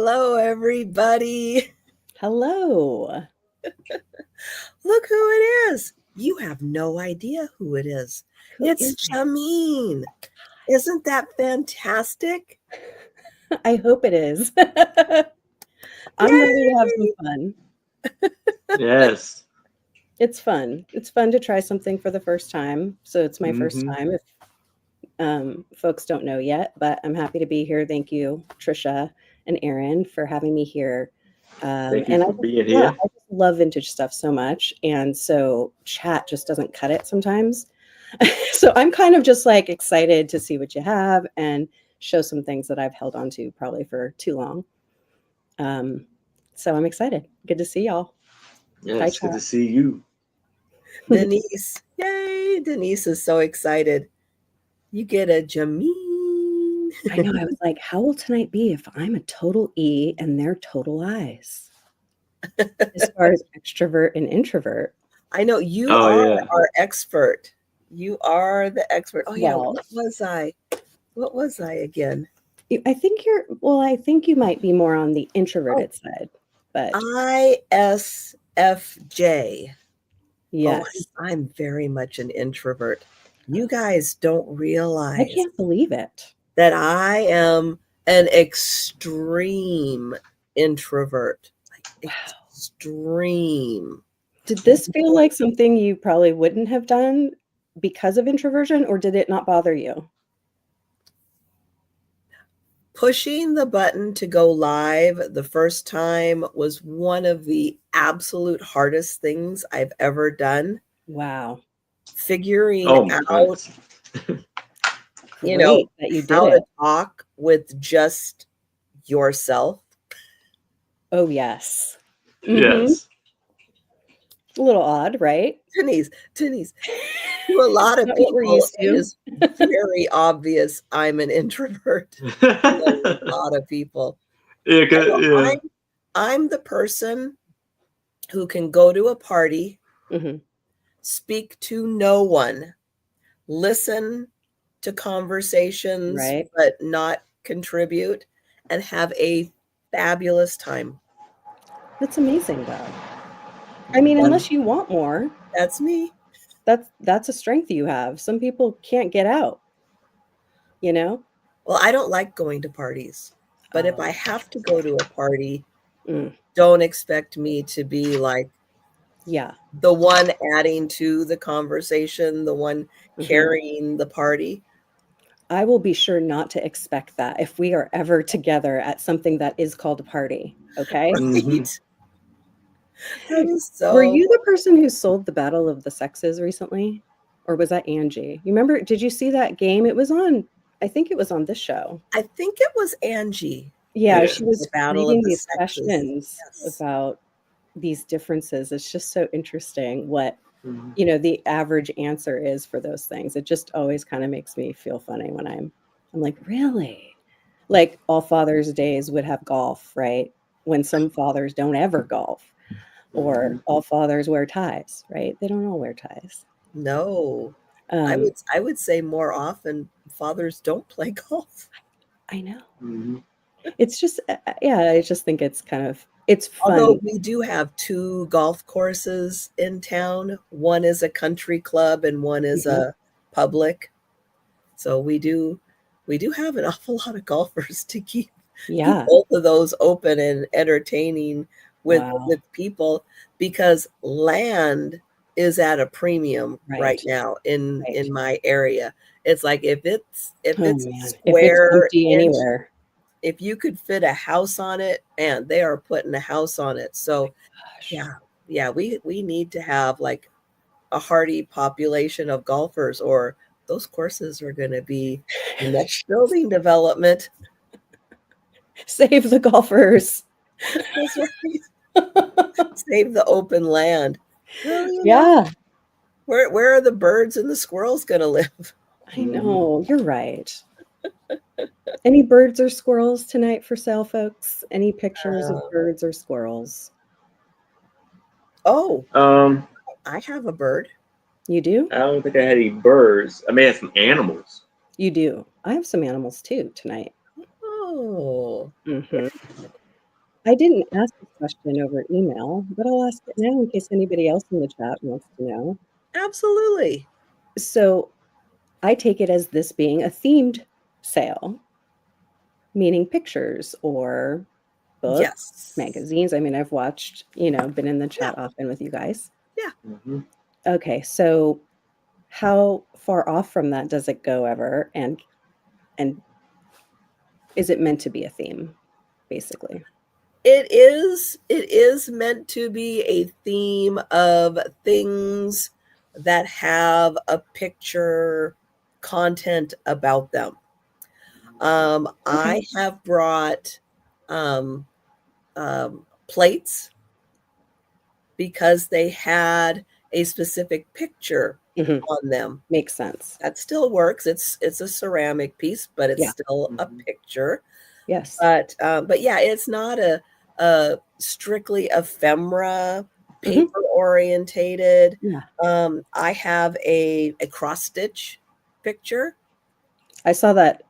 Hello, everybody. Hello. Look who it is. You have no idea who it is. It's Jameen. Isn't that fantastic? I hope it is. I'm ready to have some fun. Yes. It's fun. It's fun to try something for the first time. So it's my first time if folks don't know yet, but I'm happy to be here. Thank you, Trisha and Aaron, for having me here. Thank you for being here. I just love vintage stuff so much. And so chat just doesn't cut it sometimes. So I'm kind of just like excited to see what you have and show some things that I've held on to probably for too long. So I'm excited. Good to see y'all. Yes, good to see you. Denise. Yay. Denise is so excited. You get a Jameen. I know. I was like, how will tonight be if I'm a total E and they're total I's? As far as extrovert and introvert. I know you are our expert. You are the expert. Oh, yeah. What was I? What was I again? I think I think you might be more on the introverted side, but ISFJ. Yes. Oh, I'm very much an introvert. You guys don't realize. I can't believe it. That I am an extreme introvert. Like extreme. Did this feel like something you probably wouldn't have done because of introversion, or did it not bother you? Pushing the button to go live the first time was one of the absolute hardest things I've ever done. Wow. Figuring out, you know, that you did how to talk with just yourself. Oh, yes. Yes. A little odd, right? Denise. To a lot of people, it is very obvious I'm an introvert. A lot of people. Yeah. I'm the person who can go to a party, speak to no one, listen to conversations, but not contribute, and have a fabulous time. That's amazing, though. I mean, unless you want more. That's me. That's a strength you have. Some people can't get out, you know? Well, I don't like going to parties, but if I have to go to a party, don't expect me to be like, the one adding to the conversation, the one carrying the party. I will be sure not to expect that if we are ever together at something that is called a party. Okay. Right. Were you the person who sold the Battle of the Sexes recently? Or was that Angie? You remember, did you see that game? It was on, I think it was on this show. I think it was Angie. Yeah, she was reading these questions about these differences. It's just so interesting what, you know, the average answer is for those things. It just always kind of makes me feel funny when I'm like, really? Like all Father's Days would have golf, right? When some fathers don't ever golf. Or all fathers wear ties, right? They don't all wear ties. No. I would say more often fathers don't play golf. I know. It's just, I just think it's kind of, it's fun. Although we do have 2 golf courses in town. One is a country club and one is a public. So we do have an awful lot of golfers to keep both of those open and entertaining with people, because land is at a premium right now in my area. It's like if it's square anywhere, if you could fit a house on it, and they are putting a house on it. So we need to have like a hardy population of golfers, or those courses are going to be the next building development. Save the golfers. That's right. Save the open land. Well, where are the birds and the squirrels going to live? I know, you're right. Any birds or squirrels tonight for sale, folks? Any pictures of birds or squirrels? Oh, I have a bird. You do? I don't think I had any birds. I may have some animals. You do. I have some animals too tonight. Oh. I didn't ask this question over email, but I'll ask it now in case anybody else in the chat wants to know. Absolutely. So I take it as this being a themed sale, meaning pictures or books, Yes. magazines. I mean, I've watched, been in the chat often with you guys. Yeah. Mm-hmm. Okay, so how far off from that does it go ever? And is it meant to be a theme, basically? It is meant to be a theme of things that have a picture content about them. I have brought plates because they had a specific picture on them. Makes sense. That still works. It's a ceramic piece, but it's still a picture. Yes. But yeah, it's not a strictly ephemera, paper orientated. Yeah. I have a cross stitch picture. I saw that.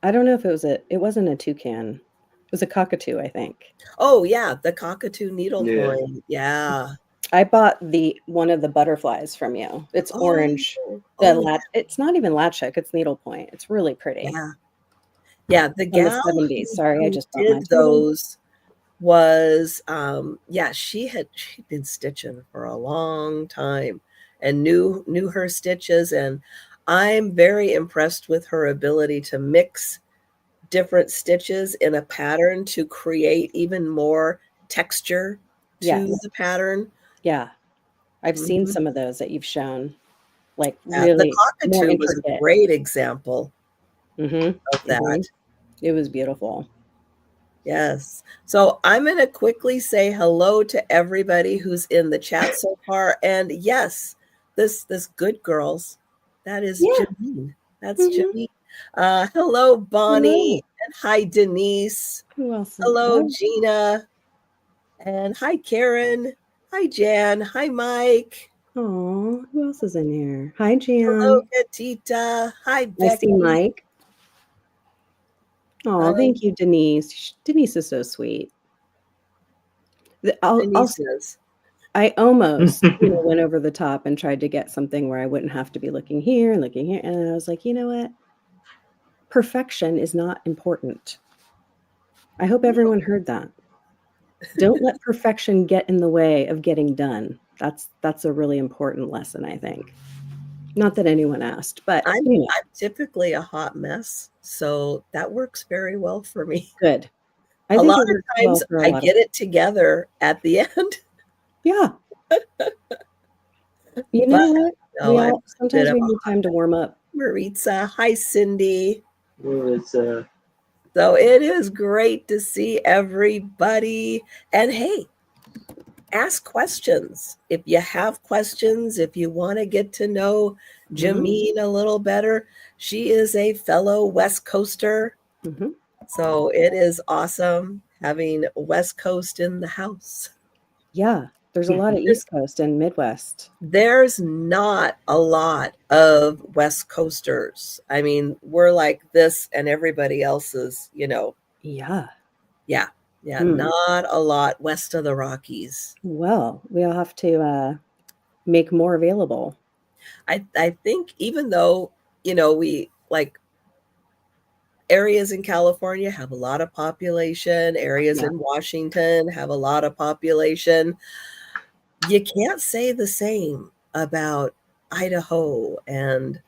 I don't know if it wasn't a toucan. It was a cockatoo, I think. Oh yeah, the cockatoo needlepoint. Yeah. I bought one of the butterflies from you. It's orange. It's not even latch hook, it's needlepoint. It's really pretty. Yeah. Yeah, the gal from the 70s. Sorry, I just did those was she'd been stitching for a long time and knew her stitches, and I'm very impressed with her ability to mix different stitches in a pattern to create even more texture to the pattern. Yeah. I've seen some of those that you've shown. Like the really cockatoo was a great example of that. It was beautiful. Yes. So I'm going to quickly say hello to everybody who's in the chat so far. And yes, this good girls, that is Janine. That's Janine. Hello, Bonnie. And hi, Denise. Who else? Hello, Gina. And hi, Karen. Hi, Jan. Hi, Mike. Oh, who else is in here? Hi, Jan. Hello, Katita. Hi, Becky. I see Mike. Oh, thank you, Denise. Denise is so sweet. I almost went over the top and tried to get something where I wouldn't have to be looking here and looking here. And I was like, you know what? Perfection is not important. I hope everyone heard that. Don't let perfection get in the way of getting done. That's a really important lesson, I think. Not that anyone asked, but I'm typically a hot mess, so that works very well for me. Good. A lot of times I get it together at the end. Yeah. You know what? No, sometimes we need time to warm up. Maritza, hi, Cindy. Maritza. So it is great to see everybody. And hey, ask questions. If you have questions, if you want to get to know Jameen a little better, she is a fellow West Coaster. So it is awesome having West Coast in the house. Yeah, there's a lot of East Coast and Midwest. There's not a lot of West Coasters. I mean, we're like this and everybody else is, Yeah. Not a lot west of the Rockies. Well, we'll have to make more available. I think even though, we like areas in California have a lot of population, areas in Washington have a lot of population, you can't say the same about Idaho and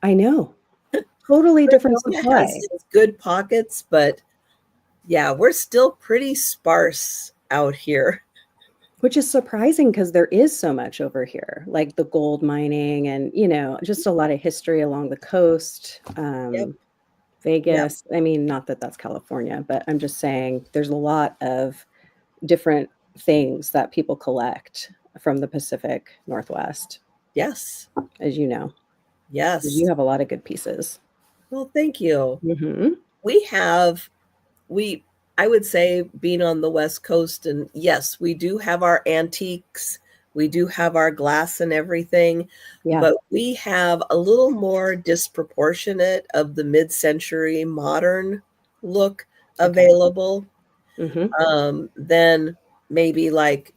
I know. Totally different supply. Has good pockets, but yeah, we're still pretty sparse out here. Which is surprising because there is so much over here, like the gold mining and, just a lot of history along the coast. Vegas. I mean, not that that's California, but I'm just saying there's a lot of different things that people collect from the Pacific Northwest. Yes. As you know. Yes. You have a lot of good pieces. Well, thank you. I would say being on the West Coast, and yes, we do have our antiques. We do have our glass and everything, but we have a little more disproportionate of the mid-century modern look available. Mm-hmm. Then maybe like,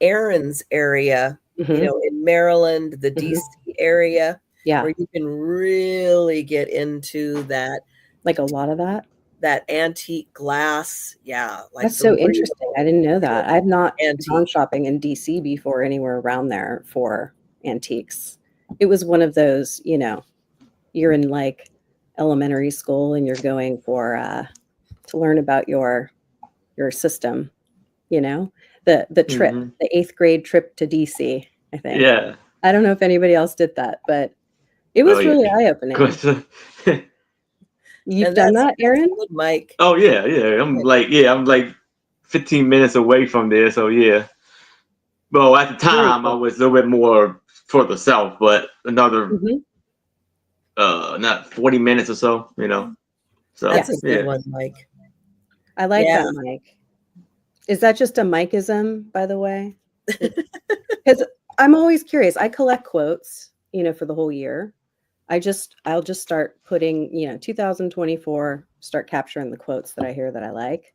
Aaron's area, Mm-hmm. in Maryland, the Mm-hmm. DC area, Yeah. where you can really get into that. Like a lot of that antique glass. Yeah. Like That's so interesting. I didn't know that. I've not gone antique. shopping in DC before, anywhere around there for antiques. It was one of those, you're in like elementary school and you're going for to learn about your system, the trip, Mhm. the 8th grade trip to DC, I think. Yeah. I don't know if anybody else did that, but it was really eye-opening. You've done that, Aaron? Good, Mike. Oh yeah. I'm like 15 minutes away from there, so yeah. Well, at the time Cool. I was a little bit more further south, but another not 40 minutes or so, So That's a good one, Mike. I like that, Mike. Is that just a Mikeism, by the way? Because I'm always curious. I collect quotes, for the whole year. I'll just start putting, 2024, start capturing the quotes that I hear that I like,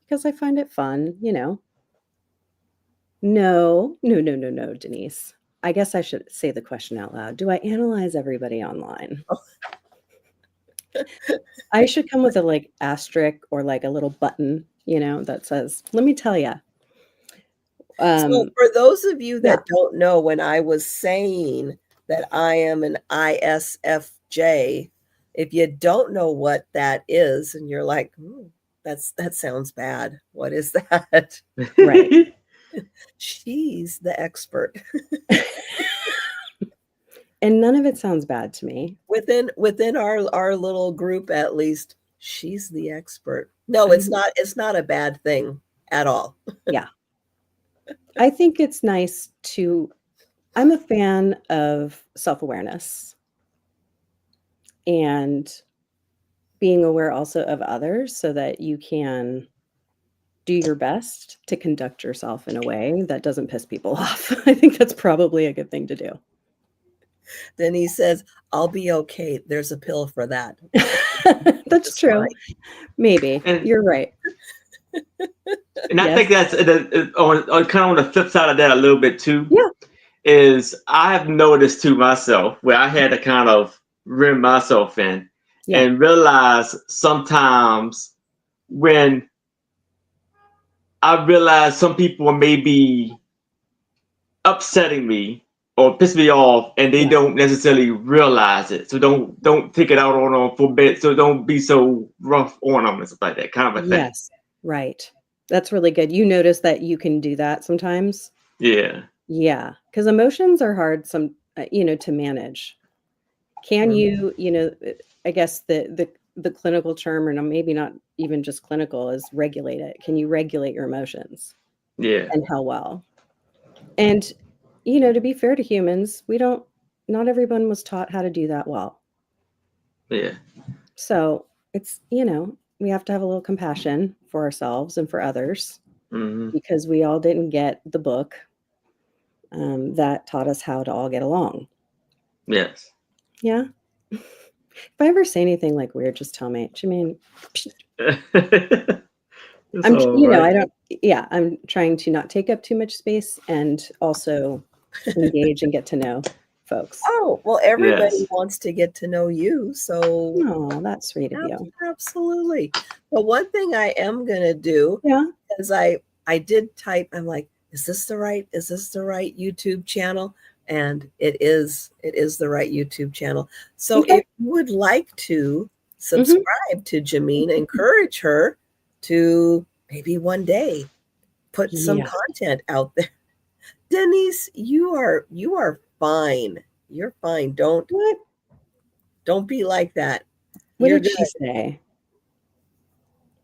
because I find it fun, No, Denise. I guess I should say the question out loud. Do I analyze everybody online? I should come with a like asterisk or like a little button, that says, let me tell you. So for those of you that don't know, when I was saying that I am an ISFJ, if you don't know what that is and you're like, that sounds bad. What is that? Right. She's the expert. And none of it sounds bad to me. Within our little group, at least, she's the expert. No, it's not a bad thing at all. Yeah. I think it's nice I'm a fan of self-awareness and being aware also of others, so that you can do your best to conduct yourself in a way that doesn't piss people off. I think that's probably a good thing to do. Then he says, I'll be okay. There's a pill for that. That's true. Fine. Maybe. You're right. And I think that's kind of on the flip side of that a little bit too. Yeah. Is I have noticed to myself where I had to kind of rein myself in and realize sometimes when I realize some people may be upsetting me or piss me off and they don't necessarily realize it. So don't take it out on them for a bit. So don't be so rough on them and stuff like that, kind of a thing. Yes. Right. That's really good. You notice that you can do that sometimes? Yeah. Yeah. Because emotions are hard to manage. Can you, I guess the clinical term, or maybe not even just clinical, is regulate it. Can you regulate your emotions? Yeah. And how well? And, to be fair to humans, not everyone was taught how to do that well. Yeah. So it's, we have to have a little compassion for ourselves and for others, because we all didn't get the book that taught us how to all get along. Yes. Yeah. If I ever say anything like weird, just tell me. I'm trying to not take up too much space and also engage and get to know folks. Oh, well, everybody wants to get to know you. So oh, that's sweet of you. Absolutely. But one thing I am gonna do is I did type, I'm like, is this the right YouTube channel? And it is the right YouTube channel. So if you would like to subscribe to Jameen, encourage her to maybe one day put some content out there. Denise, you are fine. You're fine. Don't be like that. What did she say?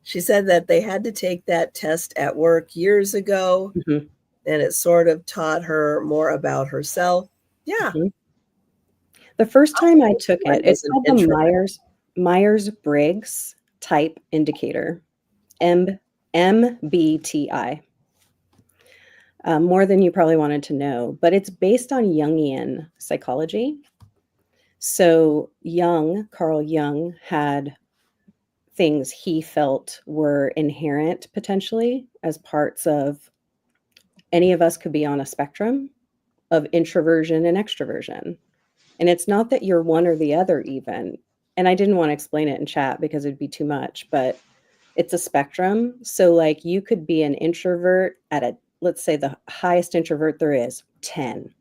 She said that they had to take that test at work years ago, and it sort of taught her more about herself. Yeah. The first time I took it, it's called the Myers-Briggs Type Indicator, MBTI. More than you probably wanted to know, but it's based on Jungian psychology. So Carl Jung had things he felt were inherent potentially as parts of any of us could be on a spectrum of introversion and extroversion. And it's not that you're one or the other even. And I didn't want to explain it in chat because it'd be too much, but it's a spectrum. So like you could be an introvert at a, let's say the highest introvert there is, 10.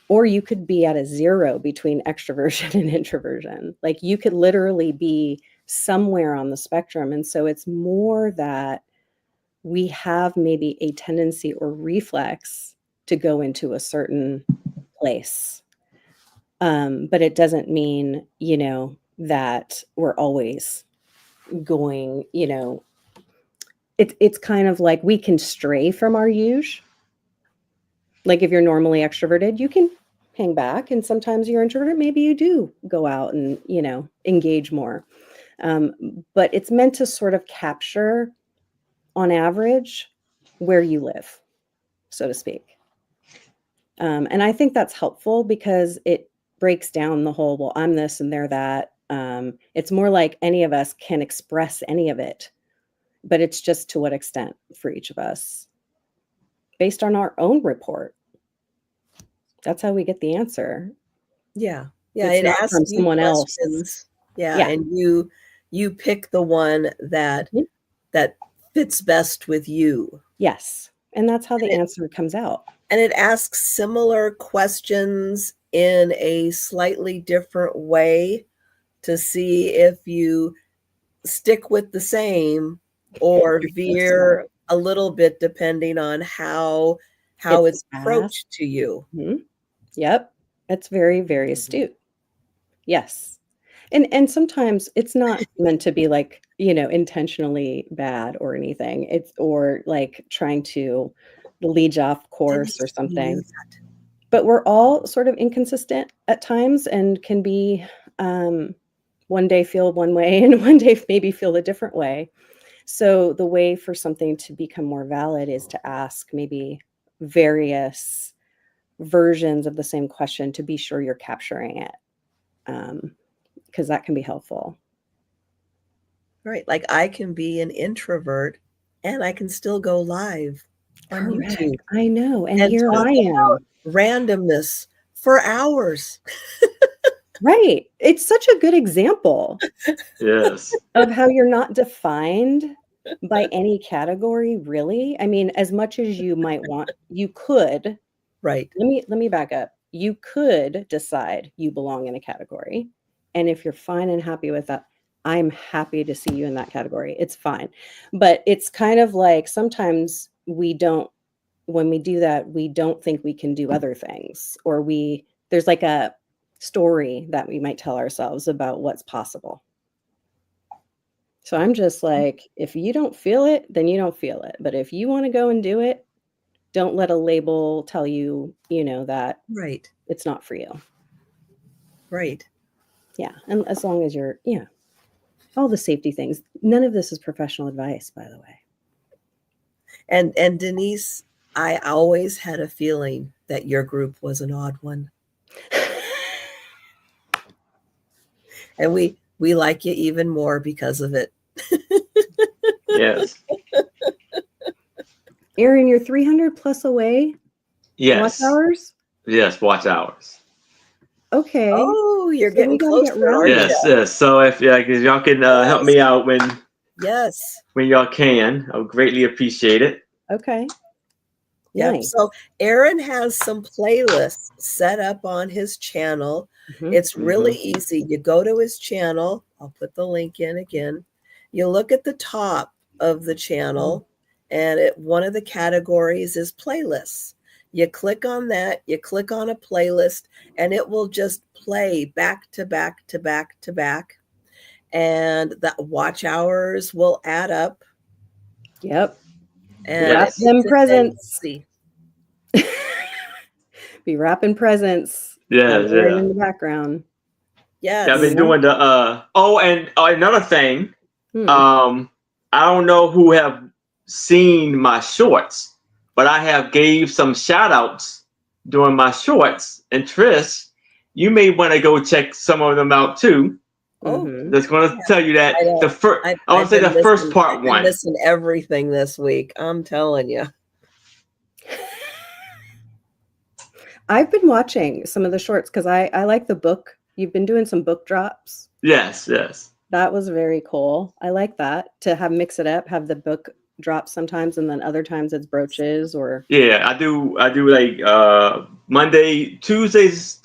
Or you could be at a 0 between extroversion and introversion. Like you could literally be somewhere on the spectrum. And so it's more that we have maybe a tendency or reflex to go into a certain place. But it doesn't mean, you know, that we're always going, you know, it's kind of like we can stray from our usual. Like if you're normally extroverted, you can hang back, and sometimes you're introverted, maybe you do go out and, you know, engage more. But it's meant to sort of capture, on average, where you live, so to speak. And I think that's helpful because it breaks down the whole, well, I'm this and they're that. It's more like any of us can express any of it, but it's just to what extent for each of us based on our own report. That's how we get the answer. Yeah. Yeah. It's It not asks from you someone else. questions. Yeah. And you pick the one that that fits best with you. Yes. And that's how the answer comes out. And it asks similar questions in a slightly different way to see if you stick with the same or veer a little bit depending on how it's approached to you. Mm-hmm. Yep. It's very, very astute. Yes. And sometimes it's not meant to be like, you know, intentionally bad or anything. It's or like trying to lead you off course or something. But we're all sort of inconsistent at times and can be one day feel one way and one day maybe feel a different way. So the way for something to become more valid is to ask maybe various versions of the same question to be sure you're capturing it. Because that can be helpful. Right. Like I can be an introvert and I can still go live on YouTube. I know. And here I am. Randomness for hours. Right. It's such a good example. Yes. Of how you're not defined by any category, really. I mean, as much as you might want, you could. Right. Let me back up. You could decide you belong in a category. And if you're fine and happy with that, I'm happy to see you in that category. It's fine. But it's kind of like sometimes we don't, when we do that, we don't think we can do other things. Or there's like a story that we might tell ourselves about what's possible. So I'm just like, if you don't feel it, then you don't feel it. But if you want to go and do it, don't let a label tell you, you know, that it's not for you. Right. Yeah. And as long as you're, yeah, all the safety things. None of this is professional advice, by the way. And Denise, I always had a feeling that your group was an odd one. And we like you even more because of it. Yes. Aaron, you're 300 plus away? Yes. Watch hours? Yes, watch hours. Okay. Oh, you're getting closer. Yes. So if y'all can help me out when y'all can, I would greatly appreciate it. Okay. Yep. Nice. So Aaron has some playlists set up on his channel. It's really easy. You go to his channel. I'll put the link in again. You look at the top of the channel, and one of the categories is playlists. You click on that, you click on a playlist, and it will just play back to back to back to back. And the watch hours will add up. Yep. And wrap them presents. Be wrapping presents. Yes, right in the background. Yes. I've been doing the and another thing. I don't know who have seen my shorts, but I have gave some shout outs during my shorts. And Trish, you may want to go check some of them out too. Mm-hmm. That's going to tell you that the first. I want to say the first part one. I'm missing everything this week. I'm telling you. I've been watching some of the shorts because I like the book. You've been doing some book drops. Yes. That was very cool. I like that, to mix it up, have the book drop sometimes, and then other times it's brooches or. Yeah, I do like Monday to Tuesdays.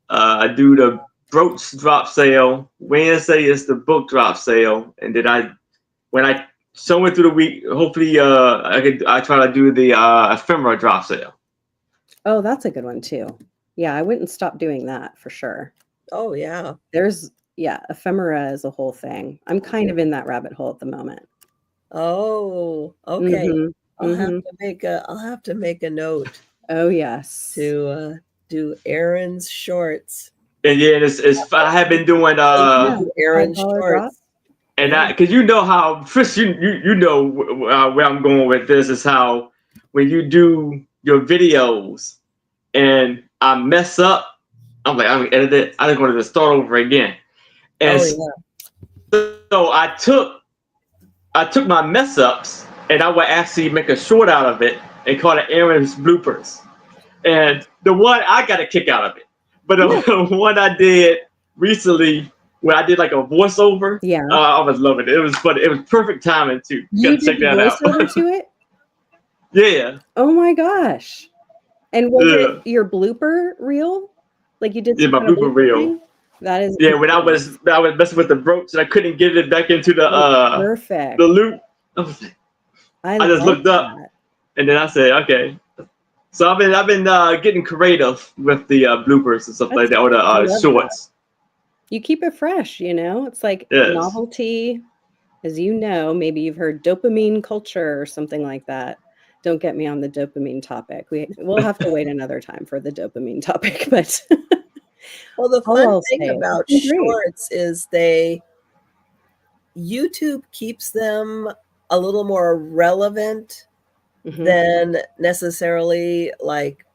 I do the Brooch drop sale. Wednesday is the book drop sale, and then somewhere through the week, hopefully I try to do the ephemera drop sale. Oh, that's a good one too. Yeah, I wouldn't stop doing that for sure. Oh yeah. Ephemera is a whole thing. I'm kind of in that rabbit hole at the moment. Oh, okay. Mm-hmm. I'll have to make a note. Oh yes. To do Aaron's shorts. And yeah, I have been doing Aaron's shorts. And because you know how, Trish, you know where I'm going with this is how when you do your videos and I mess up, I'm like, I'm gonna edit it. I'm going to just start over again. And so I took my mess ups and I would actually make a short out of it and call it Aaron's bloopers. And the one I got a kick out of it, but the one I did recently, where I did like a voiceover, I was loving it. It was funny. It was perfect timing too. You did voiceover to it? Yeah. Oh my gosh! And was it your blooper reel? Like you did? Yeah, my blooper reel. Thing? That is. Yeah, when I was messing with the brooch and I couldn't get it back into the perfect the loop. I just looked up and then I said, okay. So I've been getting creative with the bloopers and stuff like that, or the shorts. That. You keep it fresh, you know. It's like novelty, as you know. Maybe you've heard dopamine culture or something like that. Don't get me on the dopamine topic. We'll have to wait another time for the dopamine topic. But well, the fun thing about shorts is YouTube keeps them a little more relevant than necessarily like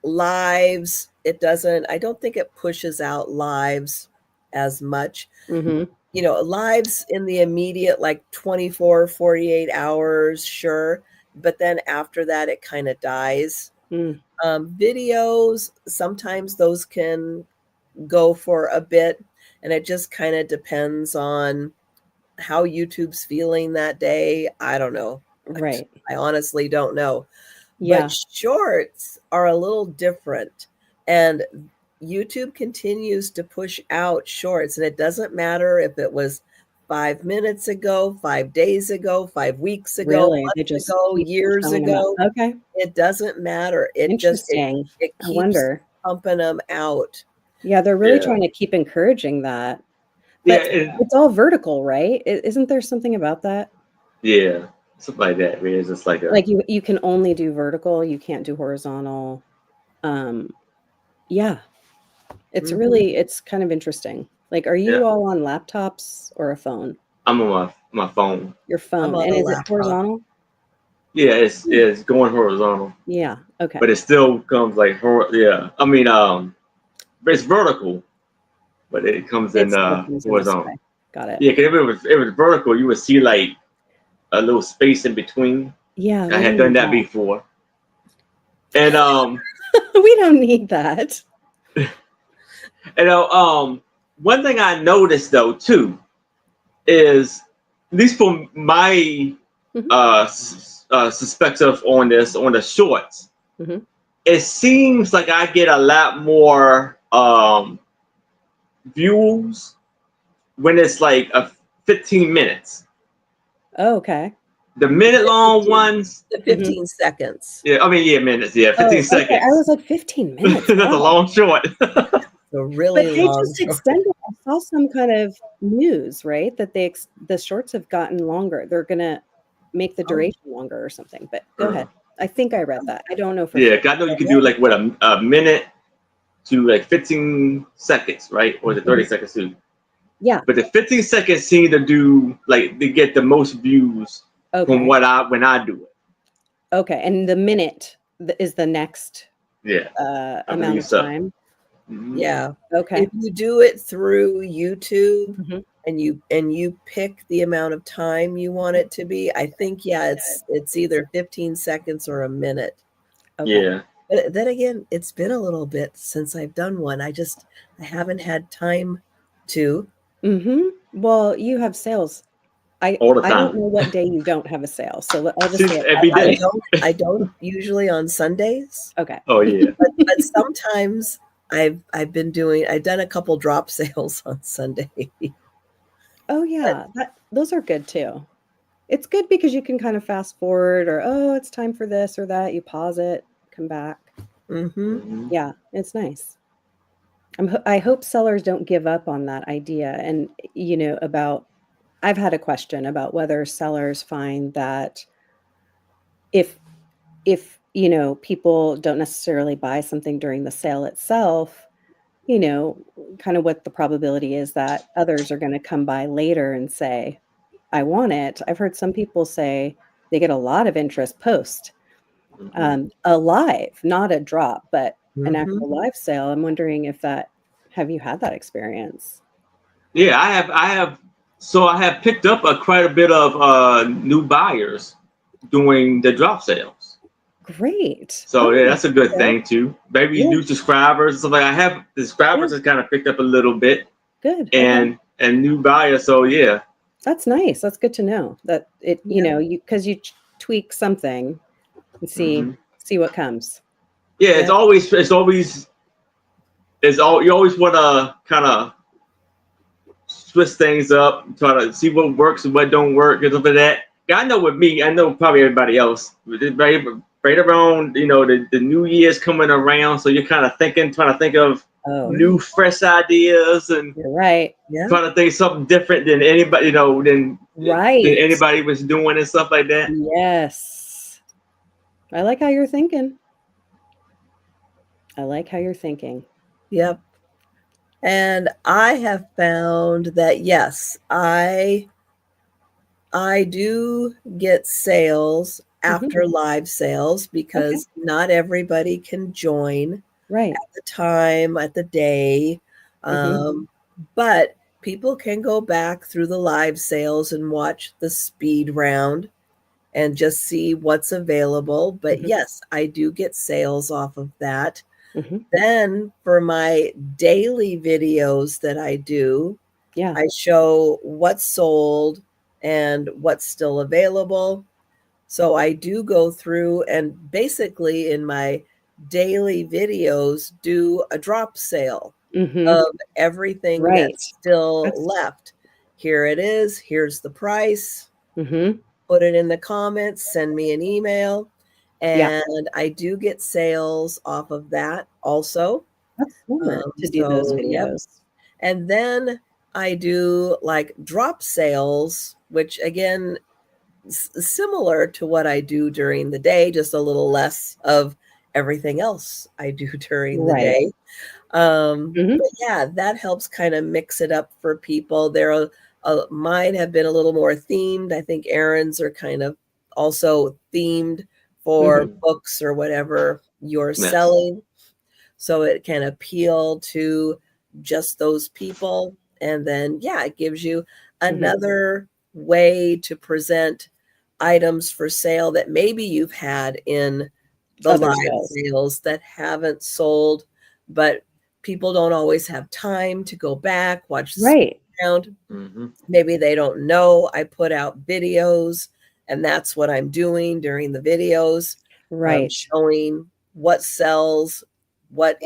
lives. I don't think it pushes out lives as much. You know, lives in the immediate, like 24, 48 hours, sure. But then after that, it kind of dies. Videos, sometimes those can go for a bit. And it just kind of depends on how YouTube's feeling that day. I don't know. Right. I honestly don't know. Yeah. But shorts are a little different. And YouTube continues to push out shorts. And it doesn't matter if it was 5 minutes ago, 5 days ago, 5 weeks ago, months ago, years ago. Okay. It doesn't matter. It Interesting. It keeps pumping them out. Yeah, they're really trying to keep encouraging that. But it's all vertical, right? Isn't there something about that? Yeah. Something like that. I mean, it's just like you can only do vertical, you can't do horizontal. Yeah. It's really, it's kind of interesting. Like, are you all on laptops or a phone? I'm on my phone. Your phone. And is it horizontal? Yeah, it's going horizontal. Yeah. Okay. But it still comes like I mean, it's vertical, but it comes in horizontal. Got it. Yeah, because if it was vertical, you would see like a little space in between. Yeah. I had done that before. And we don't need that. And one thing I noticed though too is, at least from my perspective on the shorts, it seems like I get a lot more views when it's like 15 minutes. Oh, okay. The minute-long ones. The 15 seconds. Yeah, I mean, minutes. Yeah, 15 seconds. Okay. I was like 15 minutes. That's a long short. Really but they just extended. I saw some kind of news, right? That the shorts have gotten longer. They're gonna make the duration longer or something. But go ahead. I think I read that. I don't know for sure. I know you can do like what a minute to like 15 seconds, right? Or the 30 seconds too. Yeah. But the 15 seconds seem to do like they get the most views from when I do it. Okay, and the minute is the next amount of time. Yeah. Okay. If you do it through YouTube Mm-hmm. and you pick the amount of time you want it to be, I think it's either 15 seconds or a minute. Okay. Yeah. But then again, it's been a little bit since I've done one. I haven't had time to. Mm-hmm. Well, you have sales. All the I don't time. know what day you don't have a sale, so I'll just say it Every that way. day. I don't usually on Sundays. Okay. Oh yeah. But sometimes I've done a couple drop sales on Sunday. Oh yeah, those are good too. It's good because you can kind of fast forward or, oh, it's time for this or that. You pause it, come back. Mm-hmm. Yeah, it's nice. I hope sellers don't give up on that idea. And, I've had a question about whether sellers find that if people don't necessarily buy something during the sale itself, kind of what the probability is that others are going to come by later and say, I want it. I've heard some people say they get a lot of interest post a live, not a drop, but an actual live sale. I'm wondering have you had that experience? Yeah, I have. So I have picked up quite a bit of new buyers doing the drop sales. Great. So yeah, that's a good Okay. thing too. Maybe Yeah. new subscribers and stuff like that. I have the subscribers has kind of picked up a little bit, Good. and new buyers. So yeah, That's nice. That's good to know that because you tweak something and see what comes. yeah. It's always you always want to kind of switch things up, try to see what works and what don't work and stuff like that. Yeah, I know with me, I know probably everybody else. Right around, the New Year's coming around, so you're kind of trying to think of new, fresh ideas and You're right. Yeah. trying to think something different than anybody, than anybody was doing and stuff like that. Yes. I like how you're thinking. Yep. And I have found that yes, I do get sales after live sales because not everybody can join right at the time, at the day. But people can go back through the live sales and watch the speed round and just see what's available. But yes, I do get sales off of that. Then for my daily videos that I do, I show what's sold and what's still available. So I do go through and basically in my daily videos do a drop sale of everything that's still left. Here it is. Here's the price. Put it in the comments. Send me an email. And I do get sales off of that also. That's smart to do those videos. Yep. And then I do like drop sales, which again, similar to what I do during the day, just a little less of everything else I do during the day. But yeah, that helps kind of mix it up for people. Mine have been a little more themed. I think Aaron's are kind of also themed for books or whatever you're selling. So it can appeal to just those people. And then, yeah, it gives you another way to present items for sale that maybe you've had in the live sales that haven't sold, but people don't always have time to go back, watch the round. Maybe they don't know I put out videos, and that's what I'm doing during the videos, showing what sells, what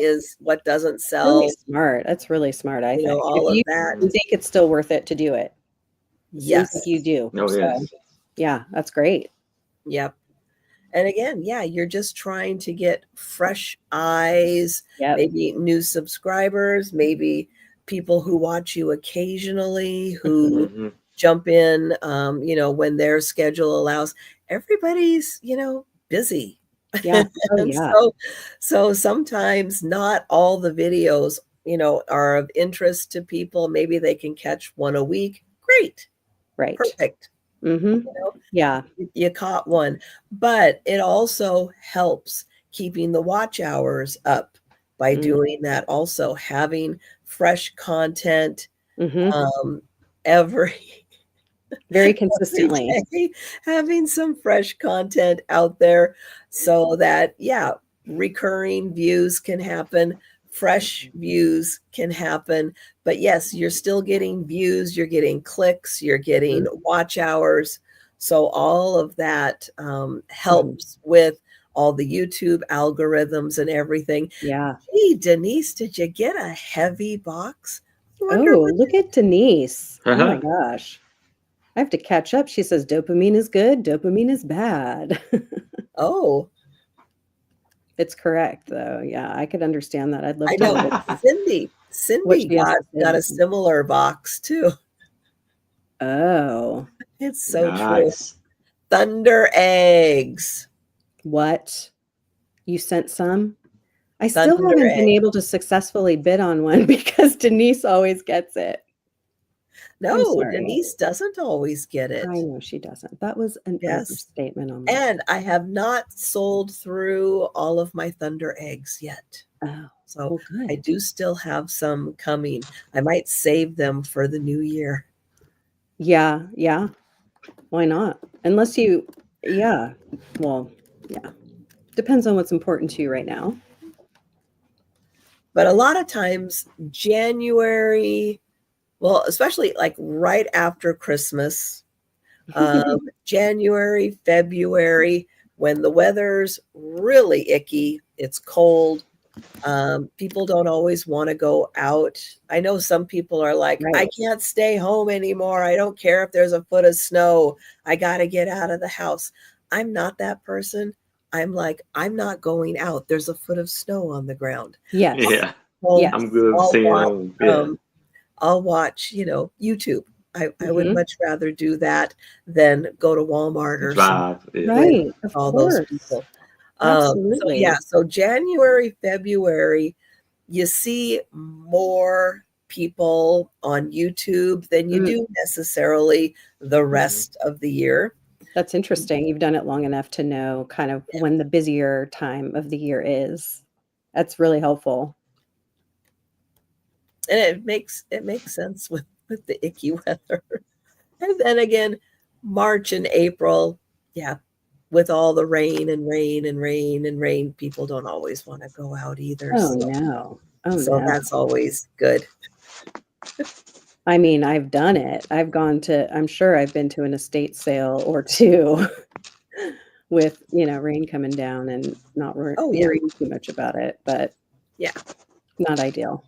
doesn't sell. Really smart. That's really smart. I think all of that. You think it's still worth it to do it? Yes, like you do. Oh, yes. Yeah, that's great. Yep. And again, yeah, you're just trying to get fresh eyes, maybe new subscribers, maybe people who watch you occasionally, who jump in, when their schedule allows. Everybody's, busy. Yeah. Oh, yeah. So sometimes not all the videos, are of interest to people. Maybe they can catch one a week. Great. Right. Perfect. Yeah. You caught one, but it also helps keeping the watch hours up by doing that. Also having fresh content every very consistently, every day, having some fresh content out there so that recurring views can happen, fresh views can happen. But yes, you're still getting views, you're getting clicks, you're getting watch hours. So all of that helps with all the YouTube algorithms and everything. Yeah. Hey, Denise, did you get a heavy box? Oh, look at Denise. Oh my gosh. I have to catch up. She says dopamine is good, dopamine is bad. Oh. It's correct, though. Yeah, I could understand that. I'd love I to know. know Cindy got a similar box too. Oh. It's so true. Thunder eggs. What? You sent some? I still haven't been able to successfully bid on one because Denise always gets it. No, Denise doesn't always get it. I know she doesn't. That was an overstatement on my And I have not sold through all of my thunder eggs yet. Oh, so I do still have some coming. I might save them for the new year. Yeah, yeah. Why not? Unless you, well, yeah. Depends on what's important to you right now. But a lot of times, January, well, especially like right after Christmas, January, February, when the weather's really icky, it's cold. People don't always want to go out. I know some people are like, I can't stay home anymore. I don't care if there's a foot of snow. I got to get out of the house. I'm not that person. I'm like, I'm not going out. There's a foot of snow on the ground. Yes. Yeah. I'm good staying home. Yeah. I'll watch, YouTube. I would much rather do that than go to Walmart or something. Right. Of all course. those people. Absolutely. So January, February, you see more people on YouTube than you do necessarily the rest of the year. That's interesting. You've done it long enough to know kind of when the busier time of the year is. That's really helpful. And it makes sense with the icky weather. And then again, March and April, with all the rain and rain and rain and rain, people don't always want to go out either. Oh, no. So that's always good. I mean, I've done it. I'm sure I've been to an estate sale or two with, rain coming down and not worrying too much about it, but not ideal.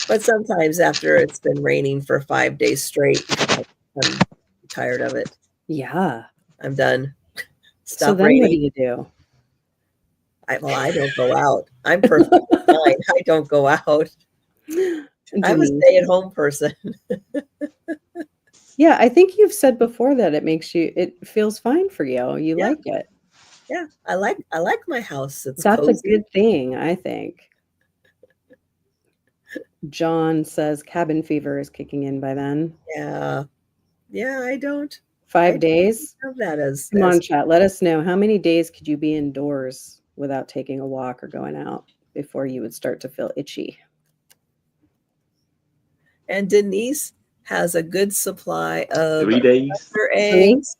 But sometimes after it's been raining for 5 days straight, I'm tired of it. Yeah. I'm done. Stop so then raining. What do you do? I don't go out. I'm perfectly fine. I don't go out. I'm a stay-at-home person. Yeah, I think you've said before that it feels fine for you. You like it. Yeah, I like my house. That's cozy. A good thing, I think. John says cabin fever is kicking in by then. Yeah, I don't. 5 days? Have that as Come on, chat. Let us know. How many days could you be indoors without taking a walk or going out before you would start to feel itchy? And Denise has a good supply of 3 days. Eggs.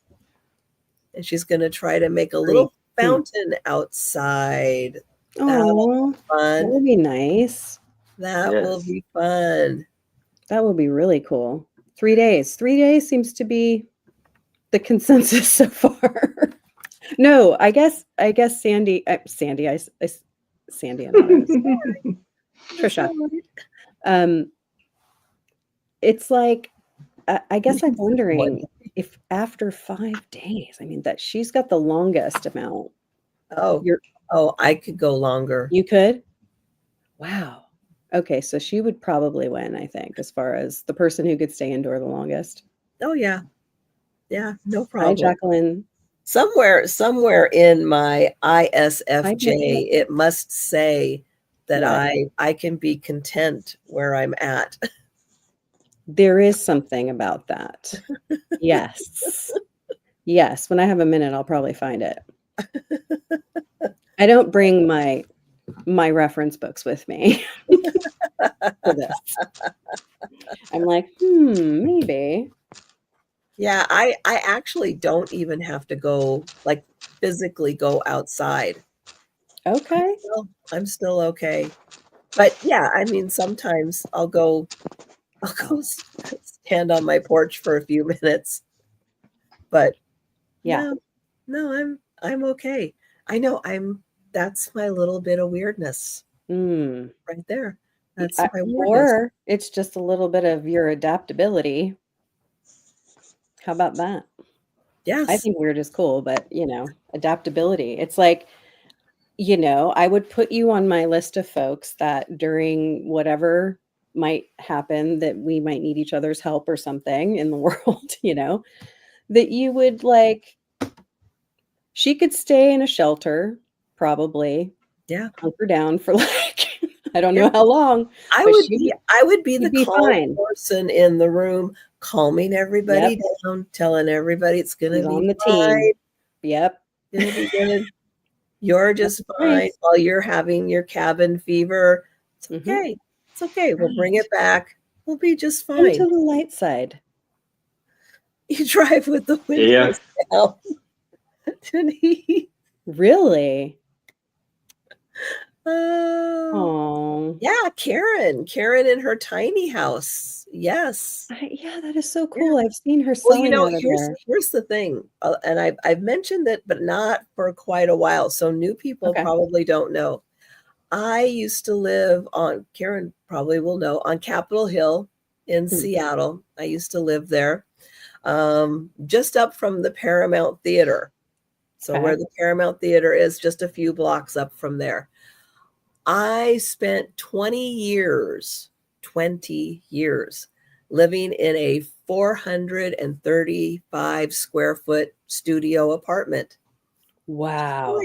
And she's going to try to make a little fountain outside. Oh, that would be nice. That will be fun. That will be really cool. 3 days. 3 days seems to be the consensus so far. No, I guess Sandy and Trisha. It's like, I guess I'm wondering if after 5 days, I mean, that she's got the longest amount. I could go longer. You could? Wow. Okay, so she would probably win, I think, as far as the person who could stay indoor the longest. Oh, yeah. Yeah, no problem. Hi, Jacqueline. Somewhere in my ISFJ, it must say that I can be content where I'm at. There is something about that. Yes. Yes. When I have a minute, I'll probably find it. I don't bring my my reference books with me for this. I'm like, maybe. Yeah, I actually don't even have to go, like, physically go outside. Okay. I'm still okay. But yeah, I mean, sometimes I'll go stand on my porch for a few minutes. But Yeah. no, I'm okay. I know that's my little bit of weirdness right there. That's my weirdness. Or it's just a little bit of your adaptability. How about that? I Yes. think weird is cool, but adaptability. It's like, I would put you on my list of folks that during whatever might happen that we might need each other's help or something in the world, that you would like, she could stay in a shelter, probably. Yeah. Hunker down for like, I don't know how long. I would be the calm person in the room, calming everybody down, telling everybody it's gonna be on the fine. team. Yep. It's gonna be good. You're just fine while you're having your cabin fever. It's okay. It's okay. We'll bring it back. We'll be just fine. Come to the light side. You drive with the windows down. Denise. Really? Oh. Yeah, Karen in her tiny house. Yes. Yeah, that is so cool. I've seen her selling out of there. Here's the thing, and I've mentioned it, but not for quite a while, so new people probably don't know. I used to live on, Karen probably will know, on Capitol Hill in Seattle. I used to live there, just up from the Paramount Theater. So where the Paramount Theater is, just a few blocks up from there. I spent 20 years living in a 435 square foot studio apartment. Wow.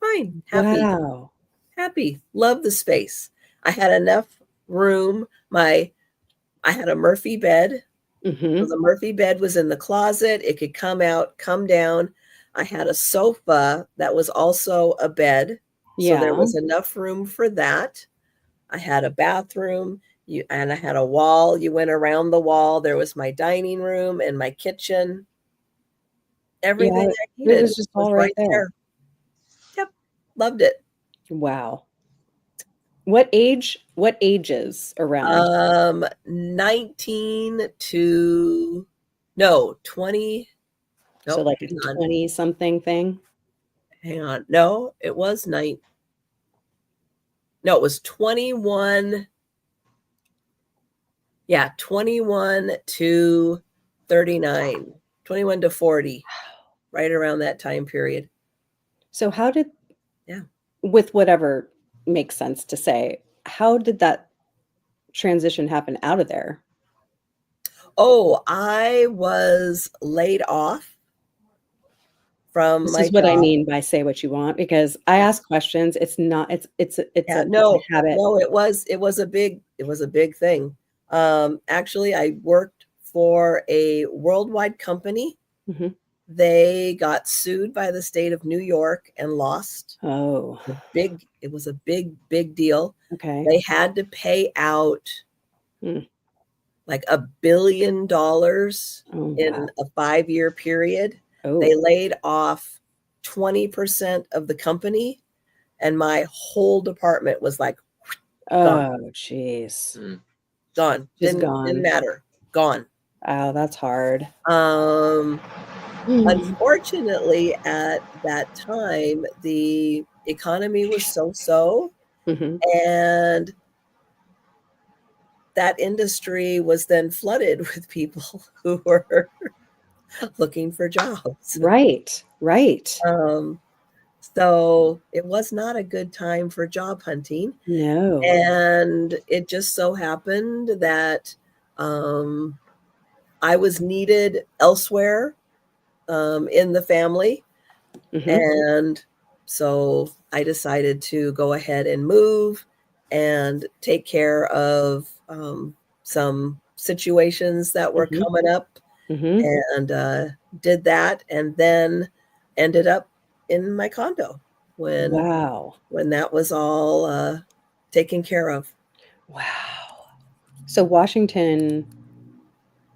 Fine. Happy. Wow. Happy. Love the space. I had enough room. I had a Murphy bed. So the Murphy bed was in the closet. It could come out, come down. I had a sofa that was also a bed. So there was enough room for that. I had a bathroom, and I had a wall. You went around the wall. There was my dining room and my kitchen. Everything I needed was just all right there. Yep. Loved it. Wow. What ages around? 19 to 20. So like a 20 something thing? Hang on. No, it was 9. No, it was 21. Yeah, 21 to 39, 21 to 40, right around that time period. So how did, with whatever makes sense to say, how did that transition happen out of there? Oh, I was laid off from my job. This is what I mean by say what you want, because I ask questions. It's not, it's a habit. No, it was a big thing. Actually, I worked for a worldwide company. They got sued by the state of New York and lost. Oh, it was a big deal. Okay. They had to pay out like $1 billion in a 5-year period. They laid off 20% of the company, and my whole department was like, gone. Oh, jeez. Gone. Didn't matter. Gone. Oh, that's hard. Unfortunately, at that time, the economy was so-so, and that industry was then flooded with people who were looking for jobs. Right. So it was not a good time for job hunting. No. And it just so happened that I was needed elsewhere in the family. And so I decided to go ahead and move and take care of some situations that were coming up, and did that, and then ended up in my condo. when that was all taken care of. Wow. So Washington,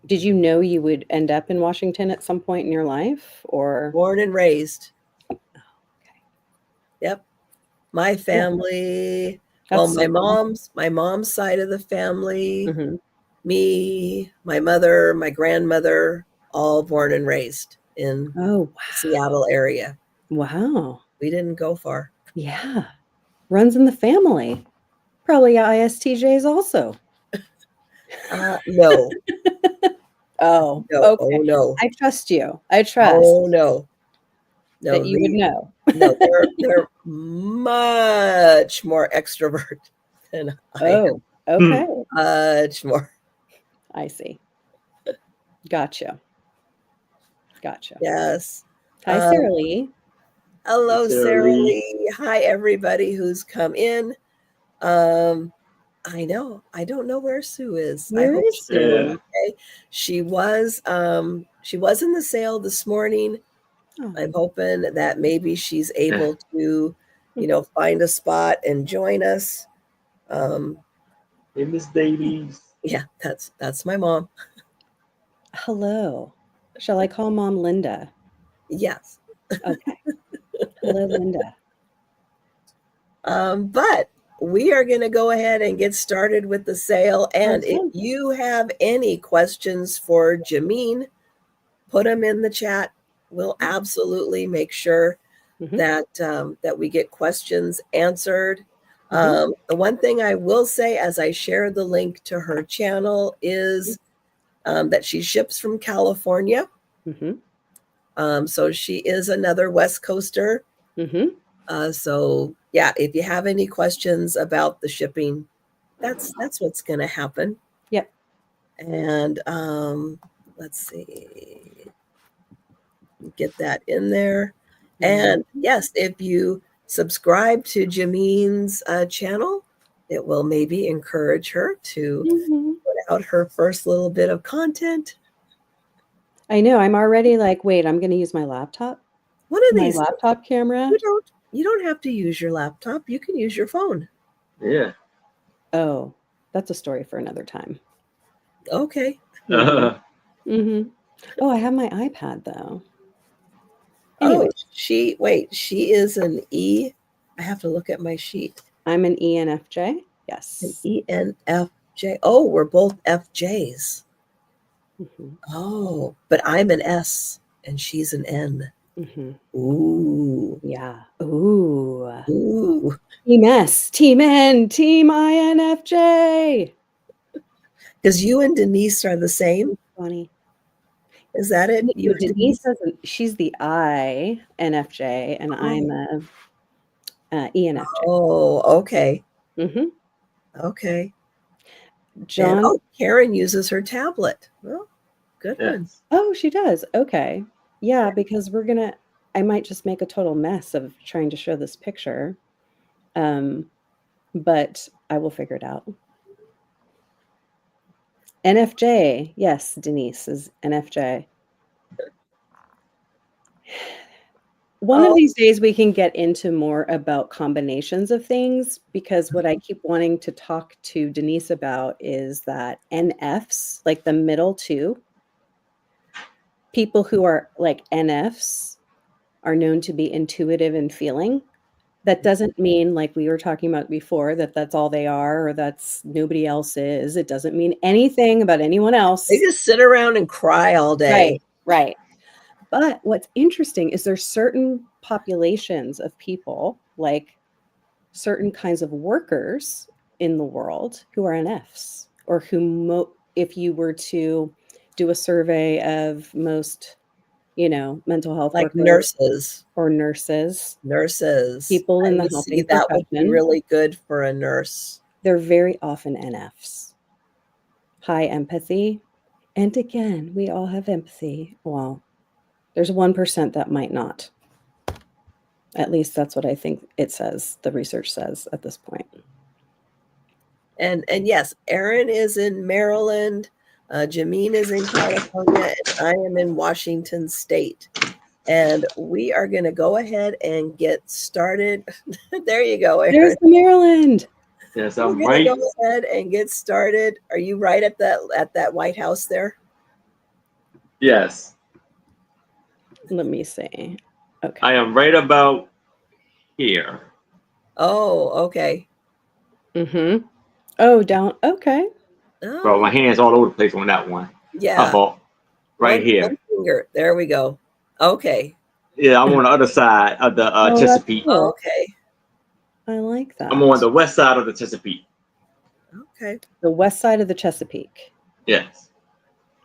did you know you would end up in Washington at some point in your life, or? Born and raised. Oh, okay. Yep. My family, my mom's side of the family, me, my mother, my grandmother, all born and raised in the Seattle area. Wow. We didn't go far. Yeah. Runs in the family. Probably ISTJs also. No. Oh, no. okay. Oh, no. I trust you. I trust. Oh, no. No, that you would know. No, they're much more extrovert than I am. Okay. Much more. I see. Gotcha. Yes. Hi, Sarah Lee. Hello, Sarah Lee. Hi, everybody who's come in. I know. I don't know where Sue is. Where I hope is Sue? Okay. She was in the sale this morning. Oh. I'm hoping that maybe she's able to, find a spot and join us. Hey, Miss Davies. Yeah, that's my mom. Hello. Shall I call Mom Linda? Yes. Okay. Hello, Linda. But we are going to go ahead and get started with the sale. And if you have any questions for Jameen, put them in the chat. We'll absolutely make sure that we get questions answered. The one thing I will say as I share the link to her channel is that she ships from California. So she is another West Coaster. So yeah, if you have any questions about the shipping, that's what's going to happen. Yep. And let's see, get that in there. And yes, if you subscribe to Jameen's channel, it will maybe encourage her to put out her first little bit of content. I know. I'm already like, wait, I'm going to use my laptop. What are these? My laptop camera? You don't have to use your laptop. You can use your phone. Yeah. Oh, that's a story for another time. Okay. Oh, I have my iPad though. Anyway. Oh, she is an E. I have to look at my sheet. I'm an ENFJ. Yes. An ENFJ. Oh, we're both FJs. Oh, but I'm an S and she's an N. Ooh. Yeah. Ooh. Team S, Team N, Team INFJ. Because you and Denise are the same. Funny. Is that it? You Denise doesn't. She's the INFJ, and I'm a ENFJ. Oh, okay. Okay. John. Karen uses her tablet. Well, good one. Oh, she does. Okay. Yeah, because I might just make a total mess of trying to show this picture. But I will figure it out. NFJ. Yes, Denise is NFJ. One of these days we can get into more about combinations of things, because what I keep wanting to talk to Denise about is that NFs, like the middle two, people who are like NFs are known to be intuitive and feeling. That doesn't mean, like we were talking about before, that that's all they are or that's nobody else is. It doesn't mean anything about anyone else. They just sit around and cry all day. Right. But what's interesting is there's certain populations of people, like certain kinds of workers in the world who are NFs, or who, if you were to do a survey of most, mental health like workers, nurses, people in the helping that would be really good for a nurse. They're very often NFs. High empathy. And again, we all have empathy. Well, there's 1% that might not. At least that's what I think it says, the research says at this point. And yes, Erin is in Maryland, Jameen is in California, and I am in Washington State. And we are going to go ahead and get started. There you go, Aaron. There's the Maryland. Yes, We're I'm going to right. go ahead and get started. Are you right at that White House there? Yes. Let me see. Okay. I am right about here. Oh, okay. Mm-hmm. Oh, down. Okay. Oh. Bro, my hand's all over the place on that one. Yeah. Right here. One finger. There we go. Okay. Yeah, I'm on the other side of the Chesapeake. Cool. Okay. I like that. I'm on the west side of the Chesapeake. Okay. The west side of the Chesapeake. Yes.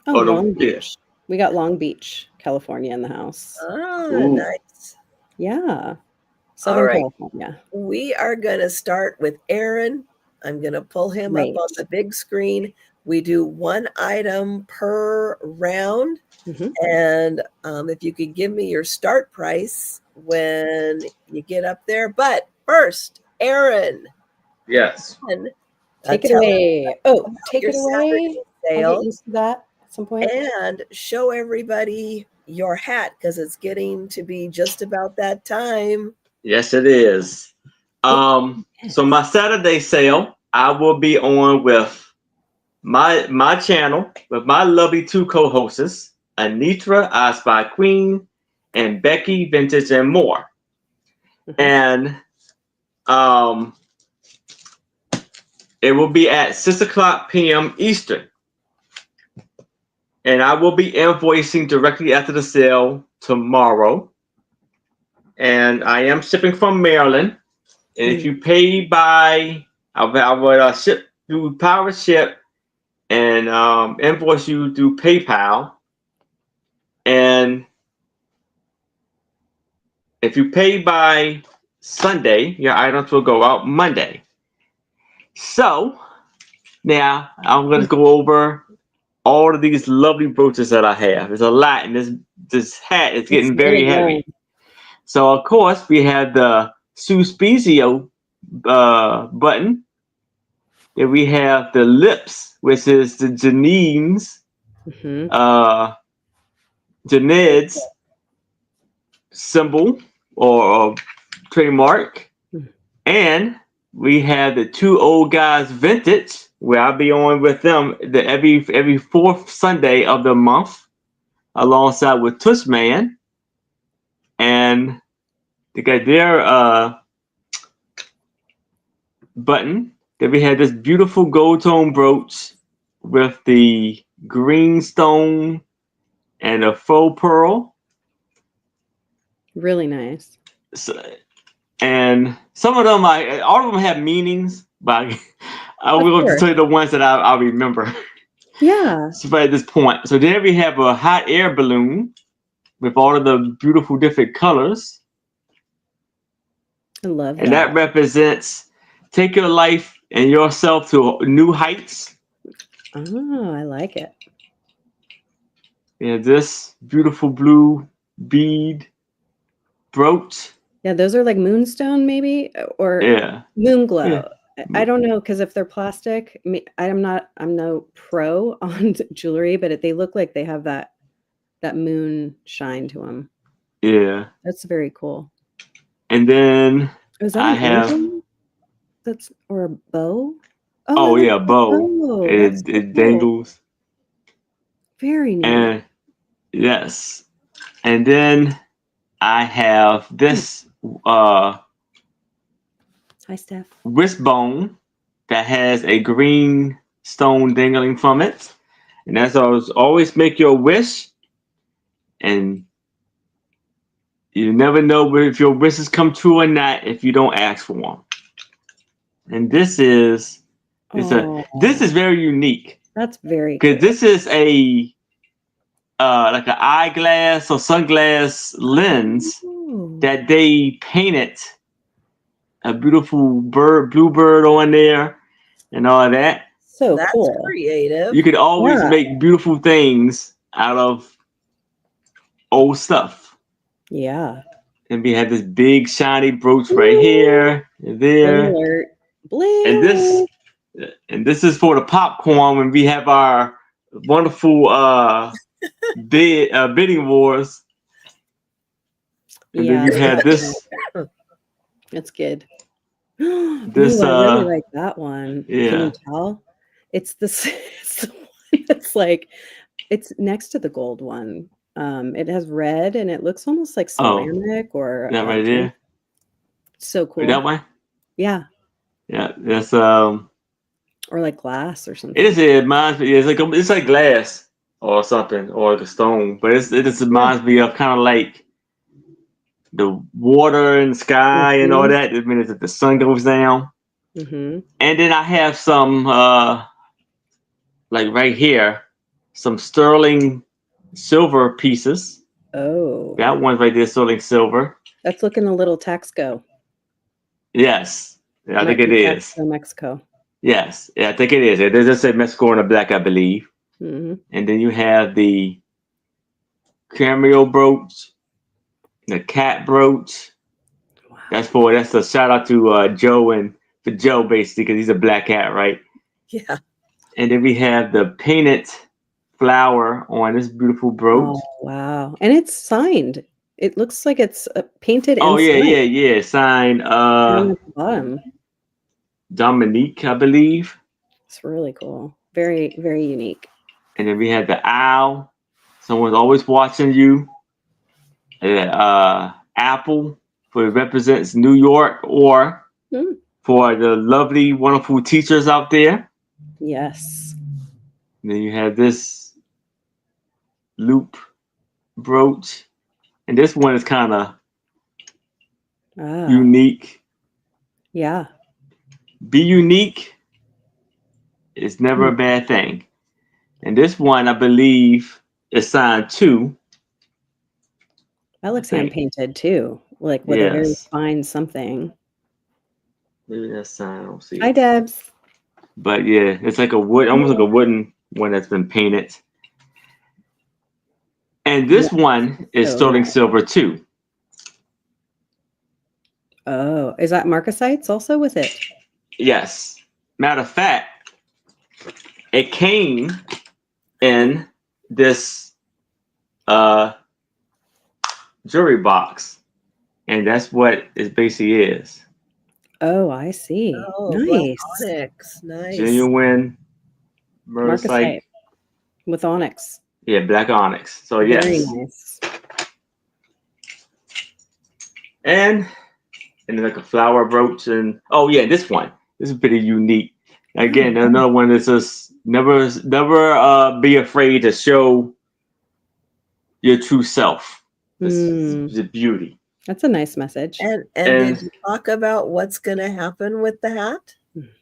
Oh, Long Beach. We got Long Beach, California in the house. Oh, nice. Yeah. Southern California. We are going to start with Aaron. I'm going to pull him up on the big screen. We do one item per round. And if you could give me your start price when you get up there. But first, Aaron. Yes. Take it away. Oh, take it away. I'll get used to that at some point. And show everybody your hat because it's getting to be just about that time. Yes, it is. So my Saturday sale, I will be on with my channel with my lovely two co-hosts, Anitra, I Spy Queen, and Becky, Vintage and More. And it will be at 6:00 p.m. Eastern. And I will be invoicing directly after the sale tomorrow. And I am shipping from Maryland. And if you pay by, I would ship through Power Ship and invoice you through PayPal. And if you pay by Sunday, your items will go out Monday. So now I'm going to go over all of these lovely brooches that I have. There's a lot, and this hat is getting very heavy. So of course we have the Sue Spiezio button. Then we have the lips, which is the Janed's symbol or trademark. And we have the Two Old Guys Vintage, where I'll be on with them every fourth Sunday of the month, alongside with Tush Man. And they got their button. Then we had this beautiful gold tone brooch with the green stone and a faux pearl. Really nice. So, and some of them, all of them have meanings, but I will tell you the ones that I remember. Yeah. So at this point, so then we have a hot air balloon with all of the beautiful different colors. I love that. And that represents take your life and yourself to new heights. Oh, I like it. And this beautiful blue bead brooch. Yeah, those are like moonstone maybe, or moon glow. Yeah. I don't know, because if they're plastic, I'm no pro on jewelry, but they look like they have that moon shine to them. Yeah, that's very cool. And then I have or a bow. Oh yeah, bow. It cool. dangles. Very neat. And yes, and then I have this Hi, Steph. wrist bone that has a green stone dangling from it, and that's always make your wish, and you never know if your wishes come true or not if you don't ask for them. And this is very unique. That's very because this is a like an eyeglass or sunglass lens that they painted a beautiful bluebird on there and all that. So that's cool. Creative. You could always make beautiful things out of old stuff. Yeah. And we have this big shiny brooch right here and there. Bling. And this is for the popcorn when we have our wonderful bidding wars. And then you had this. That's good. This Ooh, I really like that one. yeah. Can you tell? It's this. It's the one that's like it's next to the gold one. It has red and it looks almost like ceramic or that right there. So cool. That one? Yeah. Yeah, that's or like glass or something. It is. It reminds me. It's like glass or something or like a stone, but it just reminds me of kind of like the water and sky and all that. It means that the sun goes down. And then I have some like right here, some sterling silver pieces. Oh, that one's right there, sterling silver. That's looking a little Taxco. Yes, yeah, I think it is. Taxco, Mexico. Yes, yeah, I think it is. It does just say Mexico in the black, I believe. And then you have the cameo brooch, the cat brooch. Wow. That's a shout out to Joe and for Joe basically because he's a black cat, right? Yeah. And then we have the painted flower on this beautiful brooch. Oh wow! And it's signed. It looks like it's painted. Oh and yeah, signed. On the bottom. Dominique, I believe. It's really cool. Very, very unique. And then we have the owl. Someone's always watching you. Apple, for it represents New York, or for the lovely, wonderful teachers out there. Yes. And then you have this loop brooch. And this one is kind of unique. Yeah. Be unique. It's never a bad thing. And this one, I believe, is signed 2. That looks hand painted too, like with a very fine something. Maybe that's signed. I don't see it. Hi, Debs. But yeah, it's like a wood, almost like a wooden one that's been painted. And this one is sterling silver too. Oh, is that marcasites also with it? Yes. Matter of fact, it came in this jewelry box, and that's what it basically is. Oh, I see. Oh, nice. Onyx. Nice. Genuine marcasite with onyx. Yeah, black onyx. So Very yes. nice. And then like a flower brooch, and this one. This is pretty unique. Again, another one that's just never be afraid to show your true self. The beauty. That's a nice message. And did you talk about what's going to happen with the hat?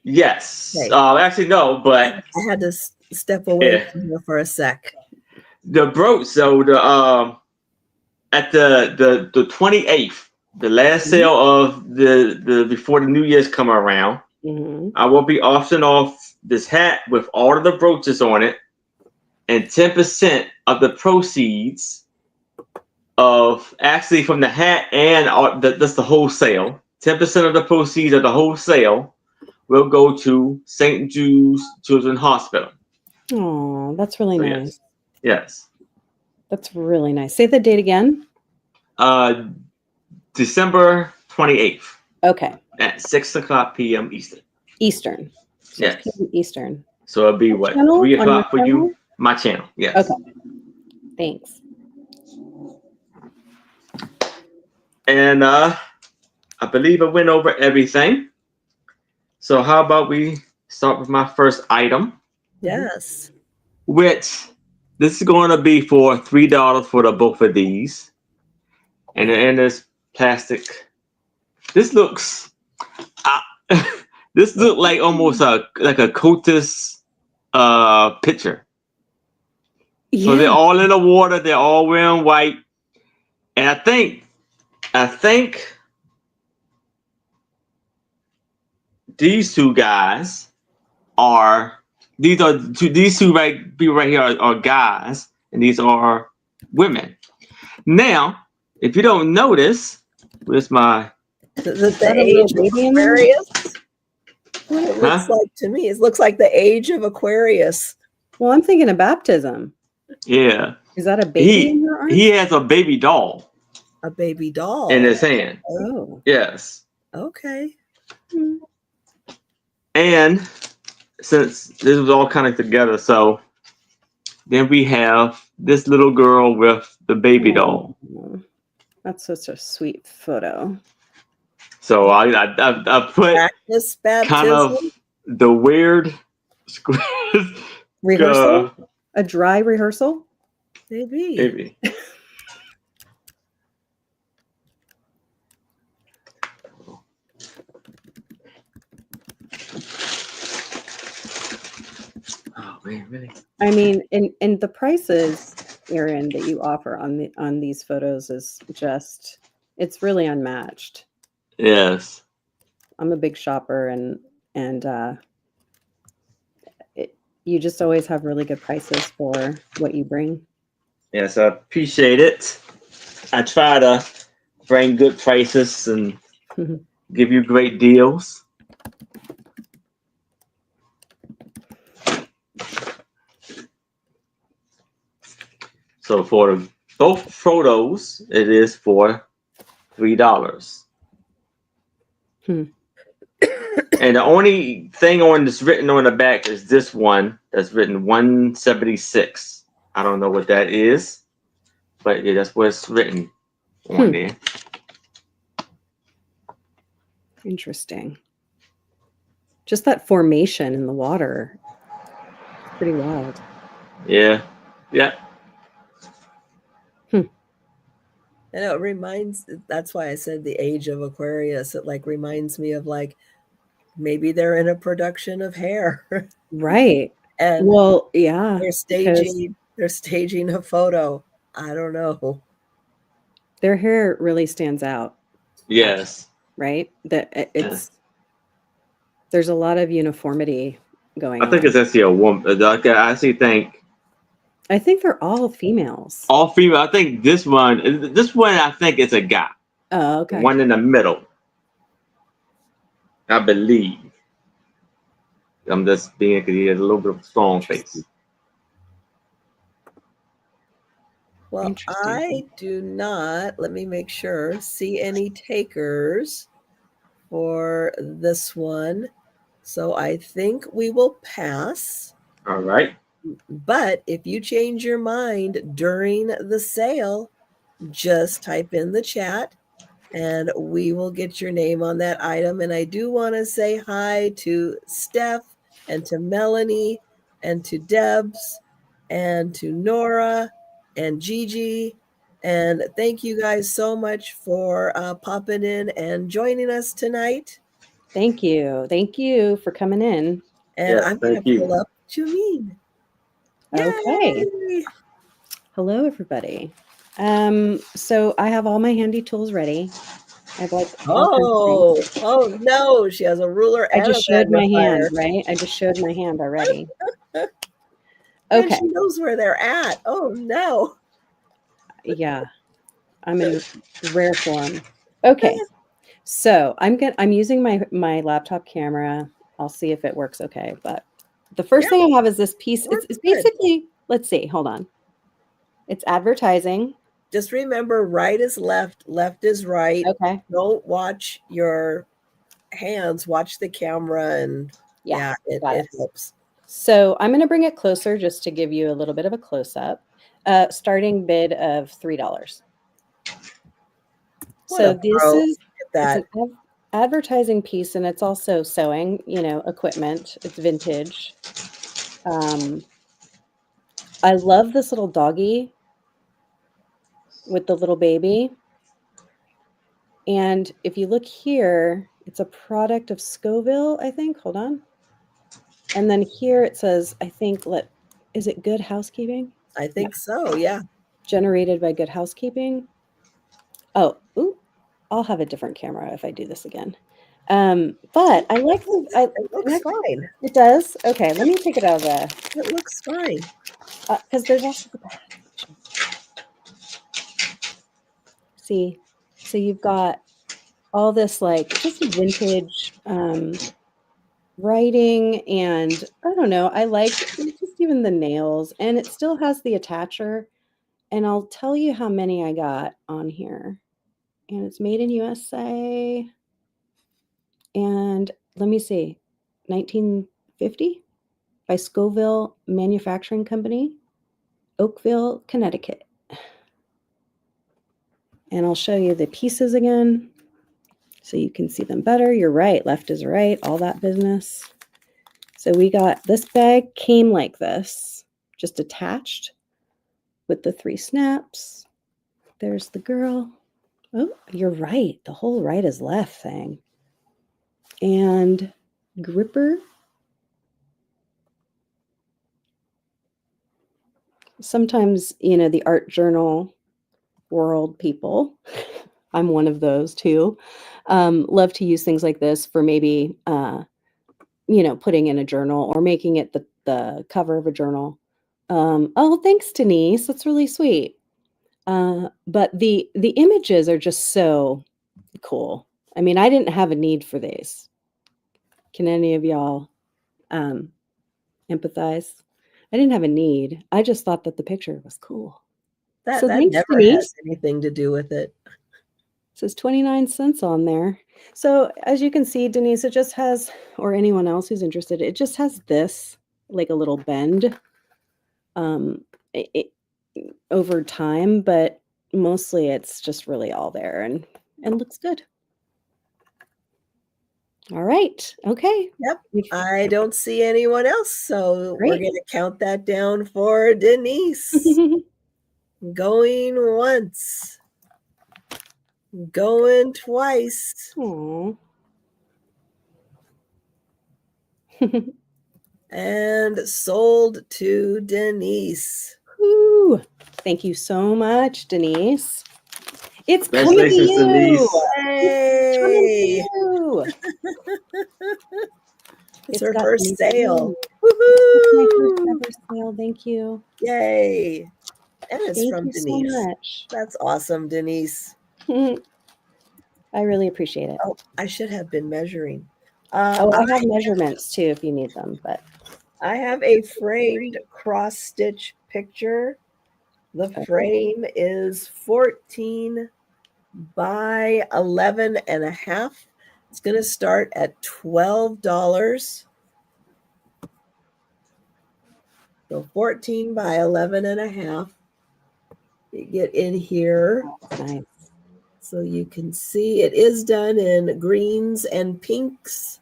Yes. Okay. Actually, no, but I had to step away from here for a sec. The brooch. So the at the 28th, the last sale of the before the New Year's come around, I will be auctioning off this hat with all of the brooches on it, and 10% of the proceeds of actually from the hat and that's the wholesale. 10% of the proceeds of the wholesale will go to St. Jude's Children's Hospital. Oh, that's really nice. Yes. That's really nice. Say the date again. December 28th. Okay. At 6:00 p.m. Eastern. Eastern. Yes. Eastern. So it'll be what? 3 o'clock for you? My channel. Yes. Okay. Thanks. And I believe I went over everything. So how about we start with my first item? Yes. Which this is going to be for $3 for the both of these. And in this plastic. This looks this looks like almost like a Cotis picture. Yeah. So they're all in the water, they're all wearing white. And I think these two guys these two right here are guys, and these are women. Now, if you don't notice, where's my is it the age of Aquarius? What it looks like to me, it looks like the age of Aquarius. Well, I'm thinking of baptism. Yeah. Is that a baby in your arm? He has a baby doll. A baby doll. In his hand. Oh. Yes. Okay. And since this was all kind of together, so then we have this little girl with the baby doll. That's such a sweet photo. So I put Practice baptism. kind of the weird rehearsal, a dry rehearsal. Maybe. Oh man, really? I mean, and the prices, Erin, that you offer on these photos is just, it's really unmatched. Yes. I'm a big shopper, and you just always have really good prices for what you bring. Yes, I appreciate it. I try to bring good prices and give you great deals. So for both photos, it is for $3. And the only thing on that's written on the back is this one that's written 176. I don't know what that is, but yeah, that's what's written on there. Interesting. Just that formation in the water. It's pretty wild. Yeah. Yeah. And it reminds, that's why I said the age of Aquarius. It like reminds me of like, maybe they're in a production of Hair. Right. And well, yeah. They're staging a photo. I don't know. Their hair really stands out. Yes. Right? That there's a lot of uniformity going on. I think it's actually a woman. I actually think. I think they're all females. All female. I think this one I think it's a guy. Oh, okay. The one in the middle. I believe. I'm just being, because he has a little bit of a strong face. Well, I do not, let me make sure, see any takers for this one. So I think we will pass. All right. But if you change your mind during the sale, just type in the chat and we will get your name on that item. And I do want to say hi to Steph and to Melanie and to Debs and to Nora and Gigi. And thank you guys so much for popping in and joining us tonight. Thank you. Thank you for coming in. And I'm going to pull up Jameen. Okay. Yay! Hello, everybody. So I have all my handy tools ready. I have like oh no, she has a ruler. I just showed my hand, right? I just showed my hand already. Okay. And she knows where they're at. Oh no. Yeah. I'm in rare form. Okay. So I'm using my laptop camera. I'll see if it works okay. But the first thing I have is this piece. It's basically, let's see, hold on. It's advertising. Just remember, right is left, left is right. Okay. Don't watch your hands, watch the camera, and it helps. So I'm going to bring it closer just to give you a little bit of a close-up. Starting bid of $3. So this is it's an advertising piece, and it's also sewing, equipment. It's vintage. I love this little doggy with the little baby. And if you look here, it's a product of Scoville, I think. Hold on. And then here it says, I think, is it Good Housekeeping? I think so, yeah. Generated by Good Housekeeping. Oh, ooh, I'll have a different camera if I do this again. But I like it looks fine. It does? Okay, let me take it out of there. It looks fine. Because there's also see, so you've got all this just vintage writing, and I don't know, I like just even the nails, and it still has the attacher, and I'll tell you how many I got on here. And it's made in USA. And let me see, 1950 by Scoville Manufacturing Company, Oakville, Connecticut. And I'll show you the pieces again so you can see them better. You're right, left is right, all that business. So we got, this bag came like this, just attached with the 3 snaps. There's the girl. Oh, you're right. The whole right is left thing. And gripper. Sometimes, the art journal world people, I'm one of those too, love to use things like this for maybe, putting in a journal or making it the cover of a journal. Oh, thanks, Denise. That's really sweet. But the images are just so cool. I mean, I didn't have a need for these. Can any of y'all empathize? I didn't have a need. I just thought that the picture was cool. That never has anything to do with it. It says 29 cents on there. So as you can see, Denise, it just has, or anyone else who's interested, it just has this, like a little bend over time, but mostly it's just really all there and looks good. All right. Okay. Yep. I don't see anyone else, so we're going to count that down for Denise. Going once. Going twice. Aww. And sold to Denise. Woo. Thank you so much, Denise. It's coming to you. Denise. Hey. It's her first sale. Woohoo! It's my first ever sale. Thank you. Yay. And it's from Denise. So much. That's awesome, Denise. I really appreciate it. Oh, I should have been measuring. I have measurements too if you need them, but I have a framed cross-stitch picture. The frame is 14 by 11 and a half. It's going to start at $12. So 14 by 11 and a half. You get in here. Nice. So you can see it is done in greens and pinks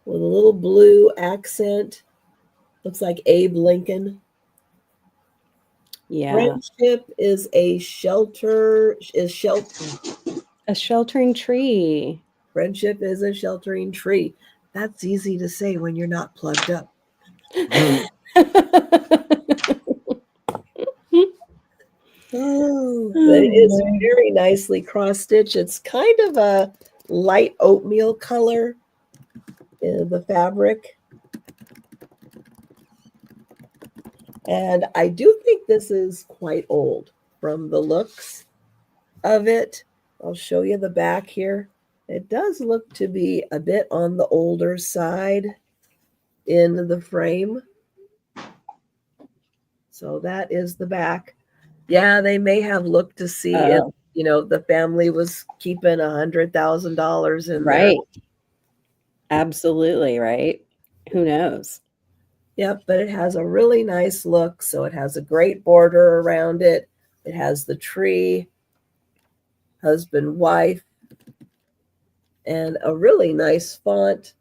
with a little blue accent. Looks like Abe Lincoln. Yeah. Friendship is a sheltering tree. Friendship is a sheltering tree. That's easy to say when you're not plugged up. Oh, but it is very nicely cross-stitched. It's kind of a light oatmeal color in the fabric. And I do think this is quite old from the looks of it. I'll show you the back here. It does look to be a bit on the older side in the frame. So that is the back. Yeah, they may have looked to see if, the family was keeping $100,000 in there. Right. Absolutely, right? Who knows? Yep, but it has a really nice look. So it has a great border around it. It has the tree, husband, wife, and a really nice font.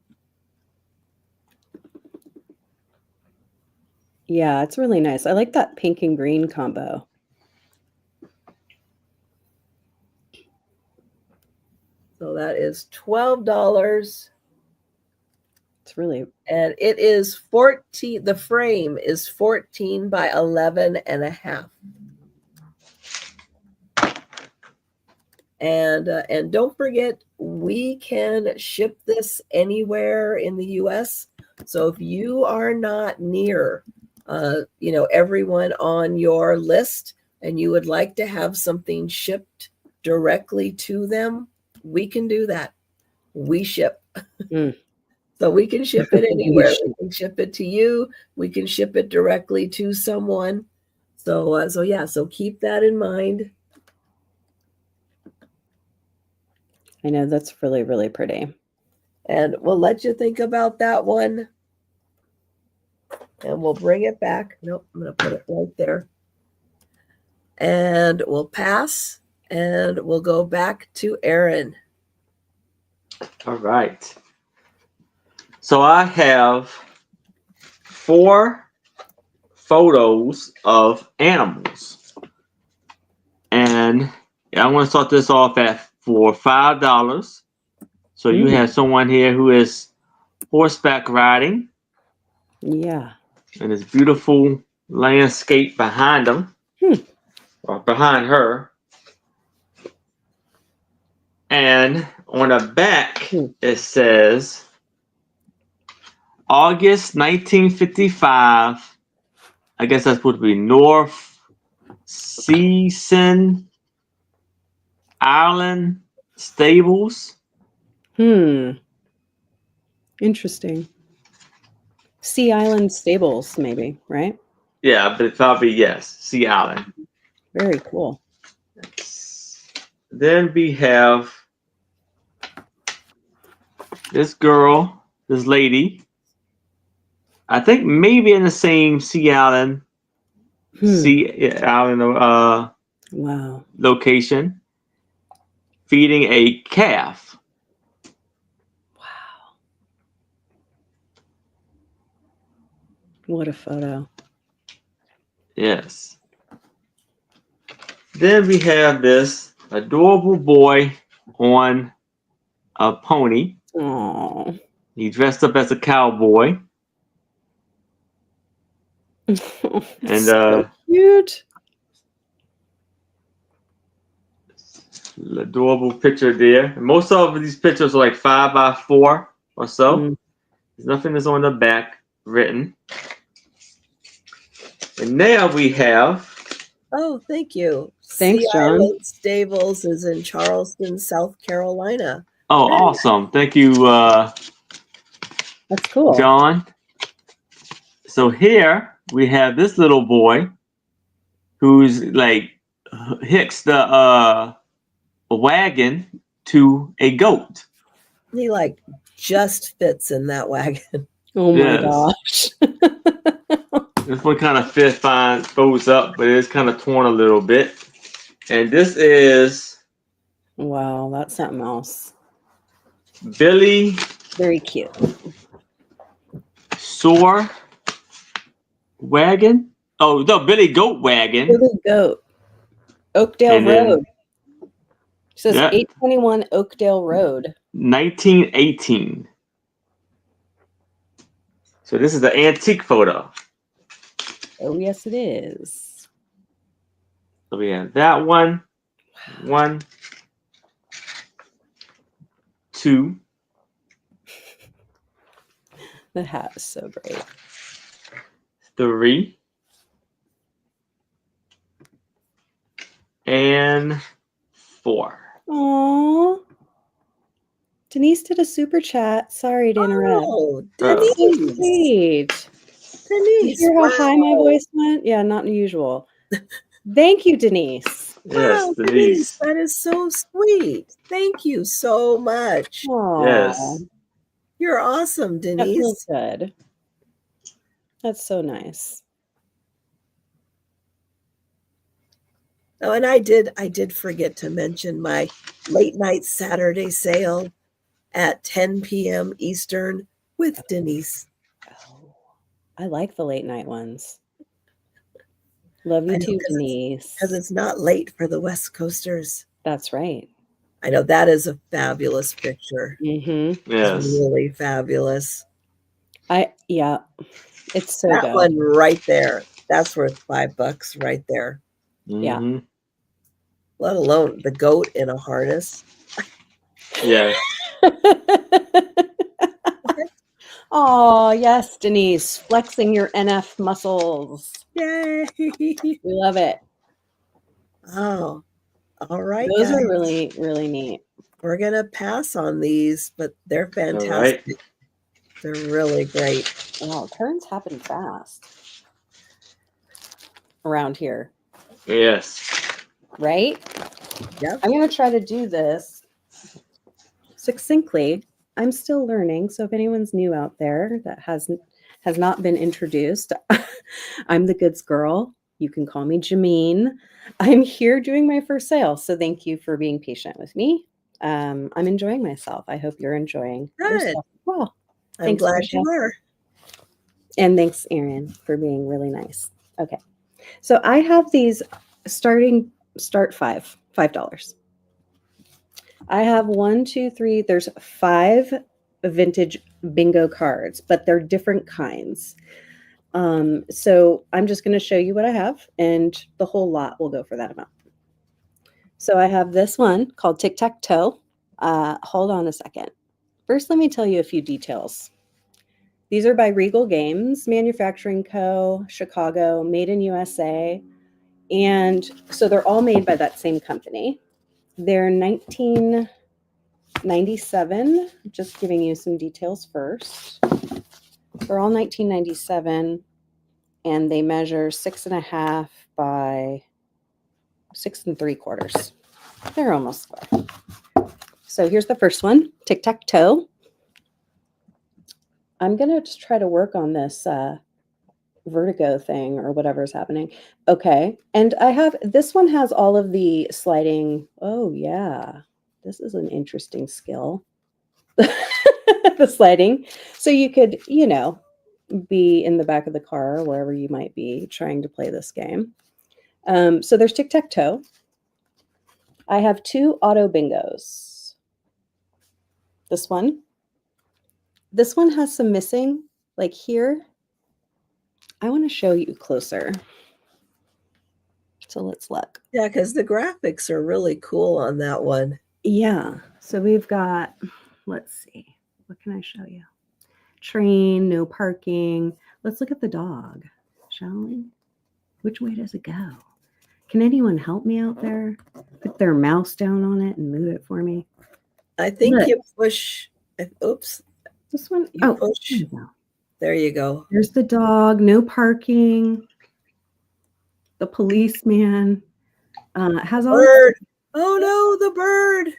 Yeah, it's really nice. I like that pink and green combo. So that is $12. It's really... And it is 14, the frame is 14 by 11 and a half. And don't forget, we can ship this anywhere in the U.S. So if you are not near, everyone on your list, and you would like to have something shipped directly to them, we can do that. We ship. So we can ship it anywhere. We can ship it to you. We can ship it directly to someone. So keep that in mind. I know, that's really, really pretty. And we'll let you think about that one. And we'll bring it back. Nope, I'm going to put it right there. And we'll pass. And we'll go back to Aaron. All right. So I have 4 photos of animals. And I want to start this off for $5. So you have someone here who is horseback riding. Yeah. And this beautiful landscape behind them. Or behind her. And on the back, it says August 1955. I guess that's supposed to be North Season Ireland Stables. Interesting. Sea Island Stables, maybe, right? Yeah, but probably yes. Sea Island. Very cool. Then we have this girl, this lady. I think maybe in the same Sea Island. Sea Island wow. location. Feeding a calf. Wow. What a photo. Yes. Then we have this adorable boy on a pony. Aww. He dressed up as a cowboy. And so cute. Adorable picture there. And most of these pictures are like 5x4 or so. There's nothing that's on the back written. And now we have. Oh, thank you. Thanks, Sea John. Island Stables is in Charleston, South Carolina. Oh, awesome. Thank you, that's cool, John. So here we have this little boy who's like hicks the wagon to a goat. He like just fits in that wagon. Oh my gosh. This one kind of fits fine, folds up, but it's kind of torn a little bit. And this is wow, that's something else. Billy. Very cute. Sore wagon. Oh no, Billy Goat wagon. Billy Goat. Oakdale Road. It says 821 Oakdale Road. 1918. So this is the antique photo. Oh, yes, it is. So we have that one. 1, 2. The hat is so great. 3. And 4. Aww. Denise did a super chat. Sorry to interrupt. Oh, Denise. So sweet. Denise. You hear how high my voice went? Yeah, not unusual. Thank you, Denise. Yes, wow, Denise. That is so sweet. Thank you so much. Aww. Yes. You're awesome, Denise. That feels good. That's so nice. Oh, and I did forget to mention my late night Saturday sale at 10 p.m. Eastern with Denise. Oh, I like the late night ones. Love you too, Denise. Because it's not late for the West Coasters. That's right. I know that is a fabulous picture. Yes. It's really fabulous. Yeah, it's so that good. one right there. That's worth $5 right there. Yeah. Let alone the goat in a harness. Yeah. Oh, yes, Denise, flexing your NF muscles. Yay. We love it. Oh, all right. Those guys. are really, really neat. We're going to pass on these, but they're fantastic. Right. They're really great. Wow, turns happen fast around here. Yes. Right? Yep. I'm going to try to do this succinctly, I'm still learning. So if anyone's new out there that has not been introduced, I'm the goods girl. You can call me Jameen. I'm here doing my first sale. So thank you for being patient with me. I'm enjoying myself. I hope you're enjoying yourself as well. I'm glad you are. And thanks, Erin, for being really nice. Okay. So I have these start $5. I have 1, 2, 3. There's 5 vintage bingo cards, but they're different kinds. So I'm just going to show you what I have, and the whole lot will go for that amount. So I have this one called Tic-Tac-Toe. Hold on a second. First, let me tell you a few details. These are by Regal Games, Manufacturing Co., Chicago, made in USA. And so they're all made by that same company. They're 1997. Just giving you some details first. They're all 1997, and they measure 6.5 by 6 3/4. They're almost square. So here's the first one, Tic-Tac-Toe. I'm going to just try to work on this vertigo thing or whatever's happening. Okay. And I have, this one has all of the sliding. Oh yeah. This is an interesting skill. The sliding. So you could, be in the back of the car or wherever you might be trying to play this game. So there's Tic-Tac-Toe. I have 2 auto bingos. This one has some missing, like here. I want to show you closer. So let's look. Yeah, because the graphics are really cool on that one. Yeah. So we've got, let's see. What can I show you? Train, no parking. Let's look at the dog, shall we? Which way does it go? Can anyone help me out there? Put their mouse down on it and move it for me. I think you push. Oops. This one. Push. There you go. There you go. There's the dog. No parking. The policeman has all. Bird. Oh no, the bird.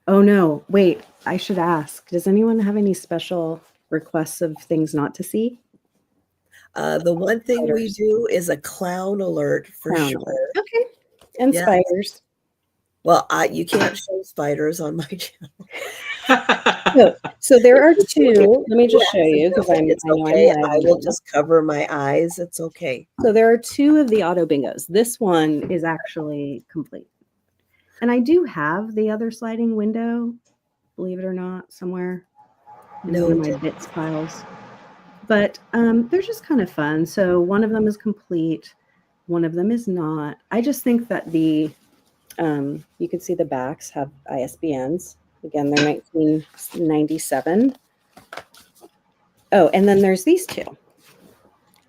Oh no. Wait. I should ask. Does anyone have any special requests of things not to see? The one thing we do is a clown alert for sure. Okay. And spiders. Well, you can't show spiders on my channel. So there are 2. Let me just show you because it's okay. I will just cover my eyes. It's okay. So there are 2 of the auto bingos. This one is actually complete. And I do have the other sliding window, believe it or not, somewhere in one of my bits piles. But they're just kind of fun. So one of them is complete. One of them is not. I just think that the, you can see the backs have ISBNs. Again, they're 1997. Oh, and then there's these 2.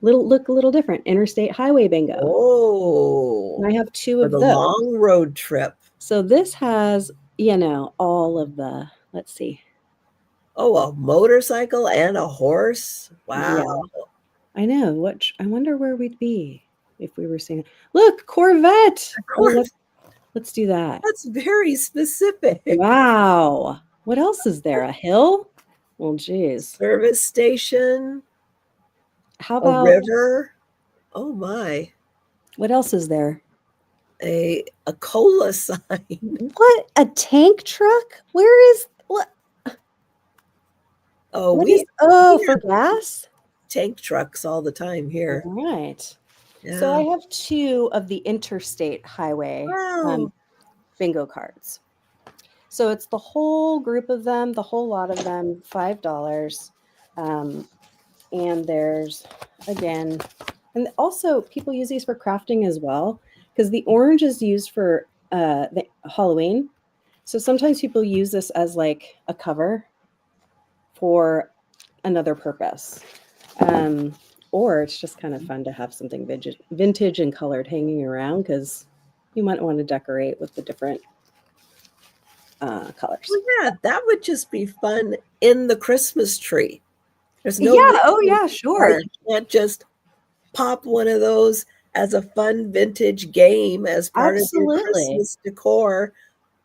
Look a little different. Interstate Highway Bingo. Oh. And I have 2 of those. For the long road trip. So this has, all of the, let's see. Oh, a motorcycle and a horse. Wow. Yeah. I know. I wonder where we'd be if we were seeing. Look, Corvette. Let's do that. That's very specific. Wow. What else is there? A hill? Well, geez. Service station. How about a river? Oh my. What else is there? A cola sign. What? A tank truck? Where is what? Oh, for gas? Tank trucks all the time here. All right. Yeah. So I have 2 of the interstate highway bingo cards. So it's the whole group of them, the whole lot of them, $5. And there's, again, and also people use these for crafting as well, because the orange is used for the Halloween. So sometimes people use this as like a cover for another purpose. Or it's just kind of fun to have something vintage and colored hanging around, because you might want to decorate with the different colors. Well, yeah, that would just be fun in the Christmas tree. There's no sure. You can't just pop one of those as a fun vintage game as part of your Christmas decor.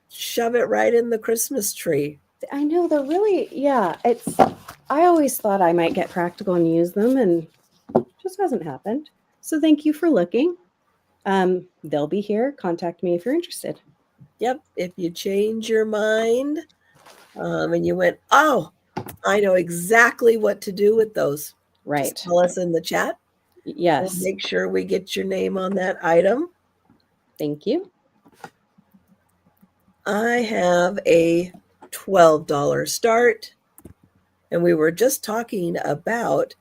Shove it right in the Christmas tree. I know they're really, yeah, I always thought I might get practical and use them, and just hasn't happened. So thank you for looking. They'll be here. Contact me if you're interested. Yep. If you change your mind and you went, oh, I know exactly what to do with those. Right. Just tell us in the chat. Yes. We'll make sure we get your name on that item. Thank you. I have a $12 start. And we were just talking about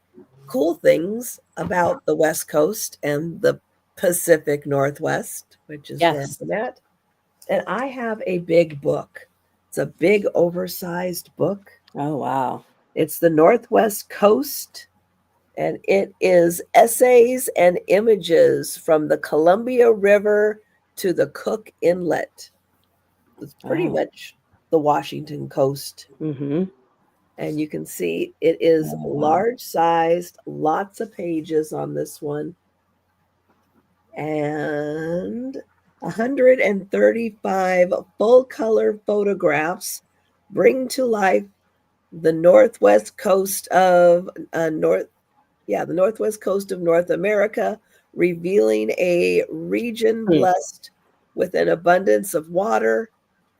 cool things about the West Coast and the Pacific Northwest, which is where I'm at. And I have a big book. It's a big, oversized book. Oh, wow. It's the Northwest Coast, and it is essays and images from the Columbia River to the Cook Inlet. It's pretty much the Washington coast. Mm-hmm. And you can see it is large sized, lots of pages on this one. And 135 full color photographs bring to life the northwest coast of the northwest coast of North America, revealing a region blessed with an abundance of water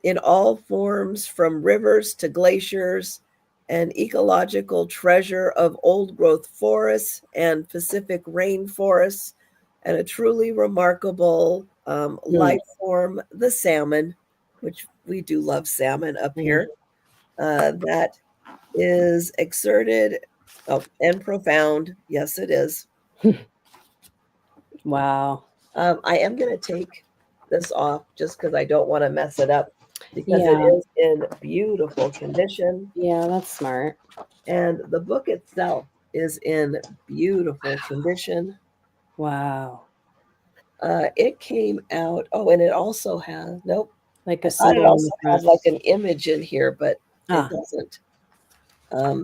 in all forms, from rivers to glaciers, an ecological treasure of old growth forests and Pacific rainforests, and a truly remarkable life form, the salmon, which we do love salmon up here, that is exerted and profound. Yes, it is. Wow. I am going to take this off just because I don't want to mess it up, because it is in beautiful condition. Yeah, that's smart. And the book itself is in beautiful condition. Wow. It came out. Oh, and it also has like a it symbol also has like an image in here, but it doesn't. So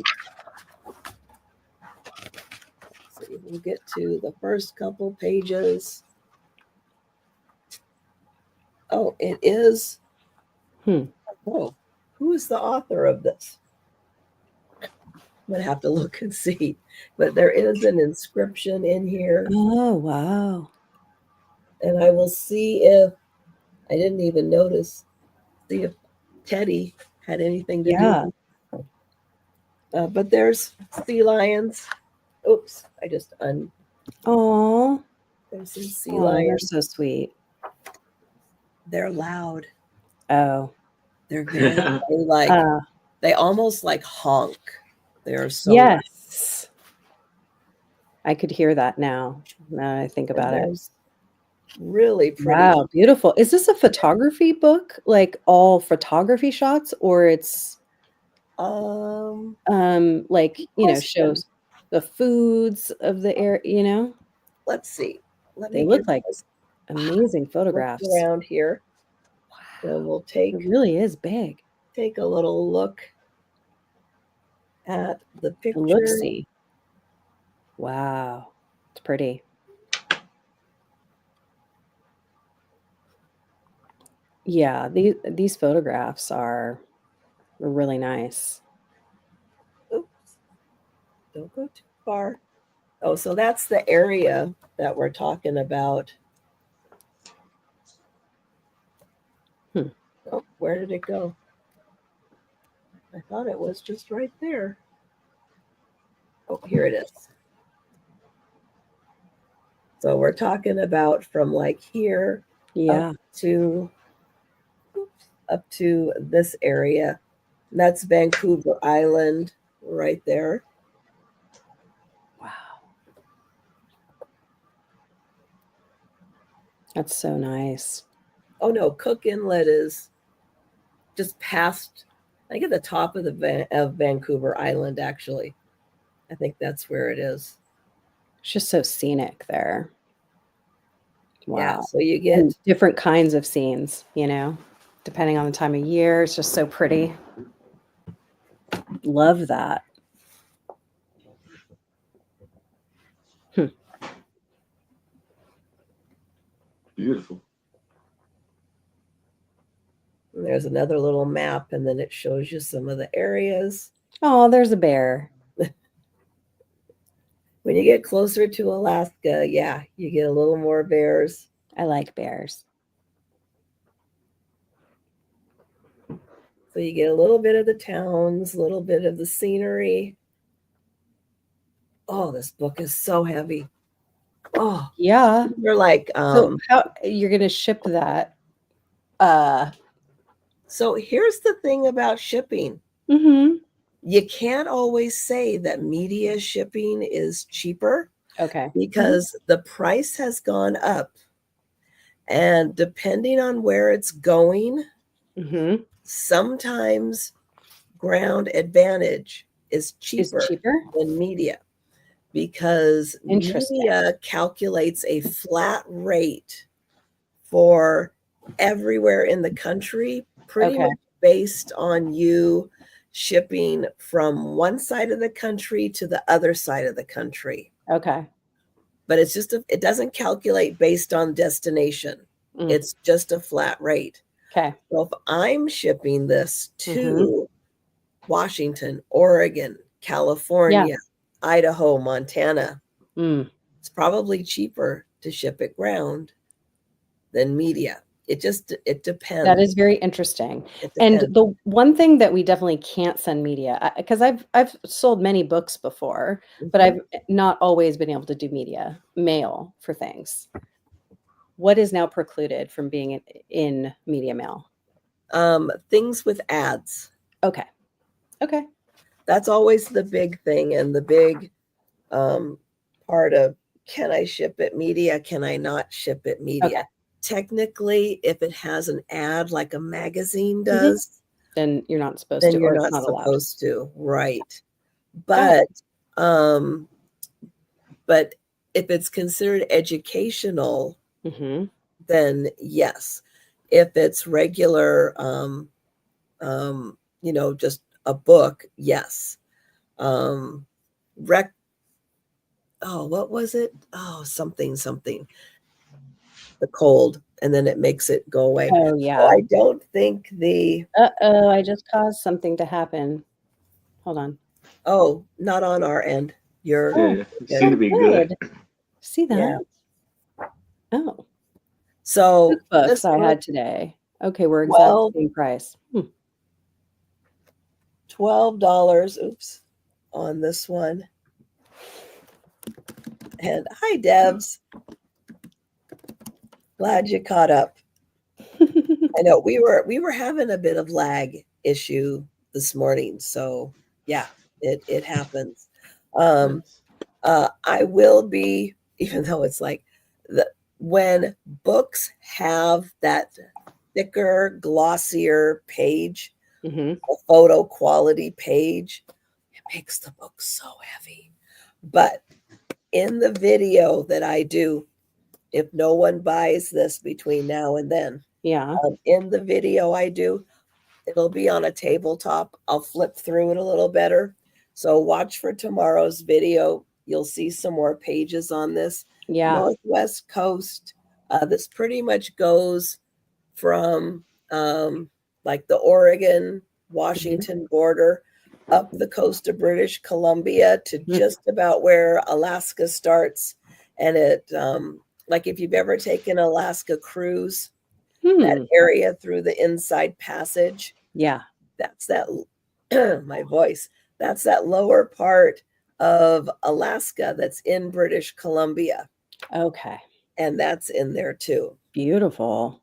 we'll get to the first couple pages. Oh, it is. Oh, who is the author of this? I'm gonna have to look and see, but there is an inscription in here. Oh, wow. And I will see if I didn't even notice, see if Teddy had anything to do. But there's sea lions. Oops, I just Oh, there's some sea lions. They're so sweet. They're loud. Oh, they're very they almost like honk. They're so loud. I could hear that now I think about it. Really pretty. Wow, beautiful. Is this a photography book, like all photography shots, or it's like, shows the foods of the area, Let's see. They look like amazing photographs around here. Wow. And we'll it really is big. Take a little look at the picture. Look-see. Wow, it's pretty. Yeah, these photographs are really nice. Oops. Don't go too far. Oh, so that's the area that we're talking about. Oh, where did it go? I thought it was just right there. Oh, here it is. So we're talking about from like here up to this area. And that's Vancouver Island right there. Wow. That's so nice. Oh no, Cook Inlet is just past, I think at the top of of Vancouver Island, actually. I think that's where it is. It's just so scenic there. Wow. Yeah, so you get different kinds of scenes, depending on the time of year. It's just so pretty. Love that. Beautiful. And there's another little map, and then it shows you some of the areas. Oh, there's a bear. When you get closer to Alaska, yeah, you get a little more bears. I like bears. So you get a little bit of the towns, a little bit of the scenery. Oh, this book is so heavy. Oh, yeah. You're like, so how you're gonna ship that? So here's the thing about shipping. Mm-hmm. You can't always say that media shipping is cheaper. Okay. Because the price has gone up. And depending on where it's going, sometimes ground advantage is cheaper than media, because media calculates a flat rate for everywhere in the country, pretty much based on you shipping from one side of the country to the other side of the country. Okay. But it's just, it doesn't calculate based on destination. It's just a flat rate. Okay. So if I'm shipping this to Washington, Oregon, California, Idaho, Montana, it's probably cheaper to ship it ground than media. It depends. That is very interesting. And the one thing that we definitely can't send media, because I've sold many books before, but I've not always been able to do mail for things. What is now precluded from being in media mail? Things with ads. Okay. Okay. That's always the big thing, and the big part of, can I ship it media? Can I not ship it media? Okay. Technically, if it has an ad like a magazine does, then you're not supposed then to. you're or not it's not supposed to, right? But but if it's considered educational, then yes. If it's regular, just a book, yes. What was it? Oh, something. The cold, and then it makes it go away. Oh, yeah. So I don't think the... Uh-oh, I just caused something to happen. Hold on. Oh, not on our end. You're seem to be good. See that? Yeah. Oh. So books I had today. Okay, we're exactly same price. $12. Oops, on this one. And hi, Debs. Glad you caught up. I know we were having a bit of lag issue this morning, so yeah, it happens. I will be, even though it's like when books have that thicker, glossier page, a photo quality page, it makes the book so heavy. But in the video that I do, if no one buys this between now and then, in the video I do, it'll be on a tabletop. I'll flip through it a little better. So watch for tomorrow's video. You'll see some more pages on this. Northwest coast. This pretty much goes from like the Oregon, Washington border up the coast of British Columbia to just about where Alaska starts. And it, like if you've ever taken an Alaska cruise, that area through the Inside Passage. Yeah. That's that, my voice. That's that lower part of Alaska that's in British Columbia. Okay. And that's in there too. Beautiful.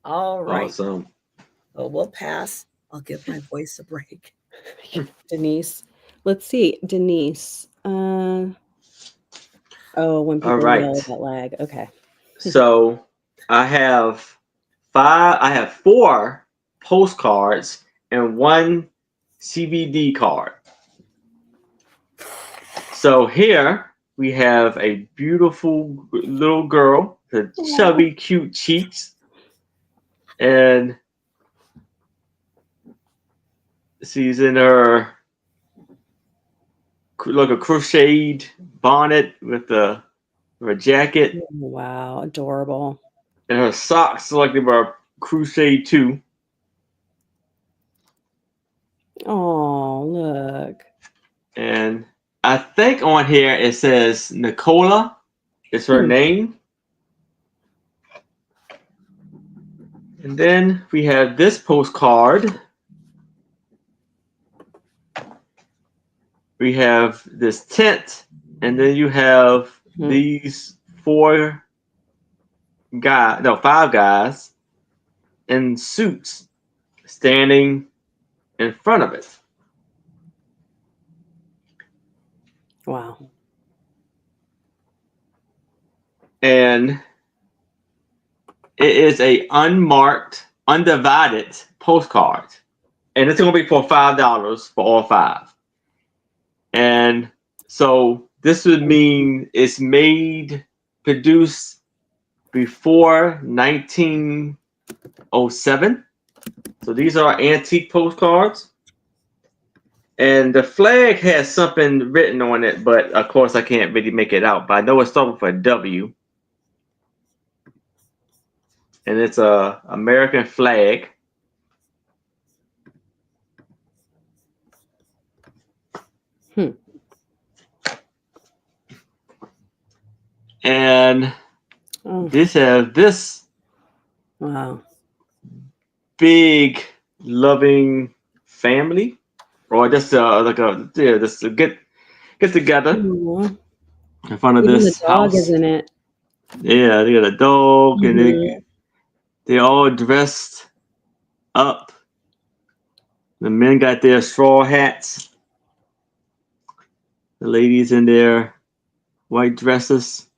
All right. Awesome. Well, we'll pass. I'll give my voice a break. Denise. Let's see. Denise. When people yell about lag. Okay. So I have 4 postcards and 1 CVD card. So here we have a beautiful little girl with chubby, cute cheeks, and she's in her a crocheted bonnet with a jacket. Wow, adorable. And her socks look like they were crocheted too. Oh, look. And I think on here it says Nicola is her name. And then we have this postcard. We have this tent, and then you have these five guys in suits standing in front of it. Wow. And it is a unmarked, undivided postcard. And it's going to be for $5 for all 5. And so this would mean it's produced before 1907. So these are antique postcards. And the flag has something written on it, but of course I can't really make it out. But I know it's starting with a W. And it's a American flag. And this has this big loving family, or just just a get together in front of this the dog house. is in it. Yeah, they got a dog, and they're all dressed up. The men got their straw hats. The ladies in their white dresses.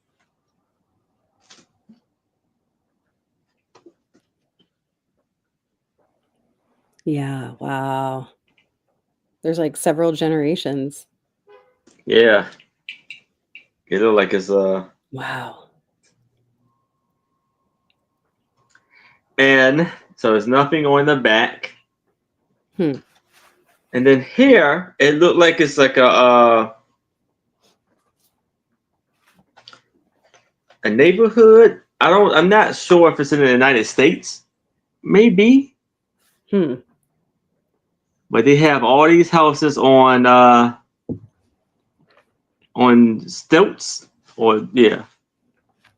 Yeah, wow. There's like several generations. Yeah. It look like it's wow. And so there's nothing on the back. And then here it looked like it's like a neighborhood. I'm not sure if it's in the United States. Maybe. But they have all these houses on stilts, or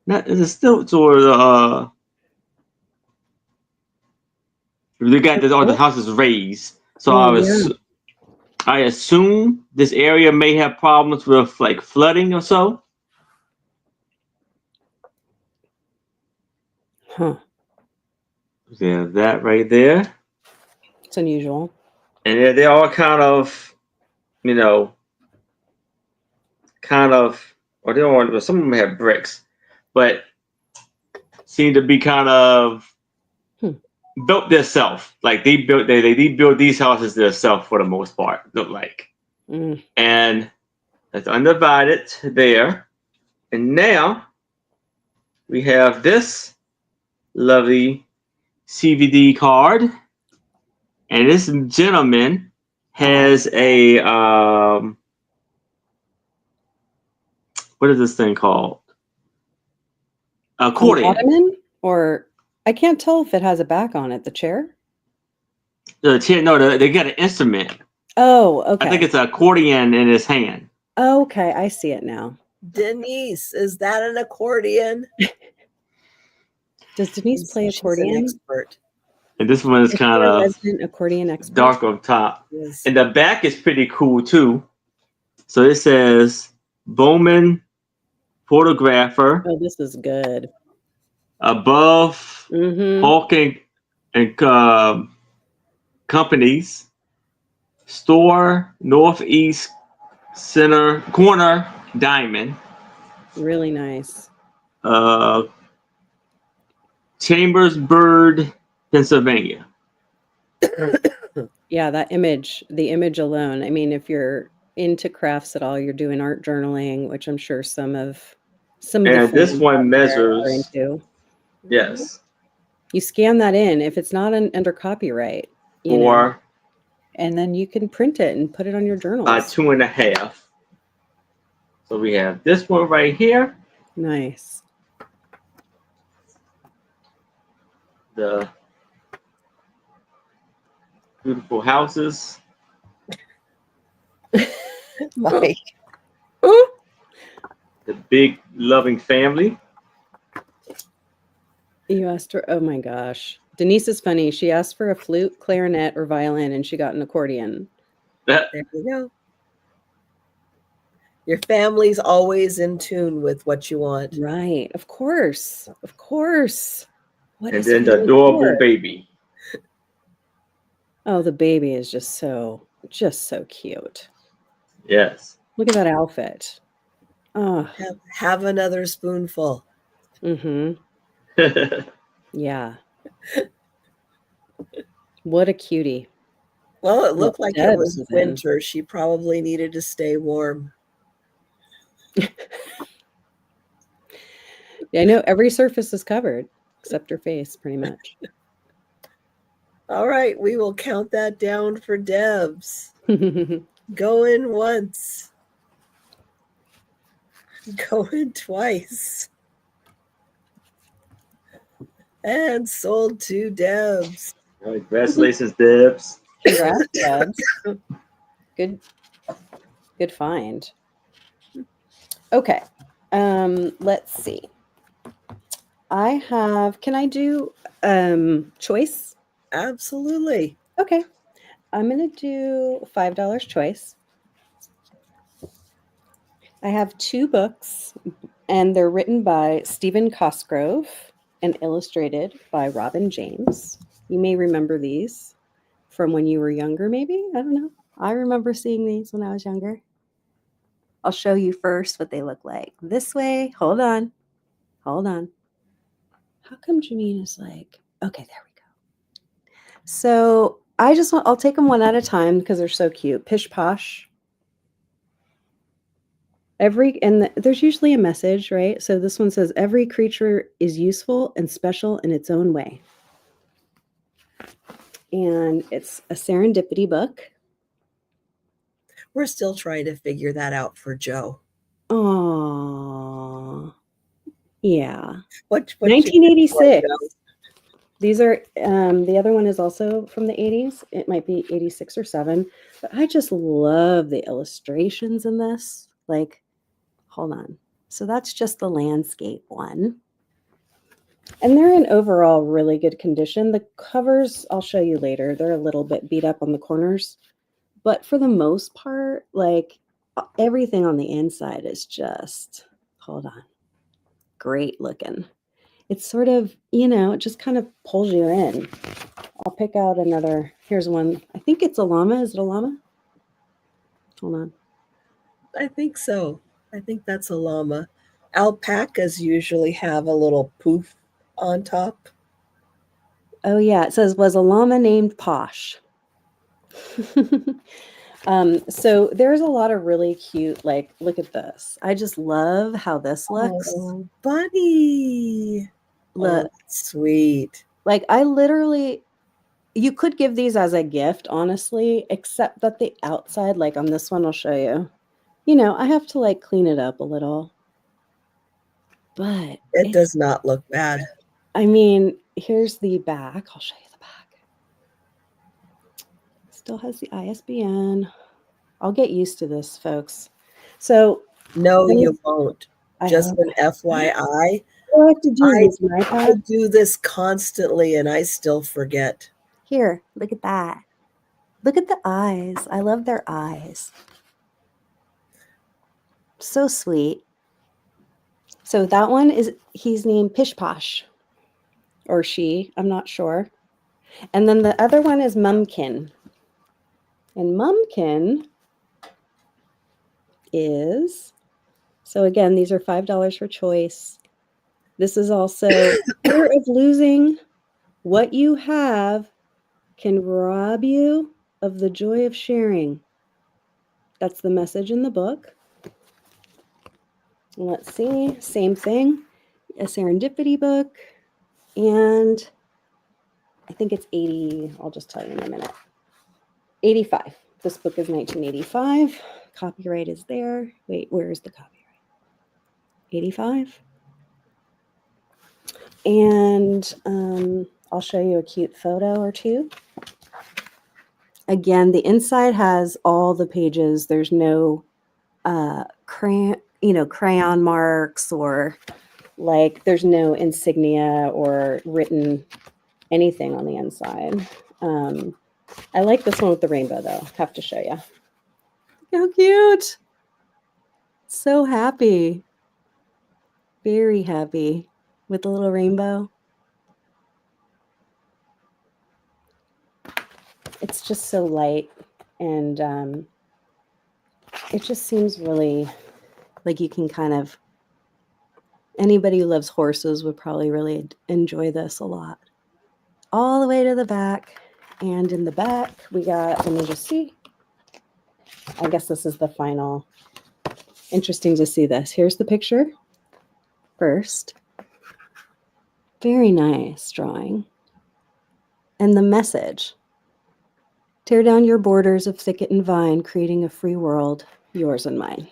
not is it stilts, or they got all the houses raised. So I assume this area may have problems with like flooding or so. Yeah, that right there. It's unusual. And they're all kind of, or they don't. Some of them have bricks, but seem to be kind of built themselves. Like they built these houses themselves for the most part. Look like, and it's undivided there. And now we have this lovely CVD card, and this gentleman has a what is this thing called? Accordion. Ottoman? Or I can't tell if it has a back on it. The chair? The chair. No, they got an instrument. Oh, okay. I think it's an accordion in his hand. Oh, okay, I see it now. Denise, is that an accordion? Does Denise play accordion? She's an expert. And this one is kind of resident accordion expert? Dark on top. Yes. And the back is pretty cool too. So it says Bowman photographer. Oh, this is good. Above Hawking and companies. Store Northeast Center Corner Diamond. Really nice. Chambersburg, Pennsylvania. Yeah, that image, the image alone. I mean, if you're into crafts at all, you're doing art journaling, which I'm sure some of this one measures. Yes. You scan that in if it's not under copyright, and then you can print it and put it on your journals. By 2.5. So we have this one right here. Nice. The beautiful houses. Mike. The big loving family. You asked her, oh my gosh. Denise is funny. She asked for a flute, clarinet, or violin, and she got an accordion. There you go. Your family's always in tune with what you want. Right. Of course. Of course. What and then the adorable baby. Oh, the baby is just so cute. Yes. Look at that outfit. Oh. Have another spoonful. Mm-hmm. Yeah. What a cutie. Well, it looked like it was winter. She probably needed to stay warm. Yeah, I know every surface is covered except her face, pretty much. All right, we will count that down for Debs. Going once. Going twice. And sold to Debs. Congratulations, Debs. Congrats, Debs. Good find. Okay. Let's see. Can I do choice? Absolutely. Okay. I'm going to do $5 choice. I have 2 books, and they're written by Stephen Cosgrove and illustrated by Robin James. You may remember these from when you were younger, maybe? I don't know. I remember seeing these when I was younger. I'll show you first what they look like. This way. Hold on. How come Janine is like, okay, there we go. So I'll take them one at a time because they're so cute. Pish Posh. There's usually a message, right? So this one says, every creature is useful and special in its own way. And it's a serendipity book. We're still trying to figure that out for Joe. Aww. Yeah. What 1986. These are, the other one is also from the 80s. It might be 86 or 7. But I just love the illustrations in this. Like, hold on. So that's just the landscape one. And they're in overall really good condition. The covers, I'll show you later. They're a little bit beat up on the corners. But for the most part, like, everything on the inside is just, hold on, great looking. It's sort of, it just kind of pulls you in. I'll pick out another. Here's one. I think it's a llama. Is it a llama? Hold on. I think so. I think that's a llama. Alpacas usually have a little poof on top. Oh, yeah. It says, was a llama named Posh. So there's a lot of really cute, like, look at this. I just love how this looks. Oh, bunny. Look, sweet. Like, you could give these as a gift, honestly, except that the outside, like on this one, I'll show you. I have to like clean it up a little. But it does not look bad. I mean, here's the back. I'll show you the back. Still has the ISBN. I'll get used to this, folks. So no, you won't. Just an FYI. I do this constantly and I still forget. Here, look at that. Look at the eyes. I love their eyes. So sweet. So that one he's named Pish Posh. Or she, I'm not sure. And then the other one is Mumkin. And Mumkin is, so again, these are $5 for choice. This is also fear of losing what you have can rob you of the joy of sharing. That's the message in the book. Let's see, same thing, a serendipity book. And I think it's 80, I'll just tell you in a minute. 85. This book is 1985. Copyright is there. Wait, where is the copyright? 85. And I'll show you a cute photo or two. Again, the inside has all the pages. There's no crayon marks, or like there's no insignia or written anything on the inside. I like this one with the rainbow though. Have to show you. How cute. So happy. Very happy with the little rainbow. It's just so light, and it just seems really like you can kind of, anybody who loves horses would probably really enjoy this a lot. All the way to the back, and in the back we got, let me just see. I guess this is the final. Interesting to see this. Here's the picture first. Very nice drawing. And the message. Tear down your borders of thicket and vine, creating a free world, yours and mine.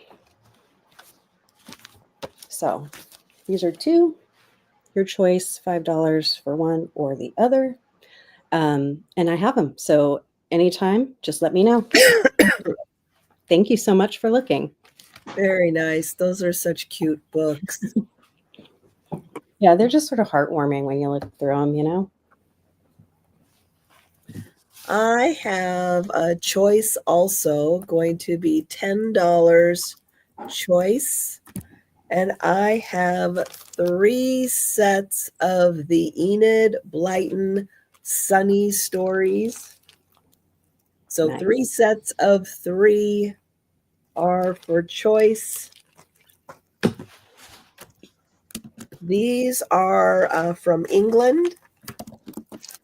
So these are two. Your choice, $5 for one or the other. And I have them. So anytime, just let me know. Thank you so much for looking. Very nice. Those are such cute books. Yeah, they're just sort of heartwarming when you look through them, you know? I have a choice also, going to be $10 choice. And I have 3 sets of the Enid Blyton Sunny Stories. So nice. 3 sets of 3 are for choice. These are from England.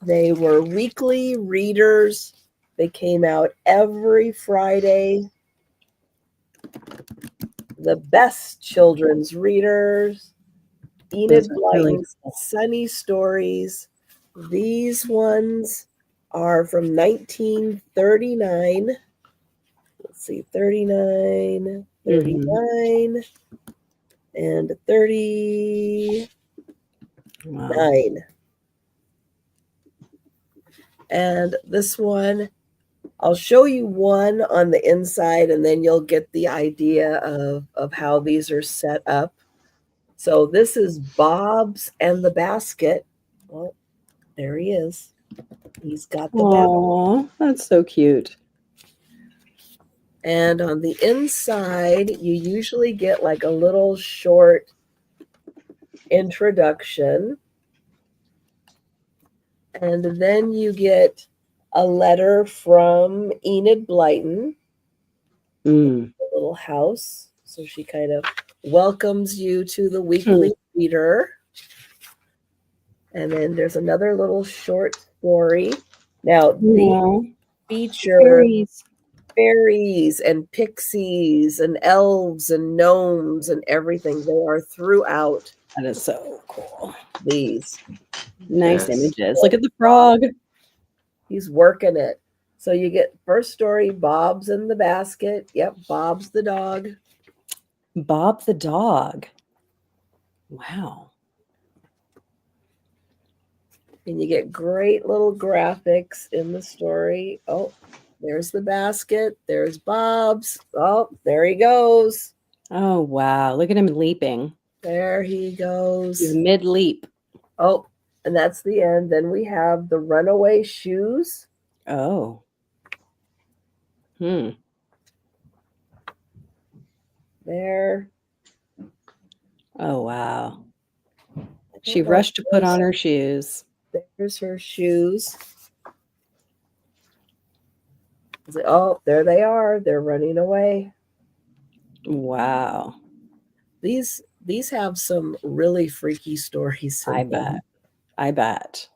They were weekly readers. They came out every Friday. The best children's readers. Enid Blyton's Sunny Stories. These ones are from 1939. Let's see, 39, 39, and 39. Wow. And this one, I'll show you one on the inside, and then you'll get the idea of how these are set up. So this is Bob's and the Basket. Well, there he is. He's got the basket. Oh, that's so cute. And on the inside, you usually get like a little short introduction. And then you get a letter from Enid Blyton, the little house. So she kind of welcomes you to the weekly reader. And then there's another little short story. Now, these feature fairies and pixies and elves and gnomes and everything. They are throughout. That is so cool. These. Nice images. Look at the frog. He's working it. So you get first story, Bob's in the Basket. Yep, Bob's the dog. Bob the dog. Wow. And you get great little graphics in the story. Oh, there's the basket. There's Bob's. Oh, there he goes. Oh, wow. Look at him leaping. There he goes. He's mid-leap. Oh, and that's the end. Then we have the runaway shoes. Oh. There. Oh, wow. She rushed to put on her shoes. There's her shoes. Oh, there they are. They're running away. Wow. These have some really freaky stories. I bet.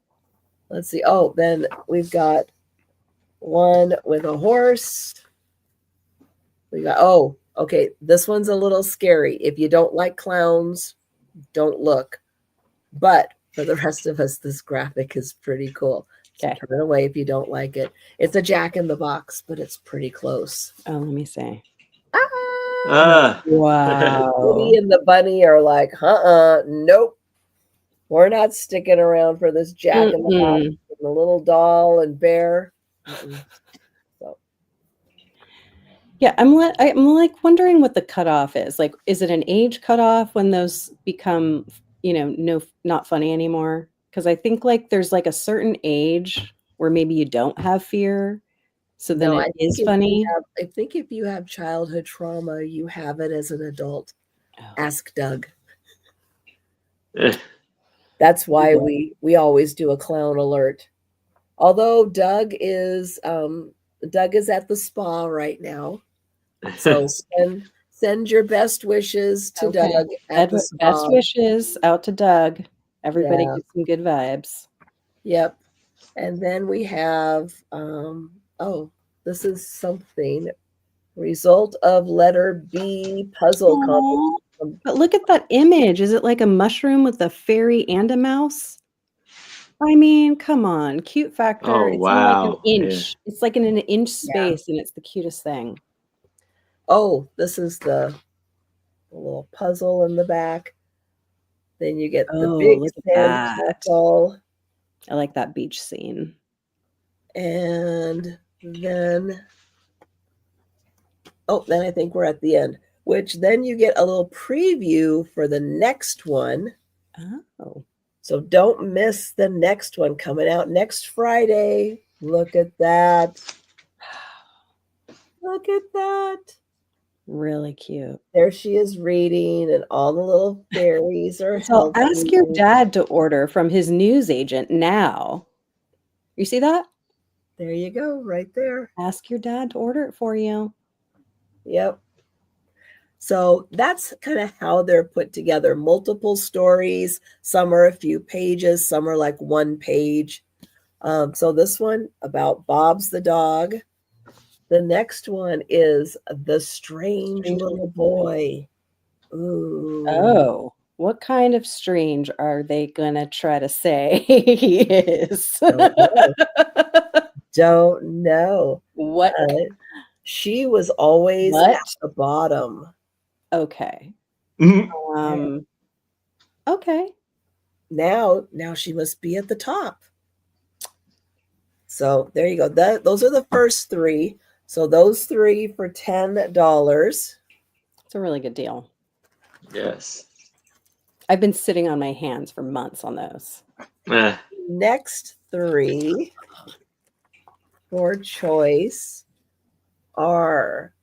Let's see. Oh, then we've got one with a horse. We got, oh, okay. This one's a little scary. If you don't like clowns, don't look. But for the rest of us, this graphic is pretty cool. So turn it away if you don't like it. It's a Jack in the Box, but it's pretty close. Oh, let me see. Wow. Woody and the bunny are like, nope. We're not sticking around for this Jack in the Box and the little doll and bear. So. Yeah, I'm like wondering what the cutoff is. Like, is it an age cutoff when those become, not funny anymore? Because I think like there's like a certain age where maybe you don't have fear, so then No, it is funny. I think if you have childhood trauma, you have it as an adult. Oh. Ask Doug. That's why we always do a clown alert. Although Doug is at the spa right now. So send your best wishes to Doug at the spa. Best wishes out to Doug. Everybody get some good vibes. Yep. And then we have this is something. Result of letter B puzzle competition. But look at that image. Is it like a mushroom with a fairy and a mouse? I mean, come on. Cute factor. Oh, it's wow. in like an inch. Yeah. It's like in an inch space, and it's the cutest thing. Oh, this is the little puzzle in the back. Then you get the big sand castle. I like that beach scene. And then I think we're at the end, which then you get a little preview for the next one. Oh. So don't miss the next one coming out next Friday. Look at that. Look at that. Really cute. There she is reading, and all the little fairies are helping. Ask your dad to order from his news agent now. You see that? There you go, right there. Ask your dad to order it for you. Yep. So that's kind of how they're put together. Multiple stories. Some are a few pages. Some are like one page. So this one about Bob's the dog. The next one is The Strange Little Boy. Ooh. Oh, what kind of strange are they gonna try to say he is? Don't know. What? She was always at the bottom. Okay. Mm-hmm. Okay. Now she must be at the top. So there you go. Those are the first three. So those three for $10. It's a really good deal. Yes. I've been sitting on my hands for months on those. Next three for choice are,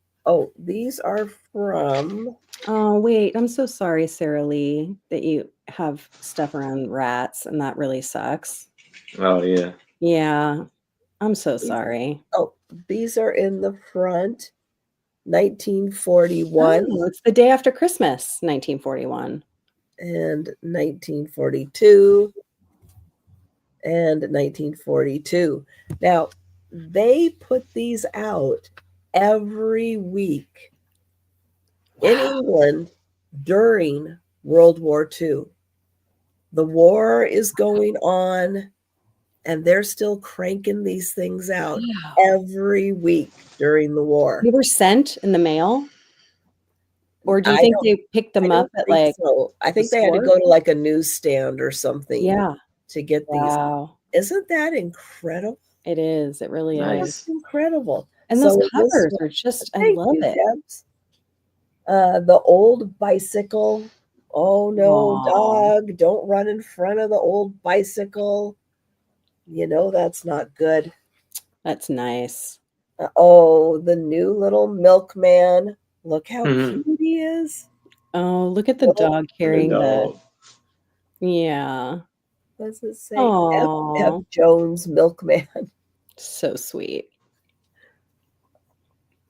these are from... Oh, wait. I'm so sorry, Sarah Lee, that you have stuff around rats, and that really sucks. Oh, yeah. Yeah. I'm so sorry. These are in the front. 1941. Oh, it's the day after Christmas, 1941. And 1942. And 1942. Now, they put these out every week in England during World War II. The war is going on, and they're still cranking these things out every week during the war. They were sent in the mail? Or do you think they picked them up at like... So. I think they had to go to like a newsstand or something to get these. Isn't that incredible? It is. It really is. It's incredible. And those covers are just, I love it. Debs. The old bicycle. Oh no, dog, don't run in front of the old bicycle. You know that's not good. That's nice. The new little milkman. Look how cute he is. Oh, look at the dog carrying the... Yeah. What does it say? F. Jones Milkman. So sweet.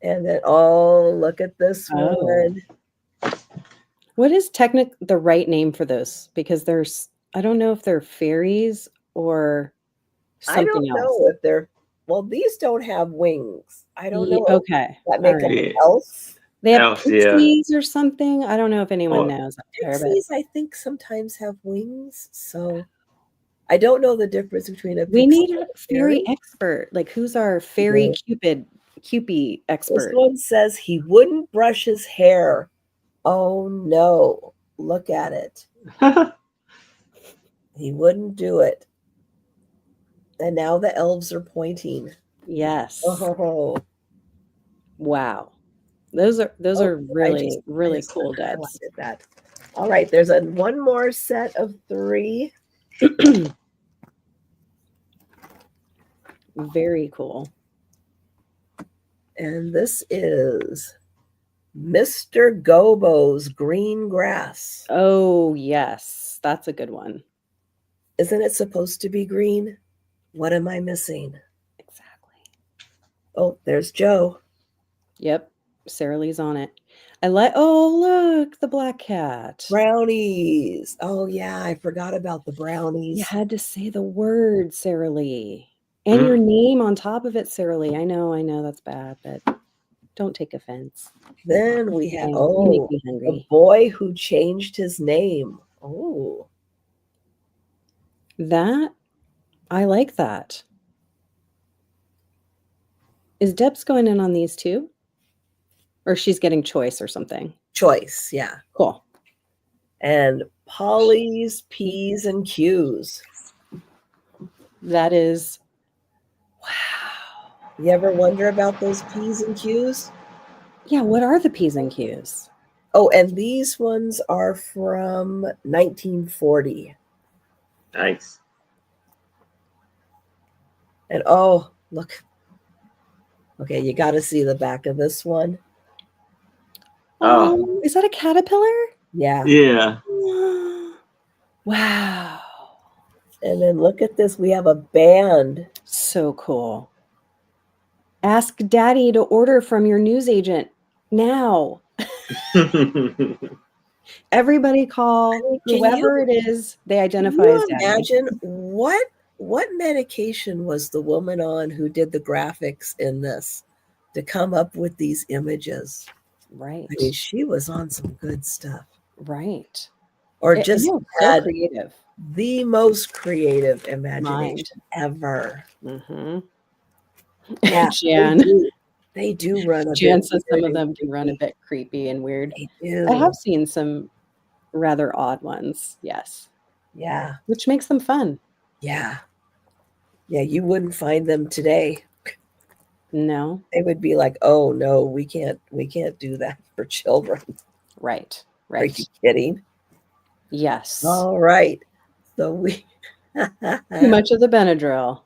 And then, look at this one. What is the right name for those? Because I don't know if they're fairies or something else. I don't know if they're... Well, these don't have wings. I don't know. Okay. That make them an elf? They have pixies or something. I don't know if anyone knows. Pixies, I think, sometimes have wings. So I don't know the difference between a pixie. We need a fairy expert. Like, who's our fairy Cupid expert? This one says he wouldn't brush his hair. Oh no! Look at it. He wouldn't do it. And now the elves are pointing. Yes. Oh. Wow. Those are really, really cool, I Debs. highlighted that. All right, there's one more set of 3. Very cool. And this is Mr. Gobo's Green Grass. Oh, yes. That's a good one. Isn't it supposed to be green? What am I missing? Exactly. Oh, there's Joe. Yep. Sarah Lee's on it. Oh, look, the black cat. Brownies. Oh, yeah, I forgot about the brownies. You had to say the word, Sarah Lee. And your name on top of it, Sarah Lee. I know that's bad, but don't take offense. Then we have, you make me hungry. The Boy Who Changed His Name. Oh. I like that. Is Deb's going in on these too? Or she's getting choice or something? Choice, yeah. Cool. And Polly's P's and Q's. That is, wow. You ever wonder about those P's and Q's? Yeah, what are the P's and Q's? Oh, and these ones are from 1940. Nice. And oh, look. Okay, you got to see the back of this one. Oh, is that a caterpillar? Yeah. Yeah. Wow. And then look at this. We have a band. So cool. Ask Daddy to order from your newsagent now. Everybody call whoever it is they identify as Daddy. Imagine what medication was the woman on who did the graphics in this to come up with these images? Right. I mean, she was on some good stuff. Right. Or just had creative. The most creative imagination ever. Mm-hmm. Yeah, Jan. They do run a Jan bit says some of them can run a bit creepy and weird. They do. I have seen some rather odd ones, yes. Yeah. Which makes them fun. Yeah. Yeah, you wouldn't find them today. No. They would be like, oh no, we can't do that for children. Right. Are you kidding? Yes. All right. So we too much of the Benadryl.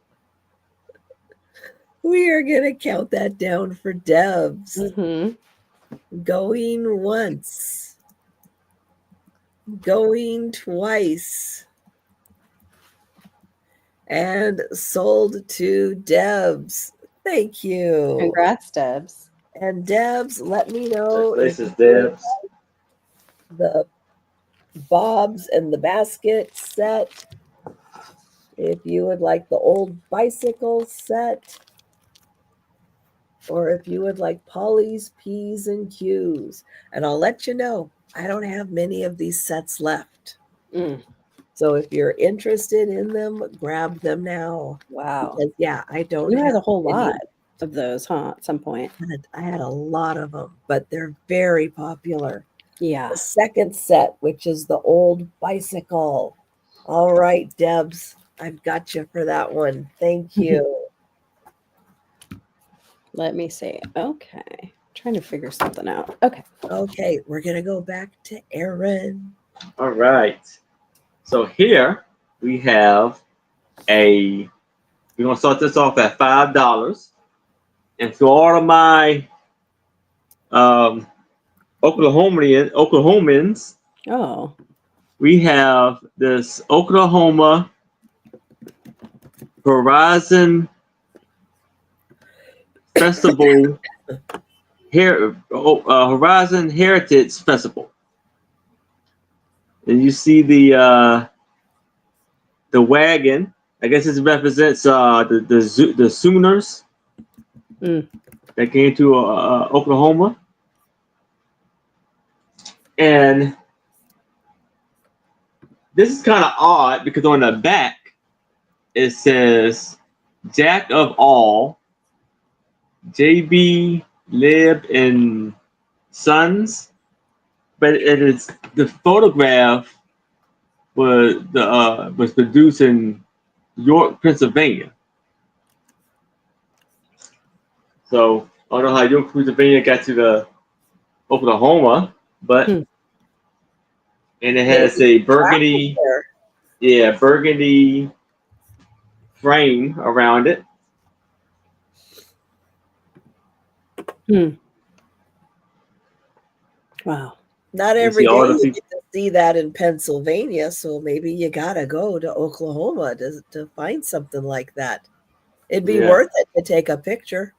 We are gonna count that down for Debs. Mm-hmm. Going once. Going twice. And sold to Debs. Thank you. Congrats, Debs. And Debs, let me know This is Debs. The Bobs and the Basket set. If you would like the old bicycle set. Or if you would like Polly's P's and Q's. And I'll let you know, I don't have many of these sets left. So if you're interested in them, grab them now. Wow. Because, yeah, I don't You have had a whole lot of those, huh, at some point? I had a lot of them, but they're very popular. Yeah. The second set, which is the old bicycle. All right, Debs, I've got you for that one. Thank you. Let me see. Okay. Trying to figure something out. Okay. Okay, we're going to go back to Erin. All right. So here we have we're going to start this off at $5. And for all of my Oklahomans, we have this Oklahoma Horizon Festival Horizon Heritage Festival. And you see the wagon. I guess this represents the Sooners that came to Oklahoma. And this is kind of odd because on the back it says Jack of all, JB Lib and Sons, but it is the photograph was produced in York, Pennsylvania. So I don't know how York, Pennsylvania got to the Oklahoma, but and it has a burgundy, burgundy frame around it. Wow. Not every day you get to see that in Pennsylvania, so maybe you gotta go to Oklahoma to find something like that. It'd be worth it to take a picture.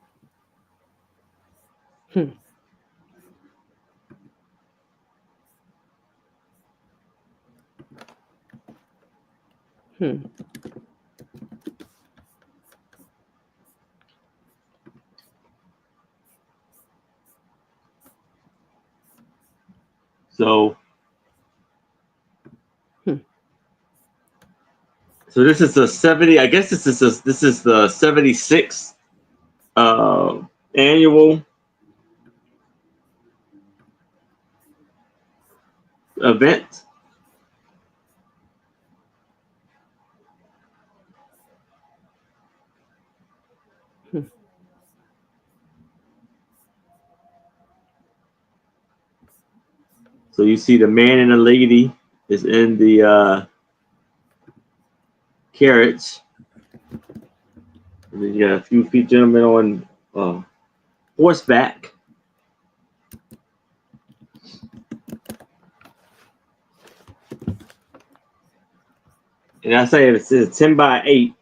So this is the 70. I guess this is the 76th annual event. So you see the man and the lady is in the carriage. And then you got a few gentlemen on horseback. And I say it's a 10 by 8.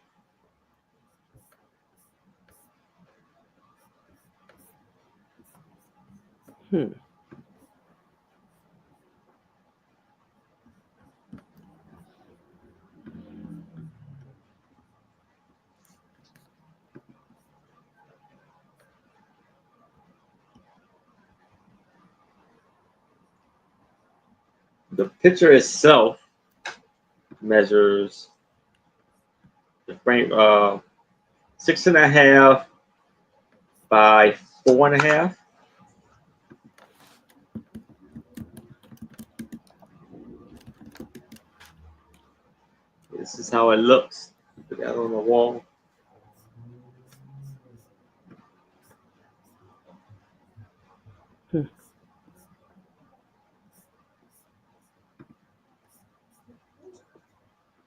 The picture itself measures the frame 6.5 by 4.5. This is how it looks. Put that on the wall.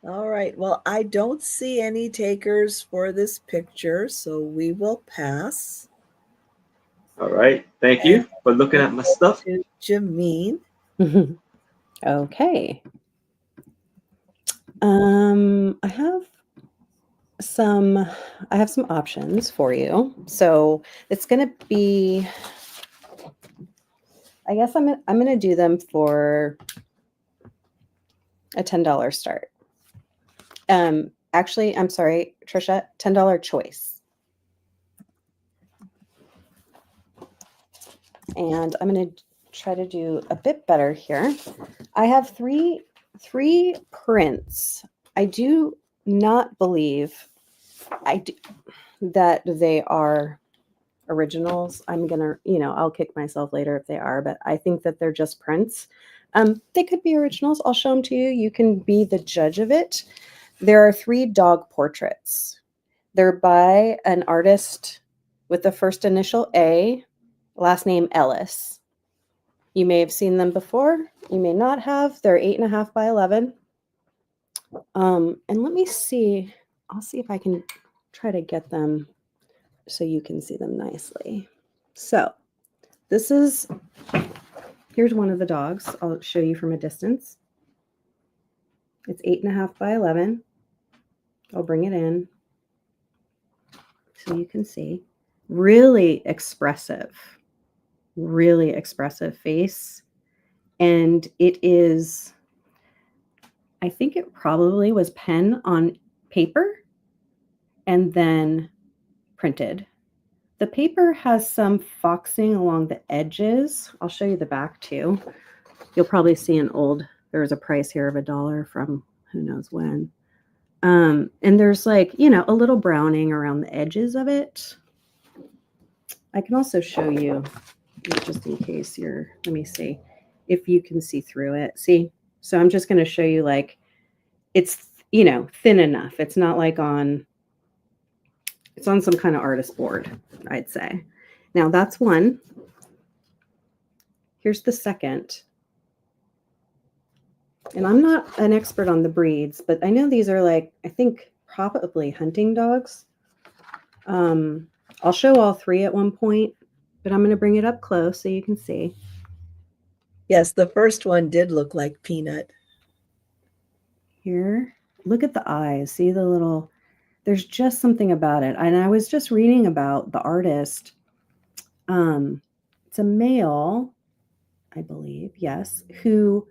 All right. Well, I don't see any takers for this picture, so we will pass. All right. Thank you for looking at my stuff. Jameen. Okay. I have some options for you. So it's going to be, I guess I'm going to do them for a $10 start. Actually, I'm sorry, Trisha, $10 choice. And I'm going to try to do a bit better here. I have three prints. I do not believe that they are originals. I'm gonna, I'll kick myself later if they are, but I think that they're just prints. They could be originals. I'll show them to you. You can be the judge of it. There are 3 dog portraits. They're by an artist with the first initial A, last name Ellis. You may have seen them before. You may not have. They're 8.5 by 11. And let me see. I'll see if I can try to get them so you can see them nicely. So here's one of the dogs. I'll show you from a distance. It's 8.5 by 11. I'll bring it in so you can see. Really expressive face. And it is, I think it probably was pen on paper and then printed. The paper has some foxing along the edges. I'll show you the back too. You'll probably see there was a price here of $1 from who knows when. And there's like, a little browning around the edges of it. I can also show you, just in case let me see if you can see through it. See? So I'm just going to show you like, it's, thin enough. It's not like it's on some kind of artist board, I'd say. Now that's one. Here's the second. And I'm not an expert on the breeds, but I know these are like, I think probably hunting dogs. I'll show all three at one point, but I'm going to bring it up close so you can see. Yes, the first one did look like Peanut. Here, look at the eyes. See the little, there's just something about it. And I was just reading about the artist. It's a male, I believe, yes, who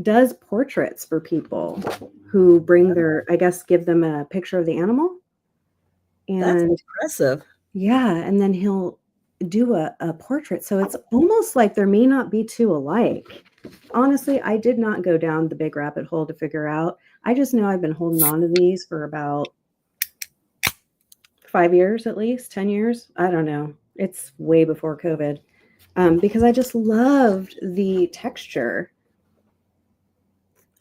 does portraits for people who bring their, I guess, give them a picture of the animal. And that's impressive. Yeah, and then he'll do a portrait. So it's almost like there may not be two alike. Honestly, I did not go down the big rabbit hole to figure out. I just know I've been holding on to these for about 5 years at least, 10 years. I don't know. It's way before COVID. Because I just loved the texture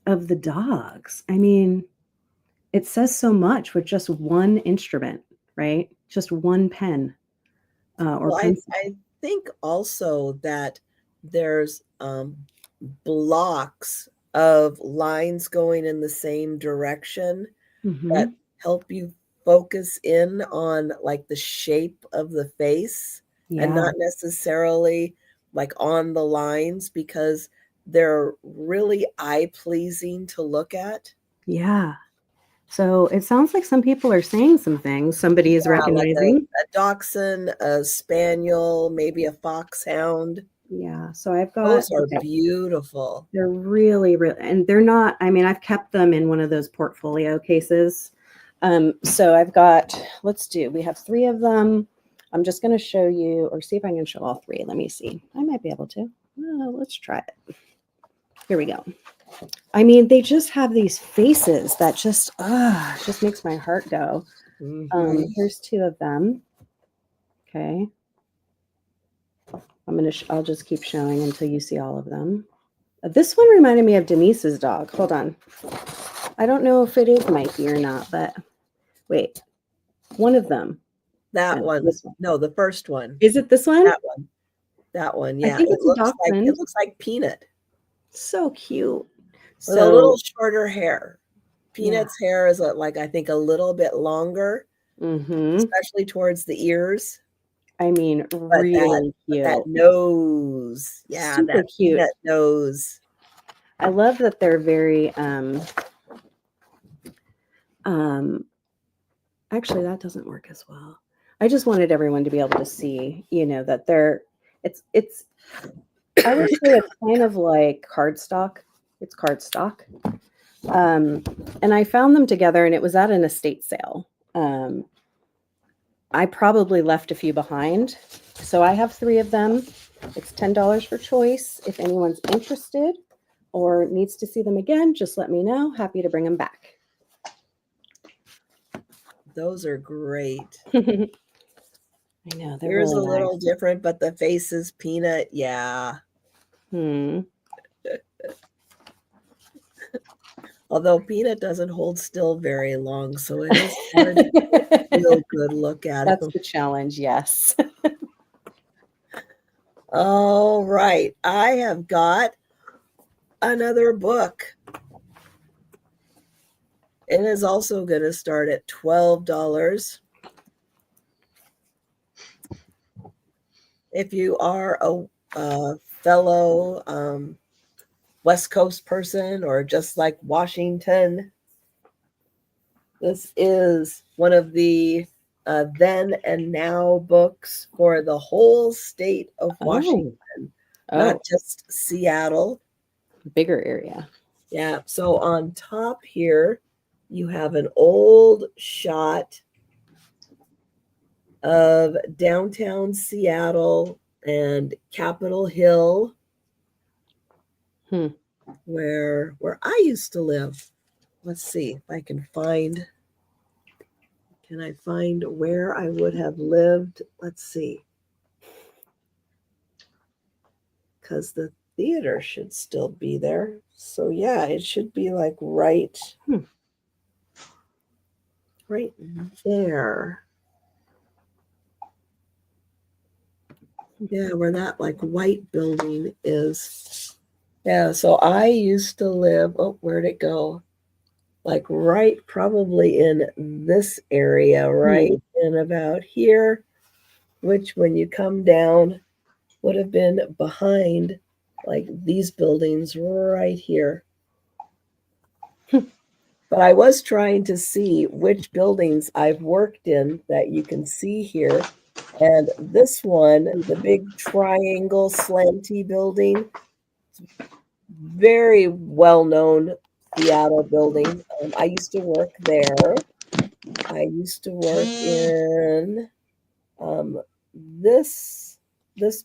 of the dogs. I mean, it says so much with just one instrument, right? Just one pen or Well, pencil. I think also that there's blocks of lines going in the same direction that help you focus in on like the shape of the face and not necessarily like on the lines, because they're really eye-pleasing to look at. Yeah. So it sounds like some people are saying some things somebody is recognizing. Like a dachshund, a spaniel, maybe a foxhound. Yeah. So I've got, those are beautiful. They're really, really, and they're not, I mean, I've kept them in one of those portfolio cases. So I've got, we have 3 of them. I'm just going to show you or see if I can show all 3. Let me see. I might be able to. Let's try it. Here we go. I mean, they just have these faces that just makes my heart go. Here's 2 of them. Okay. I'll just keep showing until you see all of them. This one reminded me of Denise's dog. Hold on. I don't know if it is Mikey or not, but wait. One of them. That one. This one. No, the first one. Is it this one? That one. That one. Yeah. I think it's it looks like Peanut. So cute. With a little shorter hair. Peanut's hair is I think a little bit longer, especially towards the ears. I mean, really cute. That nose. Yeah, super that cute. Peanut nose. I love that they're very actually that doesn't work as well. I just wanted everyone to be able to see, that it's I would say it's kind of like cardstock. It's cardstock. And I found them together and it was at an estate sale. I probably left a few behind. So I have 3 of them. It's $10 for choice. If anyone's interested or needs to see them again, just let me know. Happy to bring them back. Those are great. I know. They're Here's really a little different, but the face is Peanut. Yeah. Although Peanut doesn't hold still very long, so it is hard to get a real good look at That's him. the challenge, yes. All right. I have got another book. It is also going to start at $12. If you are a fellow West Coast person or just like Washington, this is one of the then and now books for the whole state of Washington, not just Seattle. Bigger area. Yeah. So on top here, you have an old shot of downtown Seattle and Capitol Hill, where I used to live. Let's see if I can find. Can I find where I would have lived? Let's see. Because the theater should still be there. So yeah, it should be like right there. Yeah, where that like white building is. Yeah, so I used to live, oh, where'd it go? Like right probably in this area, right in about here, which when you come down would have been behind like these buildings right here. But I was trying to see which buildings I've worked in that you can see here. And this one, the big triangle slanty building, very well-known Seattle building. I used to work there. I used to work in this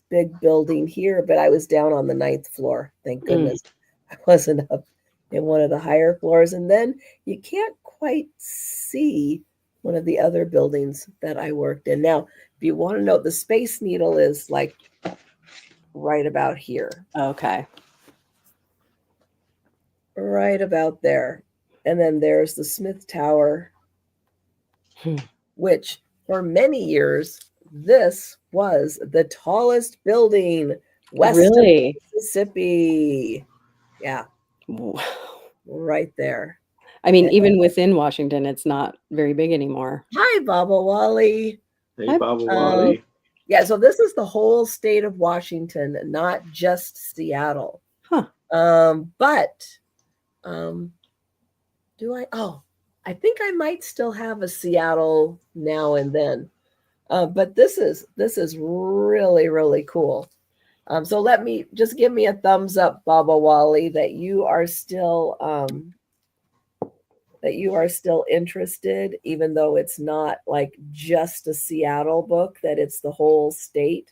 big building here, but I was down on the 9th floor. Thank goodness I wasn't up in one of the higher floors. And then you can't quite see one of the other buildings that I worked in. Now, if you want to know, the Space Needle is like right about here. Okay. Right about there. And then there's the Smith Tower, which for many years, this was the tallest building west of Mississippi. Yeah. Wow. Right there. I mean, even within Washington, it's not very big anymore. Hi, Baba Wally. Hey, Baba Wally. Yeah, so this is the whole state of Washington, not just Seattle. Huh. Do I? Oh, I think I might still have a Seattle now and then. But this is really, really cool. So let me just give me a thumbs up, Baba Wally, that you are still interested, even though it's not like just a Seattle book, that it's the whole state.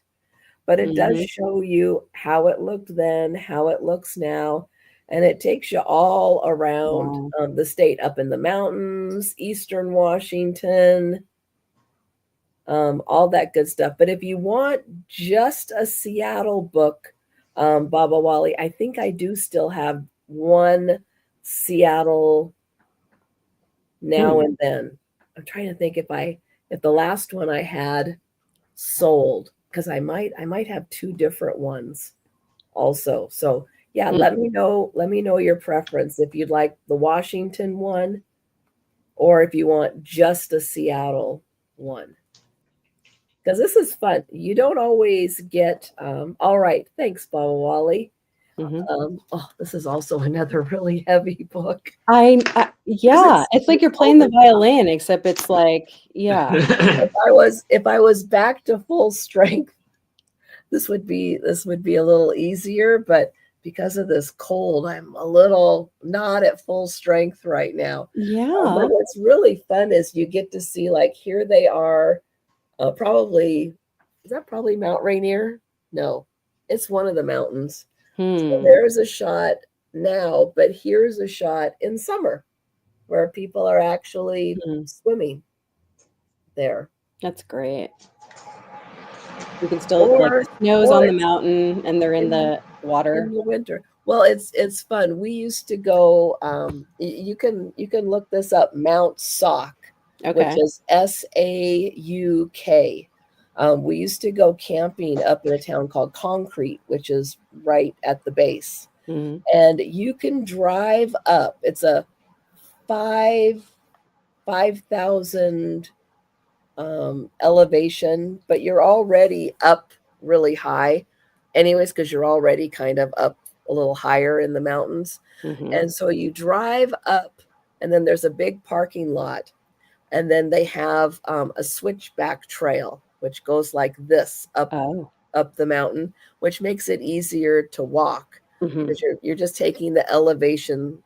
But it does show you how it looked then, how it looks now, and it takes you all around the state, up in the mountains, eastern Washington, all that good stuff. But if you want just a Seattle book, Baba Wally, I think I do still have one Seattle now and then. I'm trying to think if the last one I had sold, because I might have two different ones also. So yeah, let me know your preference, if you'd like the Washington one or if you want just a Seattle one. Because this is fun. You don't always get all right. Thanks, Baba Wally. This is also another really heavy book. Yeah, it's like you're playing the violin, except it's like, yeah. If I was back to full strength, this would be a little easier, but because of this cold, I'm a little not at full strength right now. Yeah. But what's really fun is you get to see, like, here they are. Is that probably Mount Rainier? No, it's one of the mountains. So there's a shot now, but here's a shot in summer where people are actually swimming there. That's great. You can still, like, the snow's on the mountain and they're in the water in the winter. Well, it's fun. We used to go. You can look this up. Mount Sauk, which is SAUK. We used to go camping up in a town called Concrete, which is right at the base. And you can drive up. It's a 5,000 elevation, but you're already up really high anyways, because you're already kind of up a little higher in the mountains. And so you drive up, and then there's a big parking lot, and then they have a switchback trail which goes like this up the mountain, which makes it easier to walk because you're just taking the elevation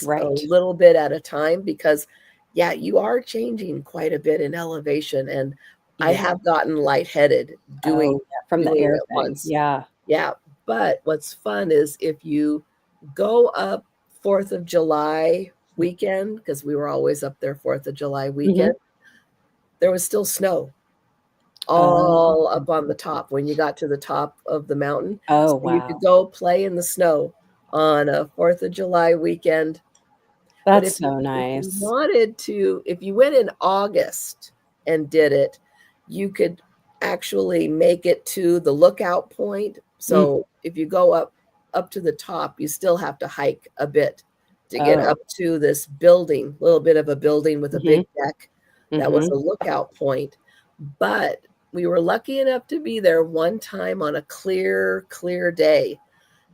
a little bit at a time, because you are changing quite a bit in elevation, and I have gotten lightheaded doing from the air it once. Yeah. But what's fun is if you go up 4th of July weekend, because we were always up there 4th of July weekend, there was still snow all up on the top when you got to the top of the mountain. So you could go play in the snow on a 4th of July weekend. That's so nice. If you went in August and did it, you could actually make it to the lookout point. So if you go up to the top, you still have to hike a bit to get up to this building, little bit of a building with a big deck. That was a lookout point. But we were lucky enough to be there one time on a clear day.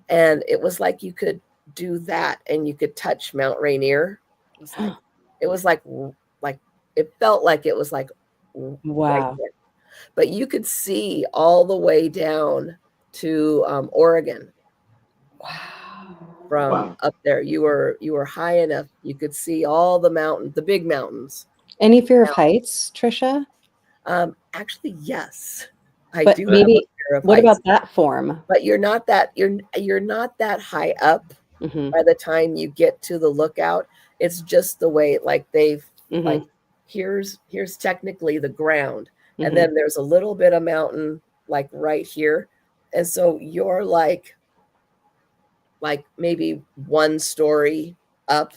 And it was like you could do that and you could touch Mount Rainier. It was like it felt like it was like right there. But you could see all the way down to Oregon. Wow. From up there. You were high enough. You could see all the mountains, the big mountains. Any fear of heights, Trisha? Actually, yes. I But do maybe, have a fear of what heights. about that form? But you're not that high up by the time you get to the lookout. It's just the way like they've like here's technically the ground. And then there's a little bit of mountain like right here. And so you're like maybe one story up,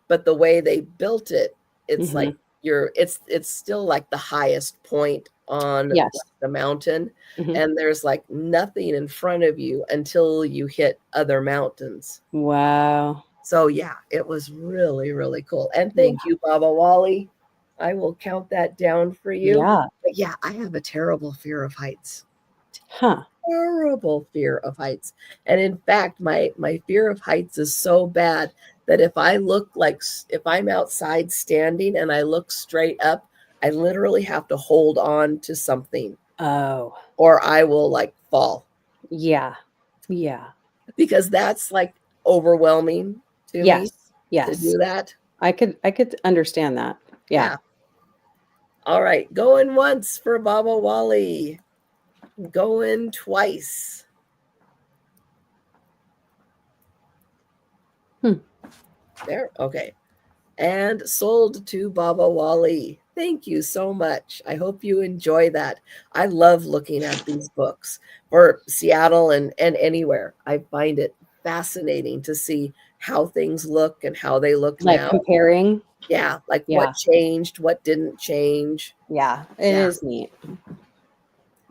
but the way they built it, it's like it's still like the highest point on the mountain. And there's like nothing in front of you until you hit other mountains. Wow. So yeah, it was really, really cool. And thank you, Baba Wally. I will count that down for you. Yeah. But yeah, I have a terrible fear of heights. Huh. Terrible fear of heights. And in fact, my fear of heights is so bad that if I'm outside standing and I look straight up, I literally have to hold on to something. Oh. Or I will like fall. Yeah. Yeah. Because that's like overwhelming to me. Yes. To do that. I could understand that. Yeah. All right. Going once for Baba Wally. Going twice. There. Okay. And sold to Baba Wally. Thank you so much. I hope you enjoy that. I love looking at these books for Seattle and anywhere. I find it fascinating to see how things look and how they look like now. Comparing. Yeah. Like what changed, what didn't change. Yeah. It is neat.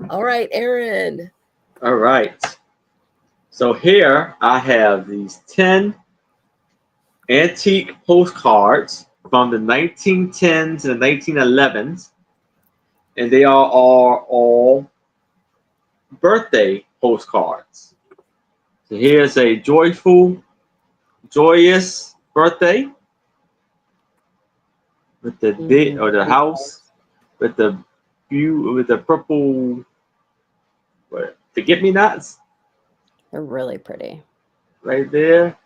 All right, Aaron. All right. So here I have these 10 antique postcards from the 1910s and the 1911s, and they are all birthday postcards. So here's a joyous birthday with the bit or the house with the view with the purple forget-me-nots. They're really pretty. Right there.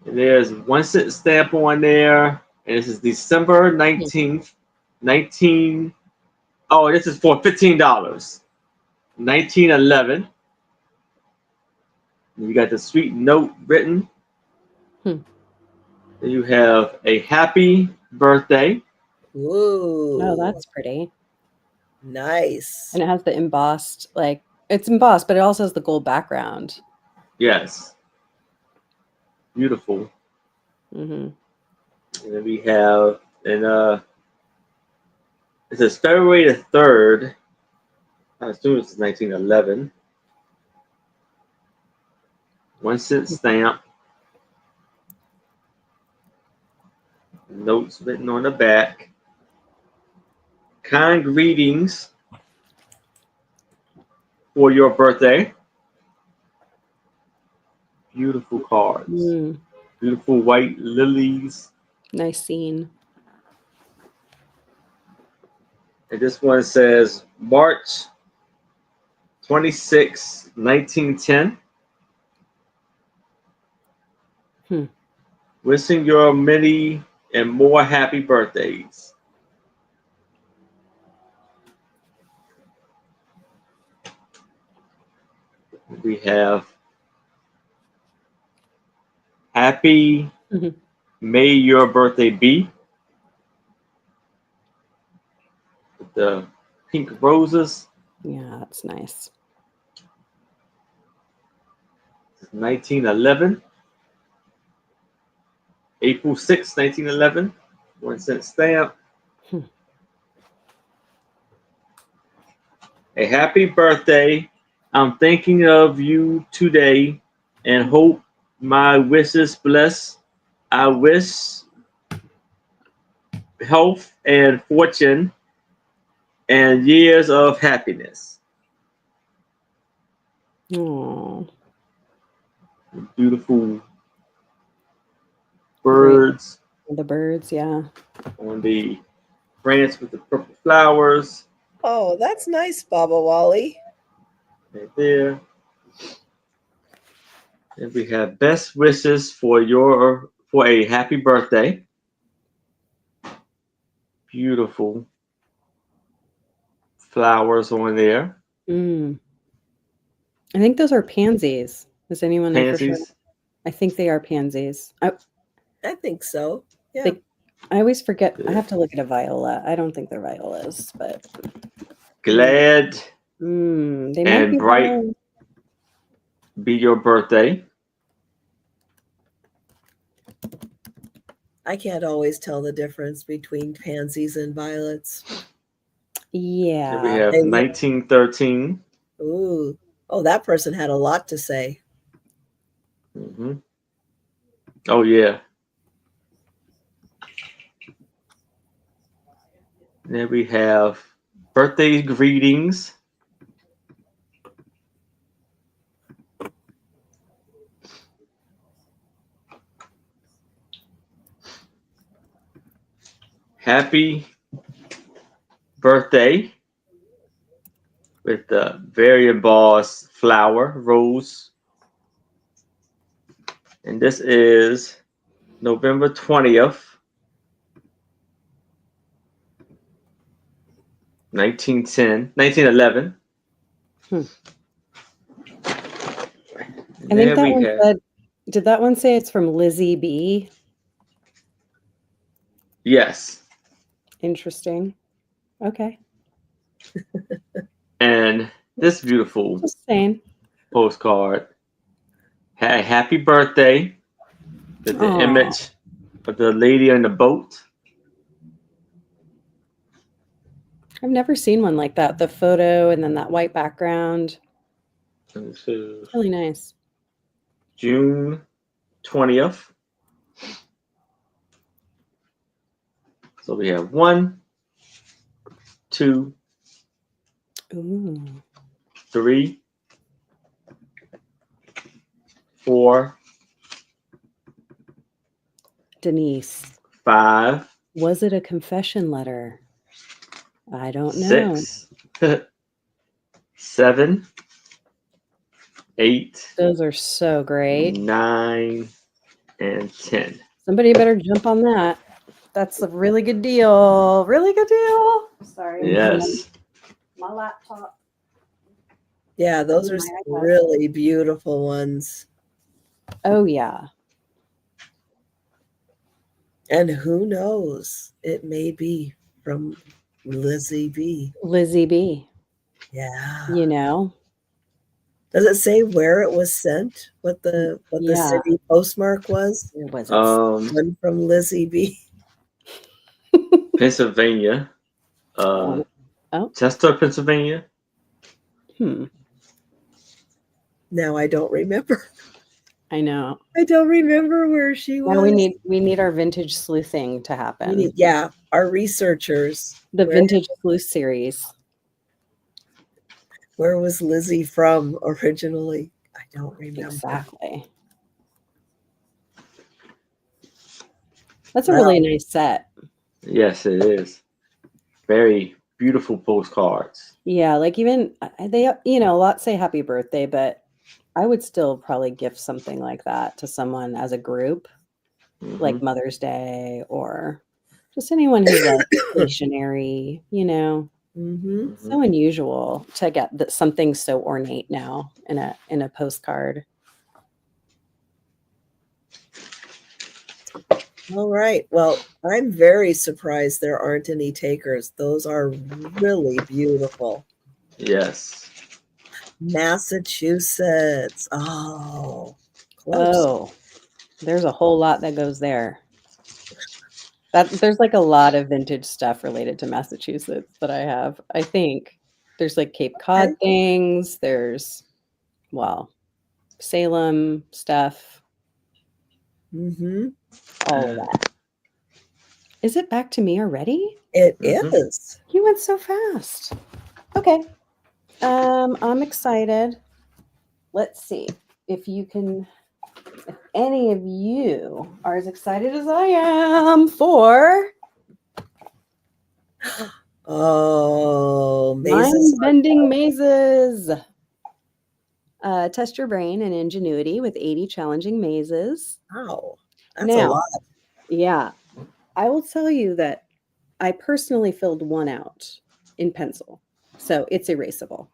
And there's 1 cent stamp on there. And this is December 19th, 19. Oh, this is for $15. 1911. You got the sweet note written. Then you have a happy birthday. Ooh. Oh, that's pretty. Nice. And it has the embossed, like it's embossed, but it also has the gold background. Yes. Beautiful. And then we have, and it says February the 3rd. I assume it's 1911. 1 cent stamp. Notes written on the back. Kind greetings for your birthday. Beautiful cards. Beautiful white lilies. Nice scene. And this one says March 26, 1910. Wishing you many and more happy birthdays. We have happy May your birthday be. With the pink roses. Yeah, that's nice. 1911. April 6, 1911. 1 cent stamp. A happy birthday. I'm thinking of you today and hope my wishes bless. I wish health and fortune and years of happiness. Oh, Beautiful great. birds The birds, yeah. on the branch with the purple flowers Oh, that's nice, Baba Wally. right there. And we have best wishes for a happy birthday. Beautiful flowers on there. Mm. I think those are pansies. Does anyone know for sure? Pansies. I think they are pansies. I think so. Yeah. I always forget. I have to look at a viola. I don't think they're violas, but Glad they might and be bright violas. be your birthday. I can't always tell the difference between pansies and violets. Yeah. And we have 1913. Ooh. Oh, that person had a lot to say. Mm-hmm. Oh, yeah. Then we have birthday greetings. Happy birthday with the very embossed flower, rose. And this is November 20th, 1911. I think that one said, did that one say it's from Lizzie B? Yes. Interesting. Okay. And this beautiful Just saying. postcard had happy birthday with the image of the lady on the boat. I've never seen one like that. The photo and then that white background. This is Really nice. June 20th. So we have 1, 2, Ooh. 3, 4, Denise. 5. Was it a confession letter? I don't know. 6, 7, 8. Those are so great. 9 and 10. Somebody better jump on that. That's a really good deal. Really good deal. Sorry. Yes. My laptop. Yeah, those are some really beautiful ones. Oh, yeah. And who knows? It may be from Lizzie B. Lizzie B. Yeah. You know? Does it say where it was sent? What the city postmark was? Where was it? One from Lizzie B. Pennsylvania. Chester, Pennsylvania. Now I don't remember. I know. I don't remember where she was. Now we need our vintage sleuthing to happen. Our researchers. The vintage sleuth series. Where was Lizzie from originally? I don't remember. Exactly. That's a really nice set. Yes, it is. Very beautiful postcards. Yeah, like even they, a lot say happy birthday, but I would still probably gift something like that to someone as a group, like Mother's Day or just anyone who's like stationary, So unusual to get something so ornate now in a postcard. All right. Well, I'm very surprised there aren't any takers. Those are really beautiful. Yes. Massachusetts. Oh, close. Oh, there's a whole lot that goes there. There's like a lot of vintage stuff related to Massachusetts that I have, I think. There's like Cape Cod things. There's, well, Salem stuff. All of that. Is it back to me already? It is. You went so fast. Okay. I'm excited. Let's see if any of you are as excited as I am for mind-bending mazes. Test your brain and ingenuity with 80 challenging mazes. Wow, that's a lot. Yeah, I will tell you that I personally filled one out in pencil, so it's erasable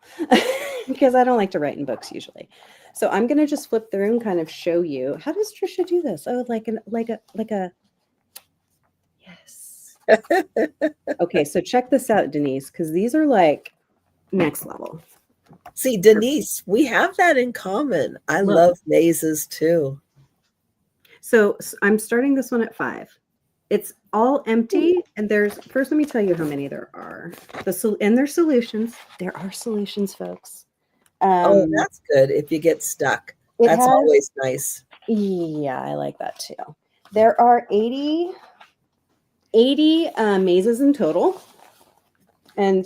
because I don't like to write in books usually. So I'm gonna just flip through and kind of show you. How does Trisha do this? Oh, like a yes. Okay, so check this out, Denise, because these are like next level. See, Denise, we have that in common. I love mazes too. So I'm starting this one at 5. It's all empty, and first let me tell you how many there are. And there's solutions. There are solutions, folks. That's good if you get stuck. That's always nice. Yeah, I like that too. There are 80 mazes in total, and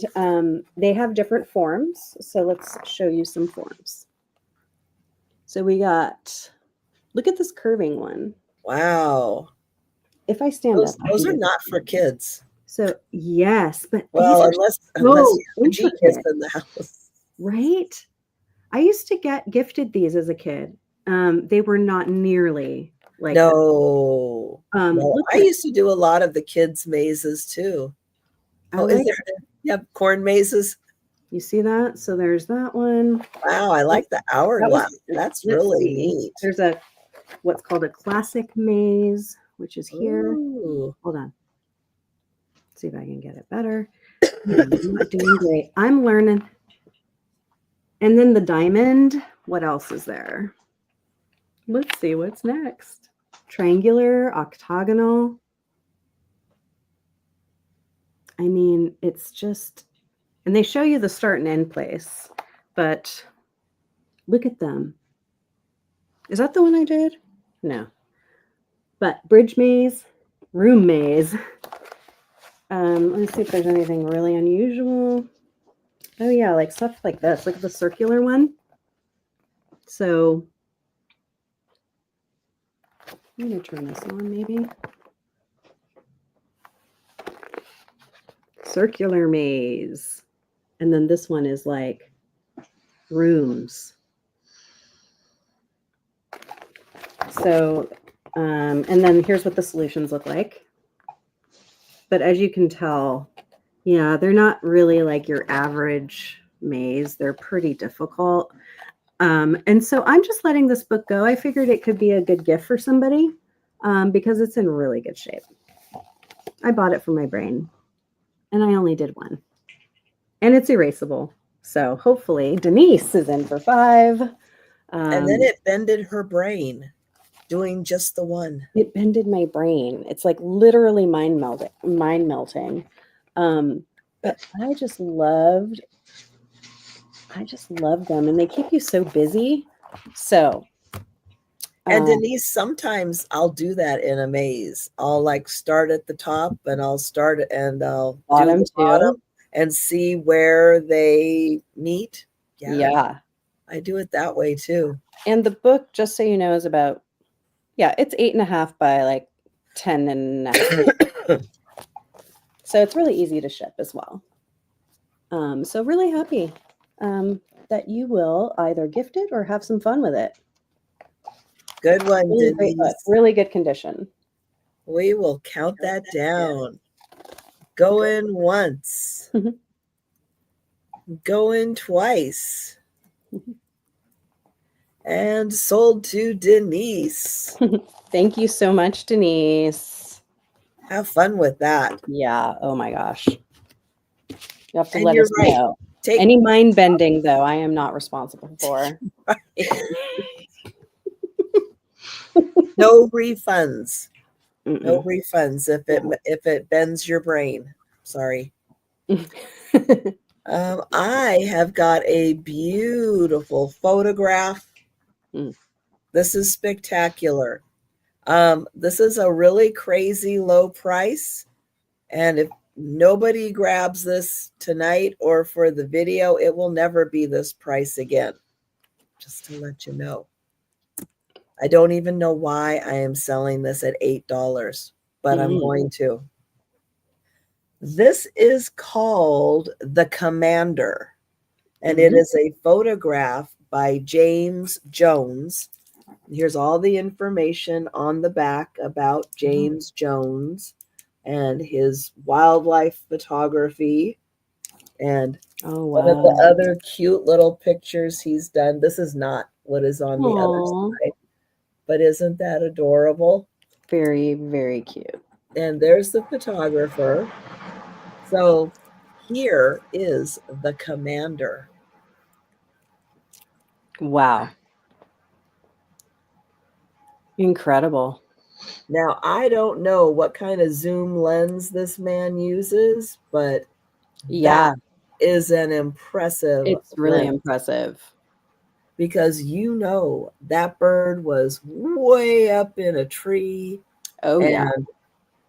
they have different forms. So let's show you some forms. So we got, look at this curving one. Wow. If I stand up. Those are not for kids. So yes, but unless you have a genius in the house. Right? I used to get gifted these as a kid. They were not nearly like no. I used to do a lot of the kids' mazes too. You have corn mazes? You see that? So there's that one. Wow, I like the hourglass. That's really neat. There's what's called a classic maze, which is here. Ooh. Hold on. Let's see if I can get it better. I'm not doing great. I'm learning. And then the diamond. What else is there? Let's see what's next. Triangular, octagonal. I mean, it's just, and they show you the start and end place, but look at them. Is that the one I did? No. But bridge maze, room maze. Let's see if there's anything really unusual. Oh yeah, like stuff like this. Look at the circular one. So I'm gonna turn this on maybe. Circular maze. And then this one is like rooms. So, and then here's what the solutions look like. But as you can tell, yeah, they're not really like your average maze. They're pretty difficult. And so I'm just letting this book go. I figured it could be a good gift for somebody because it's in really good shape. I bought it for my brain and I only did one. And it's erasable. So hopefully Denise is in for 5. And then it bended her brain doing just the one. It bended my brain. It's like literally mind melting. But I just loved them, and they keep you so busy. So, and Denise, sometimes I'll do that in a maze. I'll like start at the top, and I'll start and I'll do the bottom and see where they meet. Yeah, I do it that way too. And the book, just so you know, is about it's 8.5 by like 10.5. So it's really easy to ship as well. So really happy that you will either gift it or have some fun with it. Good one, really Denise. Great book. Really good condition. We will count that down. Going once. Going twice. And sold to Denise. Thank you so much, Denise. Have fun with that. Yeah. Oh my gosh. You have to let us know. Any mind bending, though, I am not responsible for. No refunds. No refunds if it bends your brain. Sorry. I have got a beautiful photograph. This is spectacular. This is a really crazy low price. And if nobody grabs this tonight or for the video, it will never be this price again. Just to let you know. I don't even know why I am selling this at $8, but I'm going to. This is called The Commander, and it is a photograph by James Jones. Here's all the information on the back about James Jones and his wildlife photography and one of the other cute little pictures he's done. This is not what is on the other side, but isn't that adorable? Very, very cute. And there's the photographer. So here is the Commander. Wow. Incredible. Now, I don't know what kind of zoom lens this man uses, but that is an impressive It's really lens. impressive. Because that bird was way up in a tree. Oh, and yeah.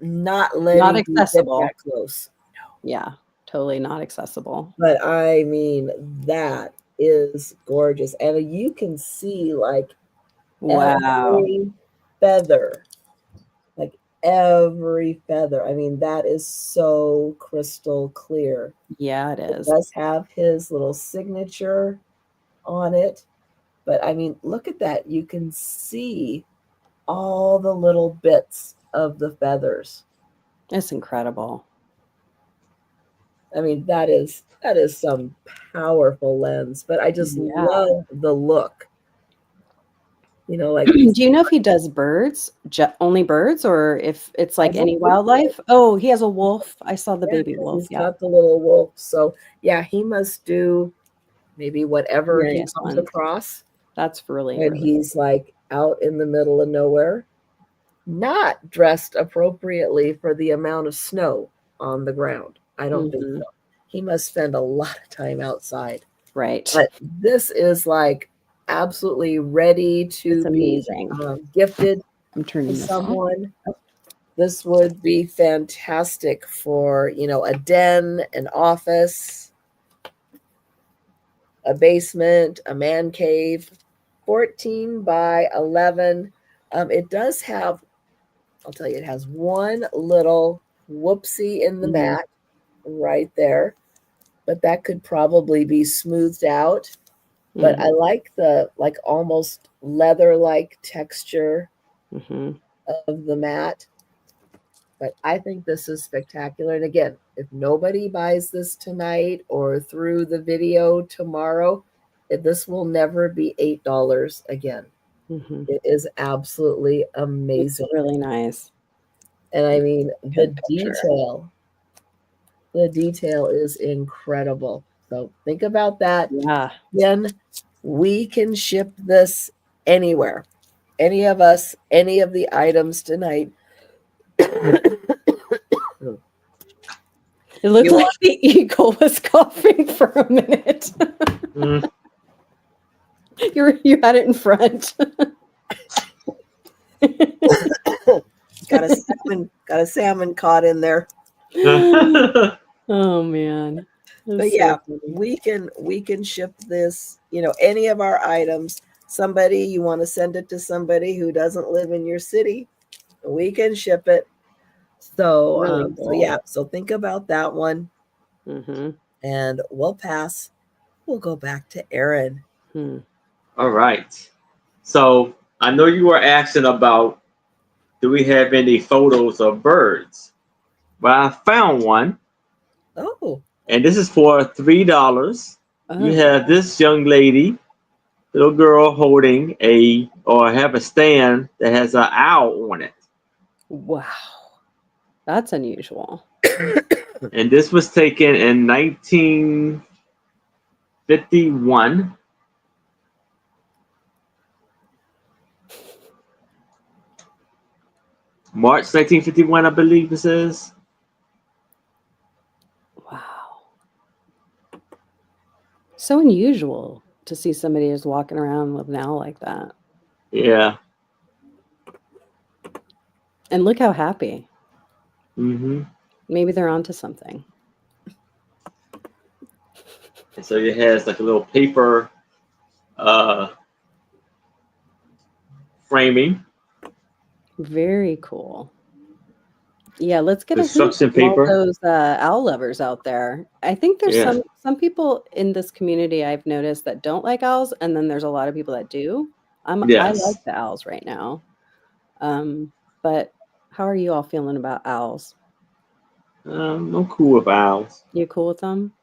Not letting you get that close. No. Yeah, totally not accessible. But I mean, that is gorgeous. And you can see like every feather. Like every feather. I mean, that is so crystal clear. Yeah, it is. It does have his little signature on it. But I mean, look at that. You can see all the little bits of the feathers. It's incredible. I mean, that is some powerful lens, but I just love the look. Like do you know if he does birds, only birds, or if it's like any wildlife? Oh, he has a wolf. I saw the baby wolf. He's got the little wolf. So yeah, he must do maybe whatever he comes across. That's really when he's like out in the middle of nowhere, not dressed appropriately for the amount of snow on the ground. I don't think so. He must spend a lot of time outside. Right. But this is like absolutely ready to be gifted to someone. This would be fantastic for, a den, an office, a basement, a man cave. 14 by 11. It does have, I'll tell you, it has one little whoopsie in the mat right there, but that could probably be smoothed out. But I like the almost leather-like texture of the mat. But I think this is spectacular. And again, if nobody buys this tonight or through the video tomorrow, this will never be $8 again. It is absolutely amazing. It's really nice. And I mean, the detail is incredible. So think about that. Yeah. Then we can ship this anywhere. Any of us, any of the items tonight. It looked like the eagle was coughing for a minute. You had it in front. got a salmon caught in there. Oh man. But yeah, we can ship this, any of our items. Somebody, you want to send it to somebody who doesn't live in your city, we can ship it. So, so think about that one. And we'll pass. We'll go back to Aaron. All right. So I know you were asking about, do we have any photos of birds? Well, I found one. Oh. And this is for $3. You have this young lady, little girl, holding have a stand that has an owl on it. Wow. That's unusual. And this was taken in 1951. March 1951, I believe it says. Wow. So unusual to see somebody who's walking around with an owl like that. Yeah. And look how happy. Mm-hmm. Maybe they're onto something. And so it has like a little paper framing. Very cool. Yeah, let's get a hoot Construction from all paper. those owl lovers out there. I think there's Yeah. some people in this community I've noticed that don't like owls, and then there's a lot of people that do. I like Yes. the owls right now. But how are you all feeling about owls? I'm cool with owls. You cool with them?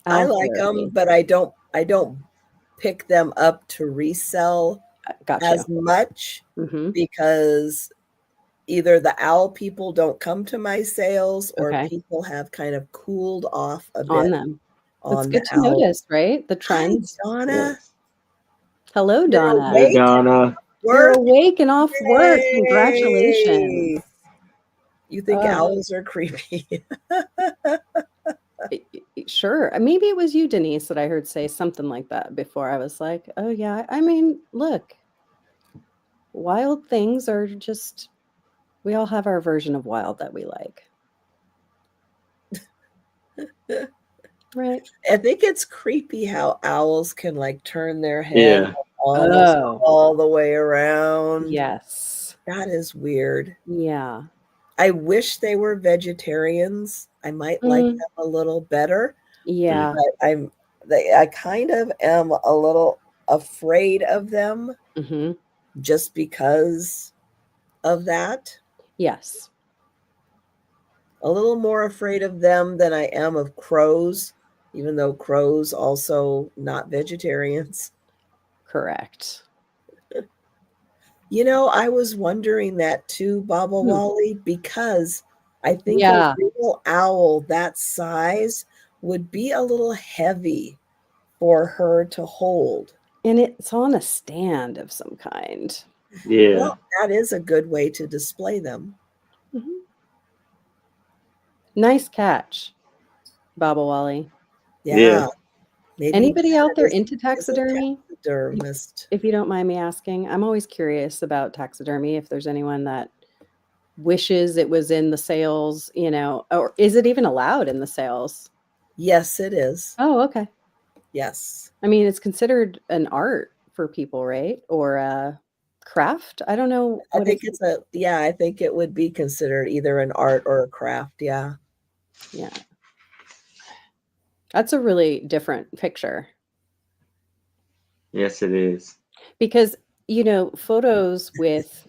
I Owl like them, therapy. but I don't pick them up to resell Gotcha. as much because either the owl people don't come to my sales or Okay. people have kind of cooled off a bit On them. on That's good the to owl. notice, right? The trends. Hi, Donna. Yes. Hello, You're Donna. Hey, awake? Donna. You're Work. awake and off work. Yay! Congratulations. You think owls are creepy? Sure. Maybe it was you, Denise, that I heard say something like that before. I was like, oh, yeah. I mean, look, wild things are just, we all have our version of wild that we like. Right. I think it's creepy how owls can like turn their head almost all the way around. Yes. That is weird. Yeah. I wish they were vegetarians. I might like them a little better. Yeah. But I kind of am a little afraid of them just because of that. Yes. A little more afraid of them than I am of crows, even though crows also not vegetarians. Correct. You know, I was wondering that too, Baba Wally, because I think a real owl that size would be a little heavy for her to hold. And it's on a stand of some kind. Yeah. Well, that is a good way to display them. Nice catch, Baba Wally. Yeah. Maybe anybody out there into taxidermy? Taxidermist. If you don't mind me asking, I'm always curious about taxidermy. If there's anyone that wishes it was in the sales, you know, or is it even allowed in the sales? Yes, it is. Oh, okay. Yes. I mean, it's considered an art for people, right? Or a craft. I don't know. I think I think it would be considered either an art or a craft. Yeah. Yeah. That's a really different picture. Yes, it is. Because, you know, photos with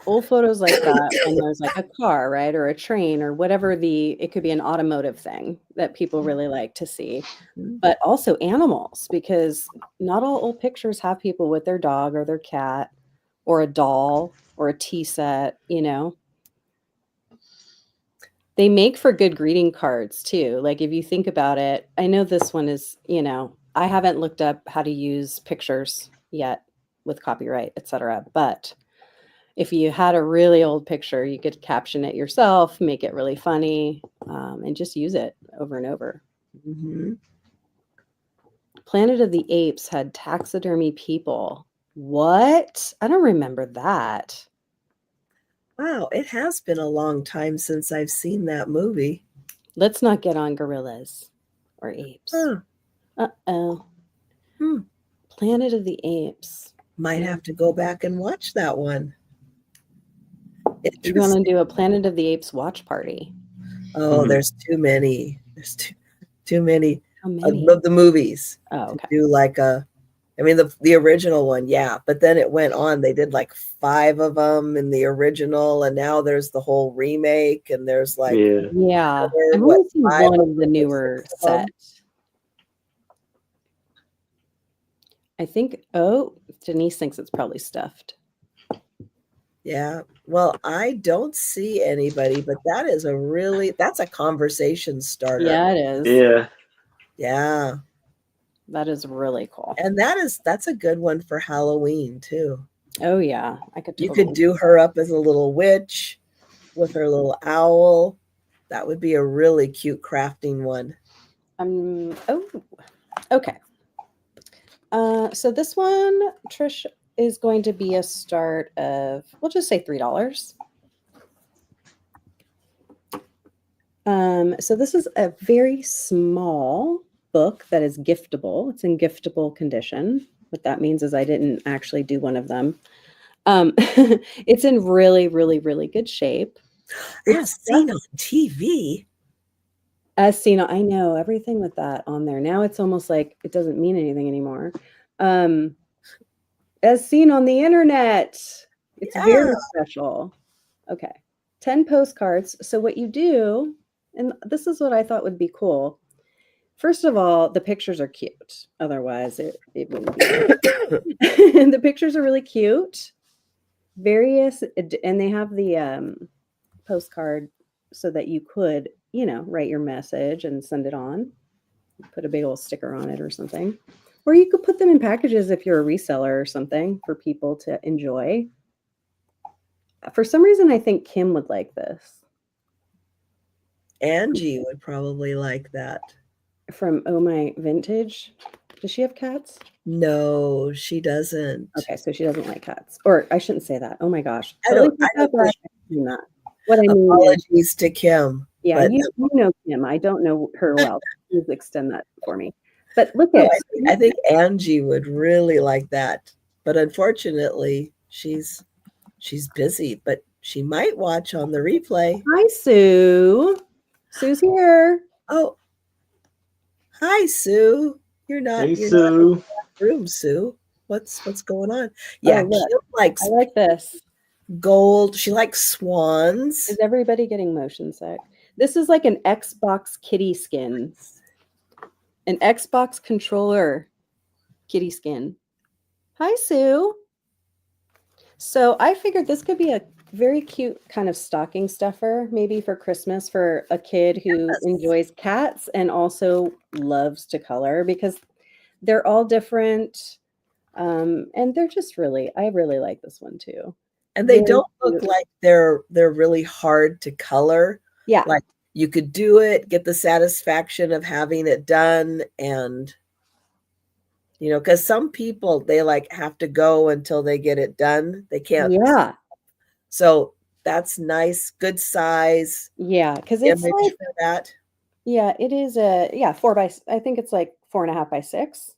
old photos like that, and there's like a car, right? Or a train or whatever it could be an automotive thing that people really like to see, but also animals, because not all old pictures have people with their dog or their cat or a doll or a tea set, you know. They make for good greeting cards too. Like if you think about it, I know this one is, you know, I haven't looked up how to use pictures yet with copyright, etc. But if you had a really old picture, you could caption it yourself, make it really funny, and just use it over and over. Planet of the Apes had taxidermy people. What? I don't remember that. Wow, it has been a long time since I've seen that movie. Let's not get on gorillas or apes. Uh-oh. Planet of the Apes. Might have to go back and watch that one. You're going to do a Planet of the Apes watch party. Oh, there's too many. There's too many of the movies. Oh, okay. To do like the original one, yeah. But then it went on. They did like 5 of them in the original, and now there's the whole remake, and there's like I've only seen one of the newer set. I think. Oh, Denise thinks it's probably stuffed. Yeah. Well, I don't see anybody, but that's a conversation starter. Yeah, it is. Yeah. Yeah. That is really cool. And that's a good one for Halloween too. Oh yeah. You could do her up as a little witch with her little owl. That would be a really cute crafting one. Oh, okay. So this one, Trish, is going to be a start of, we'll just say $3. So this is a very small book that is giftable. It's in giftable condition. What that means is I didn't actually do one of them. It's in really, really, really good shape. As seen on TV. As seen, I know everything with that on there. Now it's almost like it doesn't mean anything anymore. As seen on the internet. It's very special. Okay. 10 postcards. So what you do, and this is what I thought would be cool. First of all, the pictures are cute. Otherwise, it wouldn't be. The pictures are really cute. Various, and they have the postcard so that you could, write your message and send it on. Put a big old sticker on it or something. Or you could put them in packages if you're a reseller or something for people to enjoy. For some reason, I think Kim would like this. Angie would probably like that. From Oh My Vintage. Does she have cats? No, she doesn't. Okay, so she doesn't like cats. Or I shouldn't say that. Oh my gosh. I don't mean that. What I mean apologies to Kim. Yeah, you know Kim. I don't know her well. Please extend that for me. But look at I think Angie would really like that. But unfortunately, she's busy, but she might watch on the replay. Hi, Sue. Sue's here. Oh. Hi, Sue. You're not in Sue. the room, Sue. What's going on? Yeah, Kim likes I like this. Gold. She likes swans. Is everybody getting motion sick? This is like an Xbox kitty skin. An Xbox controller kitty skin. Hi, Sue. So I figured this could be a very cute kind of stocking stuffer, maybe for Christmas for a kid who enjoys cats and also loves to color, because they're all different. And they're just I really like this one too. And they don't look like they're really hard to color. Yeah. Like you could do it, get the satisfaction of having it done. And, because some people, they have to go until they get it done. They can't. Yeah. So that's nice. Good size. Yeah. Cause it's image for that. Yeah, it is I think it's like 4.5 by 6.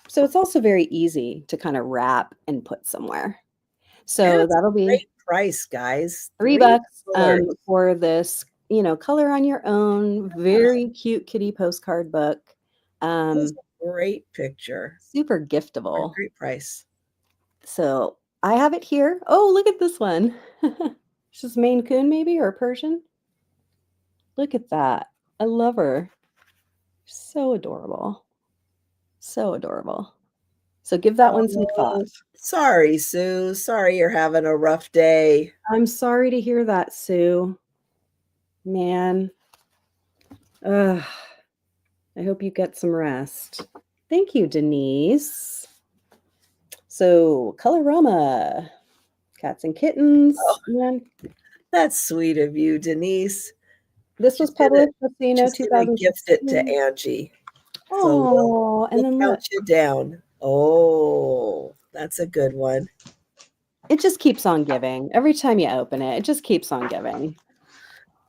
So it's also very easy to kind of wrap and put somewhere. So that'll be great price, guys. $3 for this, color on your own, very cute kitty postcard book. Great picture. Super giftable. Great price. So I have it here. Oh, look at this one. She's Maine Coon maybe, or Persian. Look at that. I love her. So adorable. So adorable. So give that one some thought. Sorry, Sue. Sorry you're having a rough day. I'm sorry to hear that, Sue. Man. I hope you get some rest. Thank you, Denise. So, Colorama. Cats and kittens. Oh, that's sweet of you, Denise. This was published, let's see, 2000. Gift it to Angie. Oh, and then count you down. Oh, that's a good one. It just keeps on giving. Every time you open it, it just keeps on giving.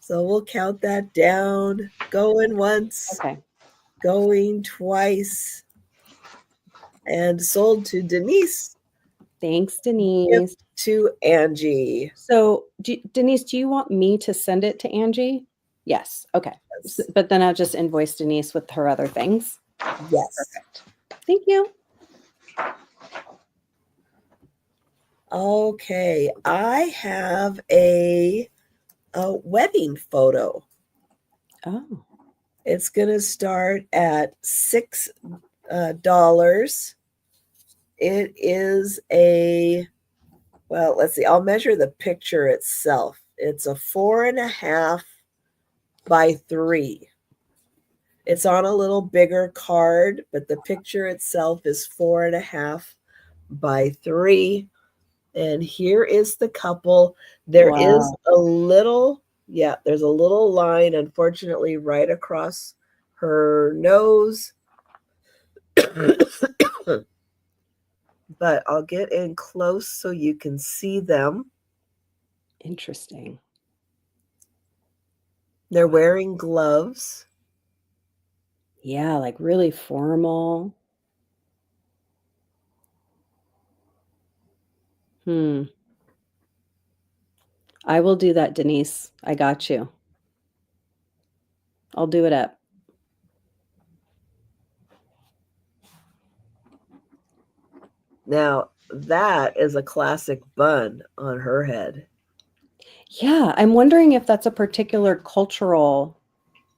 So we'll count that down. Going once. Okay. Going twice. And sold to Denise. Thanks, Denise. Gift to Angie. So, Denise, do you want me to send it to Angie? Yes. Okay. Yes. But then I'll just invoice Denise with her other things. Yes. Perfect. Thank you. Okay. I have a wedding photo. Oh. It's going to start at $6. It is let's see. I'll measure the picture itself. It's a 4.5 by 3. It's on a little bigger card, but the picture itself is 4.5 by 3. And here is the couple. There is a little, there's a little line, unfortunately, right across her nose. But I'll get in close so you can see them. Interesting. They're wearing gloves. Yeah, like really formal. I will do that, Denise. I got you. I'll do it up. Now, that is a classic bun on her head. Yeah, I'm wondering if that's a particular cultural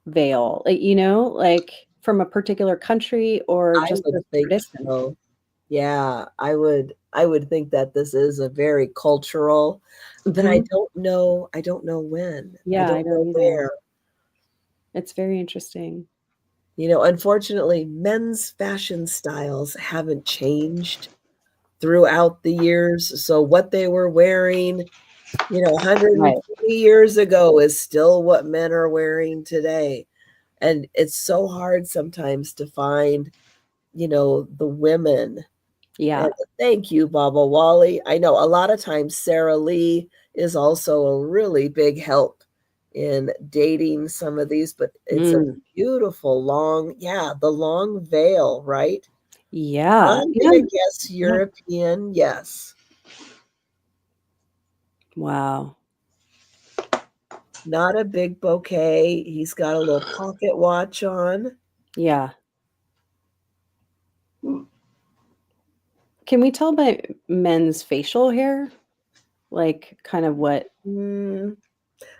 veil, like from a particular country or I just would a think tradition. so. Yeah, I would think that this is a very cultural, but I don't know when. Yeah, I don't know don't either. where. It's very interesting. Unfortunately, men's fashion styles haven't changed throughout the years. So what they were wearing, 120 years ago is still what men are wearing today. And it's so hard sometimes to find, the women. Yeah. And thank you, Baba Wally. I know a lot of times Sarah Lee is also a really big help in dating some of these, but it's a beautiful the long veil, right? Yeah. I'm going to guess European, yes. Wow. Not a big bouquet. He's got a little pocket watch on. Yeah. Can we tell by men's facial hair? Like kind of what?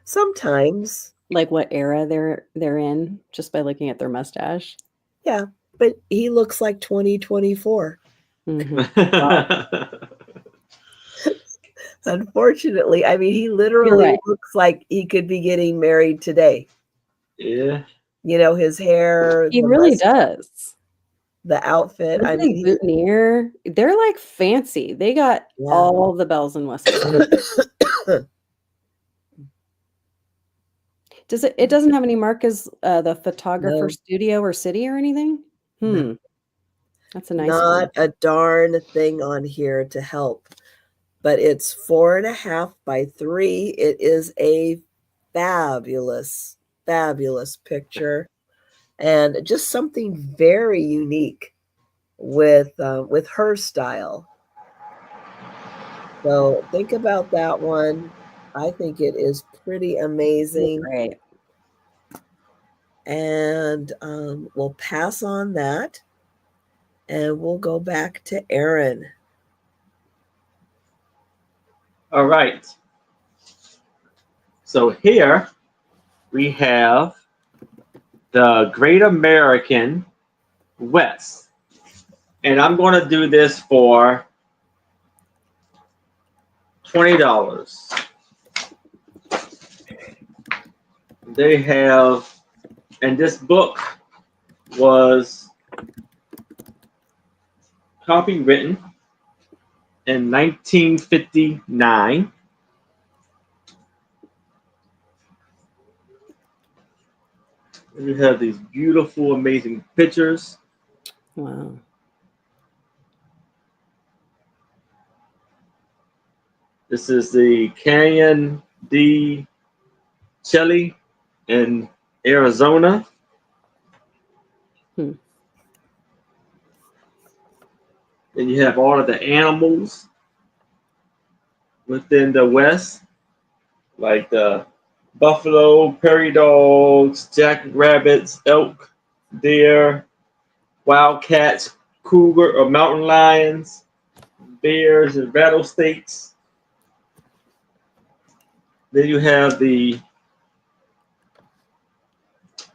Sometimes. Like what era they're in just by looking at their mustache? Yeah, but he looks like 2024. Unfortunately, I mean, he literally looks like he could be getting married today. Yeah. His hair. He really does. The outfit. I mean, boutonniere. They're like fancy. They got all the bells and whistles. It doesn't have any mark as the photographer studio or city or anything? No. That's a nice Not a darn thing on here to help. But it's 4.5 by 3. It is a fabulous, fabulous picture. And just something very unique with her style. So think about that one. I think it is pretty amazing. Great. And we'll pass on that. And we'll go back to Aaron. All right. So here we have the Great American West. And I'm going to do this for $20. They have, and this book was copywritten in 1959. You have these beautiful, amazing pictures. Wow. This is the Canyon de Chelly in Arizona. And you have all of the animals within the West, like the buffalo, prairie dogs, jackrabbits, elk, deer, wildcats, cougar or mountain lions, bears and rattlesnakes. Then you have the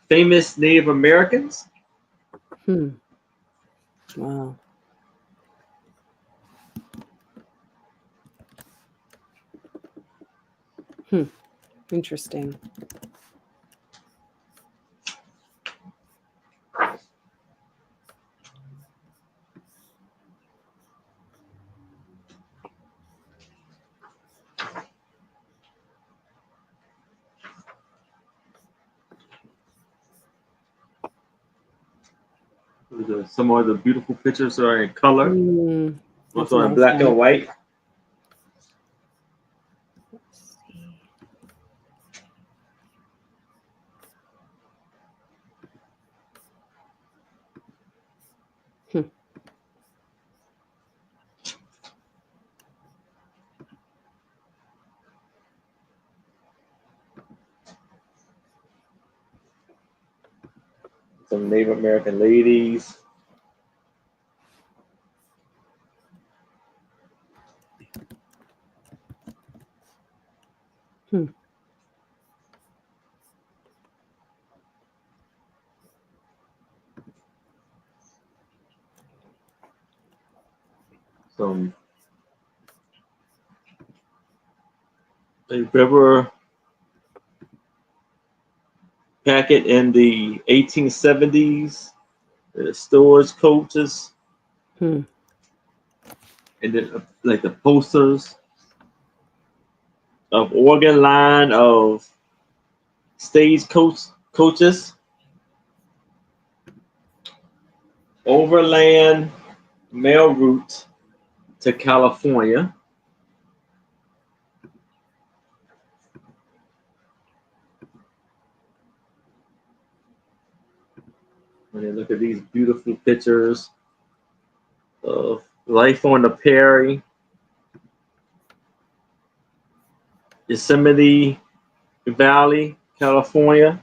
famous Native Americans. Wow. Interesting. Some of the beautiful pictures are in color, That's also a in nice black one. and white. Let's see. Some Native American ladies. Some a river packet in the 1870s, storage coaches, and then like the posters of organ line of stage coaches, overland mail route to California. When you look at these beautiful pictures of life on the prairie, Yosemite Valley, California,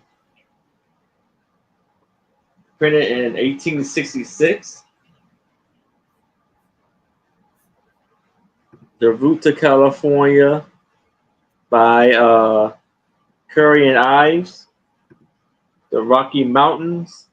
printed in 1866. The Route to California by Curry and Ives, the Rocky Mountains.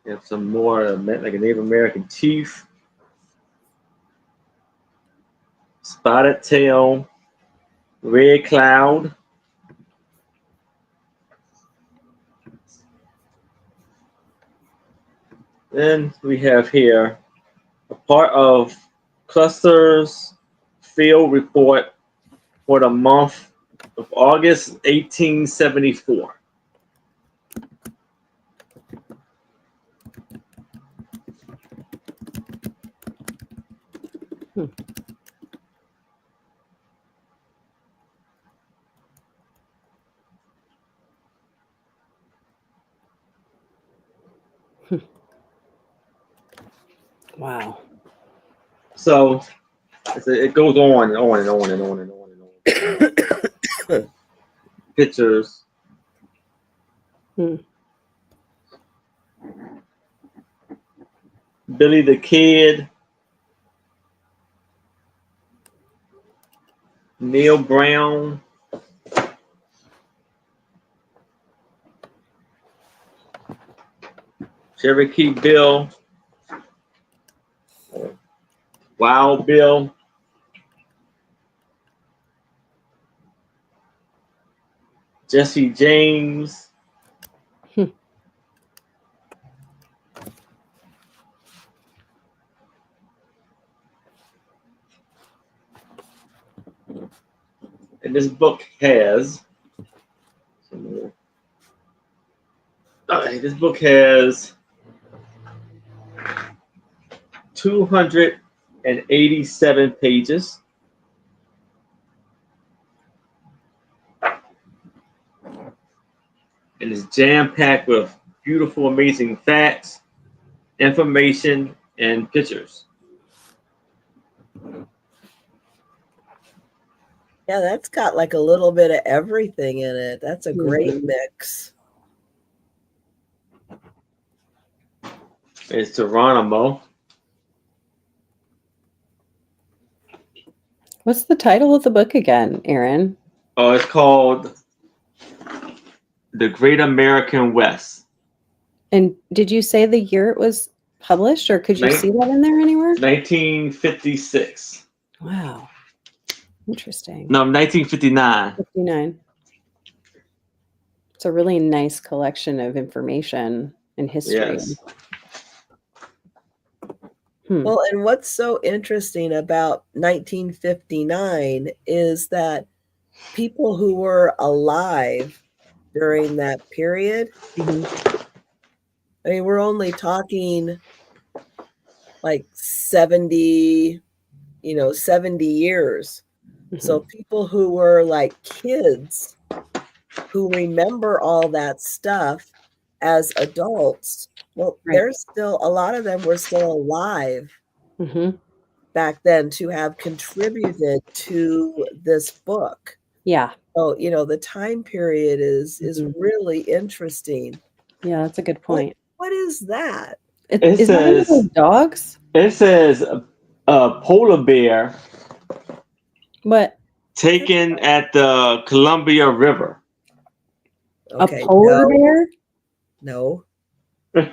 You have some more like a Native American chief, spotted tail, red cloud. Then we have here a part of clusters field report for the month of August 1874. Wow. So it goes on and on and on and on and on and on. Pictures. Billy the Kid. Neil Brown. Cherokee Bill. Wild Bill. Jesse James. And this book has this book has 287 pages. And it's jam-packed with beautiful, amazing facts, information, and pictures. Yeah, that's got like a little bit of everything in it. That's a great mix. It's Geronimo. What's the title of the book again, Aaron? Oh, it's called The Great American West. And did you say the year it was published, or could you see that in there anywhere? 1956. Wow. Interesting. No, 1959. 59. It's a really nice collection of information and history. Yes. Well, and what's so interesting about 1959 is that people who were alive during that period, I mean, we're only talking like 70 years. So people who were like kids who remember all that stuff as adults, well, there's still a lot of them were still alive back then to have contributed to this book. Yeah. So, the time period is really interesting. Yeah, that's a good point. What is that? Is that one of those dogs? It says a polar bear. What? Taken at the Columbia River. Okay, a polar bear? No. That's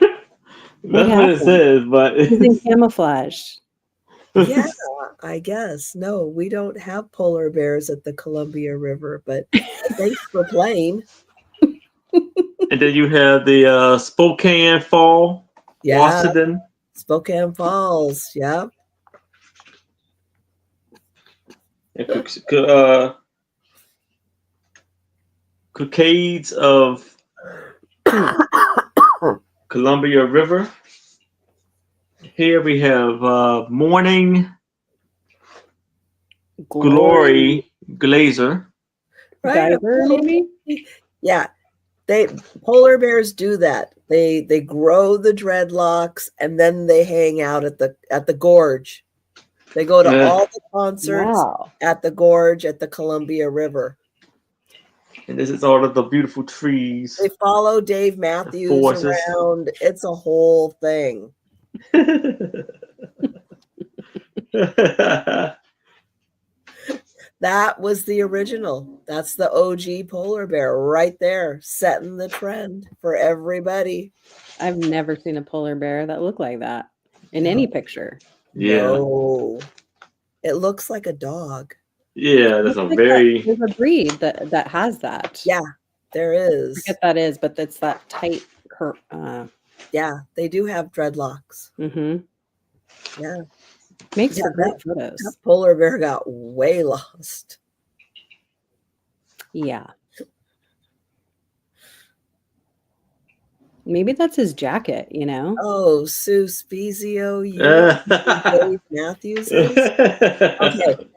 what it says, but it's in camouflage. Yeah, I guess. No, we don't have polar bears at the Columbia River, but thanks for playing. And then you have the Spokane Fall, Washington. Spokane Falls, yeah. Cascades of Columbia River. Here we have Morning Glory Glazer. Right? Yeah. Polar bears do that. They grow the dreadlocks and then they hang out at the gorge. They go to all the concerts at the gorge at the Columbia River. And this is all of the beautiful trees. They follow Dave Matthews around. It's a whole thing. That was the original. That's the OG polar bear right there, setting the trend for everybody. I've never seen a polar bear that looked like that in any picture. Yeah. No. It looks like a dog. Yeah, there's there's a breed that has that. Yeah, there is. I forget that is, but it's that tight yeah, they do have dreadlocks. Yeah. Makes for great photos. That polar bear got way lost. Yeah. Maybe that's his jacket, Oh, Sue Spiezio, Dave Matthews is? Okay.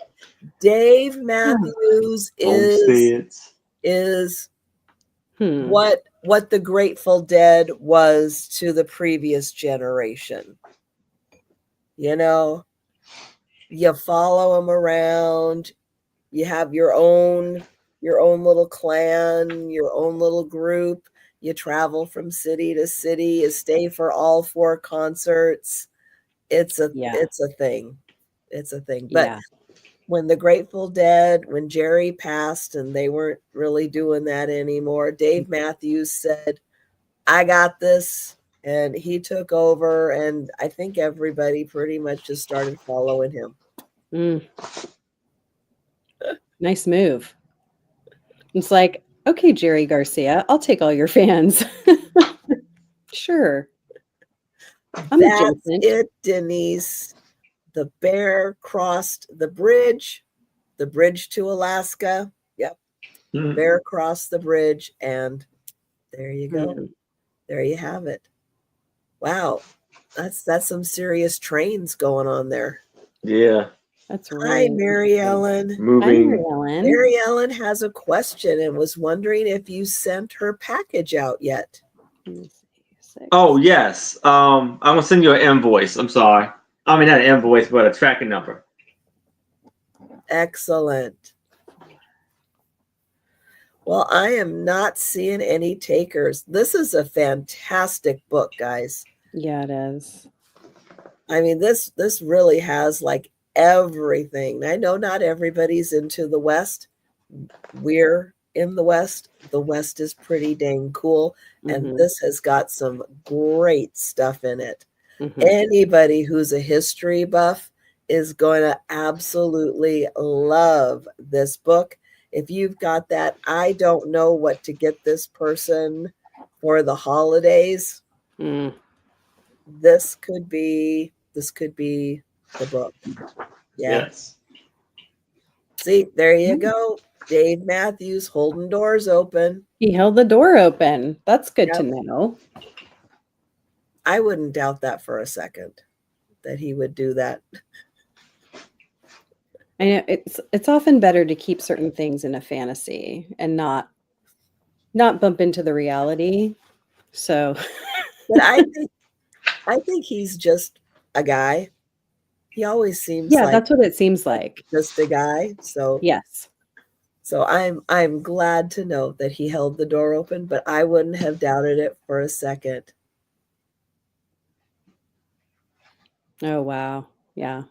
Dave Matthews is what the Grateful Dead was to the previous generation. You follow them around. You have your own little clan, your own little group. You travel from city to city. You stay for all 4 concerts. It's a thing. It's a thing. But when the Grateful Dead, when Jerry passed and they weren't really doing that anymore, Dave Matthews said, I got this. And he took over, and I think everybody pretty much just started following him. Nice move. It's like, okay, Jerry Garcia, I'll take all your fans. Sure. That's it, Denise. The bear crossed the bridge to Alaska. Yep. Bear crossed the bridge, and there you go. There you have it. Wow. That's some serious trains going on there. Yeah. That's right. Hi, Mary Ellen. Moving. Hi, Mary Ellen. Mary Ellen has a question and was wondering if you sent her package out yet. Oh, yes. I'm going to send you an invoice. I'm sorry. I mean, not an invoice, but a tracking number. Excellent. Well, I am not seeing any takers. This is a fantastic book, guys. Yeah, it is. I mean, this really has like everything. I know not everybody's into the West. We're in the West is pretty dang cool. And Mm-hmm. this has got some great stuff in it. Mm-hmm. Anybody who's a history buff is going to absolutely love this book. If you've got that, I don't know what to get this person for the holidays. This could be the book. Yeah. Yes. See, there you go. Dave Matthews holding doors open. He held the door open. That's good Yep. to know. I wouldn't doubt that for a second, that he would do that. I know it's often better to keep certain things in a fantasy and not bump into the reality. So, But I think he's just a guy. He always seems yeah, like that's what it seems like. just a guy. So yes. So I'm glad to know that he held the door open, but I wouldn't have doubted it for a second. Oh wow. Yeah.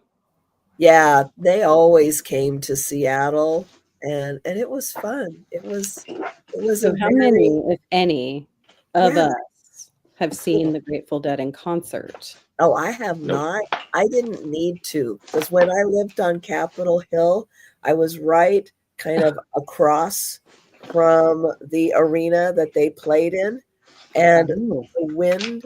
Yeah, they always came to Seattle, and it was fun. It was So how many, if any, of Yeah. us have seen the Grateful Dead in concert? Oh, I have not. I didn't need to, because when I lived on Capitol Hill, I was right kind of across from the arena that they played in, and Oh. the wind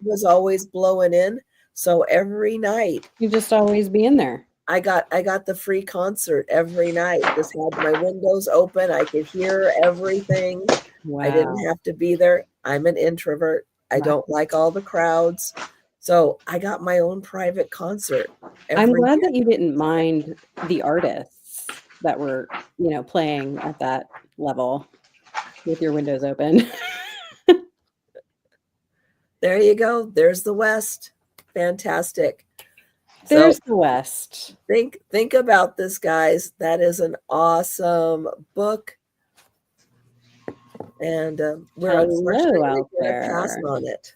was always blowing in. So every night You just always be in there. I got the free concert every night. Just had my windows open. I could hear everything. Wow. I didn't have to be there. I'm an introvert. I don't like all the crowds. So I got my own private concert. I'm glad that you didn't mind the artists that were, playing at that level with your windows open. There you go. There's the West. Fantastic. There's the West. Think about this, guys. That is an awesome book. And we're unfortunately going to pass on it.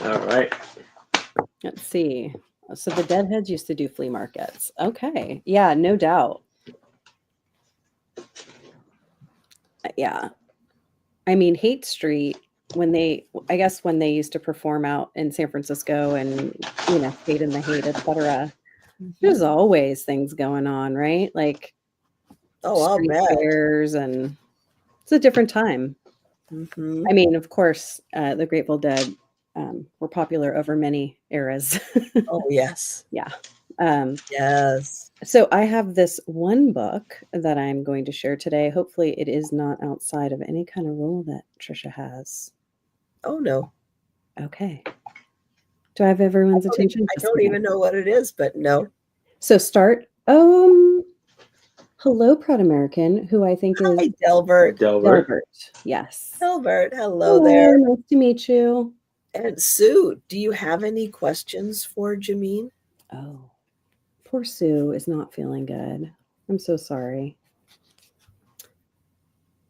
All right. Let's see. So the Deadheads used to do flea markets. Okay. Yeah, no doubt. Yeah. I mean, Hate Street, when they used to perform out in San Francisco and, Hate in the Hate, etc. There's always things going on, right? Like street fairs, and it's a different time. I mean, of course, the Grateful Dead were popular over many eras. Oh, yes. Yeah. Yes. So I have this one book that I'm going to share today. Hopefully it is not outside of any kind of rule that Trisha has. Oh, no. Okay. Do I have everyone's attention? I don't even know what it is, but no. So start. Hello, Proud American, who I think is Hi, Delbert. Yes. Delbert, hello there. Nice to meet you. And Sue, do you have any questions for Jameen? Oh, poor Sue is not feeling good. I'm so sorry.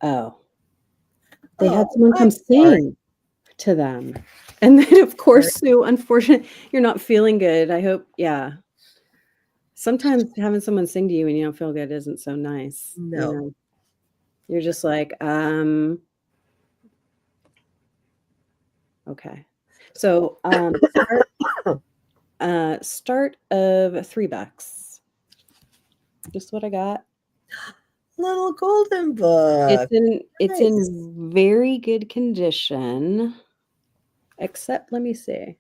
Oh, they had someone come sing to them. And then, of course, Sue, unfortunately, you're not feeling good. I hope, yeah. Sometimes having someone sing to you and you don't feel good isn't so nice. No. You're just like, okay. So start of $3. Just what I got. Little golden book. It's in very good condition. Except, let me see.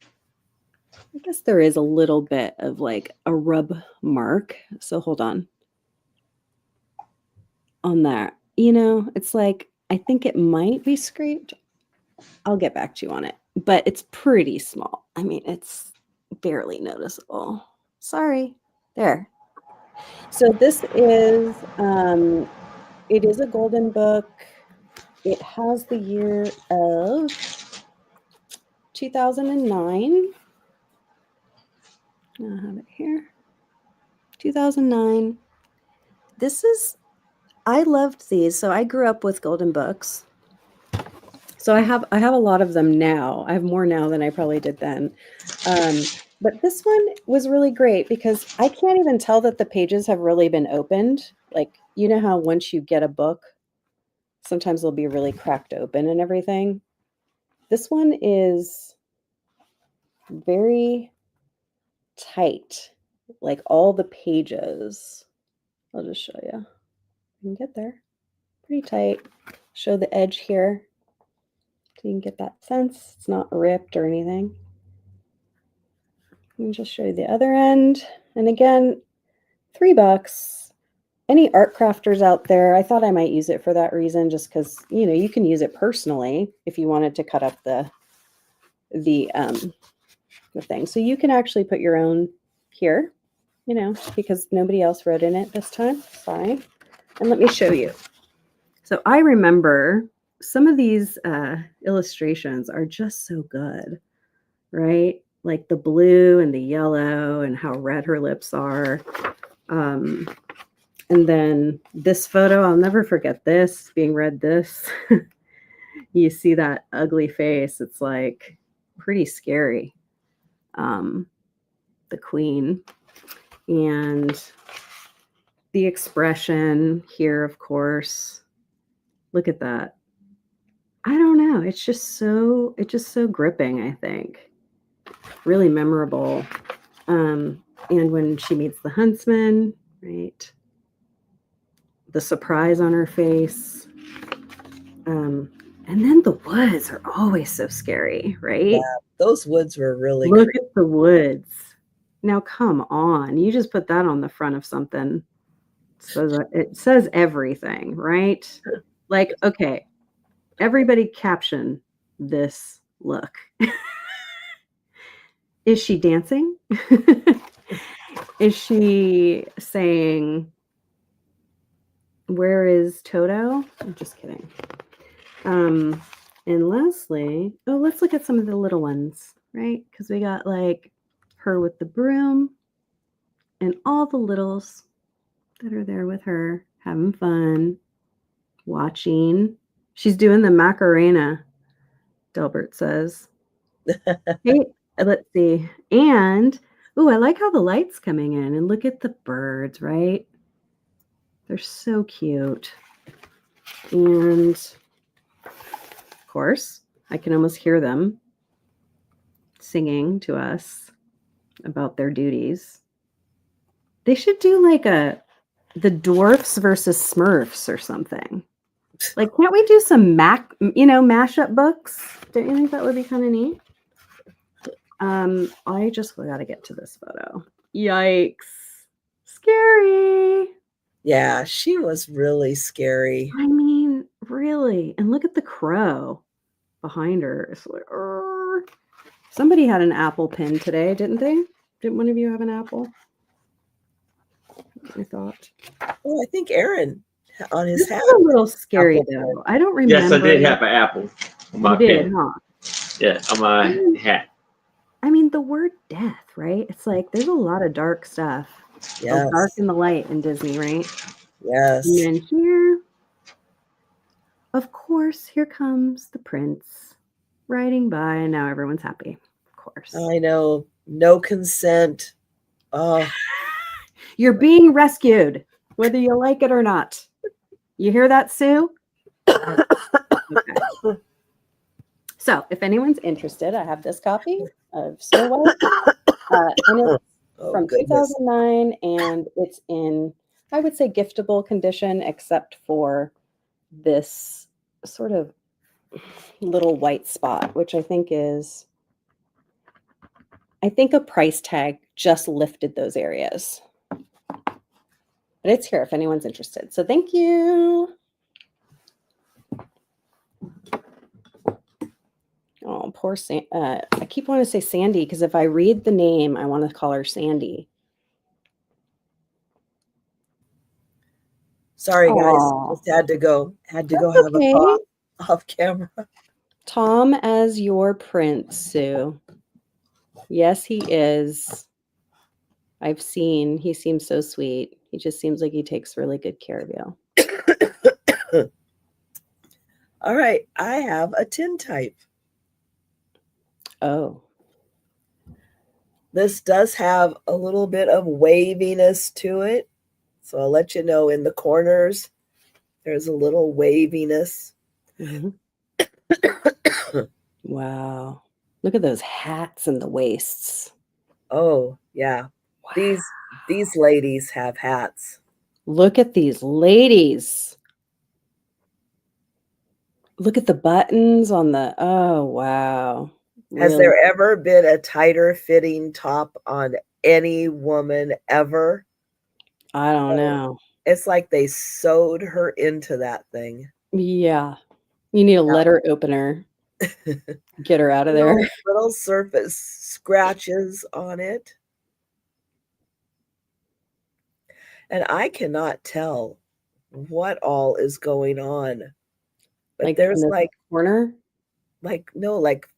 I guess there is a little bit of like a rub mark. So hold on. On that. It's like, I think it might be scraped. I'll get back to you on it. But it's pretty small. I mean, it's barely noticeable. Sorry. There. So this is, it is a golden book. It has the year of 2009. I have it here. 2009. I loved these. So I grew up with golden books. So I have a lot of them now. I have more now than I probably did then. But this one was really great because I can't even tell that the pages have really been opened. Like, how once you get a book, sometimes they'll be really cracked open and everything. This one is very tight, like all the pages. I'll just show you. You can get there. Pretty tight. Show the edge here so you can get that sense. It's not ripped or anything. Let me just show you the other end. And again, $3. Any art crafters out there, I thought I might use it for that reason, just because, you know, you can use it personally if you wanted to cut up the thing. So you can actually put your own here, you know, because nobody else wrote in it this time. Sorry. And let me show you. So I remember some of these illustrations are just so good, right? Like the blue and the yellow and how red her lips are. And then this photo, I'll never forget this, being read this. You see that ugly face. It's like pretty scary. The queen. And the expression here, of course. Look at that. I don't know. It's just so gripping, I think. Really memorable. And when she meets the huntsman, right? The surprise on her face. And then the woods are always so scary, right? Yeah, those woods were really Look at the woods. Now, come on. You just put that on the front of something. It says everything, right? Like, okay, everybody caption this look. Is she dancing? Is she saying, where is Toto? I'm just kidding. And lastly, let's look at some of the little ones, right? Because we got like her with the broom and all the littles that are there with her, having fun, watching. She's doing the Macarena, Delbert says. Hey, let's see. And, I like how the light's coming in. And look at the birds, right? They're so cute. And, of course, I can almost hear them singing to us about their duties. They should do like the dwarfs versus Smurfs or something. Like, can't we do some mashup books? Don't you think that would be kind of neat? I just got to get to this photo. Yikes. Scary. Yeah, she was really scary. I mean, really. And look at the crow behind her. It's like, somebody had an apple pin today, didn't they? Didn't one of you have an apple? I thought. Oh, I think Aaron on his hat. A little scary though. I don't remember. Yes, I did have an apple on my pin. Huh? Yeah, on my hat. I mean, the word death, right? It's like there's a lot of dark stuff. Yes. Dark in the light in Disney, right? Yes. And then here, of course, here comes the prince riding by, and now everyone's happy. Of course. I know. No consent. Oh. You're being rescued, whether you like it or not. You hear that, Sue? Okay. So, if anyone's interested, I have this copy of Snow White, and it's from 2009, and it's in, I would say, giftable condition, except for this sort of little white spot, which I think a price tag just lifted those areas. But it's here if anyone's interested. So thank you. Oh, poor Sandy. I keep wanting to say Sandy because if I read the name, I want to call her Sandy. Sorry, guys. Just had to go have a talk off camera. Tom as your prince, Sue. Yes, he is. I've seen. He seems so sweet. He just seems like he takes really good care of you. All right. I have a tintype. Oh. This does have a little bit of waviness to it. So I'll let you know in the corners. There's a little waviness. Mm-hmm. Wow. Look at those hats and the waists. Oh, yeah. Wow. These ladies have hats. Look at these ladies. Look at the buttons on the, oh, wow. Has Really? there ever been a tighter fitting top on any woman ever? I don't know. It's like they sewed her into that thing. Yeah. You need a letter opener. Get her out of there. Little surface scratches on it. And I cannot tell what all is going on. But Like there's in the corner? like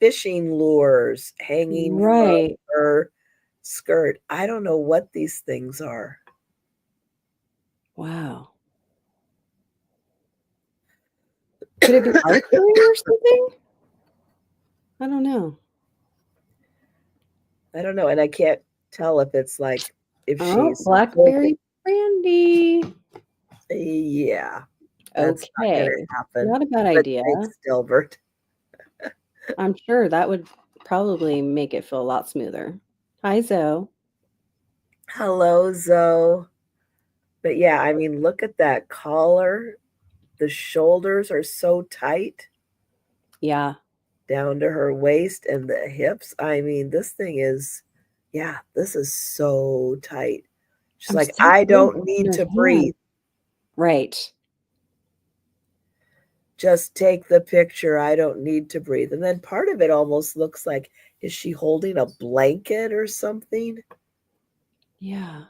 fishing lures hanging from Right. her skirt. I don't know what these things are. Wow. Could it be archery or something? I don't know. I don't know. And I can't tell if it's like if she's Blackberry brandy. Yeah. That's not Okay. gonna happen. Not a bad But idea. thanks, Dilbert. I'm sure that would probably make it feel a lot smoother. Hi, Zoe. Hello, Zoe. But yeah, I mean, look at that collar. The shoulders are so tight. Yeah. Down to her waist and the hips. I mean, this thing is, yeah, this is so tight. She's like, so I don't need to breathe. Right. Just take the picture. I don't need to breathe. And then part of it almost looks like, is she holding a blanket or something? Yeah.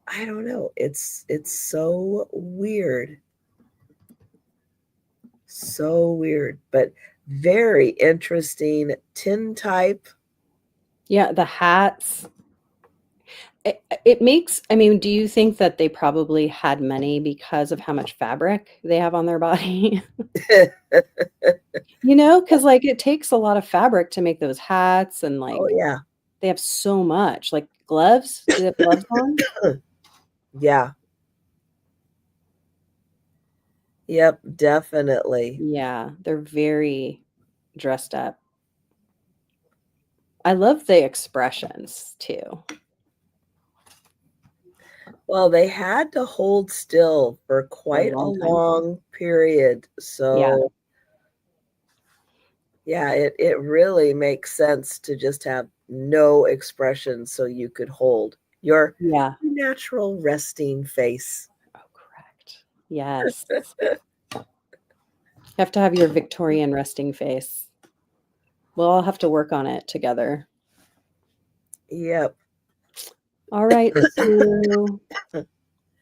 I don't know. It's so weird. So weird, but very interesting tintype. Yeah, the hats. It makes, I mean, do you think that they probably had money because of how much fabric they have on their body? You know, because like it takes a lot of fabric to make those hats and like, Oh, yeah. they have so much. Like gloves? Do they have gloves on? Yeah. Yep, definitely. Yeah, they're very dressed up. I love the expressions too. Well, they had to hold still for quite a long period. So, yeah, it really makes sense to just have no expression so you could hold your natural resting face. Oh, correct. Yes. You have to have your Victorian resting face. We'll all have to work on it together. Yep. All right, Sue.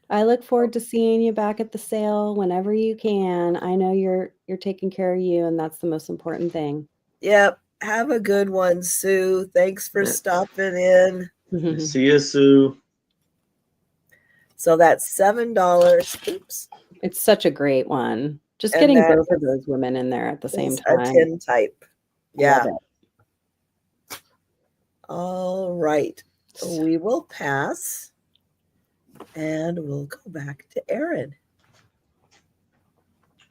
I look forward to seeing you back at the sale whenever you can. I know you're taking care of you, and that's the most important thing. Yep. Have a good one, Sue. Thanks for stopping in. See you, Sue. So that's $7. Oops. It's such a great one. Just getting both of those women in there at the same time. A tintype. Yeah. Love it. All right. We will pass and we'll go back to Erin.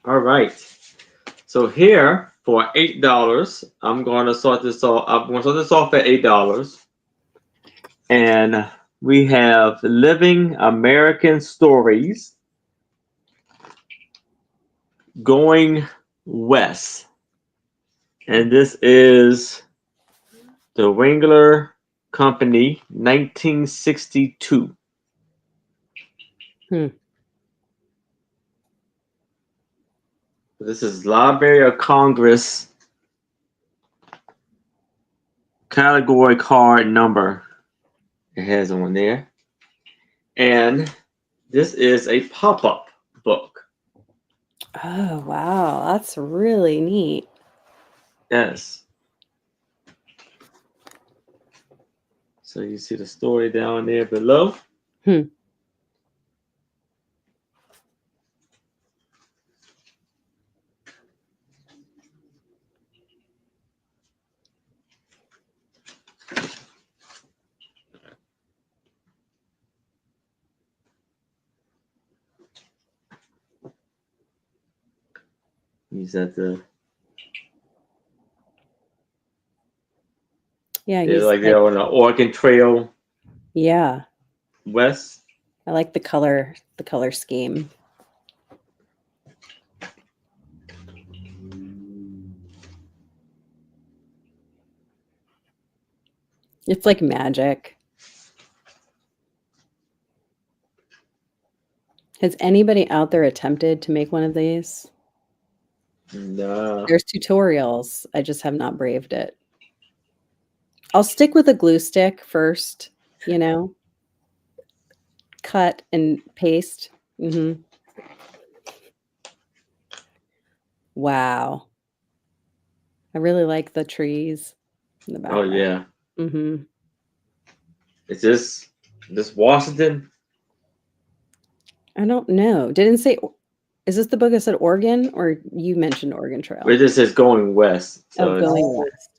All right. So here for $8, I'm going to start this off. I'm going to start this off at $8, and we have Living American Stories, Going West, and this is the Wrangler Company, 1962. This is Library of Congress category card number. It has on there. And this is a pop-up book. Oh, wow. That's really neat. Yes. So you see the story down there below. He's at the he's like they're on the Oregon Trail. Yeah. West. I like the color scheme. It's like magic. Has anybody out there attempted to make one of these? No. There's tutorials. I just have not braved it. I'll stick with a glue stick first, you know. Cut and paste. Wow. I really like the trees in the background. Oh yeah. Is this Washington? I don't know. Didn't say. Is this the book that said Oregon, or you mentioned Oregon Trail? It just says going west. So going west.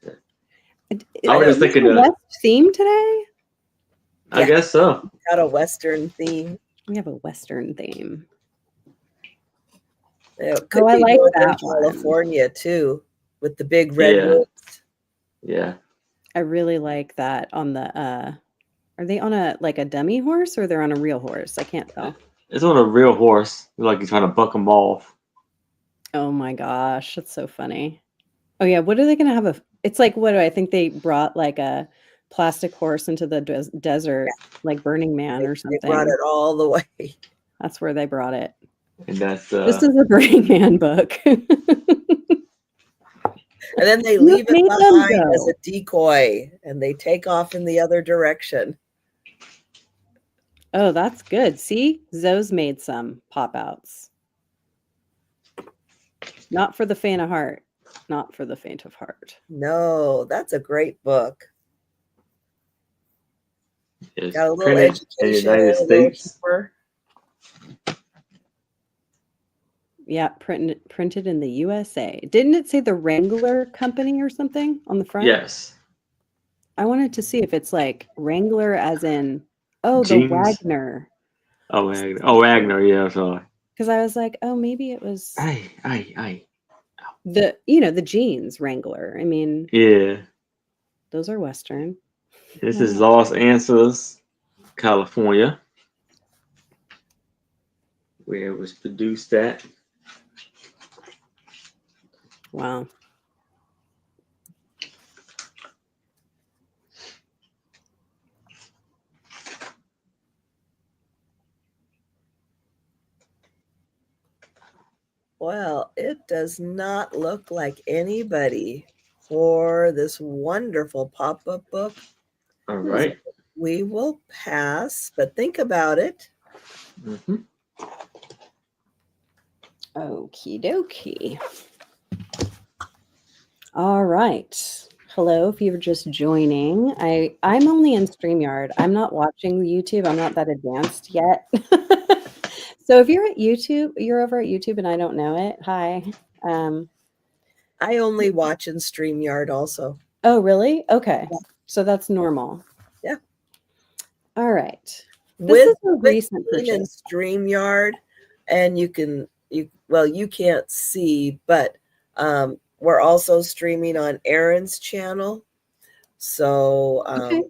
I was just thinking a west theme today. I guess so. Got a Western theme. We have a Western theme. It could be like Northern that California too, with the big redwoods. Yeah. I really like that on the are they on a dummy horse, or they're on a real horse? I can't tell. It's on a real horse. Like he's trying to buck them off. Oh my gosh, that's so funny. Oh yeah, what are they gonna have it's like, what do I think they brought like a plastic horse into the desert, like Burning Man or something. They brought it all the way. That's where they brought it. And that's this is a Burning Man book. And then they leave it behind as a decoy, and they take off in the other direction. Oh, that's good. See, Zoe's made some pop-outs. Not for the faint of heart. Not for the faint of heart. No, that's a great book. It's got a little education in the United States. Yeah, printed in the USA. Didn't it say the Wrangler Company or something on the front? Yes. I wanted to see if it's like Wrangler as in, oh, jeans. The Wagner. Oh, Wagner. Oh, Wagner. Yeah, sorry. Because I was like, oh, maybe it was the the jeans Wrangler. I mean, yeah, those are Western. This is Los Angeles, California, where it was produced at. Wow. Well, it does not look like anybody for this wonderful pop-up book. All right. So we will pass, but think about it. Mm-hmm. Okie dokie. All right. Hello, if you're just joining. I'm only in StreamYard. I'm not watching YouTube. I'm not that advanced yet. So if you're at YouTube, you're over at YouTube and I don't know it. Hi. I only watch in StreamYard also. Oh, really? Okay. Yeah. So that's normal. Yeah. All right. This is a recent purchase in StreamYard, and you can't see, but we're also streaming on Aaron's channel. So okay.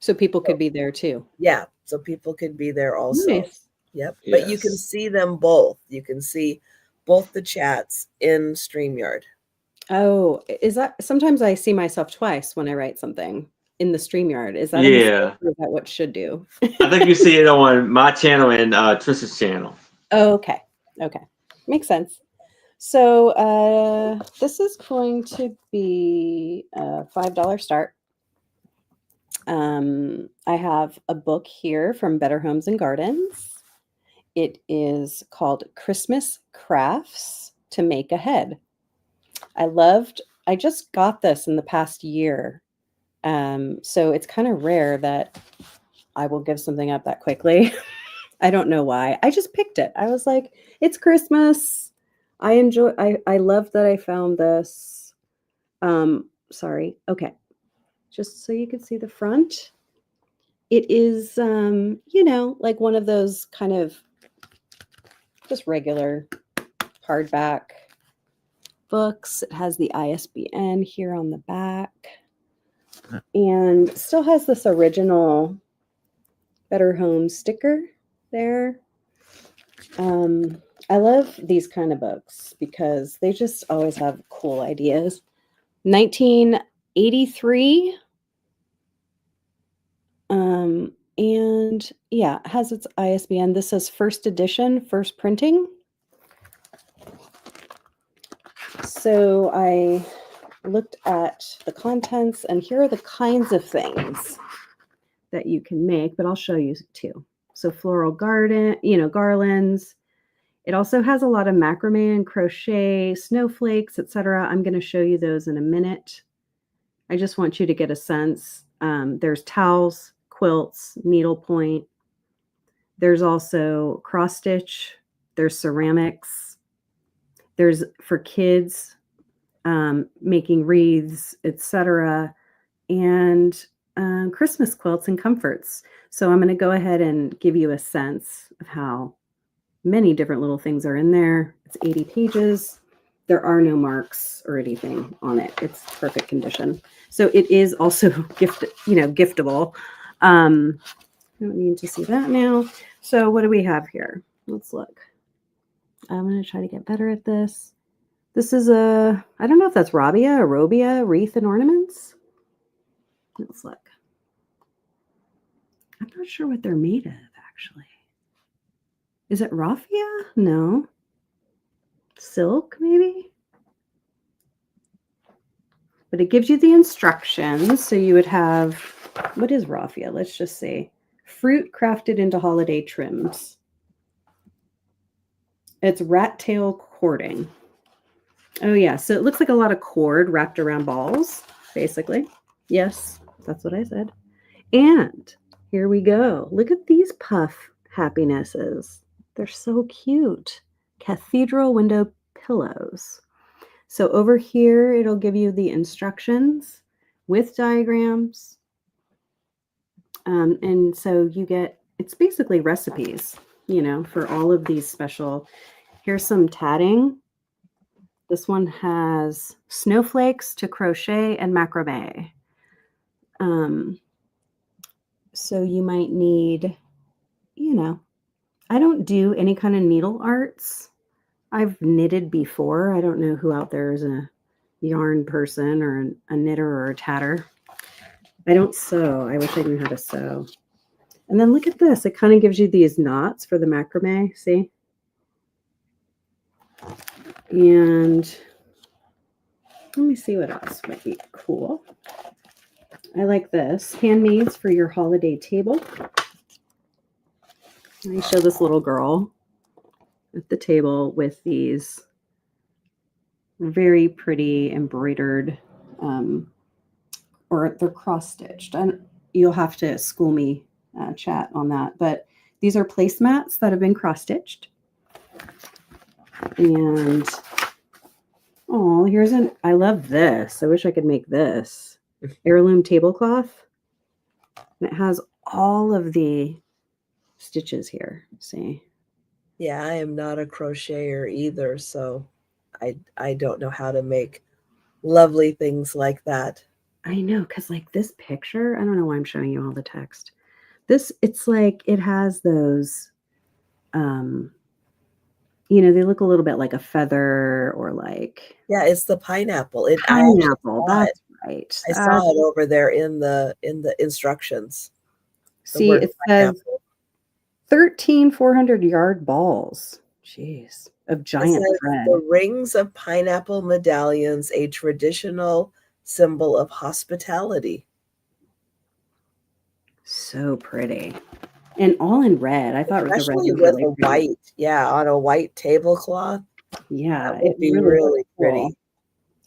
So people could be there too. Yeah. So people could be there also. Nice. Yep. Yes. But you can see them both. You can see both the chats in StreamYard. Oh, is that sometimes I see myself twice when I write something in the StreamYard? Is that is that what should do? I think you see it on my channel and Trisha's channel. Oh, okay. Okay. Makes sense. So this is going to be a $5 start. I have a book here from Better Homes and Gardens. It is called Christmas Crafts to Make Ahead. I just got this in the past year. So it's kind of rare that I will give something up that quickly. I don't know why. I just picked it. I was like, it's Christmas. I love that I found this. Sorry. Okay. Just so you can see the front. It is, like one of those kind of just regular hardback books. It has the ISBN here on the back. And still has this original Better Home sticker there. I love these kind of books because they just always have cool ideas. 1983. And yeah, it has its ISBN. This says first edition, first printing. So I looked at the contents, and here are the kinds of things that you can make, but I'll show you too. So floral garden, garlands. It also has a lot of macrame and crochet, snowflakes, etc. I'm going to show you those in a minute. I just want you to get a sense. There's towels, quilts, needlepoint. There's also cross stitch. There's ceramics. There's for kids, making wreaths, etc. And Christmas quilts and comforts. So I'm going to go ahead and give you a sense of how many different little things are in there. It's 80 pages. There are no marks or anything on it. It's perfect condition. So it is also giftable. I don't need to see that now. So what do we have here? Let's look. I'm going to try to get better at this. This is I don't know if that's Rabia or Robia, wreath and ornaments. Let's look. I'm not sure what they're made of, actually. Is it raffia? No. Silk, maybe? But it gives you the instructions. So you would have, what is raffia? Let's just say fruit crafted into holiday trims. It's rat tail cording. Oh, yeah. So it looks like a lot of cord wrapped around balls, basically. Yes, that's what I said. And here we go. Look at these puff happinesses. They're so cute. Cathedral window pillows. So over here, it'll give you the instructions with diagrams. And so you get, it's basically recipes, for all of these special. Here's some tatting. This one has snowflakes to crochet and macrame. So you might need, I don't do any kind of needle arts. I've knitted before. I don't know who out there is a yarn person or a knitter or a tatter. I don't sew. I wish I knew how to sew. And then look at this. It kind of gives you these knots for the macrame. See? And let me see what else might be cool. I like this. Handmaids for your holiday table. I show this little girl at the table with these very pretty embroidered, or they're cross-stitched. You'll have to school me, chat on that. But these are placemats that have been cross-stitched. And, oh, I love this. I wish I could make this. Heirloom tablecloth. And it has all of the stitches here. See? Yeah, I am not a crocheter either, so I don't know how to make lovely things like that. I know, because like this picture, I don't know why I'm showing you all the text. It's like it has those, they look a little bit like a feather or like. Yeah, it's the pineapple. Pineapple, that's right. I saw it over there in the instructions. See, it says 13 400-yard balls. Jeez, of giant thread. The rings of pineapple medallions, a traditional symbol of hospitality. So pretty. And all in red. I thought especially the red with a white, on a white tablecloth. Yeah, it would be really pretty. Cool.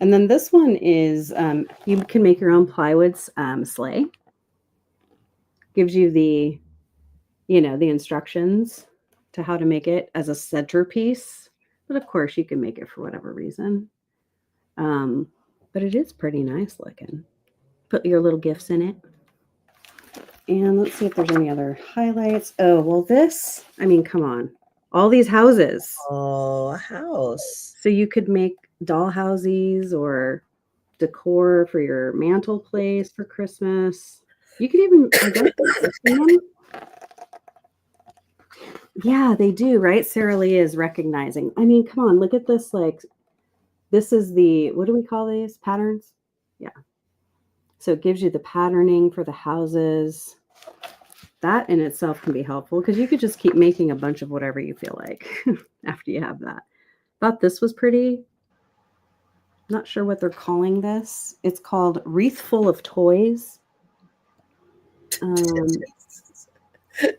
And then this one is, you can make your own plywood sleigh. Gives you the, the instructions to how to make it as a centerpiece. But of course, you can make it for whatever reason. But it is pretty nice looking. Put your little gifts in it. And let's see if there's any other highlights. Oh, well, come on. All these houses. Oh, a house. So you could make dollhouses or decor for your mantle place for Christmas. You could even, I guess, them. Yeah, they do, right? Sarah Lee is recognizing. I mean, come on, look at this. Like, this is the, what do we call these? Patterns? Yeah. So it gives you the patterning for the houses. That in itself can be helpful because you could just keep making a bunch of whatever you feel like after you have that. Thought this was pretty. Not sure what they're calling this. It's called Wreath Full of Toys.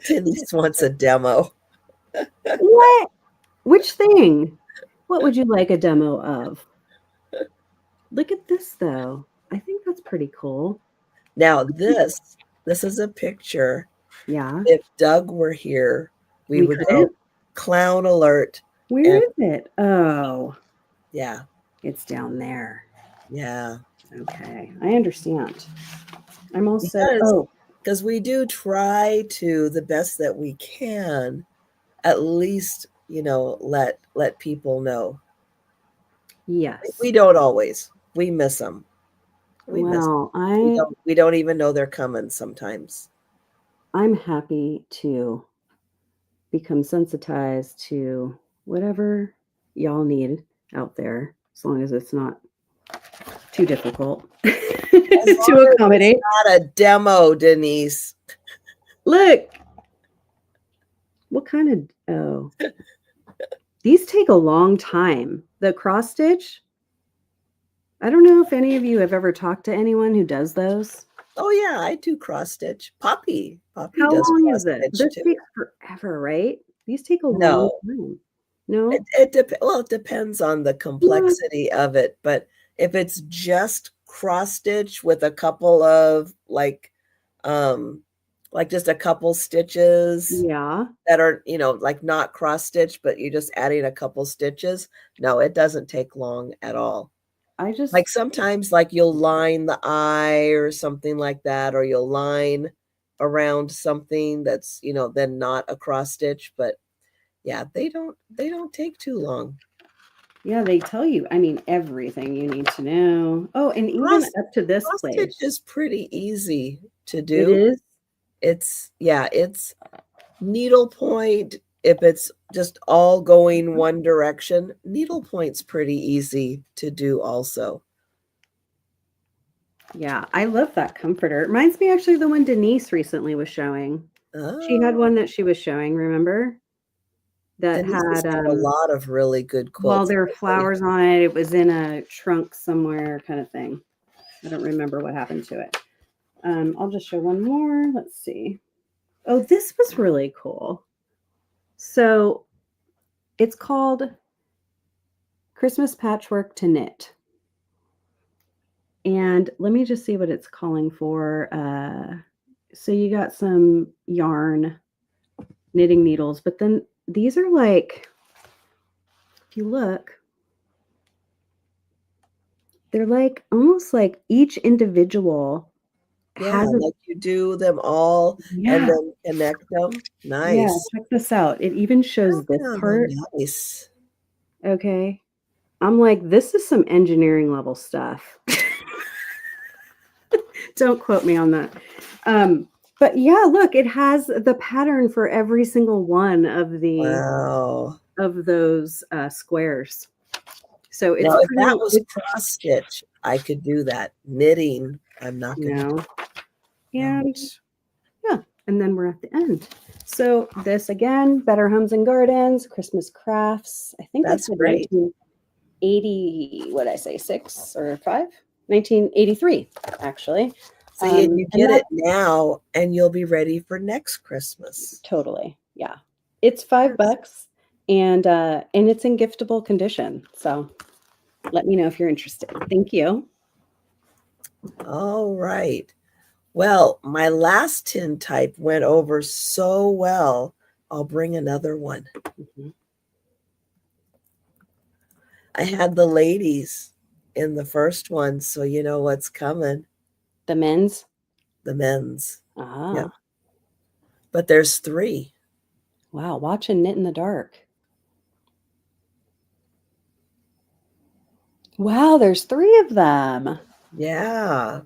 Denise wants a demo. What? Which thing? What would you like a demo of? Look at this, though. I think that's pretty cool. Now, this is a picture. Yeah. If Doug were here, we would go clown alert. Where is it? Oh. Yeah. It's down there. Yeah. Okay. I understand. I'm also, because we do try to, the best that we can, at least, you know, let people know. Yes. We don't always. We miss them. We don't even know they're coming sometimes. I'm happy to become sensitized to whatever y'all need out there, as long as it's not too difficult to accommodate. It's not a demo, Denise. Look. What kind of, these take a long time. The cross stitch. I don't know if any of you have ever talked to anyone who does those. Oh yeah, I do cross stitch. Poppy How long is it? This takes forever, right? These take a long time. No, it depends on the complexity of it. But if it's just cross stitch with a couple of like just a couple stitches, that are, you know, like not cross stitch, but you're just adding a couple stitches. No, it doesn't take long at all. I just like sometimes like you'll line the eye or something like that, or you'll line around something that's, you know, then not a cross stitch. But yeah, they don't take too long. Yeah, they tell you, I mean, everything you need to know. Oh, and even up to this place. Cross stitch is pretty easy to do. It is. It's needlepoint. If it's just all going one direction, needlepoint's pretty easy to do also. Yeah, I love that comforter. It reminds me actually of the one Denise recently was showing. She had one that she was showing, remember? That Denise had a lot of really good quilts. Well, there were flowers on it. It was in a trunk somewhere kind of thing. I don't remember what happened to it. I'll just show one more. Let's see. Oh, this was really cool. So it's called Christmas Patchwork to Knit. And let me just see what it's calling for. So you got some yarn, knitting needles, but then these are like, if you look, they're like almost like each individual has like you do them all and then connect them. Nice. Yeah, check this out. It even shows this part. Nice. Okay. I'm like, this is some engineering level stuff. Don't quote me on that. But yeah, look, it has the pattern for every single one of the of those squares. So it's now, if that was cross stitch, I could do that. Knitting, I'm not going to. And yeah, and then we're at the end. So this again, Better Homes and Gardens, Christmas Crafts. I think that's great. 1980, what did I say, 6 or 5? 1983, actually. See, and you get it now, and you'll be ready for next Christmas. Totally, yeah. It's $5, and it's in giftable condition. So let me know if you're interested. Thank you. All right. Well, my last tin type went over so well. I'll bring another one. I had the ladies in the first one, so you know what's coming. The men's? The men's. Ah. Yeah. But there's 3. Wow, watch and knit in the dark. Wow, there's 3 of them. Yeah.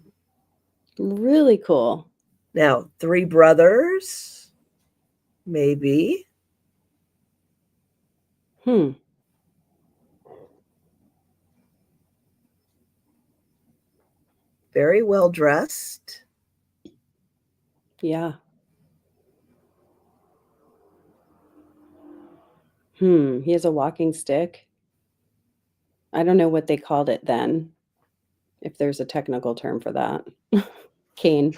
Really cool. Now, 3 brothers, maybe. Very well dressed. Yeah. He has a walking stick. I don't know what they called it then, if there's a technical term for that. Cane.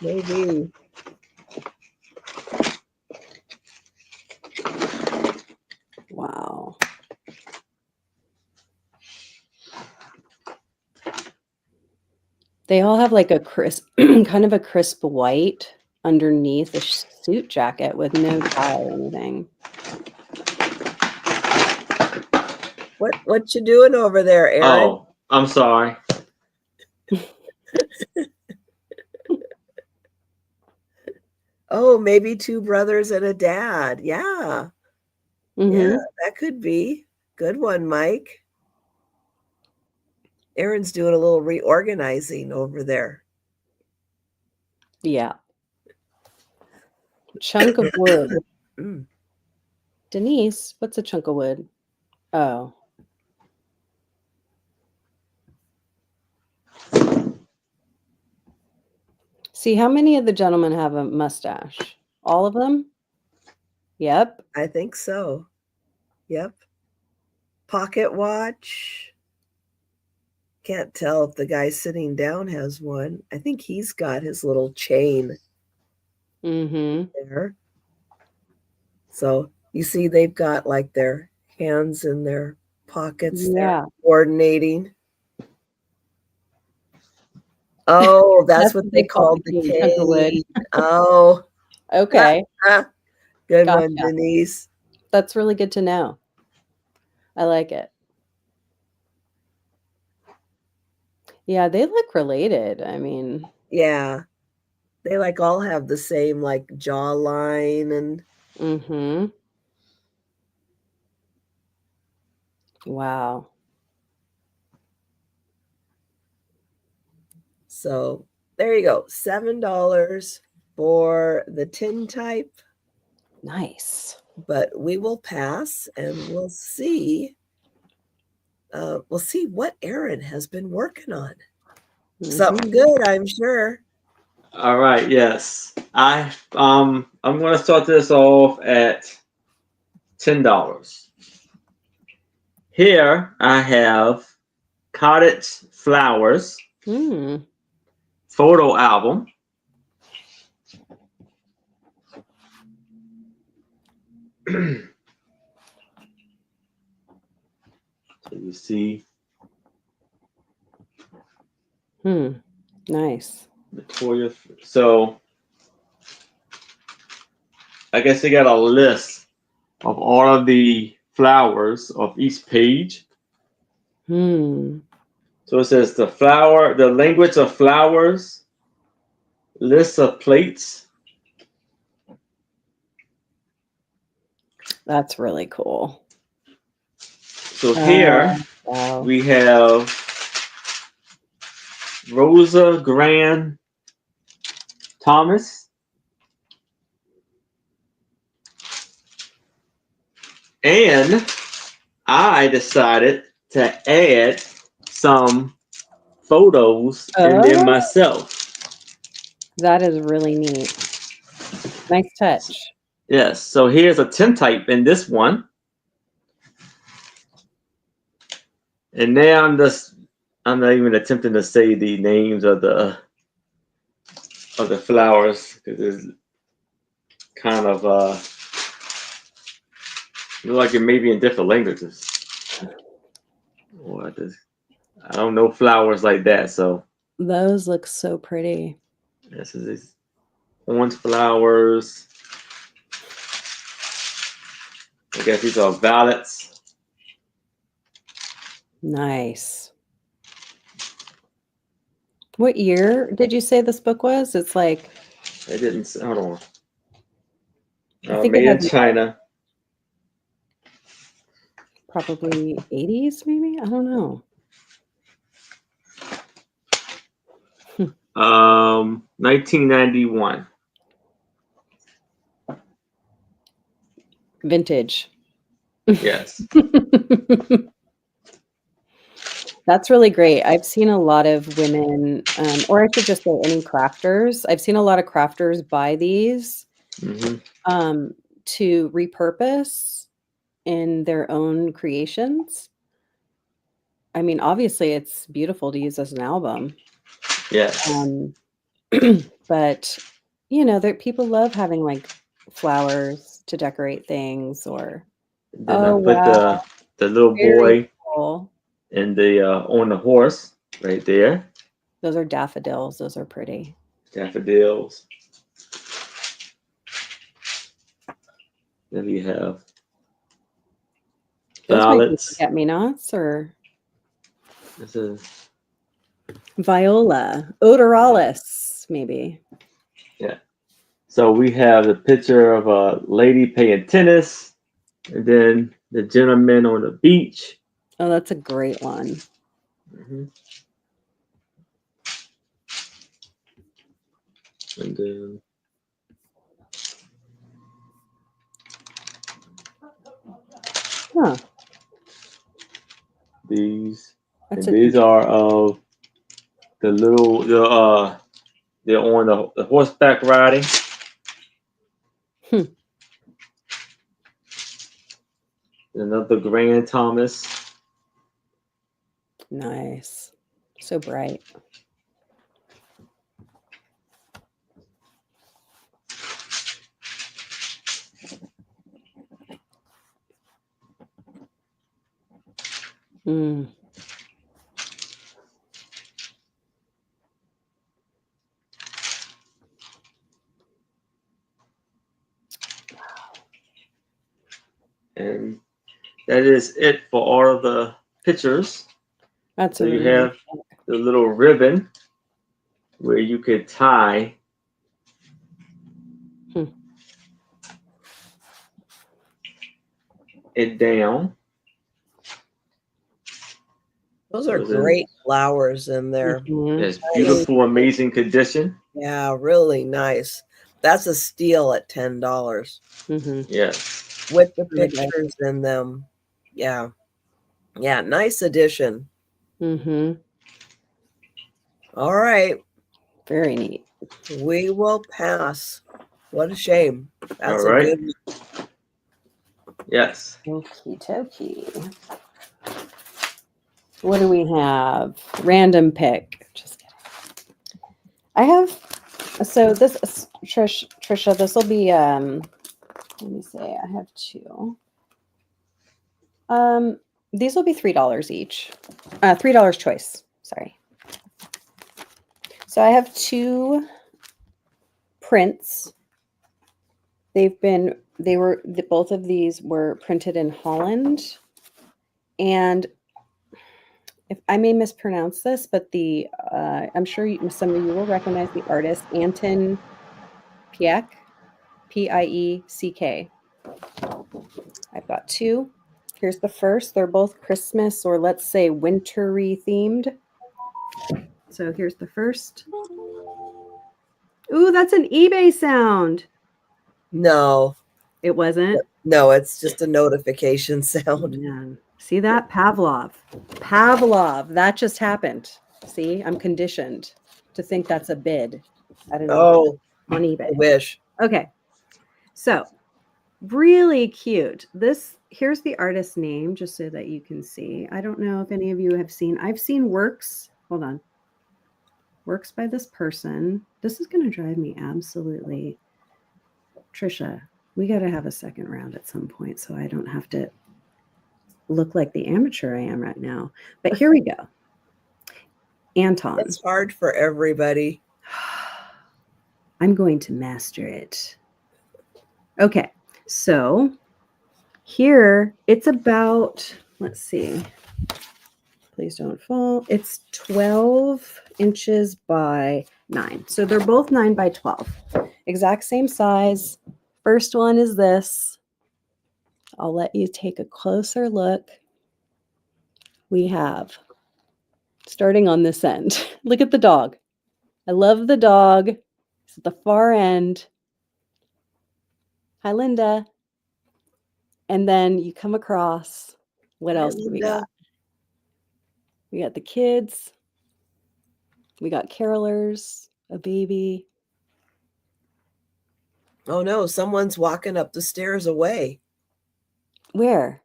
Maybe. Wow. They all have like a crisp, kind of a crisp white underneath a suit jacket with no tie or anything. What you doing over there, Aaron? Oh, I'm sorry. Oh, maybe 2 brothers and a dad. Yeah. Yeah, that could be. Good one, Mike. Aaron's doing a little reorganizing over there. Yeah. Chunk of wood. Denise, what's a chunk of wood? Oh. See, how many of the gentlemen have a mustache? All of them? Yep. I think so. Yep. Pocket watch. Can't tell if the guy sitting down has one. I think he's got his little chain there. So you see they've got like their hands in their pockets. Yeah. They're coordinating. Oh, that's what they called the cane. Oh. Okay. Good one, Denise. That's really good to know. I like it. Yeah, they look related. I mean, yeah, they like all have the same like jawline and. Wow. So there you go. $7 for the tin type. Nice. But we will pass and we'll see. We'll see what Aaron has been working on. Something good, I'm sure. All right, yes. I'm going to start this off at $10. Here I have Cottage Flowers photo album. So you see. Nice. Victoria. So I guess they got a list of all of the flowers of each page. So it says the language of flowers, lists of plates. That's really cool. So here we have Rosa Grant Thomas. And I decided to add some photos in there myself. That is really neat. Nice touch. Yes. So here's a tintype in this one. And now I'm not even attempting to say the names of the flowers because it's kind of look like it may be in different languages. I don't know flowers like that, so those look so pretty. This is orange flowers. I guess these are violets. Nice. What year did you say this book was? It's like It didn't. Hold on. I think Made in China. probably 80s, maybe. I don't know. 1991. Vintage. Yes. That's really great. I've seen a lot of women, or I should just say any crafters. I've seen a lot of crafters buy these to repurpose in their own creations. I mean, obviously, it's beautiful to use as an album. Yes. But you know, there people love having like flowers to decorate things, or Then I put the little very boy cool. and the on the horse right there. Those are daffodils. Those are pretty. Daffodils. Then we have Those might be violets. forget-me-nots or This is viola, odorales, maybe. yeah. So we have the picture of a lady playing tennis, and then the gentleman on the beach. Oh, that's a great one. And then these. That's and these are of the little they're on the horseback riding. Another Grand Thomas. Nice. So bright. Mm. And that is it for all of the pictures. That's so you have the little ribbon where you could tie it down. Those are great flowers in there. It's beautiful, amazing condition. Yeah, really nice. That's a steal at $10. Yes. With the pictures in them. Yeah. Yeah, nice addition. All right. Very neat. We will pass. What a shame. That's all right. A good one. Yes. Okie dokie. What do we have? Random pick. Just kidding. I have, so this, Trisha, this will be, let me see, I have two. These will be $3 each. $3 choice, sorry. So I have two prints. Both of these were printed in Holland. And if I may mispronounce this, but I'm sure some of you will recognize the artist, Anton Pieck, Pieck. I've got two. Here's the first. They're both Christmas, or let's say wintry themed. So here's the first. Ooh, that's an eBay sound. No. It wasn't? No, it's just a notification sound. Man. See that? Pavlov. That just happened. See, I'm conditioned to think that's a bid. I don't know. On eBay. I wish. Okay. So really cute. Here's the artist's name, just so that you can see. I don't know if any of you have seen. I've seen works. Hold on. Works by this person. This is going to drive me absolutely. Trisha, we got to have a second round at some point so I don't have to look like the amateur I am right now. But here we go. Anton. It's hard for everybody. I'm going to master it. Okay. So here it's about, let's see. Please don't fall. It's 12 inches by 9. So they're both 9 by 12. Exact same size. First one is this. I'll let you take a closer look. we have, starting on this end, look at the dog. I love the dog. It's at the far end. Hi, Linda. And then you come across, what else do we got? We got the kids. We got carolers, a baby. Oh no, someone's walking up the stairs away. Where?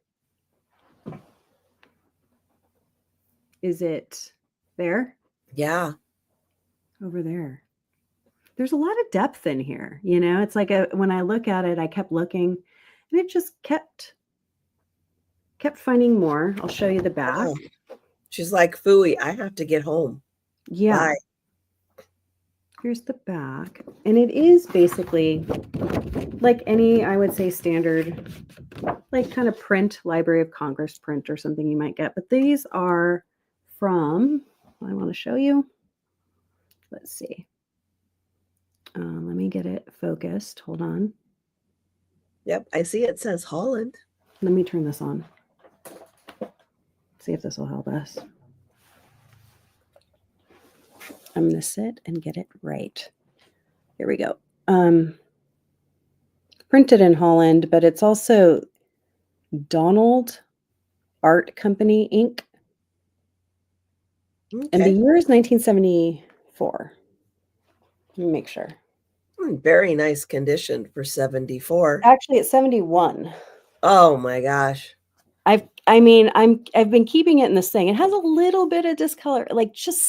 Is it there? Yeah. Over there. There's a lot of depth in here. You know, it's like when I look at it, I kept looking and it just kept finding more. I'll show you the back. Oh. She's like, phooey, I have to get home. Yeah. Bye. Here's the back. And it is basically like any, I would say, standard, like kind of print, Library of Congress print or something you might get. But these are from, I want to show you. Let's see. Let me get it focused. Hold on. Yep, I see it says Holland. Let me turn this on. See if this will help us. I'm going to sit and get it right. Here we go. Printed in Holland, but it's also Donald Art Company, Inc. Okay. And the year is 1974. Let me make sure. Very nice condition for 74. Actually, it's 71. Oh my gosh. I've been keeping it in this thing. It has a little bit of discolor, like just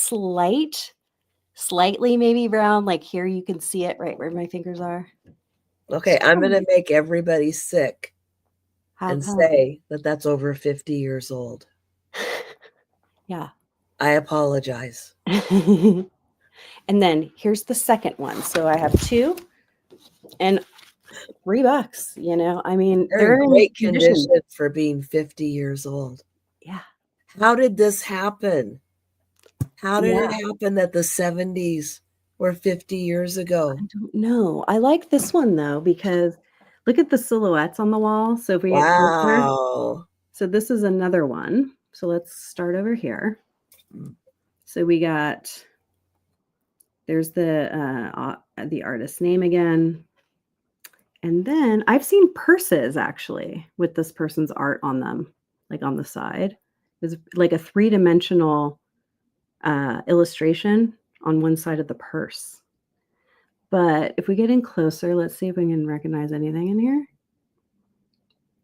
slightly maybe brown. Like here you can see it right where my fingers are. Okay, I'm going to make everybody sick and come? say that that's over 50 years old. Yeah. I apologize. And then here's the second one. So I have two and $3, you know, I mean, they're in great condition for being 50 years old. Yeah. How did this happen? How did it happen that the 70s were 50 years ago? I don't know. I like this one though, because look at the silhouettes on the wall. So if we get closer, so this is another one. So let's start over here. So we got, there's the artist's name again. And then I've seen purses actually with this person's art on them, like on the side. There's like a 3-dimensional illustration on one side of the purse. But if we get in closer, let's see if we can recognize anything in here.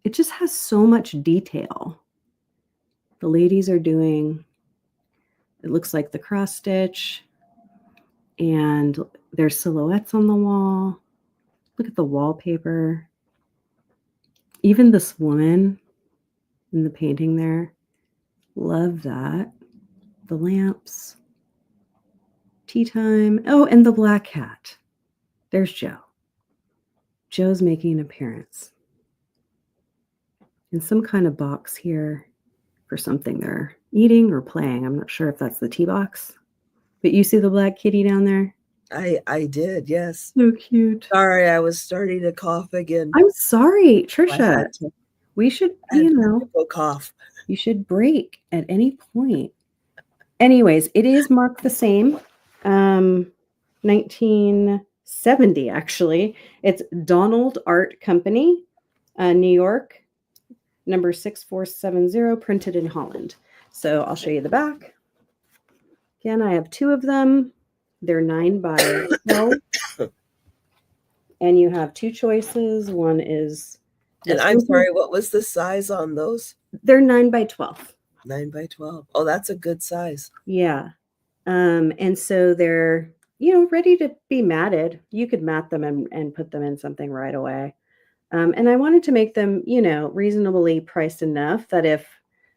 It just has so much detail. The ladies are doing, it looks like the cross stitch, and there's silhouettes on the wall. Look at the wallpaper. Even this woman in the painting there. Love that. The lamps. Tea time. Oh, and the black cat. There's Joe. Joe's making an appearance. In some kind of box here for something they're eating or playing. I'm not sure if that's the tea box. But you see the black kitty down there? I did, yes. So cute. Sorry, I was starting to cough again. I'm sorry, Trisha. We should, go cough. You should break at any point. Anyways, it is marked the same. 1970, actually. It's Donald Art Company, New York, number 6470, printed in Holland. So I'll show you the back. Again, I have two of them. They're 9 by 12. And you have two choices. One is... And I'm sorry, what was the size on those? They're 9 by 12. 9 by 12. Oh, that's a good size. Yeah. And so they're, ready to be matted. You could mat them and put them in something right away. And I wanted to make them, reasonably priced enough that if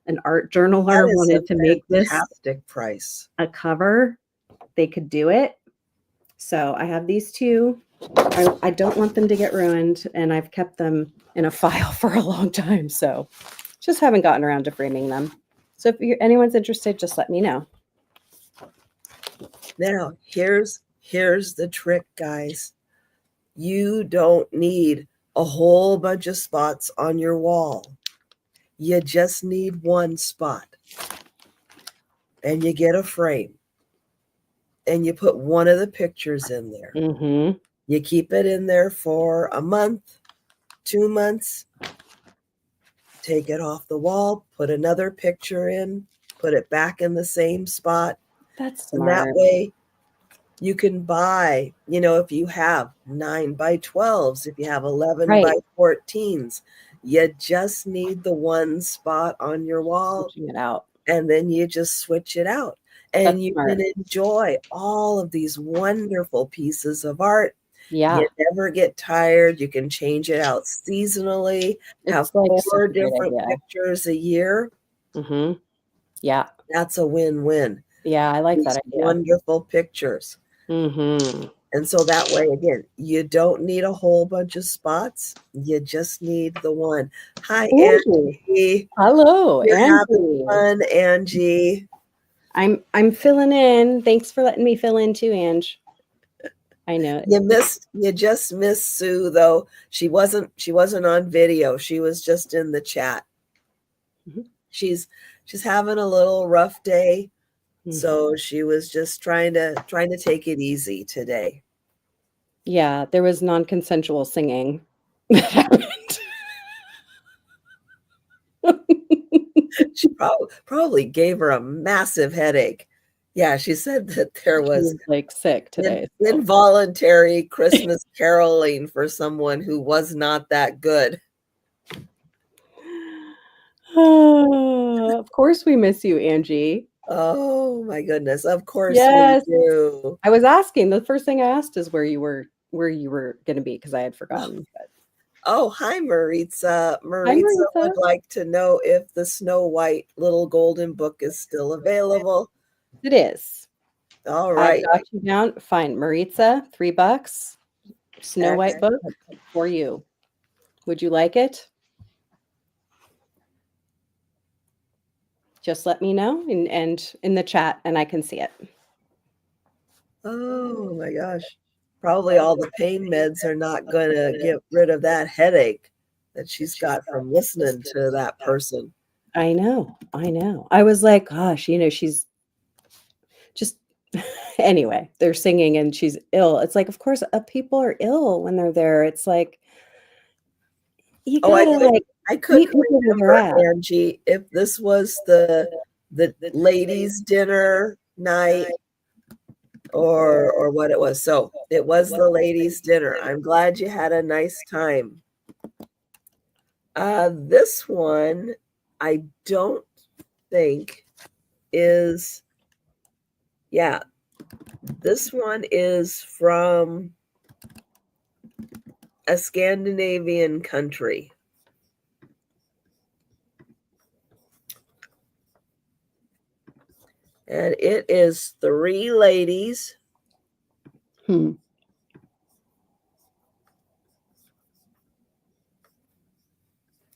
an art journaler wanted to make this fantastic price a cover, they could do it. So I have these two. I don't want them to get ruined, and I've kept them in a file for a long time. So just haven't gotten around to framing them. So if anyone's interested, just let me know. Now, here's the trick, guys. You don't need a whole bunch of spots on your wall. You just need one spot. and you get a frame and you put one of the pictures in there. Mm-hmm. You keep it in there for a month, 2 months, take it off the wall, put another picture in, put it back in the same spot. That's And smart. that way you can buy, if you have 9 by 12s, if you have 11 by 14s, you just need the one spot on your wall. Switching it out. And then you just switch it out. And That's you smart. can enjoy all of these wonderful pieces of art. Yeah. You never get tired. You can change it out seasonally. Have It's like 4 different pictures a year. Mm-hmm. Yeah. That's a win-win. Yeah, I like that idea. Wonderful pictures. Mm-hmm. And so that way, again, you don't need a whole bunch of spots. You just need the one. Hi, Angie. Hello, You're Angie. having fun, Angie. I'm filling in. Thanks for letting me fill in too, Ange. I know. You just missed Sue, though. She wasn't on video. She was just in the chat. Mm-hmm. She's having a little rough day. Mm-hmm. So she was just trying to take it easy today. Yeah, there was non-consensual singing that happened. She probably gave her a massive headache. Yeah, she said that there was like sick today. Involuntary Christmas caroling for someone who was not that good. Of course we miss you, Angie. Oh my goodness. Of course we do. I was asking. The first thing I asked is where you were going to be because I had forgotten. But. Oh, hi, Maritza. Maritza would like to know if the Snow White Little Golden Book is still available. It is. All right. I got you down. Fine. Maritza, $3. Snow White book for you. Would you like it? Just let me know and in the chat and I can see it. Oh my gosh. Probably all the pain meds are not going to get rid of that headache that she's got from listening to that person. I know. I was like, gosh, she's just, anyway, they're singing and she's ill. It's like, of course, people are ill when they're there. It's like, you gotta I couldn't remember, Angie, if this was the ladies' dinner night or what it was. So it was the ladies' dinner. I'm glad you had a nice time. This one, I don't think is, this one is from a Scandinavian country. And it is 3 ladies.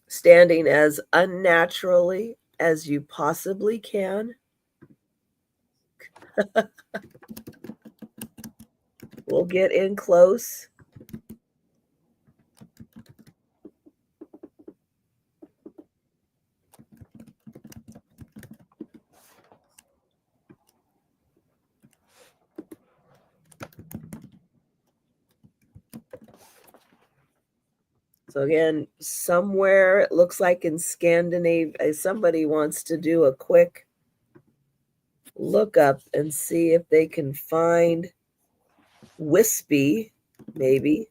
Standing as unnaturally as you possibly can. We'll get in close. So again, somewhere it looks like in Scandinavia, somebody wants to do a quick look up and see if they can find wispy, maybe.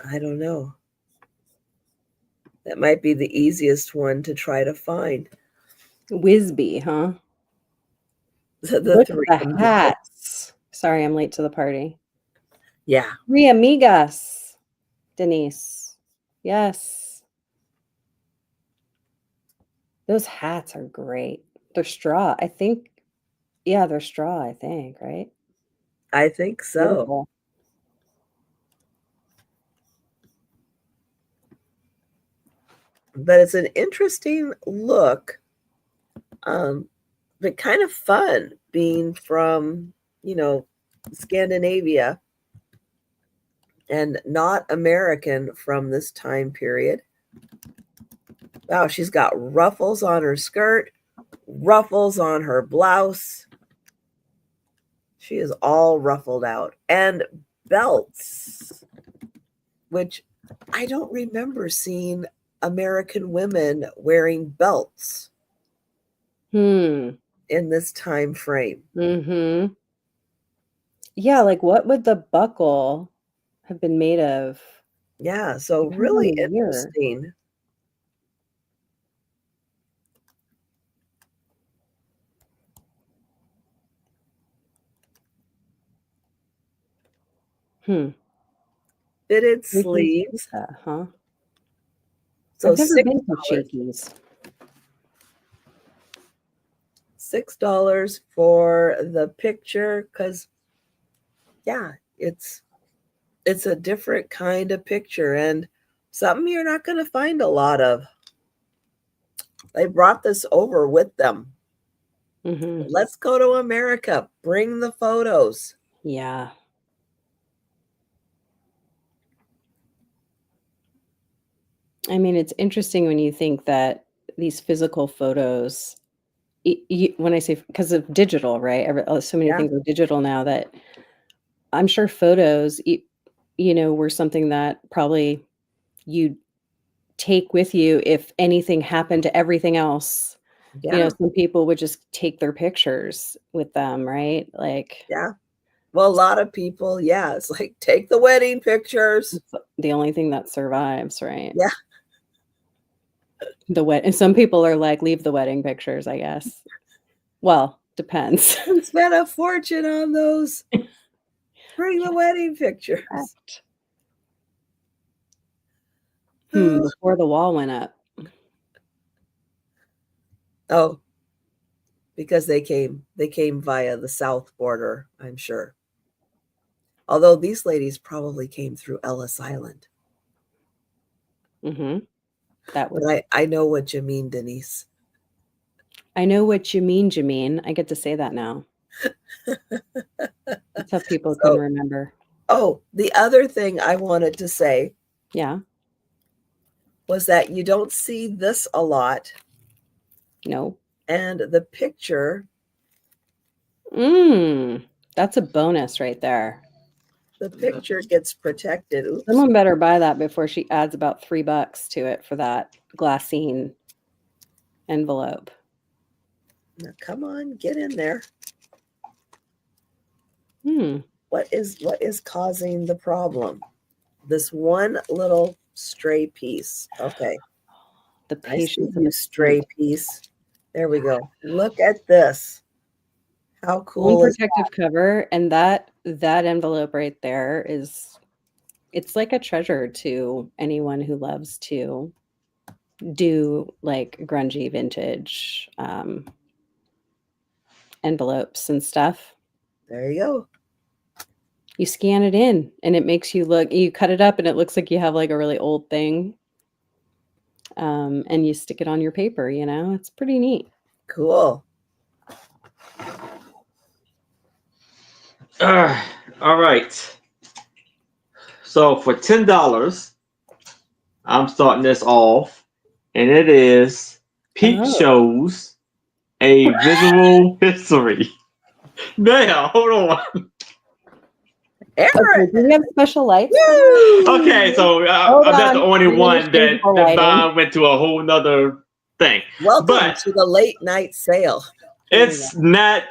I don't know. That might be the easiest one to try to find. Wisby, huh? The 3 hats. Sorry, I'm late to the party. Yeah. 3 amigas, Denise. Yes. Those hats are great. They're straw. I think. Yeah, they're straw, I think, right? I think so. Beautiful. But it's an interesting look. But kind of fun being from, Scandinavia and not American from this time period. Wow, she's got ruffles on her skirt, ruffles on her blouse. She is all ruffled out. And belts, which I don't remember seeing American women wearing belts in this time frame. Mm-hmm. Yeah, like what would the buckle have been made of? Yeah, so really interesting. Fitted sleeves. Huh? So I've never been to Shakey's. $6 for the picture, because yeah, it's a different kind of picture and something you're not going to find a lot of. They brought this over with them. Let's go to America. Bring the photos. Yeah. I mean, it's interesting when you think that these physical photos, when I say because of digital, right? So many things are digital now that I'm sure photos, were something that probably you'd take with you if anything happened to everything else. Yeah. Some people would just take their pictures with them, right? Like, yeah. Well, a lot of people, it's like take the wedding pictures. It's the only thing that survives, right? Yeah. And some people are like, leave the wedding pictures, I guess. Well, depends. I spent a fortune on those. Bring the wedding pictures. Before the wall went up. Oh, because they came via the south border, I'm sure. Although these ladies probably came through Ellis Island. That would. But I know what you mean, Denise. I know what you mean, Jameen. I get to say that now. That's how people can remember. Oh, the other thing I wanted to say. Yeah. Was that you don't see this a lot. No. And the picture. That's a bonus right there. The picture gets protected. Oops. Someone better buy that before she adds about $3 to it for that glassine envelope. Now, come on, get in there. What is causing the problem? This one little stray piece. Okay. The patience of a stray piece. There we go. Look at this. How cool is protective cover, and that envelope right there it's like a treasure to anyone who loves to do like grungy vintage envelopes and stuff. There you go. You scan it in and it makes you cut it up and it looks like you have like a really old thing. And you stick it on your paper, it's pretty neat. Cool. All right. So for $10, I'm starting this off, and it is Peep Shows, a visual history. Now, hold on. Okay, do we have special lights? Okay, so I'm not the only one that mine went to a whole nother thing. Welcome to the late night sale. It's not,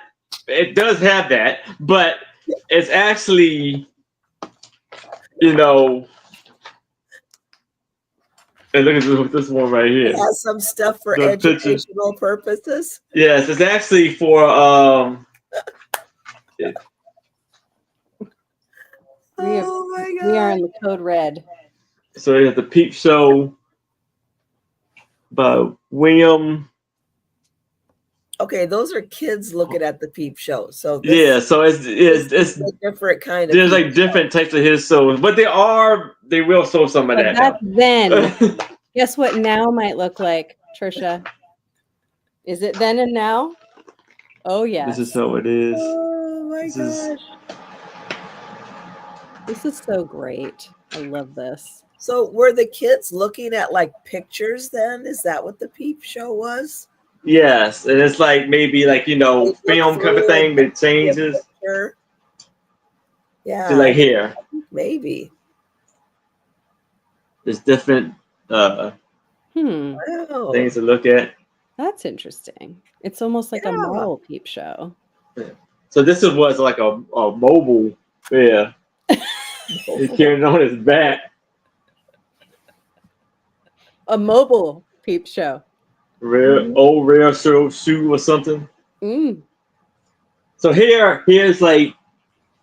it does have that, but it's actually, and look at this one right here. It has some stuff for educational purposes. Yes, it's actually for we are in the code red. So you have the Peep Show by William. Okay, those are kids looking at the Peep Show. So so it's a different kind of. There's like different types of his shows, but they will show some of that. That's then. Guess what now might look like, Trisha? Is it then and now? Oh yeah. This is how it is. Oh my gosh. This is so great. I love this. So were the kids looking at like pictures then? Is that what the Peep Show was? Yes, and it's like maybe like film kind of thing that changes to like here. Maybe. There's different Wow. things to look at. That's interesting. It's almost like a model peep show. Yeah. So this was like a mobile bear. He carried it on his back. A mobile peep show. Old rare shoe or something. Mm. So here's like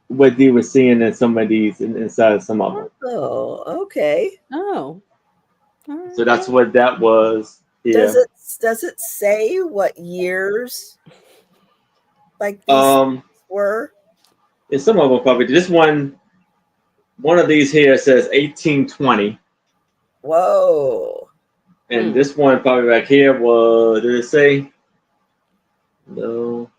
what they were seeing in some of these inside of some of them. Oh, okay. Oh. All right. So that's what that was. Yeah. Does it say what years like these were? And some of them probably. This one of these here says 1820. Whoa. And this one probably back here was, did it say? No.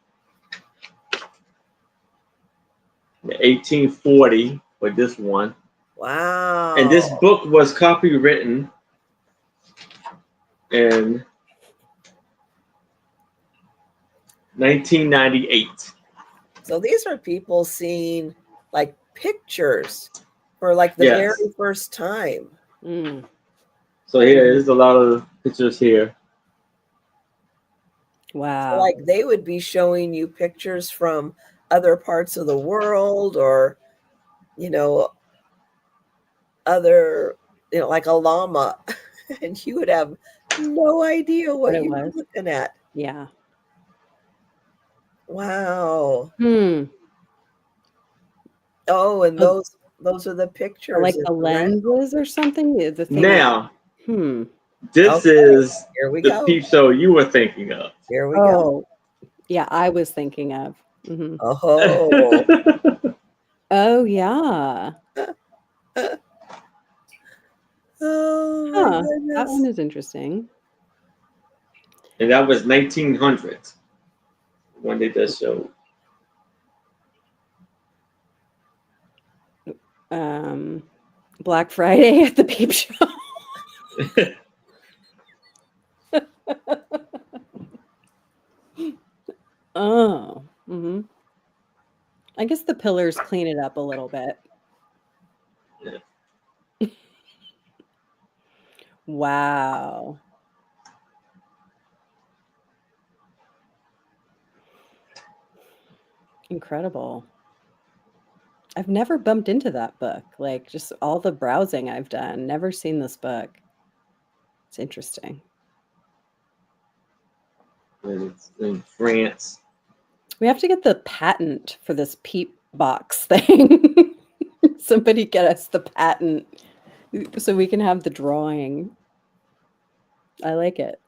1840 for this one. Wow. And this book was copywritten in 1998. So these are people seeing like pictures for like the very first time. So here is a lot of pictures here. Wow. So like they would be showing you pictures from other parts of the world, or other, like a llama, and you would have no idea what you were looking at. Yeah. Wow. Oh, and those are the pictures. Like the lenses or something? The thing now, this is the peep show you were thinking of. Here we go. Yeah, I was thinking of. Oh. Oh, yeah. Oh, that one is interesting. And that was 1900 when they just showed. Black Friday at the peep show. Oh. I guess the pillars clean it up a little bit. Yeah. Wow. Incredible. I've never bumped into that book. Like, just all the browsing I've done, never seen this book. It's interesting. And it's in France. We have to get the patent for this peep box thing. Somebody get us the patent so we can have the drawing. I like it.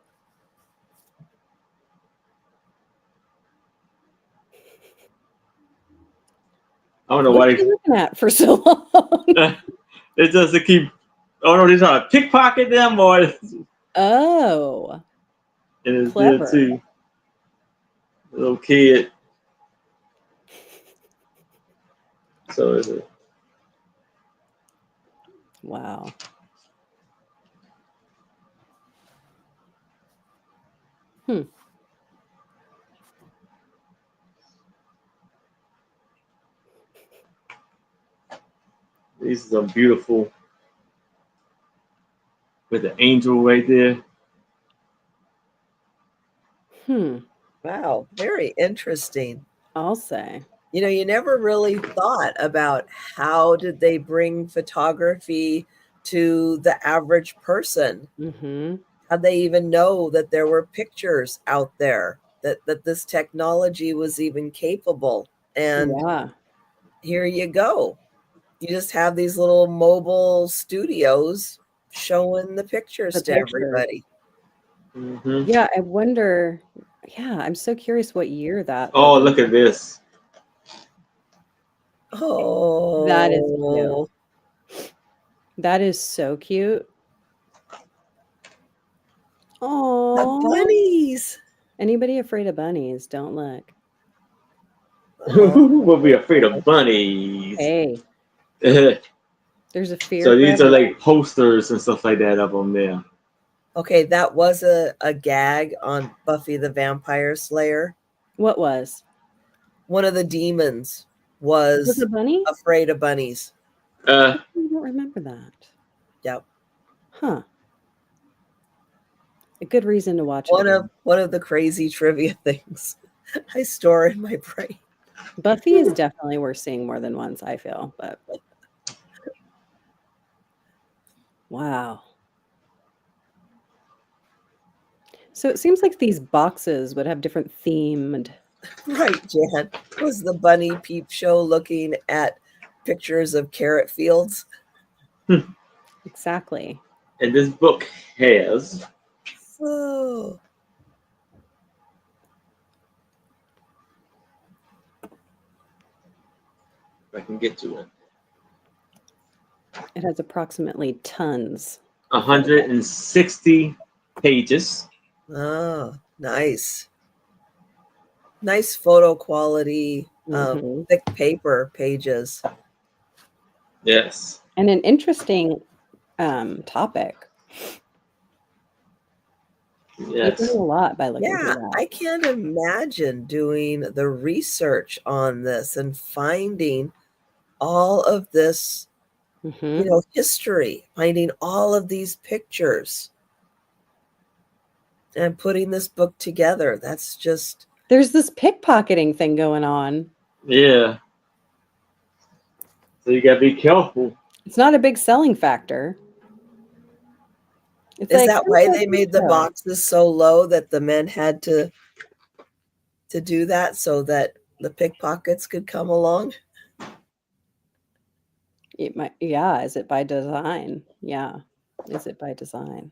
I don't know what are you looking at for so long. It doesn't keep. Oh no, they're trying to pickpocket them, or oh, and it's there too. Little kid. So is it? Wow. These are beautiful with the angel right there. Wow, very interesting. I'll say. You never really thought about how did they bring photography to the average person? How'd they even know that there were pictures out there, that this technology was even capable? And here you go. You just have these little mobile studios showing the pictures to everybody. Yeah, I wonder. Yeah, I'm so curious what year that. Oh, look at this. Oh, that is cute. That is so cute. Oh, the bunnies. Anybody afraid of bunnies? Don't look. Who will be afraid of bunnies? Hey. There's a fear. So these are like posters and stuff like that of them there. Okay, that was a gag on Buffy the Vampire Slayer. What was? One of the demons was a bunny? afraid of bunnies. I don't remember that. Yep. Huh. A good reason to watch One it. One of the crazy trivia things I store in my brain. Buffy is definitely worth seeing more than once, I feel, but wow. So it seems like these boxes would have different themed. Right, Jan. Was the bunny peep show looking at pictures of carrot fields? Exactly. And this book has. Oh. If I can get to it. It has approximately tons. 160 pages. Oh, nice. Nice photo quality, thick paper pages. Yes. And an interesting topic. Yes. You learn a lot by looking through that. I can't imagine doing the research on this and finding all of this, history, finding all of these pictures and putting this book together. That's just... There's this pickpocketing thing going on. Yeah. So you gotta be careful. It's not a big selling factor. Is that why they made the boxes so low that the men had to do that so that the pickpockets could come along? It might, yeah. Is it by design? Yeah. Is it by design?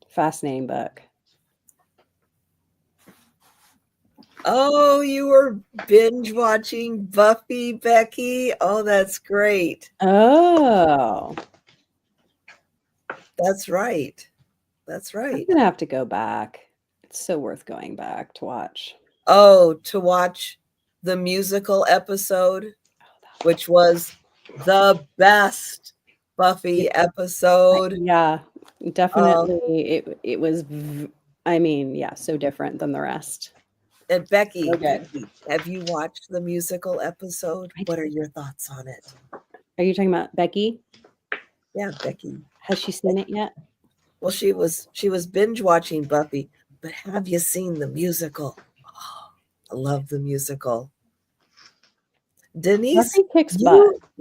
Fascinating book. Oh, you were binge watching Buffy, Becky? Oh, that's great. Oh. That's right. That's right. I'm going to have to go back. It's so worth going back to watch. Oh, to watch the musical episode, which was the best Buffy episode. Yeah, definitely. It was, I mean, yeah, so different than the rest. And Becky, have you watched the musical episode? What are your thoughts on it? Are you talking about Becky? Yeah, Becky. Has she seen it yet? Well, she was binge watching Buffy, but have you seen the musical? Oh, I love the musical. Denise,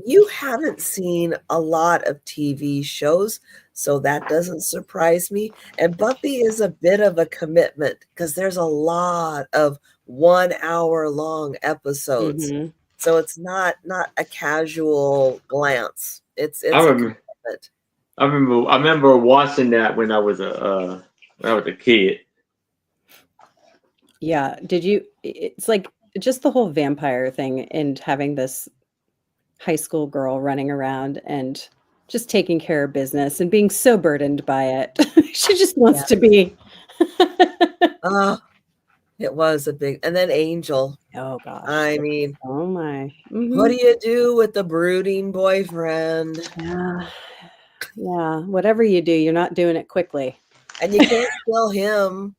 you haven't seen a lot of TV shows, so that doesn't surprise me. And Buffy is a bit of a commitment because there's a lot of 1 hour long episodes. So it's not a casual glance. It's a commitment. I remember watching that when I was a kid. Yeah. Did you? It's like just the whole vampire thing and having this high school girl running around and just taking care of business and being so burdened by it. She just wants to be. It was a big, and then Angel. Oh gosh. I mean, oh my. What do you do with the brooding boyfriend? Yeah. Yeah. Whatever you do, you're not doing it quickly. And you can't kill him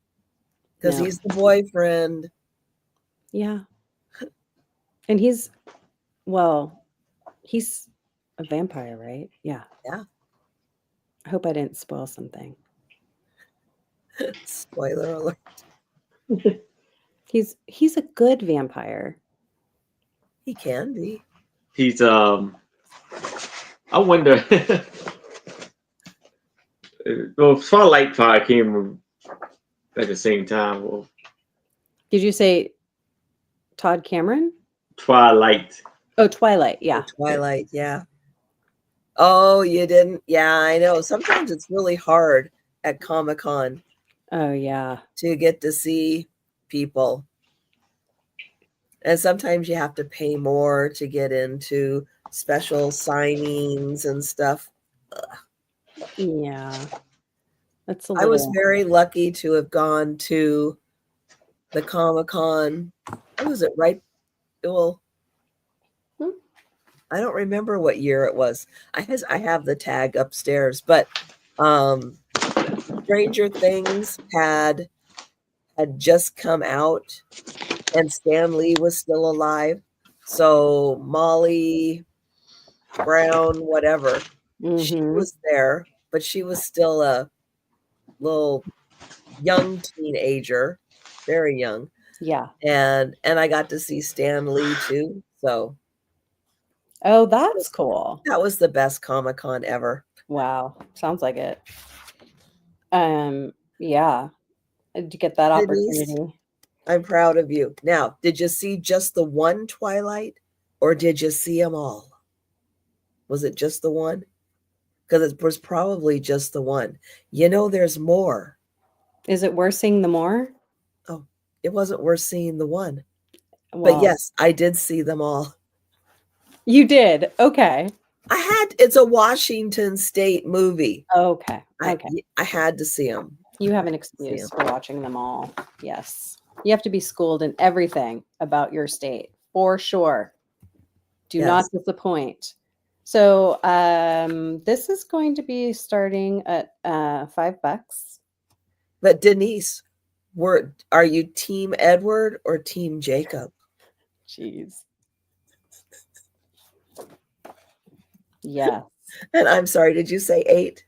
because he's the boyfriend. Yeah. And he's a vampire, right? Yeah. Yeah. I hope I didn't spoil something. Spoiler alert. He's a good vampire. He can be. He's I wonder. Well, Twilight probably came at the same time. Well, did you say Todd Cameron? Twilight. Oh, Twilight. Yeah. Twilight. Yeah. Oh, you didn't? Yeah, I know. Sometimes it's really hard at Comic-Con. Oh, yeah. To get to see people. And sometimes you have to pay more to get into special signings and stuff. Ugh. Yeah. That's I was very lucky to have gone to the Comic-Con. What was it? Right? Well, I don't remember what year it was. I have the tag upstairs, but Stranger Things had just come out and Stan Lee was still alive. So Molly Brown, whatever, she was there, but she was still a little young teenager, very young. Yeah. And I got to see Stan Lee too. So oh, that's cool. That was the best Comic-Con ever. Wow. Sounds like it. Yeah. To get that Denise, opportunity. I'm proud of you. Now, did you see just the one Twilight or did you see them all? Was it just the one? Because it was probably just the one. You know, there's more. Is it worth seeing the more? Oh, it wasn't worth seeing the one. Well, but yes, I did see them all. You did? Okay. It's a Washington State movie. Okay. I had to see them. You have an excuse for watching them all. Yes. You have to be schooled in everything about your state, for sure. Do not disappoint. So this is going to be starting at $5. But Denise, are you Team Edward or Team Jacob? Jeez. Yeah. And I'm sorry, did you say 8?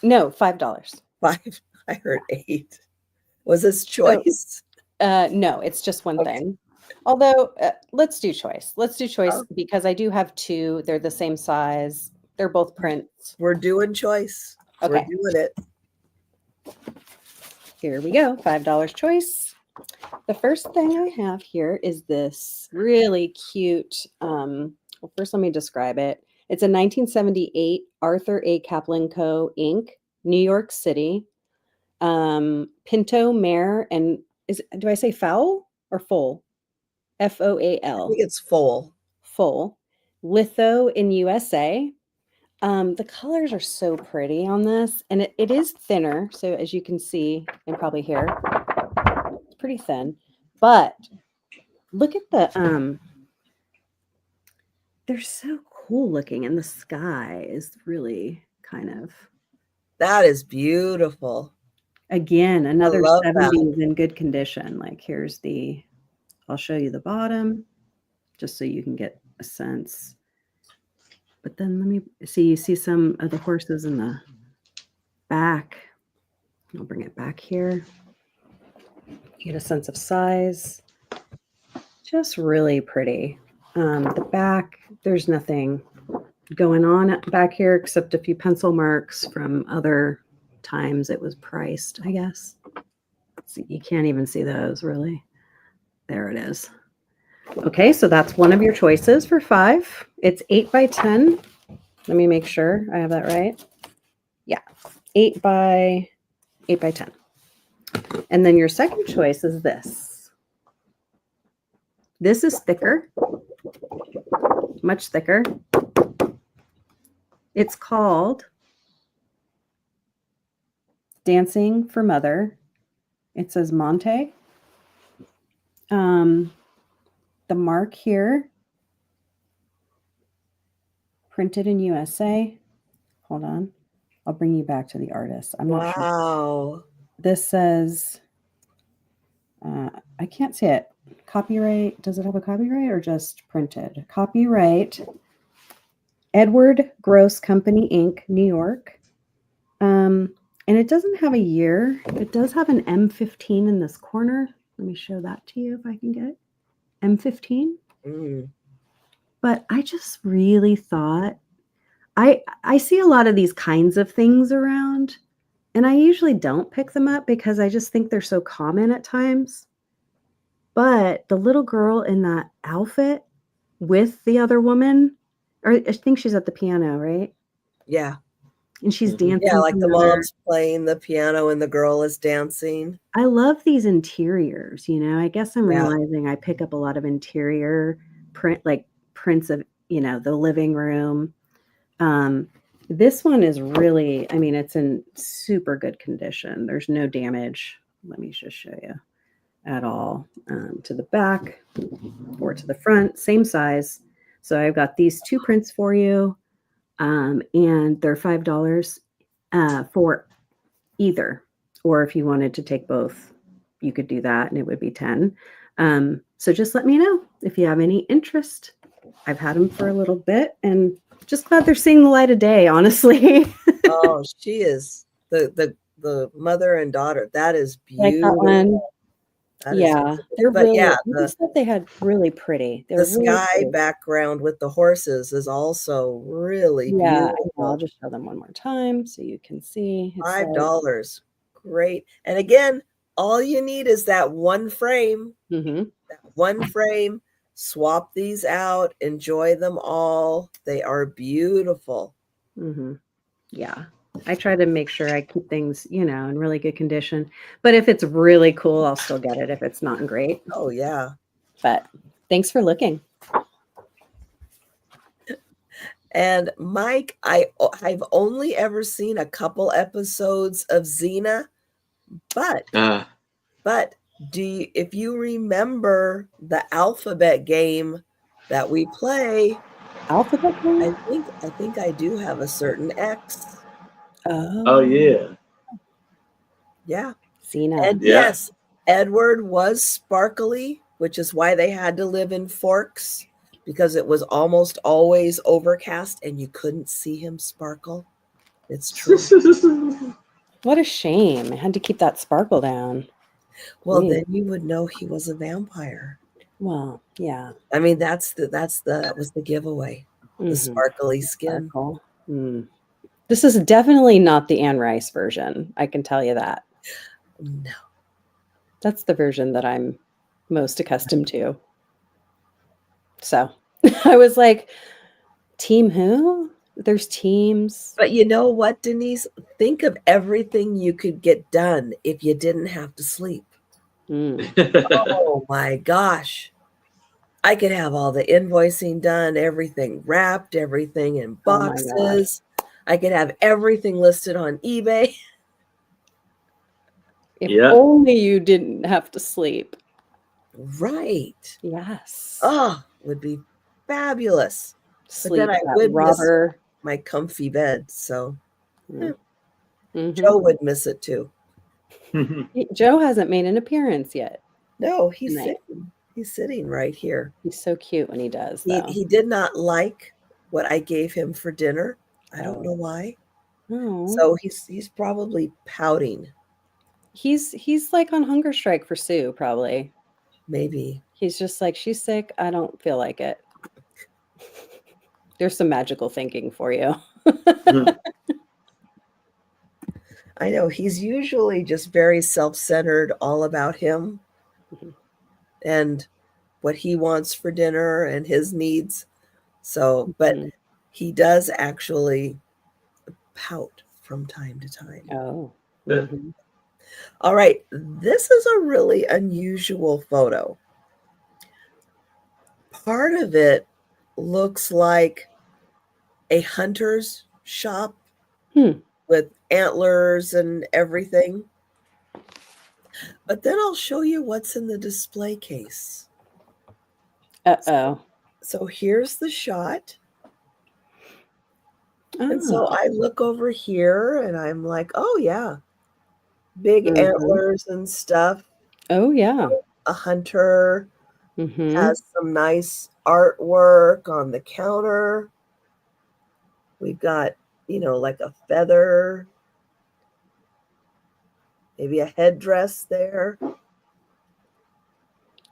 No, $5. 5. I heard 8. Was this choice? No, it's just one thing. Although, let's do choice. Let's do choice because I do have 2. They're the same size. They're both prints. We're doing choice. Okay. We're doing it. Here we go. $5 choice. The first thing I have here is this really cute. Well, first, let me describe it. It's a 1978 Arthur A. Kaplan Co. Inc., New York City. Pinto Mare and do I say foul or full? FOAL. I think it's full. Full. Litho in USA. The colors are so pretty on this, and it is thinner. So as you can see and probably hear, it's pretty thin. But look at the they're so cool looking, and the sky is really kind of. That is beautiful. Again, another 70s in good condition. Like here's I'll show you the bottom just so you can get a sense. But then let me see, you see some of the horses in the back. I'll bring it back here. Get a sense of size. Just really pretty. The back, there's nothing going on back here except a few pencil marks from other times it was priced, I guess. See, you can't even see those really. There it is. Okay, so that's one of your choices for 5. It's 8 by 10. Let me make sure I have that right. Yeah, 8 by 10. And then your second choice is this. This is thicker, much thicker. It's called Dancing for Mother. It says Monte. The mark here, printed in USA. Hold on. I'll bring you back to the artist. I'm not sure. Wow. This says, I can't see it. Copyright. Does it have a copyright or just printed? Copyright. Edward Gross Company, Inc., New York. And it doesn't have a year. It does have an M15 in this corner. Let me show that to you if I can get it. M15. But I just really thought, I see a lot of these kinds of things around, and I usually don't pick them up because I just think they're so common at times. But the little girl in that outfit with the other woman, or I think she's at the piano, right? Yeah. And she's dancing. Yeah, like the mom's playing the piano and the girl is dancing. I love these interiors, I guess I'm realizing I pick up a lot of interior prints of, the living room. This one is really, it's in super good condition. There's no damage. Let me just show you at all, to the back or to the front, same size. So I've got these 2 prints for you. And they're $5 for either. Or if you wanted to take both, you could do that and it would be 10. So just let me know if you have any interest. I've had them for a little bit and just glad they're seeing the light of day, honestly. Oh, she is the mother and daughter. That is Like that beautiful. one. That Yeah, is they're but really, yeah, I just thought they had really pretty. They're the really sky pretty. background with the horses is also really Yeah, beautiful. I'll just show them one more time so you can see. It's like, $5. Great. And again, all you need is that one frame. mhm. That one frame. Swap these out. Enjoy them all. They are beautiful. Yeah. I try to make sure I keep things, in really good condition. But if it's really cool, I'll still get it if it's not great. Oh, yeah. But thanks for looking. And Mike, I've only ever seen a couple episodes of Xena, but if you remember the alphabet game that we play, Alphabet game? I think I do have a certain X. Oh yeah. Yeah. Xena. And yes, Edward was sparkly, which is why they had to live in Forks, because it was almost always overcast and you couldn't see him sparkle. It's true. What a shame. I had to keep that sparkle down. Well, then you would know he was a vampire. Well, yeah. I mean, that was the giveaway. The sparkly skin. Sparkle. This is definitely not the Anne Rice version. I can tell you that. No. That's the version that I'm most accustomed to. So I was like, team who? There's teams. But you know what, Denise? Think of everything you could get done if you didn't have to sleep. Oh my gosh. I could have all the invoicing done, everything wrapped, everything in boxes. I could have everything listed on eBay. If only you didn't have to sleep. Right. Yes. Oh, would be fabulous. Sleep, but then I would rubber. miss my comfy bed. So Mm-hmm. Joe would miss it too. Joe hasn't made an appearance yet. No, he's sitting right here. He's so cute when he does, though. He did not like what I gave him for dinner. I don't know why. Oh. So he's probably pouting. He's like on hunger strike for Sue, probably. Maybe. He's just like, she's sick. I don't feel like it. There's some magical thinking for you. I know he's usually just very self-centered, all about him and what he wants for dinner and his needs. So, but he does actually pout from time to time. Oh. All right. This is a really unusual photo. Part of it looks like a hunter's shop with antlers and everything. But then I'll show you what's in the display case. Uh-oh. So here's the shot. And so I look over here and I'm like, oh yeah, big antlers and stuff. Oh yeah. A hunter has some nice artwork on the counter. We've got, like a feather, maybe a headdress there.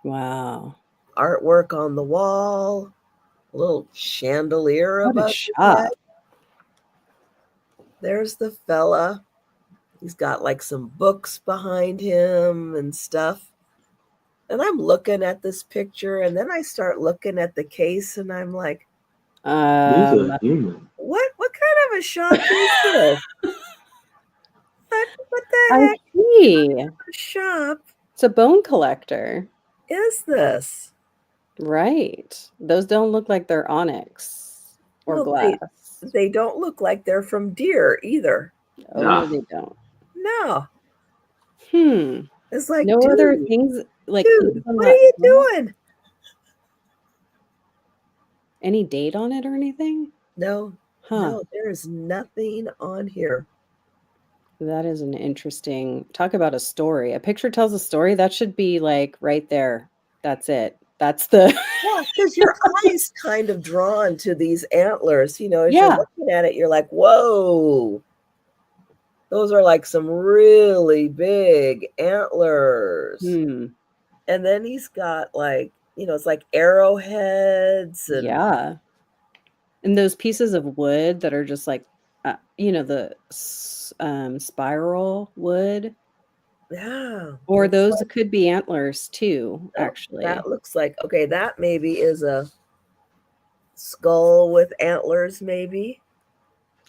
Wow. Artwork on the wall, a little chandelier above his head. There's the fella. He's got like some books behind him and stuff. And I'm looking at this picture and then I start looking at the case and I'm like, these are human. What kind of a shop is this? What the heck? A shop. It's a bone collector. Is this? Right. Those don't look like they're onyx or glass. They don't look like they're from deer either. Oh, no, they don't. No. It's like, no other things like, dude, what are you doing? Any date on it or anything? No. No, there is nothing on here. That is an interesting, talk about a story. A picture tells a story. That should be like right there. That's it. That's the Yeah, because your eye's kind of drawn to these antlers. You know, as Yeah. you're looking at it, you're like, whoa, those are like some really big antlers. Hmm. And then he's got like, you know, it's like arrowheads and Yeah. And those pieces of wood that are just like, you know, the spiral wood. yeah. Or Looks those like, could be antlers too, oh, actually. that looks like, okay, that maybe is a skull with antlers, maybe.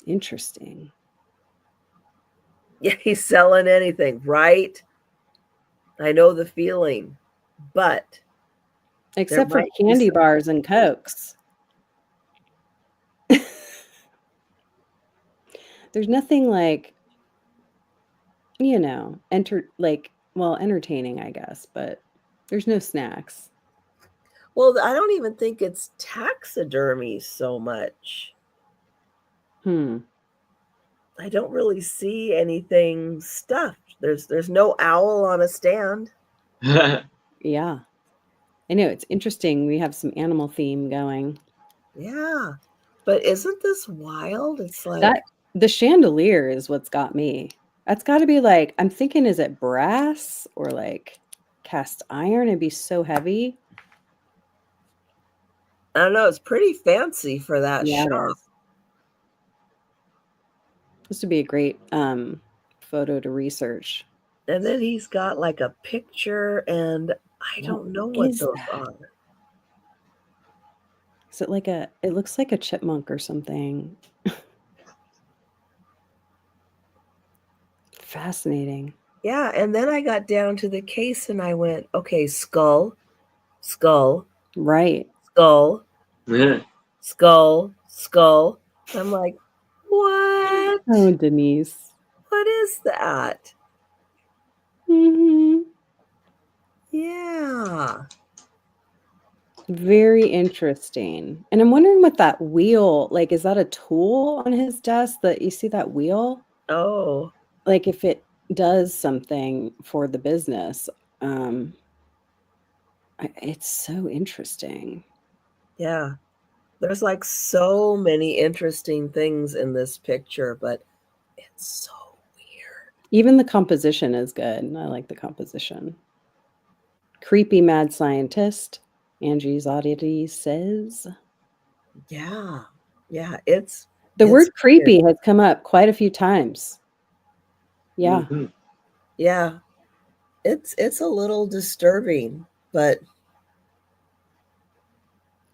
Interesting. Yeah, he's selling anything, right? I know the feeling, but Except for candy bars and Cokes. There's nothing like, you know, entertaining, I guess, but there's no snacks. Well, I don't even think it's taxidermy so much. I don't really see anything stuffed. There's no owl on a stand. Yeah. I know, it's interesting. We have some animal theme going. Yeah. But isn't this wild? It's like That the chandelier is what's got me. That's got to be like, I'm thinking, is it brass or like cast iron? It'd be so heavy. I don't know. It's pretty fancy for that Yeah, shop. it is. This would be a great photo to research. And then he's got like a picture, and I don't know what those are. Is it like it looks like a chipmunk or something. Fascinating. Yeah, and then I got down to the case and I went, okay, skull, skull, right, skull, Yeah. skull, skull. I'm like, what? Oh, Denise. What is that? Mm-hmm. Yeah. Very interesting. And I'm wondering what that wheel, like, is that a tool on his desk that you see that wheel? Oh. Like if it does something for the business. It's so interesting. Yeah. There's like so many interesting things in this picture, but it's so weird. Even the composition is good. I like the composition. Creepy mad scientist, Angie's Oddity says. Yeah. Yeah. It's the word creepy weird. has come up quite a few times. Yeah. Mm-hmm. Yeah. It's a little disturbing, but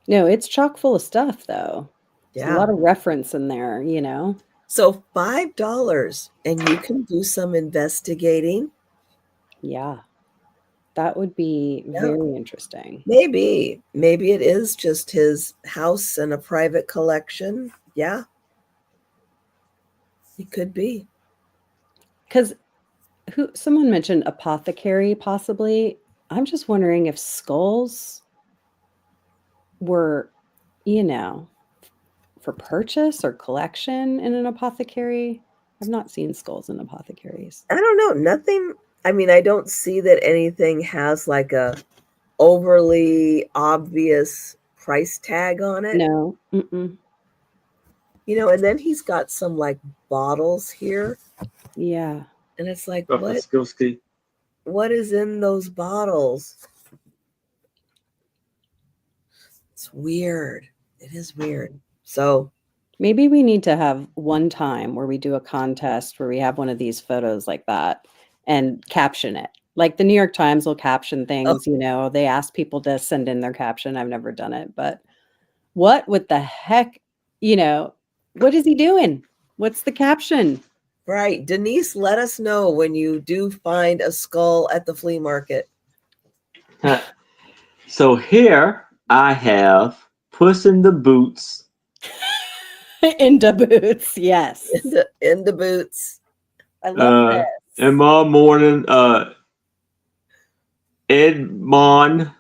no, it's chock full of stuff though. There's a lot of reference in there, you know. So $5 and you can do some investigating. Yeah. That would be very interesting. Maybe it is just his house and a private collection. Yeah. It could be. Because someone mentioned apothecary possibly. I'm just wondering if skulls were, you know, for purchase or collection in an apothecary. I've not seen skulls in apothecaries. I don't know. Nothing. I mean, I don't see that anything has like a overly obvious price tag on it. No. Mm-mm. You know, and then he's got some like bottles here. Yeah. And it's like, what is in those bottles? It's weird. It is weird. So maybe we need to have one time where we do a contest where we have one of these photos like that and caption it. Like the New York Times will caption things, you know, they ask people to send in their caption. I've never done it, but what the heck, you know, what is he doing? What's the caption? Right. Denise, let us know when you do find a skull at the flea market. So here I have Puss in the Boots. In the boots, yes. In the boots. I love this. Emma Morning, Edmond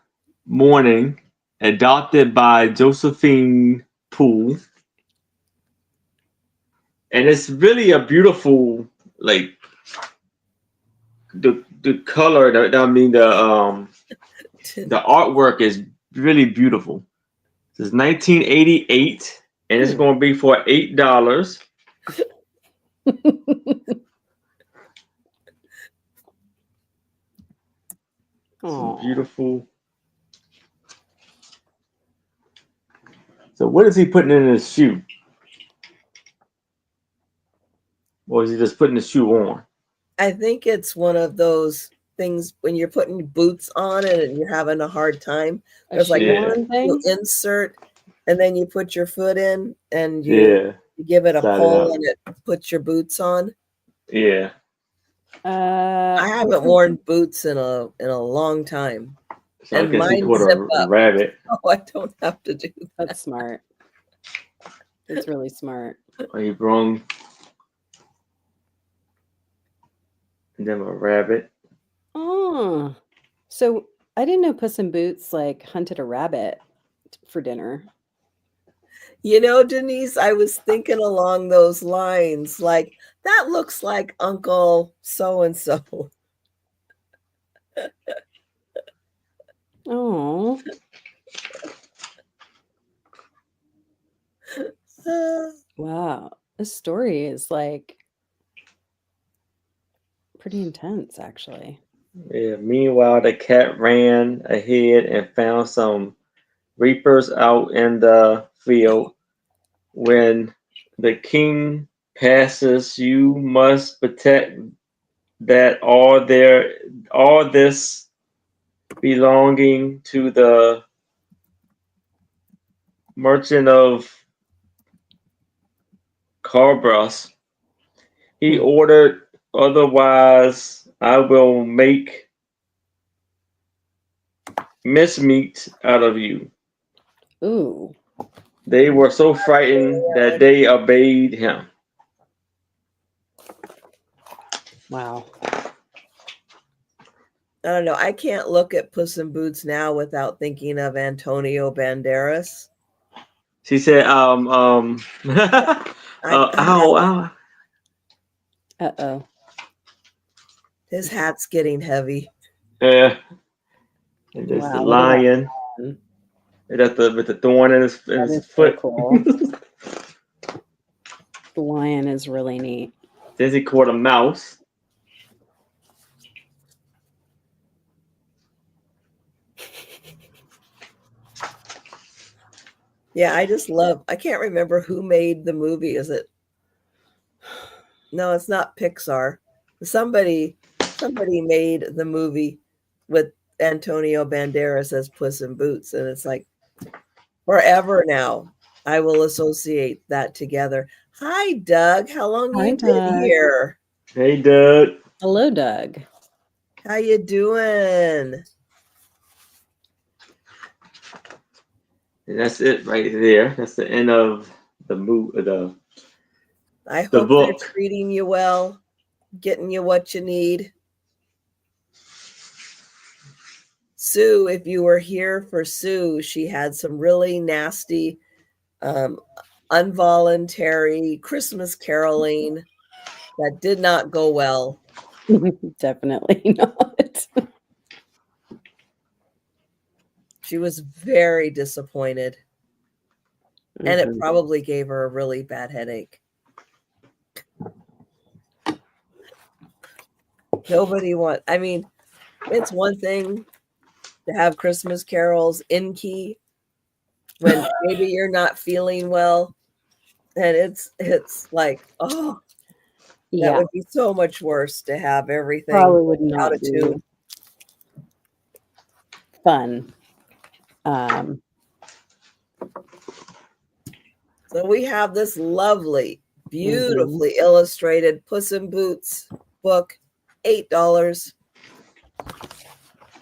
Morning, adopted by Josephine Poole. And it's really a beautiful, like, the color. I mean the artwork is really beautiful. This is 1988, and it's going to be for $8. Some beautiful. So what is he putting in his shoe? Or is he just putting the shoe on? I think it's one of those things when you're putting boots on it and you're having a hard time. There's like you insert and then you put your foot in and you give it a pull and it puts your boots on. Yeah. I haven't worn boots in a long time. So and I guess he caught a rabbit. Oh, I don't have to do that. That's smart. It's really smart. He brung them a rabbit. Oh, so I didn't know Puss in Boots like hunted a rabbit for dinner. You know, Denise, I was thinking along those lines, like that looks like Uncle so-and-so. Oh. Wow. This story is like pretty intense, actually. Yeah. Meanwhile, the cat ran ahead and found some reapers out in the field. When the king passes, you must protect that all this belonging to the merchant of Carbras. He ordered, otherwise I will make mincemeat out of you. Ooh. They were so frightened that they obeyed him. Wow. I don't know. I can't look at Puss in Boots now without thinking of Antonio Banderas. She said, ow. Uh-oh. His hat's getting heavy. Yeah. And there's the lion. With the thorn in his foot. So cool. The lion is really neat. Then he caught a mouse. Yeah, I just love, I can't remember who made the movie. Is it? No, it's not Pixar. Somebody made the movie with Antonio Banderas as Puss in Boots. And it's like forever now, I will associate that together. Hi, Doug. How long have you been here? Hey, Doug. Hello, Doug. How you doing? And that's it right there. That's the end of the movie. I hope they're treating you well, getting you what you need. Sue, if you were here for Sue, she had some really nasty, involuntary Christmas caroling that did not go well. Definitely not. She was very disappointed. And it probably gave her a really bad headache. Nobody wants, I mean, it's one thing to have Christmas carols in key when maybe you're not feeling well. And it's like, oh, that would be so much worse to have everything probably would not out of tune. Fun. So we have this lovely, beautifully illustrated Puss in Boots book, $8.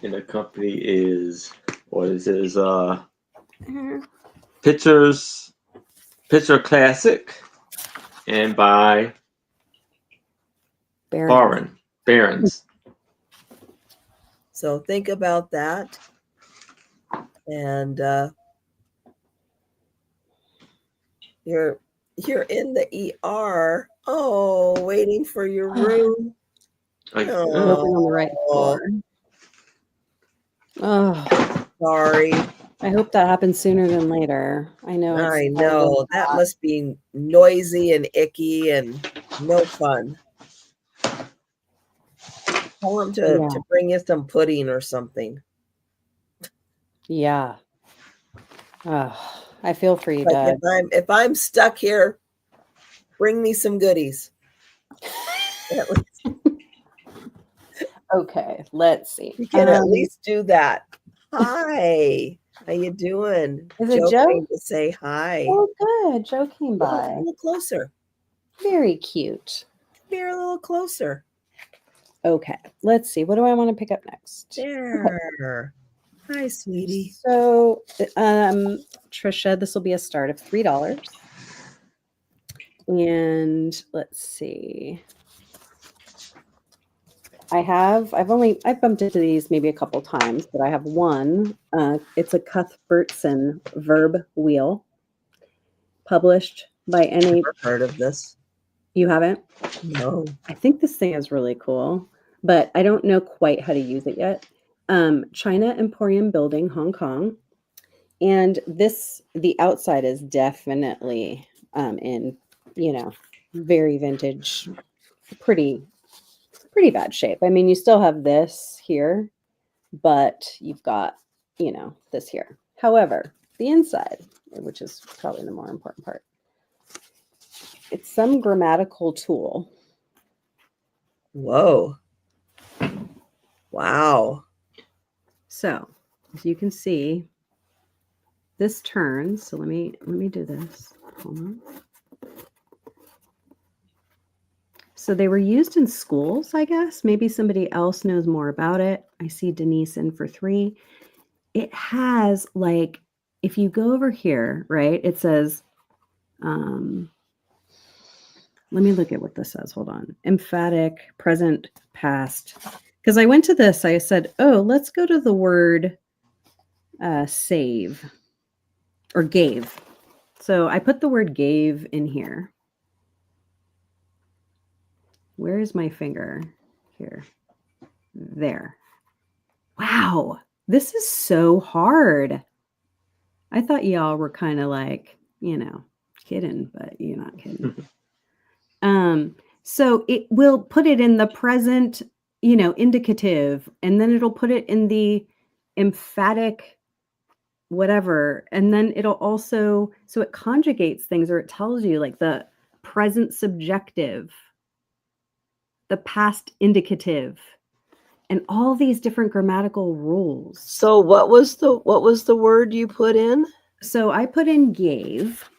And the company is, what is it? Picture Classic, and by Barron's. So think about that. And you're in the ER. Oh, waiting for your room. Like, Open on the right floor. Oh, sorry. I hope that happens sooner than later. I know. I know that must be noisy and icky and no fun. Tell him to bring you some pudding or something. Yeah. Oh, I feel for you, like Dad. if I'm stuck here, bring me some goodies. Okay, let's see. You can at least do that. Hi, how you doing? Is it Joe? Came to say hi. Oh, good. Joe came by. A little closer. Very cute. Come here a little closer. Okay, let's see. What do I want to pick up next? There. Hi, sweetie. So, Trisha, this will be a start of $3. And let's see. I've bumped into these maybe a couple times, but I have one. It's a Cuthbertson verb wheel, published by Enid. Never heard of this. You haven't? No. I think this thing is really cool, but I don't know quite how to use it yet. China Emporium Building, Hong Kong. And the outside is definitely in, very vintage, pretty bad shape. I mean, you still have this here, but you've got, this here. However, the inside, which is probably the more important part, it's some grammatical tool. Whoa. Wow. So, as you can see, this turns. So let me do this. Hold on. So they were used in schools, I guess. Maybe somebody else knows more about it. I see Denise in for $3. It has, like, if you go over here, right, it says, let me look at what this says. Hold on. Emphatic, present, past. Because I went to this, I said, oh, let's go to the word save or gave. So I put the word gave in here. Where is my finger? Here. There. Wow. This is so hard. I thought y'all were kind of like, kidding, but you're not kidding. So it will put it in the present, indicative, and then it'll put it in the emphatic whatever. And then it'll also, so it conjugates things, or it tells you like the present subjective, the past indicative, and all these different grammatical rules. So what was the word you put in? So I put in gave.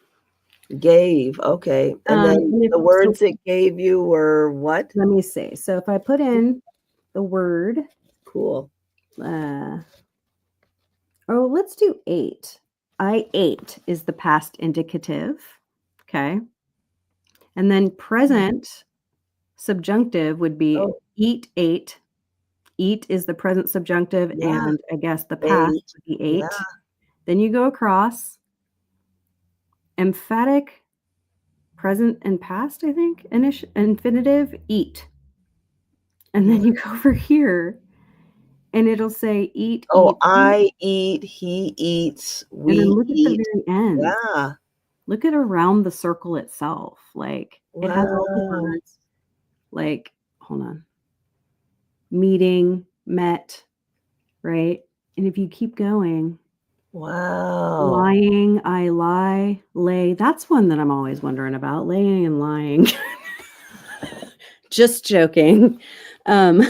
Gave, okay. And then the words it gave you were what? Let me see. So if I put in the word. Cool. Let's do ate. I ate is the past indicative. Okay. And then present subjunctive would be eat, ate. Eat is the present subjunctive, and I guess the past would be ate. Yeah. Then you go across. Emphatic, present and past, I think. Infinitive, eat. And then you go over here, and it'll say eat. Oh, eat, I eat, he eats, we and then look eat. At the very end. Yeah. Look at around the circle itself. Like, it has all the words. Like, hold on. Meeting, met, right? And if you keep going. Wow. Lying, I lie, lay. That's one that I'm always wondering about. Laying and lying. Just joking. There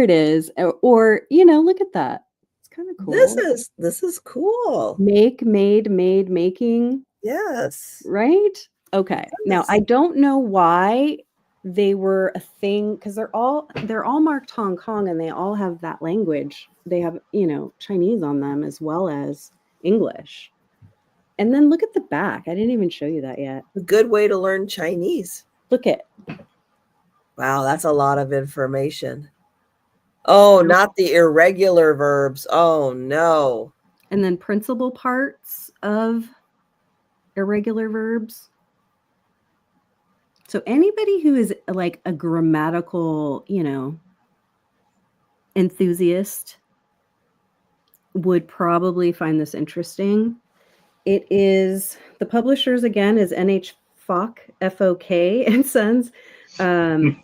it is. Or, look at that. It's kind of cool. This is cool. Make, made, making. Yes. Right? Okay. Yes. Now, I don't know why they were a thing, because they're all marked Hong Kong, and they all have that language. They have, Chinese on them as well as English. And then look at the back. I didn't even show you that yet. A good way to learn Chinese. Look at. Wow, that's a lot of information. Oh, not the irregular verbs. Oh, no. And then principal parts of irregular verbs. So anybody who is like a grammatical, enthusiast would probably find this interesting. It is, the publishers again is NH Fok, F-O-K and Sons. And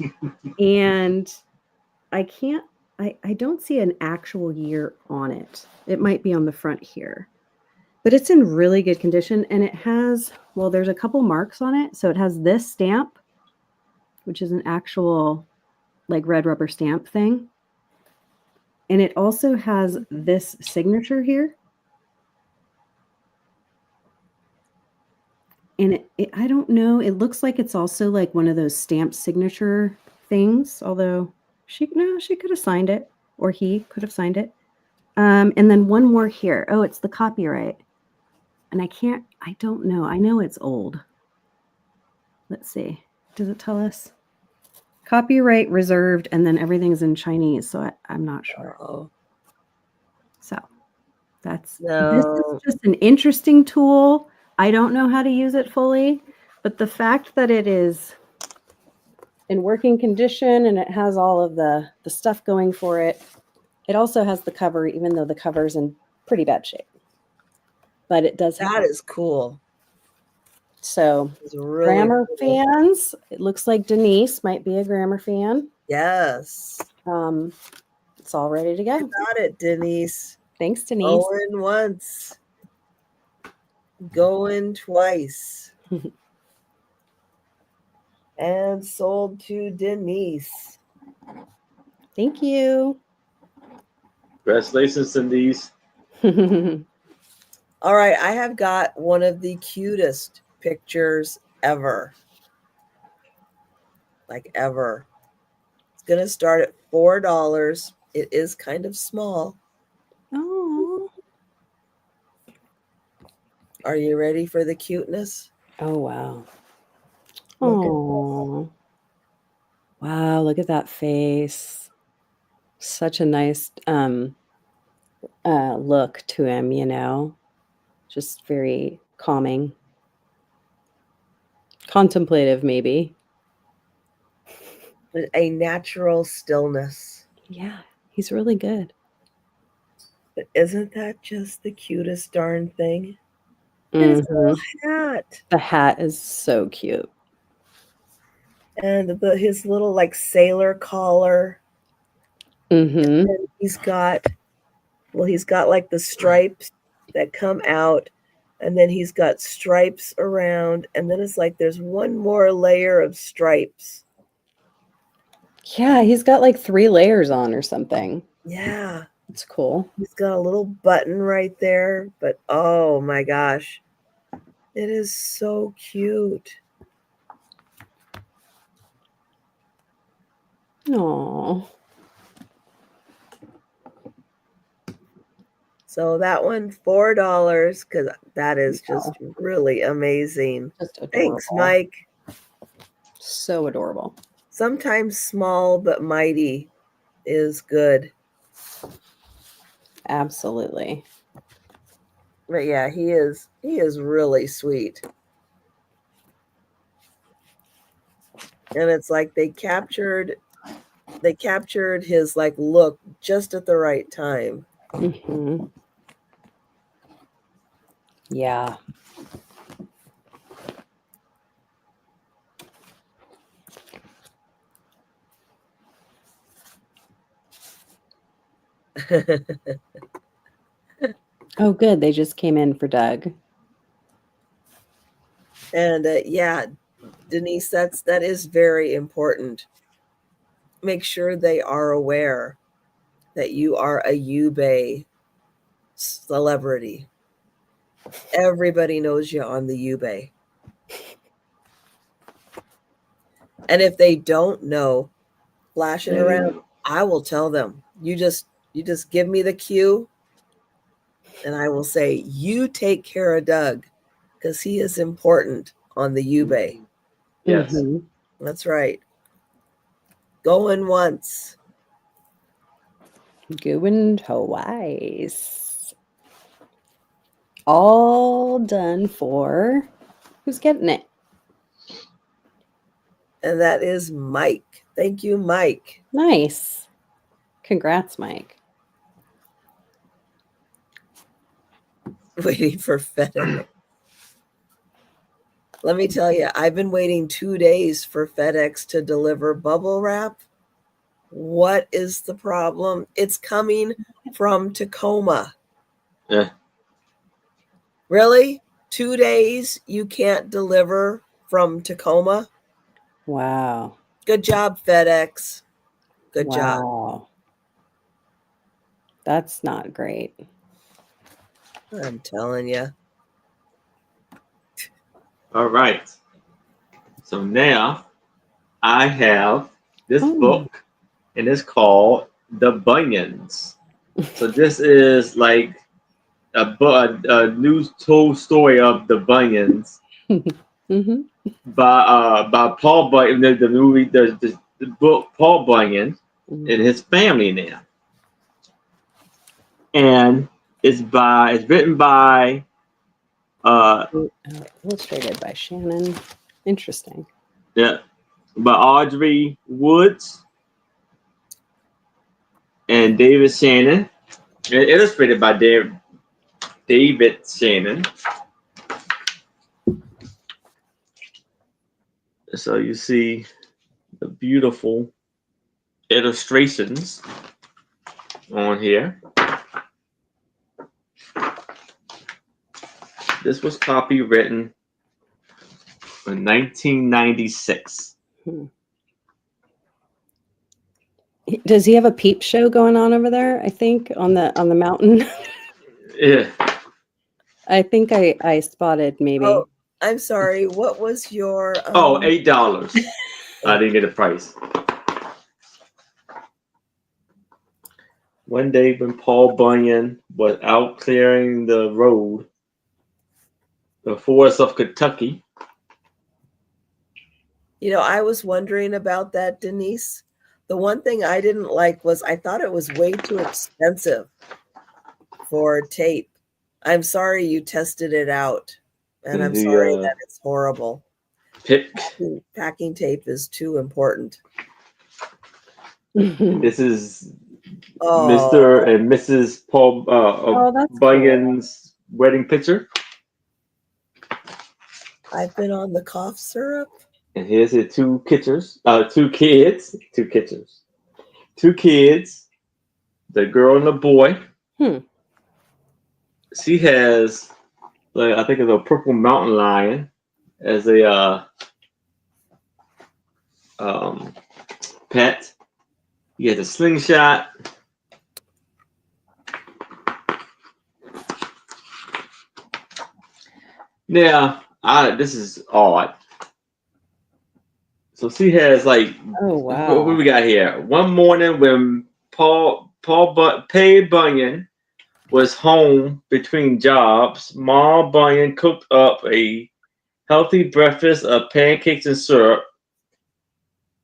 I don't see an actual year on it. It might be on the front here, but it's in really good condition. And it has, well, there's a couple marks on it. So it has this stamp, which is an actual like red rubber stamp thing. And it also has this signature here. And I don't know, it looks like it's also like one of those stamped signature things, although she could have signed it, or he could have signed it. And then one more here. Oh, it's the copyright. And I don't know. I know it's old. Let's see. Does it tell us? Copyright reserved, and then everything's in Chinese, so I'm not sure. Uh-oh. So this is just an interesting tool. I don't know how to use it fully, but the fact that it is in working condition and it has all of the stuff going for it. It also has the cover, even though the cover's in pretty bad shape. But it does have that is cool. So really grammar cool. Fans, it looks like Denise might be a grammar fan. Yes. It's all ready to go. You got it, Denise. Thanks, Denise. Going once. Going twice. And sold to Denise. Thank you. Congratulations, Denise. All right, I have got one of the cutest pictures ever. Like ever. It's going to start at $4. It is kind of small. Oh. Are you ready for the cuteness? Oh, wow. Oh. Wow, look at that face. Such a nice look to him, just very calming. Contemplative, maybe. A natural stillness. Yeah, he's really good. But isn't that just the cutest darn thing? And his little hat. The hat is so cute. And his little like sailor collar. And he's got like the stripes that come out, and then he's got stripes around, and then it's like there's one more layer of stripes. Yeah, he's got like 3 layers on or something. Yeah. It's cool. He's got a little button right there, but oh my gosh. It is so cute. Aww. So that one, $4, because that is just really amazing. Just adorable. Thanks, Mike. So adorable. Sometimes small but mighty is good. Absolutely. But yeah, he is really sweet. And it's like they captured his like look just at the right time. Yeah. Oh, good. They just came in for Doug. And yeah, Denise, that is very important. Make sure they are aware that you are a eBay celebrity. Everybody knows you on the eBay. And if they don't know, flash it around. I will tell them. You just give me the cue, and I will say, you take care of Doug, because he is important on the eBay. Yes. That's right. Going once. Going twice. All done for. Who's getting it? And that is Mike. Thank you, Mike. Nice. Congrats, Mike. Waiting for FedEx. Let me tell you, I've been waiting 2 days for FedEx to deliver bubble wrap. What is the problem? It's coming from Tacoma. Yeah. Really? 2 days you can't deliver from Tacoma? Wow. Good job, FedEx. Good job. Wow. That's not great. I'm telling you. All right. So now I have this book, and it's called The Bunions. So this is like a news told story of the Bunions Mm-hmm. by Paul Bunyan, the movie, the book Paul Bunyan and his family now, and it's written by illustrated by Shannon. Interesting. Yeah, by Audrey Woods and David Shannon, and illustrated by David Shannon. So you see the beautiful illustrations on here. This was copywritten in 1996. Does he have a peep show going on over there? I think on the mountain. Yeah. I think I spotted maybe. Oh, I'm sorry. What was your $8. I didn't get a price. One day when Paul Bunyan was out clearing the road, the forest of Kentucky. You know, I was wondering about that, Denise. The one thing I didn't like was I thought it was way too expensive for tape. I'm sorry you tested it out, and I'm sorry that it's horrible. Packing tape is too important. This is Mr. and Mrs. Paul Bunyan's wedding picture. I've been on the cough syrup. And here's the two kids, the girl and the boy. She has, I think it's a purple mountain lion as a pet. He has a slingshot. Now, this is odd. So she has what we got here? One morning when Paid Bunyan was home between jobs, Mom Bunyan cooked up a healthy breakfast of pancakes and syrup.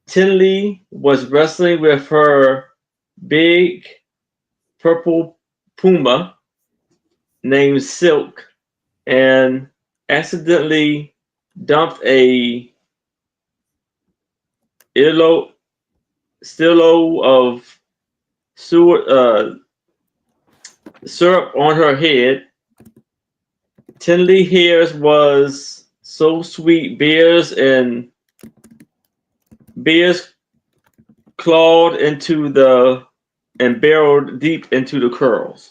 Tinley was wrestling with her big purple puma named Silk and accidentally dumped a stillo of syrup on her head. Tinley hairs was so sweet, beers clawed into and barreled deep into the curls.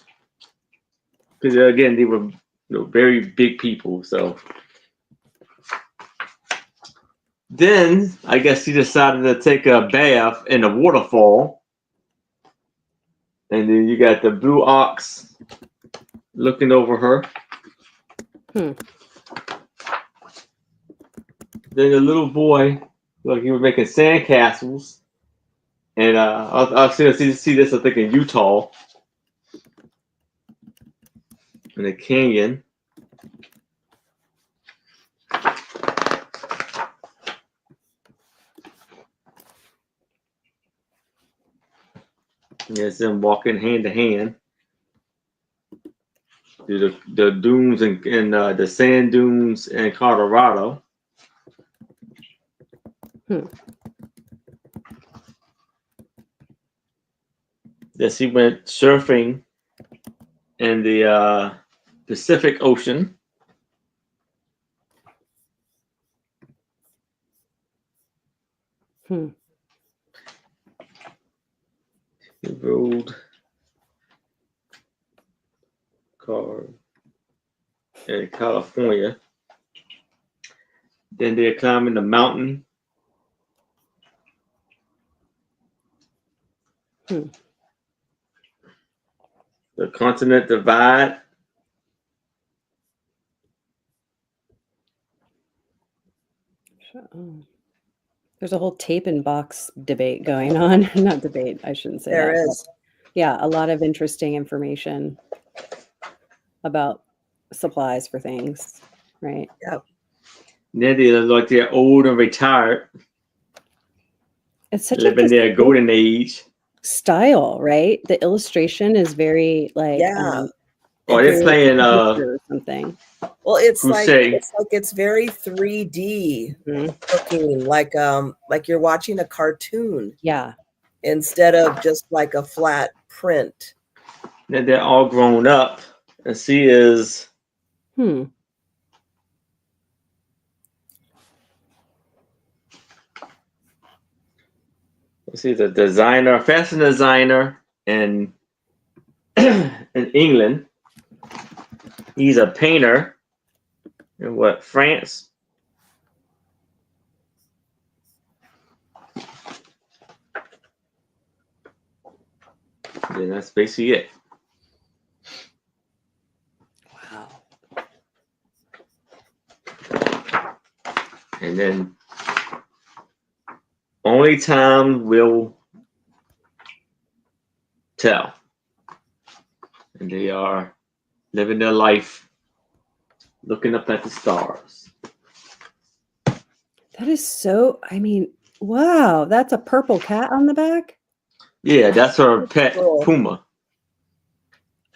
Because again, they were very big people. So then I guess she decided to take a bath in a waterfall. And then you got the blue ox looking over her. Then the little boy, he was making sand castles. And I'll see this, I think, in Utah. In a canyon. Yes, them walking hand to hand through the dunes and the sand dunes in Colorado. That she went surfing in the Pacific Ocean. He rode car in California. Then they're climbing the mountain. The continent divide. There's a whole tape and box debate going on. Not debate, I shouldn't say there that. is. Yeah, a lot of interesting information about supplies for things, right? Yep. Then they look like they're old and retired. It's such living their golden age. Style, right? The illustration is very like or they're playing or something. Well, it's it's very 3D looking, like you're watching a cartoon. Yeah. Instead of just like a flat print. Then they're all grown up, and she is. Let's see, the designer, fashion designer in England. He's a painter in France? And that's basically it. Wow. And then only time will tell. And they are living their life looking up at the stars. That is so, I mean, wow, that's a purple cat on the back? Yeah, that's her pet, Puma.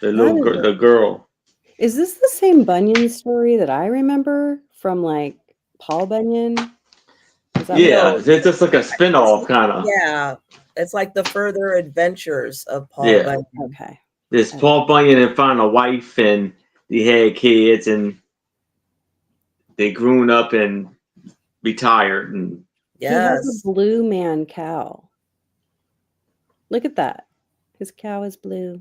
The little girl, the girl. Is this the same Bunyan story that I remember from like Paul Bunyan? Yeah, it's just like a spin-off kind of. Yeah, it's like the further adventures of Paul Bunyan. Okay. There's Paul Bunyan and found a wife, and they had kids, and they grew up and retired. And he has a blue man cow. Look at that. His cow is blue.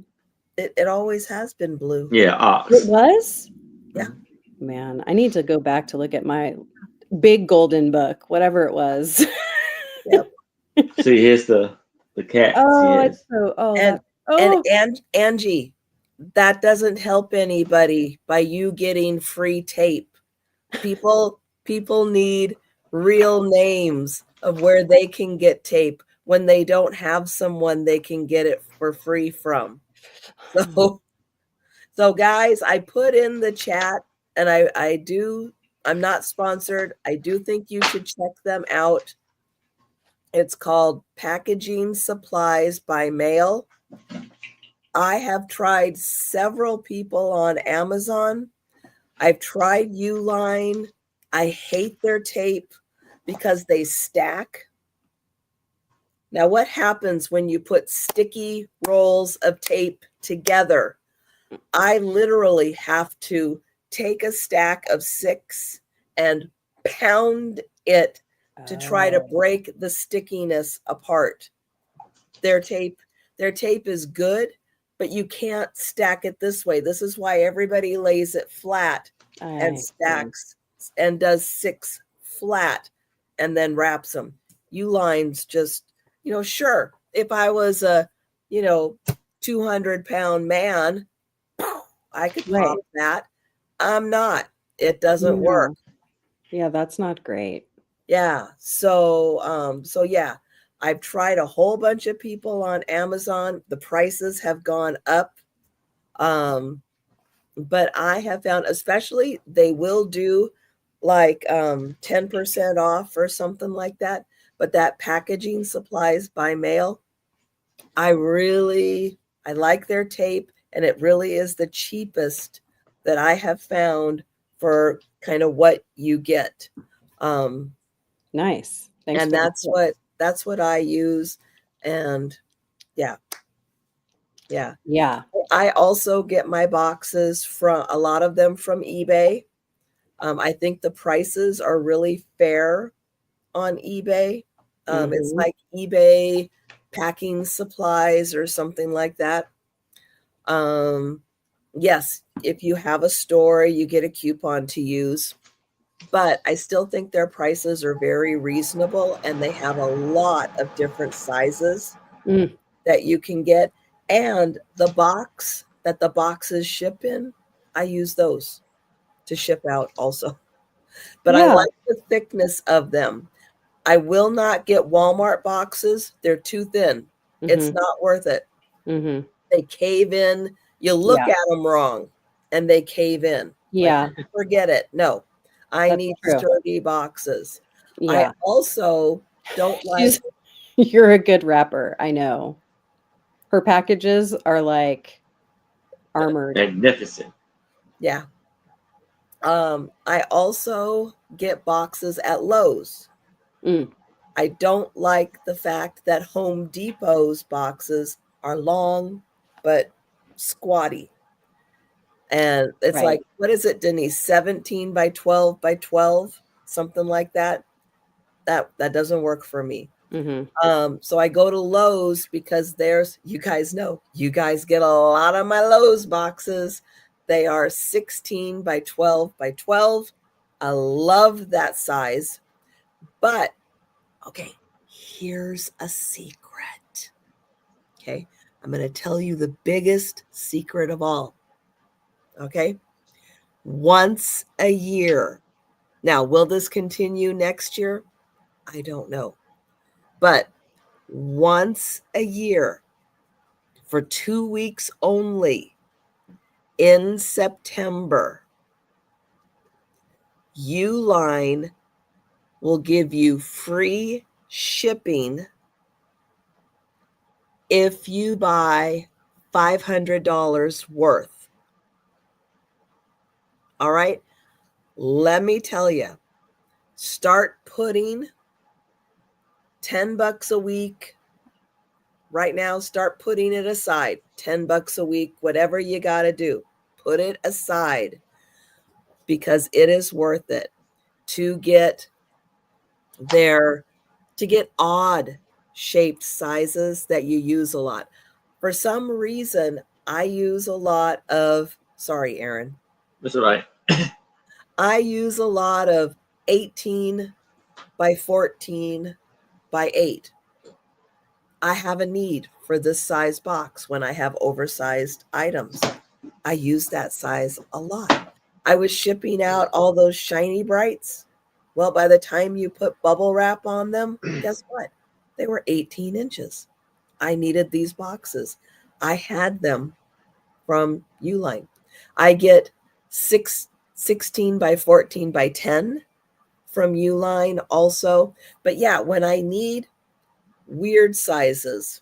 It always has been blue. Yeah, ox. It was? Yeah. Man, I need to go back to look at my big golden book, whatever it was. Yep. See, here's the cat. Oh, it's so. And Angie, that doesn't help anybody by you getting free tape. People need real names of where they can get tape when they don't have someone they can get it for free from. So guys, I put in the chat, and I'm not sponsored. I do think you should check them out. It's called Packaging Supplies by Mail. I have tried several people on Amazon. I've tried Uline. I hate their tape because they stack. Now, what happens when you put sticky rolls of tape together? I literally have to take a stack of 6 and pound it to try to break the stickiness apart. Their tape is good, but you can't stack it this way. This is why everybody lays it flat and stacks and does 6 flat and then wraps them. Uline's just, sure, if I was a, 200-pound man, I could pop that. I'm not. It doesn't work. Yeah, that's not great. Yeah. So yeah, I've tried a whole bunch of people on Amazon. The prices have gone up. But I have found, especially, they will do like 10% off or something like that. But that Packaging Supplies by Mail, I like their tape, and it really is the cheapest that I have found for kind of what you get. Nice. Thanks and for the tips. that's what I use. And yeah. I also get my boxes from a lot of them from eBay. I think the prices are really fair on eBay. It's like eBay packing supplies or something like that. Yes, if you have a store, you get a coupon to use, but I still think their prices are very reasonable, and they have a lot of different sizes that you can get. And the box that the boxes ship in, I use those to ship out also. But I like the thickness of them. I will not get Walmart boxes. They're too thin. It's not worth it. They cave in. You look at them wrong and they cave in. Like, forget it. No, I need sturdy boxes. I also don't like. You're a good wrapper. I know. Her packages are like armored. Magnificent. Yeah. I also get boxes at Lowe's. I don't like the fact that Home Depot's boxes are long but squatty. And it's like, what is it, Denise? 17 by 12 by 12, something like that. That doesn't work for me. So I go to Lowe's because you guys know, you guys get a lot of my Lowe's boxes. They are 16 by 12 by 12. I love that size. But, okay, here's a secret. Okay, I'm going to tell you the biggest secret of all. Okay, once a year. Now, will this continue next year? I don't know. But once a year, for 2 weeks only, in September, Uline will give you free shipping if you buy $500 worth. All right? Let me tell you, start putting $10 a week. Right now, start putting it aside. $10 a week, whatever you got to do. Put it aside, because it is worth it to get odd shaped sizes that you use a lot. For some reason, I use a lot of, sorry, Aaron. That's all right. I use a lot of 18 by 14 by 8. I have a need for this size box when I have oversized items. I use that size a lot. I was shipping out all those shiny brights. Well, by the time you put bubble wrap on them, guess what? They were 18 inches. I needed these boxes. I had them from Uline. I get 16 by 14 by 10 from Uline also. But yeah, when I need weird sizes,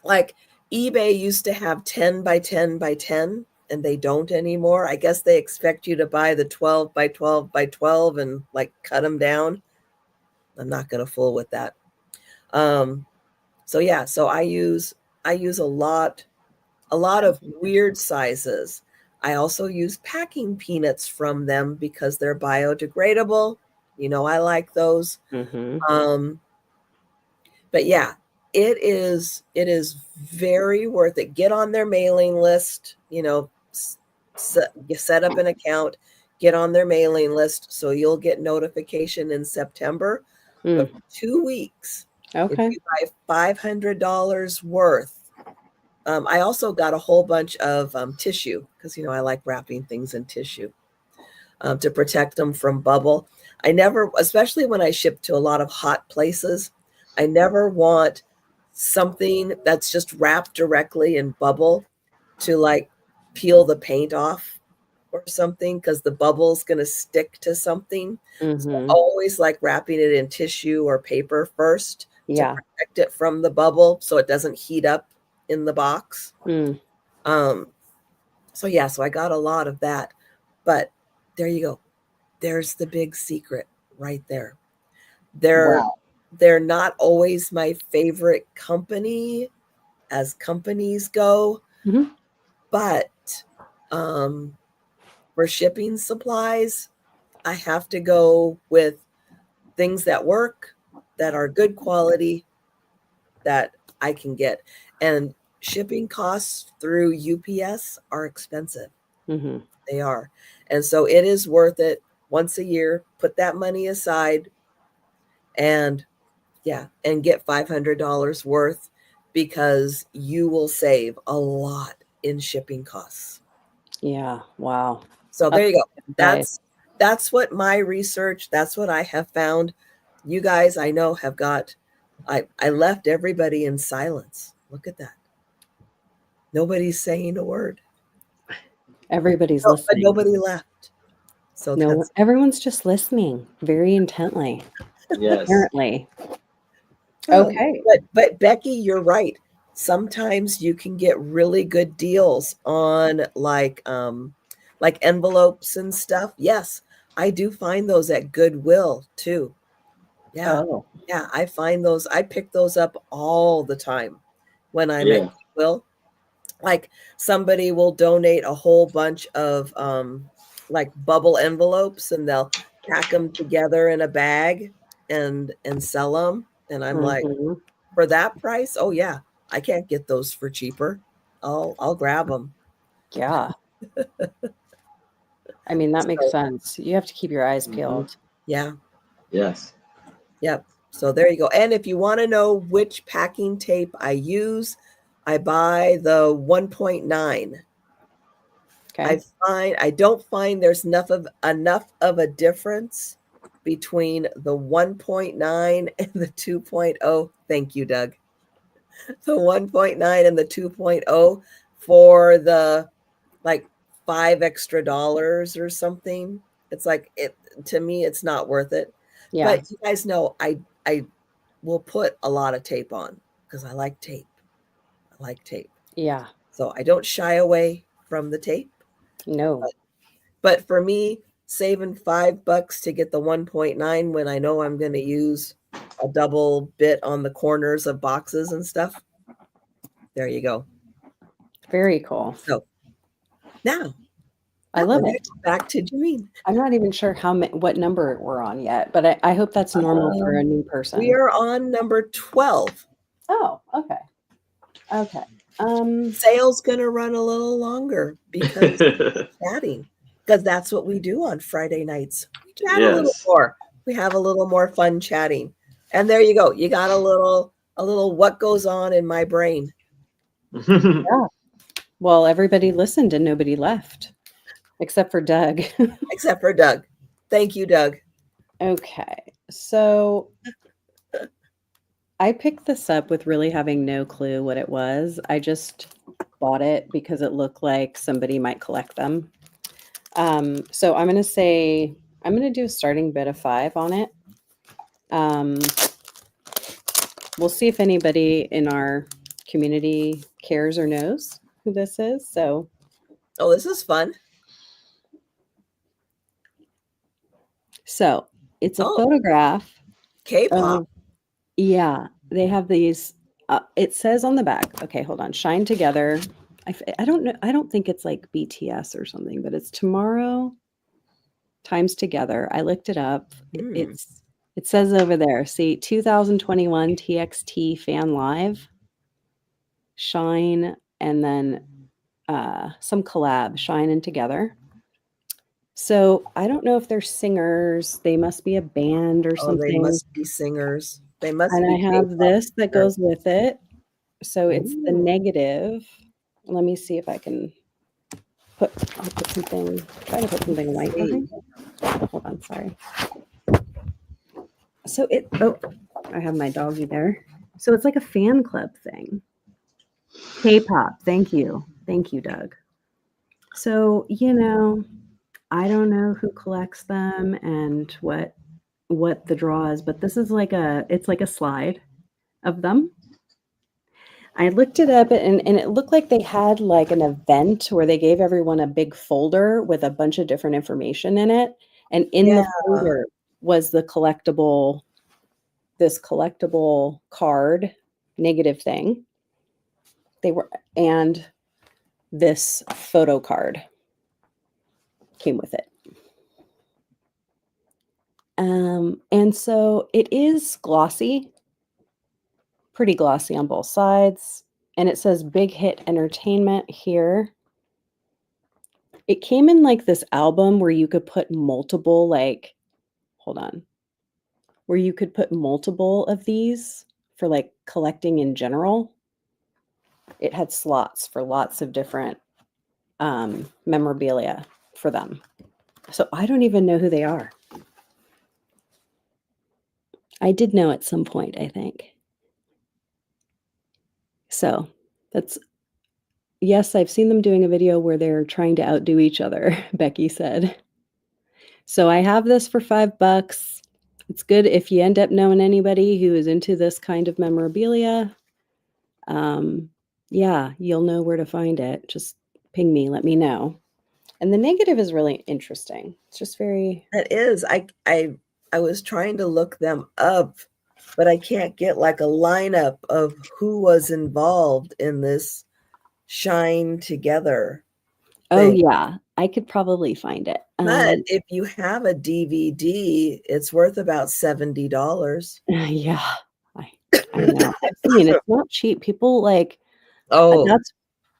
like eBay used to have 10 by 10 by 10, and they don't anymore. I guess they expect you to buy the 12 by 12 by 12 and like cut them down. I'm not going to fool with that. So yeah, so I use a lot of weird sizes. I also use packing peanuts from them because they're biodegradable. You know, I like those. But yeah, it is very worth it. Get on their mailing list, you know, set up an account, get on their mailing list so you'll get notification in September. But for 2 weeks, if you buy $500 worth, I also got a whole bunch of tissue because, you know, I like wrapping things in tissue to protect them from bubble. I never, especially when I ship to a lot of hot places, I never want something that's just wrapped directly in bubble to like peel the paint off or something, because the bubble's going to stick to something. So I always like wrapping it in tissue or paper first to protect it from the bubble so it doesn't heat up in the box. So yeah, so I got a lot of that. But there you go. There's the big secret right there. they're not always my favorite company as companies go. Mhm. But for shipping supplies, I have to go with things that work, that are good quality, that I can get. And shipping costs through UPS are expensive. Mhm. They are. And so it is worth it once a year. Put that money aside and get $500 worth, because you will save a lot in shipping costs. Yeah. Wow. So there you go. Nice. That's what my research, that's what I have found. You guys, I know, have got, I left everybody in silence. Look at that. Nobody's saying a word. Everybody's But listening. nobody left. So No, everyone's just listening very intently. Yes. Apparently. Okay. But Becky, you're right. Sometimes you can get really good deals on like envelopes and stuff. Yes, I do find those at Goodwill too. Yeah. Oh. Yeah, I find those. I pick those up all the time when I'm at Goodwill. Like somebody will donate a whole bunch of like bubble envelopes, and they'll pack them together in a bag and sell them. And I'm like, for that price, oh yeah, I can't get those for cheaper. I'll grab them. Yeah. I mean, that makes sense. You have to keep your eyes peeled. Yeah. Yes. Yep. So there you go. And if you want to know which packing tape I use, I buy the 1.9. Okay. I don't find there's enough of a difference between the 1.9 and the 2.0. Thank you, Doug. The 1.9 and the 2.0 for the like $5 extra or something. It's like, to me, it's not worth it. Yeah. But you guys know I will put a lot of tape on because I like tape. I like tape. Yeah. So I don't shy away from the tape. No. But for me, saving $5 to get the 1.9 when I know I'm going to use a double bit on the corners of boxes and stuff. There you go. Very cool. So now I love it. Back to Janine. I'm not even sure what number we're on yet, but I hope that's normal for a new person. We are on number 12. Oh, okay. Okay. Sale's gonna run a little longer because chatting, because that's what we do on Friday nights. We chat a little more. We have a little more fun chatting. And there you go. You got a little what goes on in my brain. Yeah. Well, everybody listened and nobody left. Except for Doug. Except for Doug. Thank you, Doug. Okay. So I picked this up with really having no clue what it was. I just bought it because it looked like somebody might collect them. So I'm going to do a starting bid of 5 on it. We'll see if anybody in our community cares or knows who this is. So, oh, this is fun. So it's a photograph. K-pop. Yeah, they have these. It says on the back. Okay, hold on. Shine together. I don't know. I don't think it's like BTS or something, but it's tomorrow times together. I looked it up. It says over there. See, 2021 TXT Fan Live. Shine, and then some collab. Shine and together. So I don't know if they're singers. They must be a band or something. They must be singers. They must and be. I have this that goes with it. So it's the negative. Let me see if I can I'll put something, try to put something white behind. Hold on, sorry. So I have my doggy there. So it's like a fan club thing. K-pop. Thank you. Thank you, Doug. So, I don't know who collects them and what the draw is, but this is it's like a slide of them. I looked it up and it looked like they had like an event where they gave everyone a big folder with a bunch of different information in it. And in the folder was the collectible this collectible card, negative thing. And this photo card came with it. And so it is glossy, pretty glossy on both sides. And it says Big Hit Entertainment here. It came in like this album where you could put multiple, like, hold on, where you could put multiple of these for like collecting in general. It had slots for lots of different memorabilia for them. So I don't even know who they are. I did know at some point, I think. So that's, yes, I've seen them doing a video where they're trying to outdo each other, Becky said. So I have this for $5. It's good if you end up knowing anybody who is into this kind of memorabilia. Yeah, you'll know where to find it. Just ping me, let me know. And the negative is really interesting. It's just very... It is. I was trying to look them up, but I can't get like a lineup of who was involved in this Shine Together Oh, thing. yeah. I could probably find it. But if you have a DVD, it's worth about $70. Yeah, I know. I've seen it's not cheap. People like, Oh,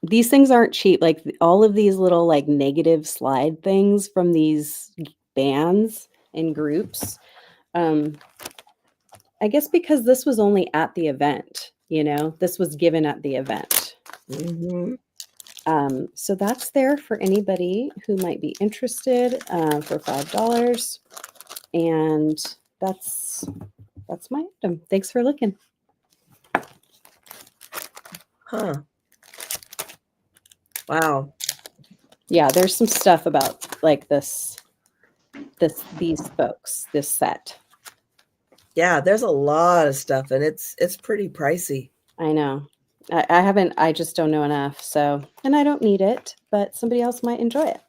these things aren't cheap. Like all of these little like negative slide things from these bands and groups. I guess because this was only at the event, you know, this was given at the event. mm-hmm. So that's there for anybody who might be interested for $5. And that's my item. Thanks for looking. Huh. Wow. Yeah, there's some stuff about like these folks, this set. Yeah, there's a lot of stuff, and it's pretty pricey. I know. I just don't know enough. So, and I don't need it, but somebody else might enjoy it.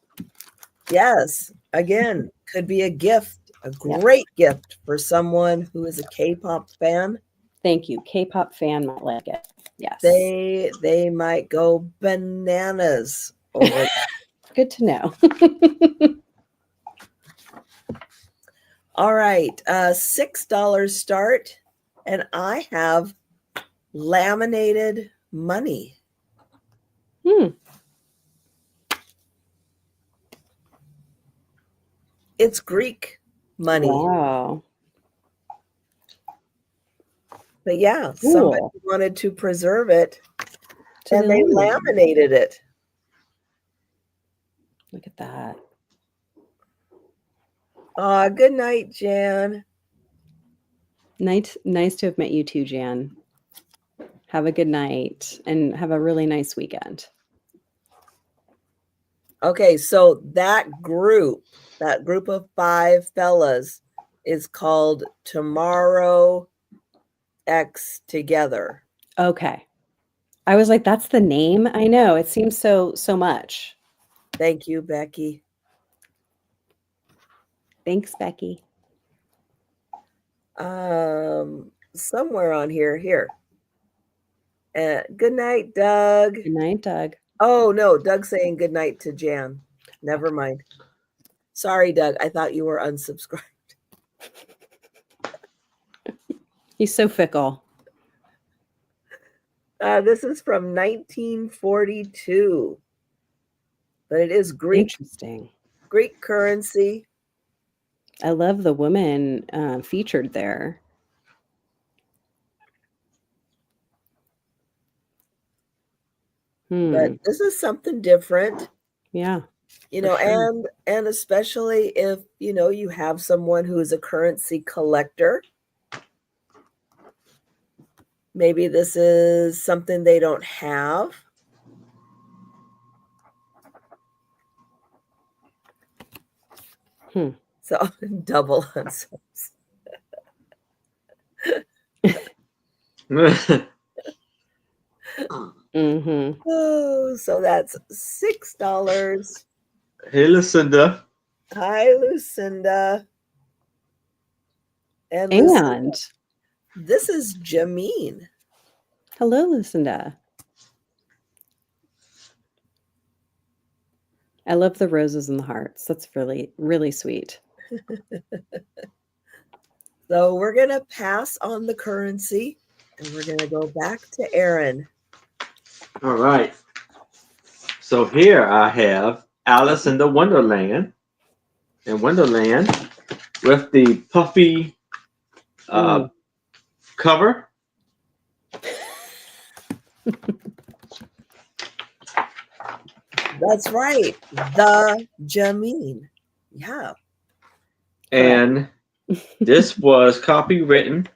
Yes. Again, could be a gift, a great gift for someone who is a K-pop fan. Thank you. K-pop fan might like it. Yes. They might go bananas over it. Good to know. All right. $6 start. And I have laminated money. It's Greek money. Wow. But yeah, somebody wanted to preserve it, and they laminated it. Look at that. Good night, Jan. Nice to have met you too, Jan. Have a good night and have a really nice weekend. Okay, so that group of 5 fellas is called Tomorrow X Together. Okay. I was like, that's the name? I know. It seems so much. Thank you, Becky. Thanks, Becky. Somewhere on here. Good night, Doug. Good night, Doug. Oh, no, Doug's saying good night to Jan. Never mind. Sorry, Doug. I thought you were unsubscribed. He's so fickle. This is from 1942. But it is Greek. Interesting. Greek currency. I love the woman featured there. But this is something different. Yeah. You know, sure. and especially if, you know, you have someone who is a currency collector. Maybe this is something they don't have. So double on subs. Oh, so that's $6. Hey, Lucinda. Hi, Lucinda. And This is Jameen. Hello, Lucinda. I love the roses and the hearts. That's really, really sweet. So we're going to pass on the currency and we're going to go back to Aaron. All right. So here I have Alice in the Wonderland. In Wonderland with the puffy cover. That's right. The Jameen. Yeah. And this was copywritten.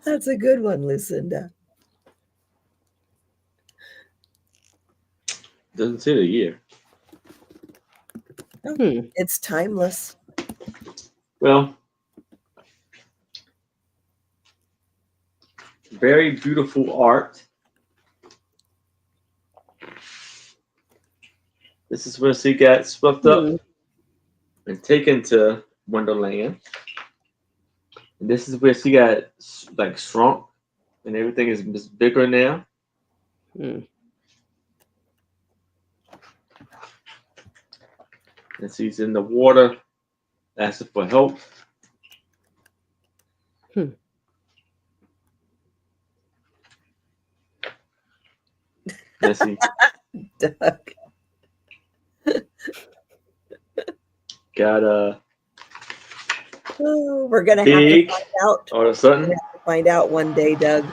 That's a good one, Lucinda. Doesn't say the year. It's timeless. Well, very beautiful art. This is where she got swept up and taken to Wonderland. And this is where she got like shrunk and everything is bigger now. And she's in the water asking for help. Messy. Doug. Got a we're gonna have to find out. All of a sudden, we're gonna have to find out one day, Doug.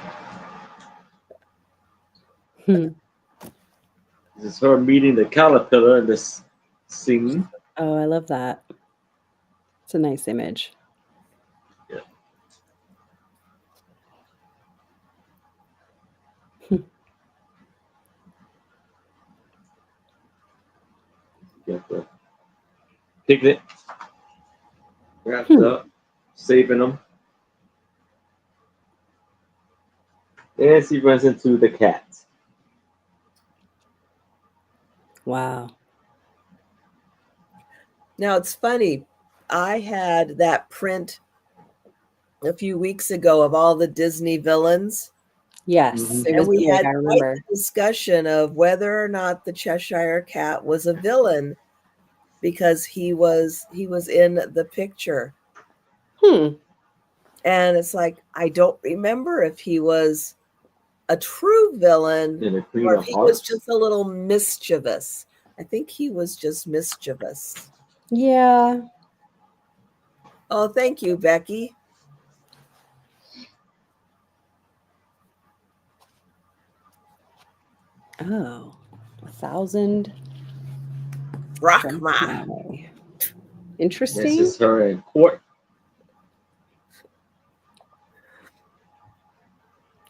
This is her meeting the caterpillar in this scene. Oh, I love that. It's a nice image. Yeah. Got the piglet wrapped up, saving them. And she runs into the cat. Wow. Now it's funny. I had that print a few weeks ago of all the Disney villains. Yes, it was and we big, had I remember. quite a discussion of whether or not the Cheshire Cat was a villain because he was in the picture. And it's like, I don't remember if he was a true villain or if he was just a little mischievous. I think he was just mischievous. Yeah. Oh, thank you, Becky. Oh, 1,000. Rachma. Interesting. This is her in court.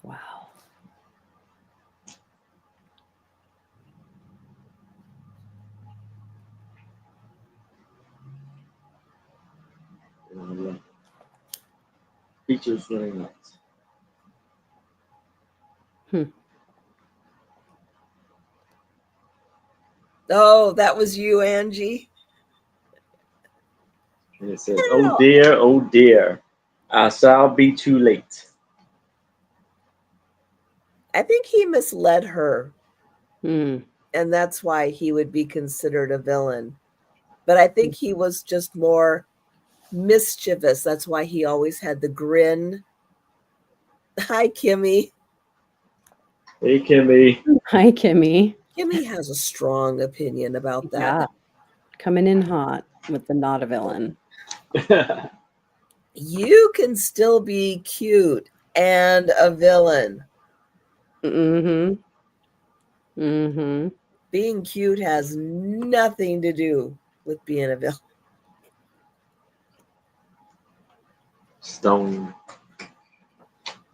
Wow. Features running out. Oh, that was you, Angie. And it says, oh dear, I shall be too late. I think he misled her. And that's why he would be considered a villain. But I think he was just more mischievous. That's why he always had the grin. Hi, Kimmy. Hey, Kimmy. Hi, Kimmy. Kimmy has a strong opinion about that. Yeah. Coming in hot with the not a villain. You can still be cute and a villain. Being cute has nothing to do with being a villain. Stone.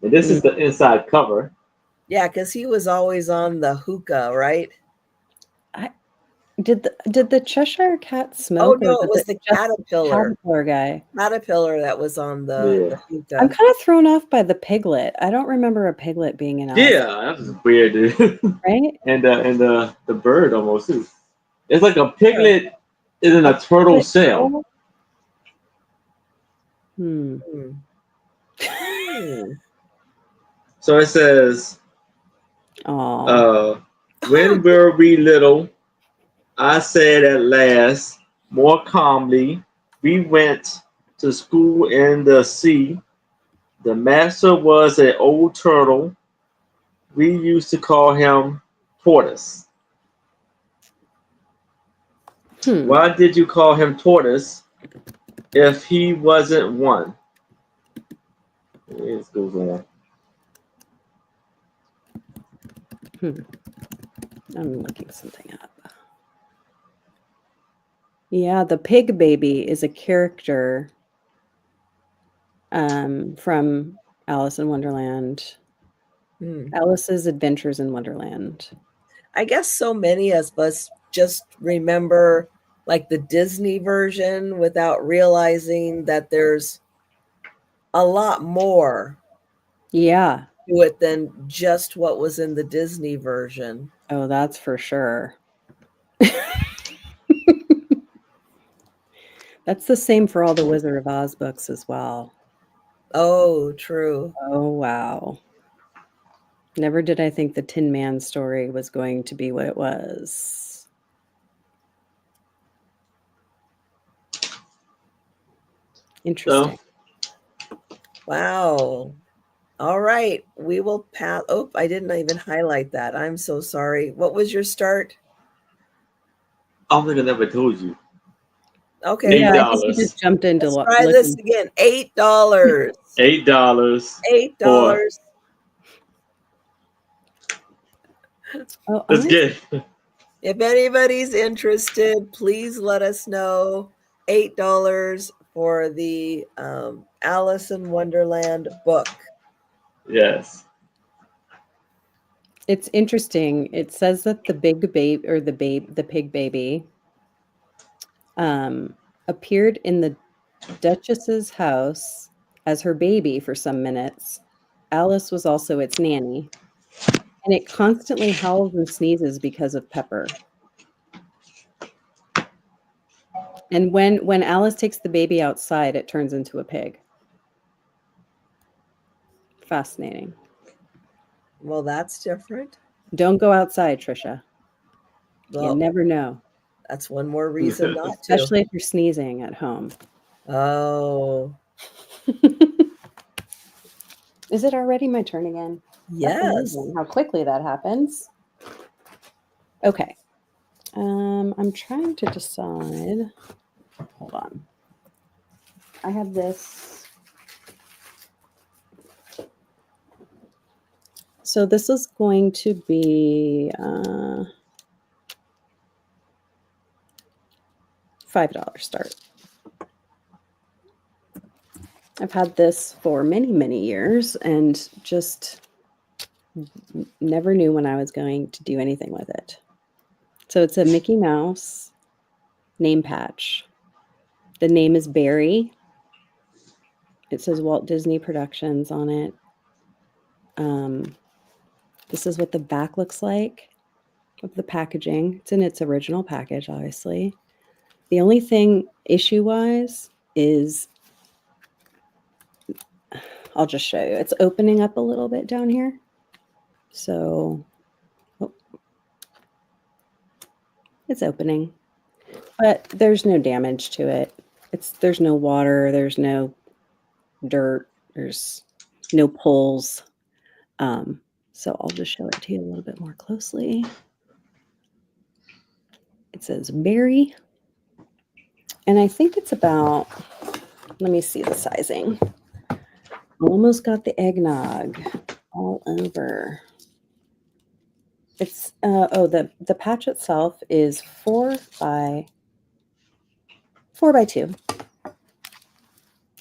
And this is the inside cover. Yeah, because he was always on the hookah, right? Did the Cheshire Cat smoke? Oh no, it was the caterpillar. Caterpillar guy. Caterpillar that was on the hookah. I'm kind of thrown off by the piglet. I don't remember a piglet being in Alice. Yeah, that was weird, dude. Right? And the bird almost too. It's like a piglet is in a turtle shell. So it says, when were we little? I said at last, more calmly, we went to school in the sea. The master was an old turtle. We used to call him Tortoise. Why did you call him Tortoise if he wasn't one? It goes on. I'm looking something up. Yeah, the pig baby is a character from Alice in Wonderland. Alice's Adventures in Wonderland. I guess so many of us just remember like the Disney version without realizing that there's a lot more to it than just what was in the Disney version. Oh, that's for sure. That's the same for all the Wizard of Oz books as well. Oh, true. Oh, wow. Never did I think the Tin Man story was going to be what it was. Interesting. Wow. All right. We will pass. Oh, I didn't even highlight that. I'm so sorry. What was your start? I don't think I never told you. Okay. Yeah, I think you just jumped into Let's try this again. $8. $8. $8. Oh, let's get. If anybody's interested, please let us know. $8 for the Alice in Wonderland book. Yes. It's interesting. It says that the big babe or the pig baby appeared in the Duchess's house as her baby for some minutes. Alice was also its nanny, and it constantly howls and sneezes because of Pepper. And when Alice takes the baby outside, it turns into a pig. Fascinating. Well, that's different. Don't go outside, Trisha. Well, you never know. That's one more reason not to. Especially if you're sneezing at home. Oh. Is it already my turn again? Yes. How quickly that happens. Okay. I'm trying to decide. Hold on. I have this. So this is going to be $5 start. I've had this for many, many years and just never knew when I was going to do anything with it. So it's a Mickey Mouse name patch. The name is Barry. It says Walt Disney Productions on it. This is what the back looks like of the packaging. It's in its original package, obviously. The only thing issue-wise is, I'll just show you. It's opening up a little bit down here. So, it's opening. But there's no damage to it. There's no water, there's no dirt, there's no pulls. So I'll just show it to you a little bit more closely. It says Berry. And I think it's about, let me see the sizing. Almost got the eggnog all over. It's, the patch itself is 4 by 2.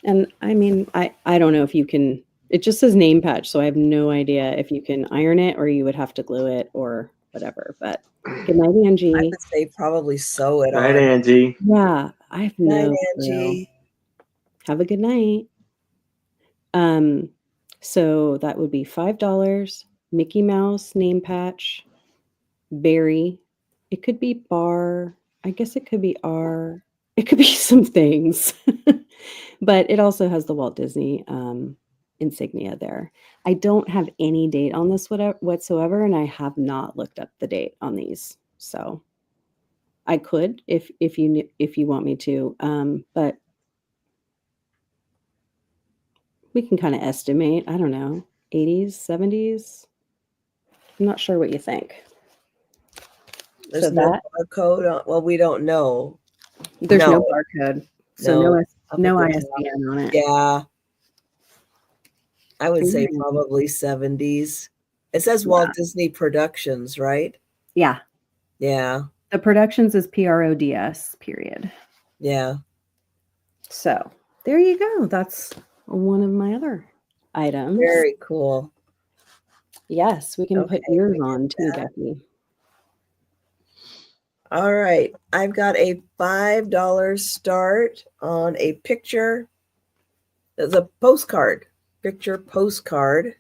And I mean, I don't know if you can, it just says name patch, so I have no idea if you can iron it or you would have to glue it or whatever. But good night, Angie. I would say probably sew it on. Right, Angie. Yeah, I have no night, Angie. Have a good night. So that would be $5. Mickey Mouse name patch, Berry. It could be bar. I guess it could be R. It could be some things. But it also has the Walt Disney insignia there. I don't have any date on this whatsoever, and I have not looked up the date on these. So I could if you want me to, but we can kind of estimate. I don't know, 80s, 70s. I'm not sure what you think. There's no barcode on. Well, we don't know. There's no barcode, so no ISBN on it. Yeah, I would say probably 70s. It says Walt Disney Productions, right? Yeah. Yeah. The Productions is PRODS, period. Yeah. So there you go. That's one of my other items. Very cool. Yes, we can put yours on too, Becky. All right. I've got a $5 start on a picture. It's a postcard. Picture postcard.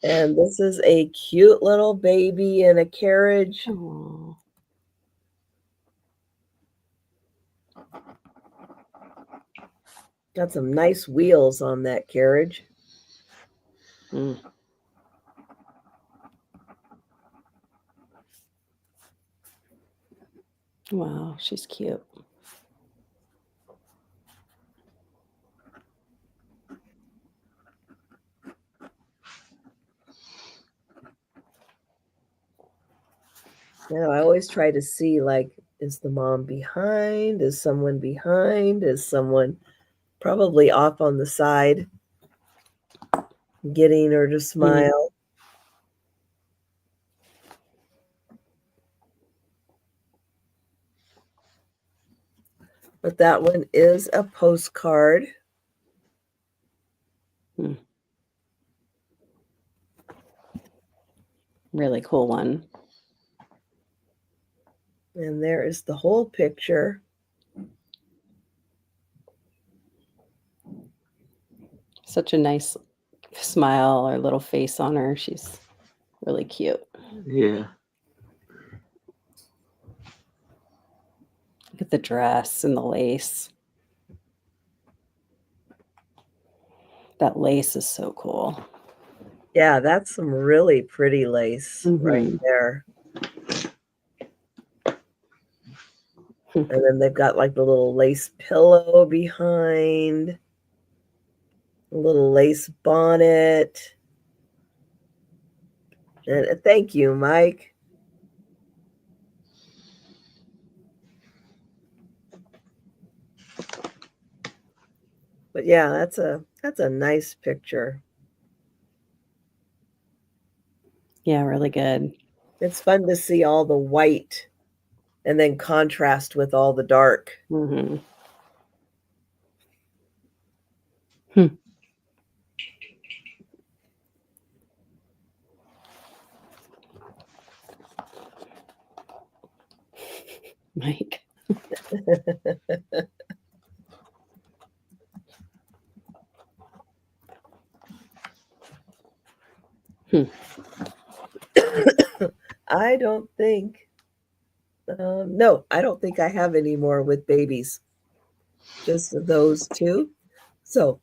And this is a cute little baby in a carriage. Aww. Got some nice wheels on that carriage. Mm. Wow, she's cute. You know, I always try to see, like, is the mom behind? Is someone behind? Is someone probably off on the side getting her to smile? But that one is a postcard. Really cool one. And there is the whole picture. Such a nice smile or little face on her. She's really cute. Yeah. Look at the dress and the lace. That lace is so cool. Yeah, that's some really pretty lace right there. And then they've got like the little lace pillow behind, a little lace bonnet. And thank you, Mike. But yeah, that's a nice picture. Yeah, really good. It's fun to see all the white and then contrast with all the dark. Mike. I don't think, no, I don't think I have any more with babies. Just those two. So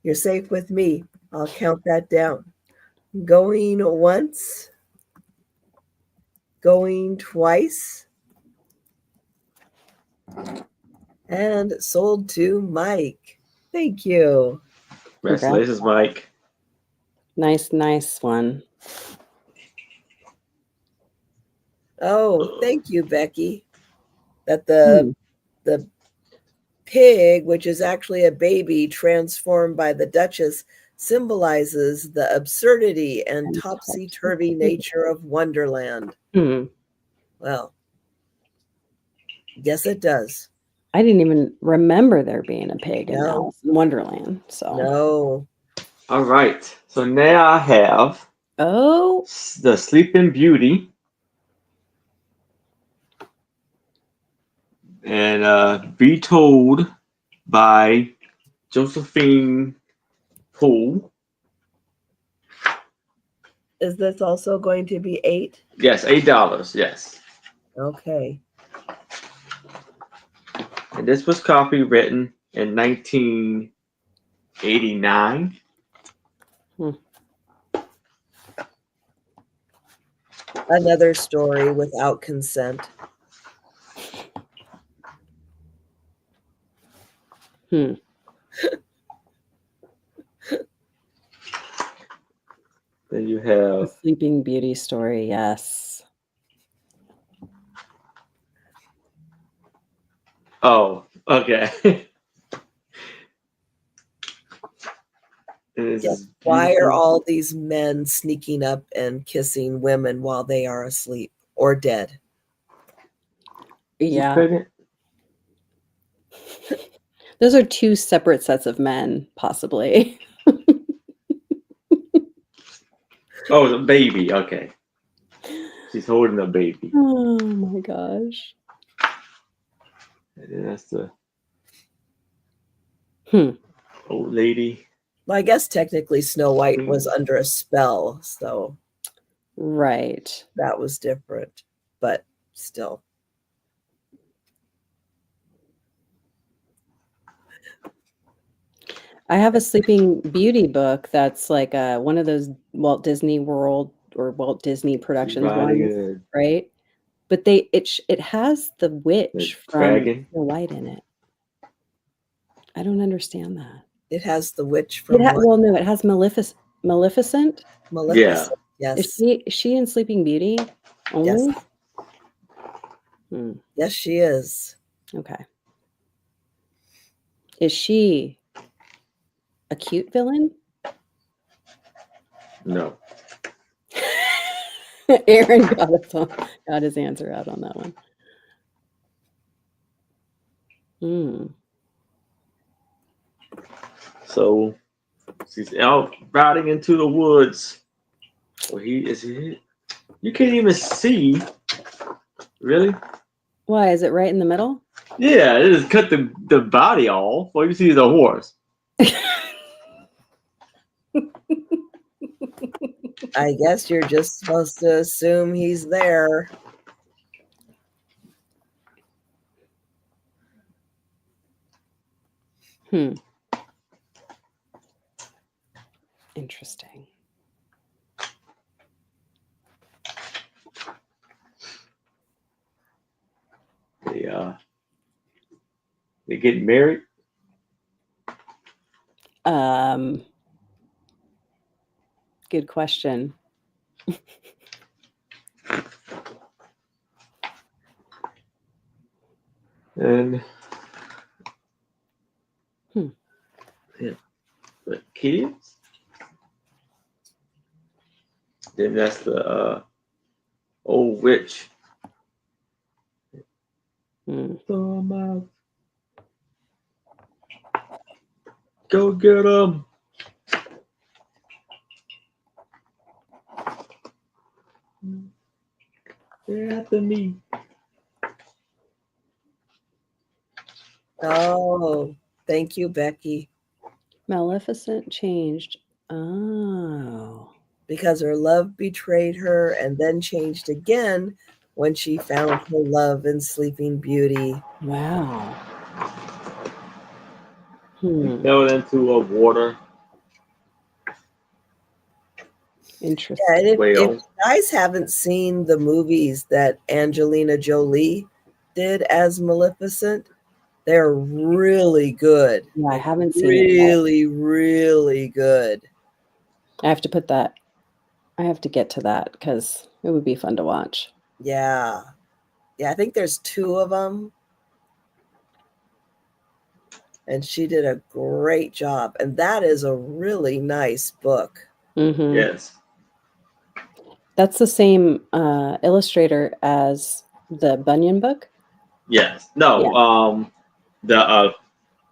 you're safe with me. I'll count that down. Going once, going twice, and sold to Mike. Thank you. Congratulations, Mike. Nice one. Oh, thank you, Becky. That the pig, which is actually a baby transformed by the Duchess, symbolizes the absurdity and topsy-turvy nature of Wonderland. Well, yes, it does. I didn't even remember there being a pig in Alice in Wonderland. So no. All right. So now I have the Sleeping Beauty. And Be Told by Josephine Poole. Is this also going to be $8? Yes, $8. Yes. Okay. And this was copywritten in 19 89. Another story without consent. Then you have The Sleeping Beauty story, yes. Oh, okay. Yeah. Why are all these men sneaking up and kissing women while they are asleep or dead? Yeah. Those are two separate sets of men, possibly. Oh, the baby. Okay. She's holding a baby. Oh my gosh. And then that's the Hmm. old lady. Well, I guess technically Snow White was under a spell, so right. That was different, but still. I have a Sleeping Beauty book that's like one of those Walt Disney World or Walt Disney Productions ones, right? But it has the witch from Snow White in it. I don't understand that. It has the witch from well, no, it has Maleficent. Maleficent, yeah. Yes. Is she in Sleeping Beauty only? Yes. Yes, she is. Okay. Is she a cute villain? No. Aaron got his answer out on that one. So she's out riding into the woods. Well, you can't even see. Really? Why? Is it right in the middle? Yeah, it just cut the body off. All you see is a horse. I guess you're just supposed to assume he's there. Interesting. They get married. Good question. And yeah, but kids. Then that's the old witch. Go get them. They're after me. Oh, thank you, Becky. Maleficent changed. Oh. Because her love betrayed her and then changed again when she found her love in Sleeping Beauty. Wow. Fell into a water. Interesting. Yeah, and if you guys haven't seen the movies that Angelina Jolie did as Maleficent, they're really good. Yeah, I haven't seen it. Really, really good. I have to get to that because it would be fun to watch. Yeah. Yeah, I think there's 2 of them. And she did a great job. And that is a really nice book. Mm-hmm. Yes. That's the same illustrator as the Bunyan book? Yes. No, the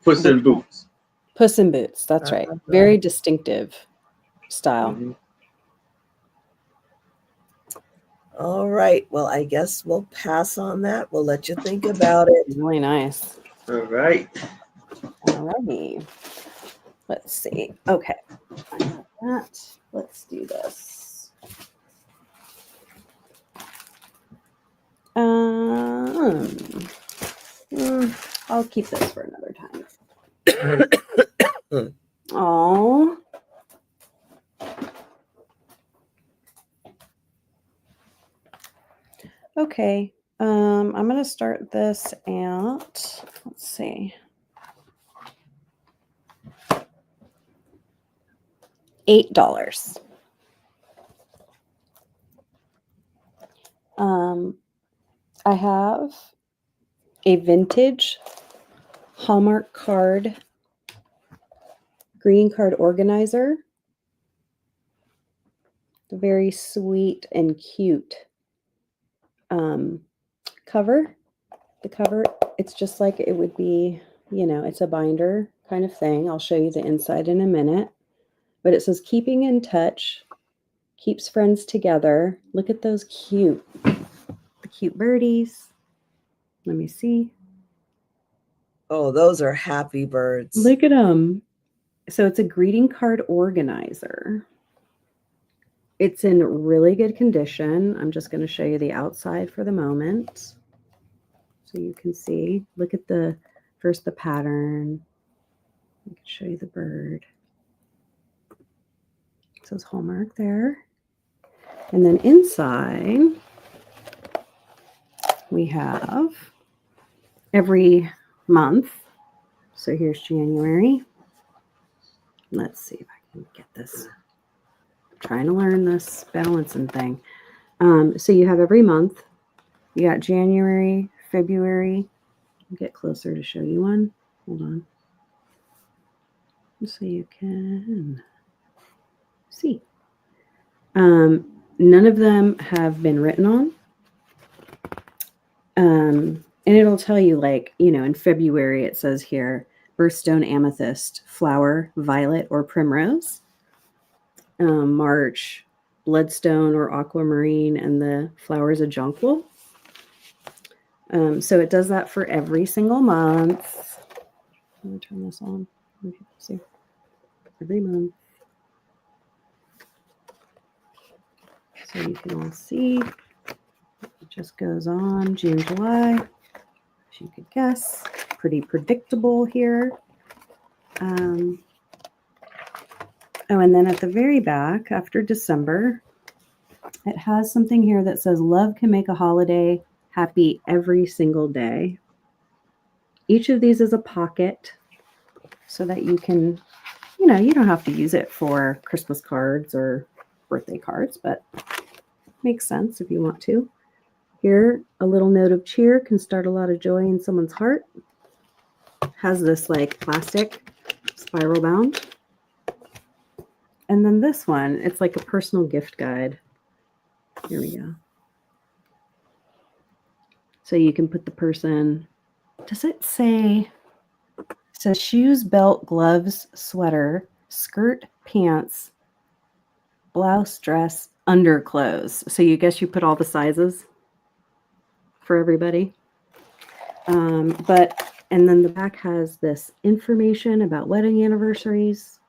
Puss in Boots. Puss in Boots, that's right. Very distinctive style. Mm-hmm. All right. Well, I guess we'll pass on that. We'll let you think about it. Really nice. All right. Alrighty. Let's see. Okay. I got that. Let's do this. I'll keep this for another time. Okay. I'm going to start this at, let's see, $8. I have a vintage Hallmark card, greeting card organizer. Very sweet and cute cover. The cover, it's just like it would be, you know, it's a binder kind of thing. I'll show you the inside in a minute. But it says, keeping in touch, keeps friends together. Look at those cute birdies. Let me see. Oh, those are happy birds. Look at them. So it's a greeting card organizer. It's in really good condition. I'm just going to show you the outside for the moment. So you can see, look at the pattern. I can show you the bird. It says Hallmark there. And then inside, we have every month. So here's January. Let's see if I can get this. I'm trying to learn this balancing thing. So you have every month. You got January, February. I'll get closer to show you one. Hold on. So you can see. None of them have been written on. And it'll tell you, like, you know, in February it says here, birthstone amethyst, flower, violet, or primrose. March, bloodstone or aquamarine, and the flowers a jonquil. So it does that for every single month. Let me turn this on. Let me see. Every month. So you can all see. It just goes on June, July. As you could guess, pretty predictable here. Oh, and then at the very back, after December, it has something here that says, love can make a holiday happy every single day. Each of these is a pocket so that you can, you know, you don't have to use it for Christmas cards or birthday cards, but makes sense if you want to. Here, a little note of cheer can start a lot of joy in someone's heart. Has this like plastic spiral bound. And then this one, it's like a personal gift guide. Here we go. So you can put the person, does it say, it says shoes, belt, gloves, sweater, skirt, pants, blouse, dress, underclothes. So you guess you put all the sizes for everybody. And then the back has this information about wedding anniversaries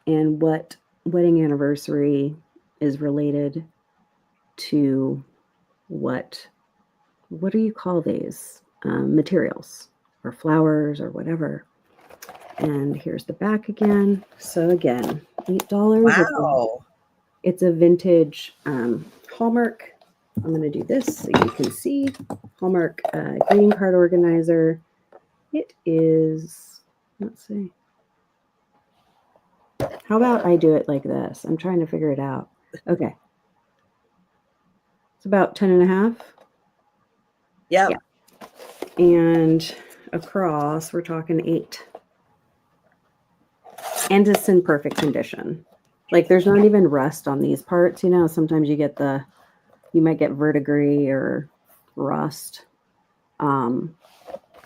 and what wedding anniversary is related to what do you call these? Materials or flowers or whatever. And here's the back again. So again, $8. Wow. It's a vintage Hallmark. I'm going to do this so you can see. Hallmark greeting card organizer. It is, let's see. How about I do it like this? I'm trying to figure it out. Okay. It's about 10 and a half. Yep. Yeah. And across, we're talking 8. And it's in perfect condition. Like there's not even rust on these parts. You know, sometimes you get you might get verdigris or rust. None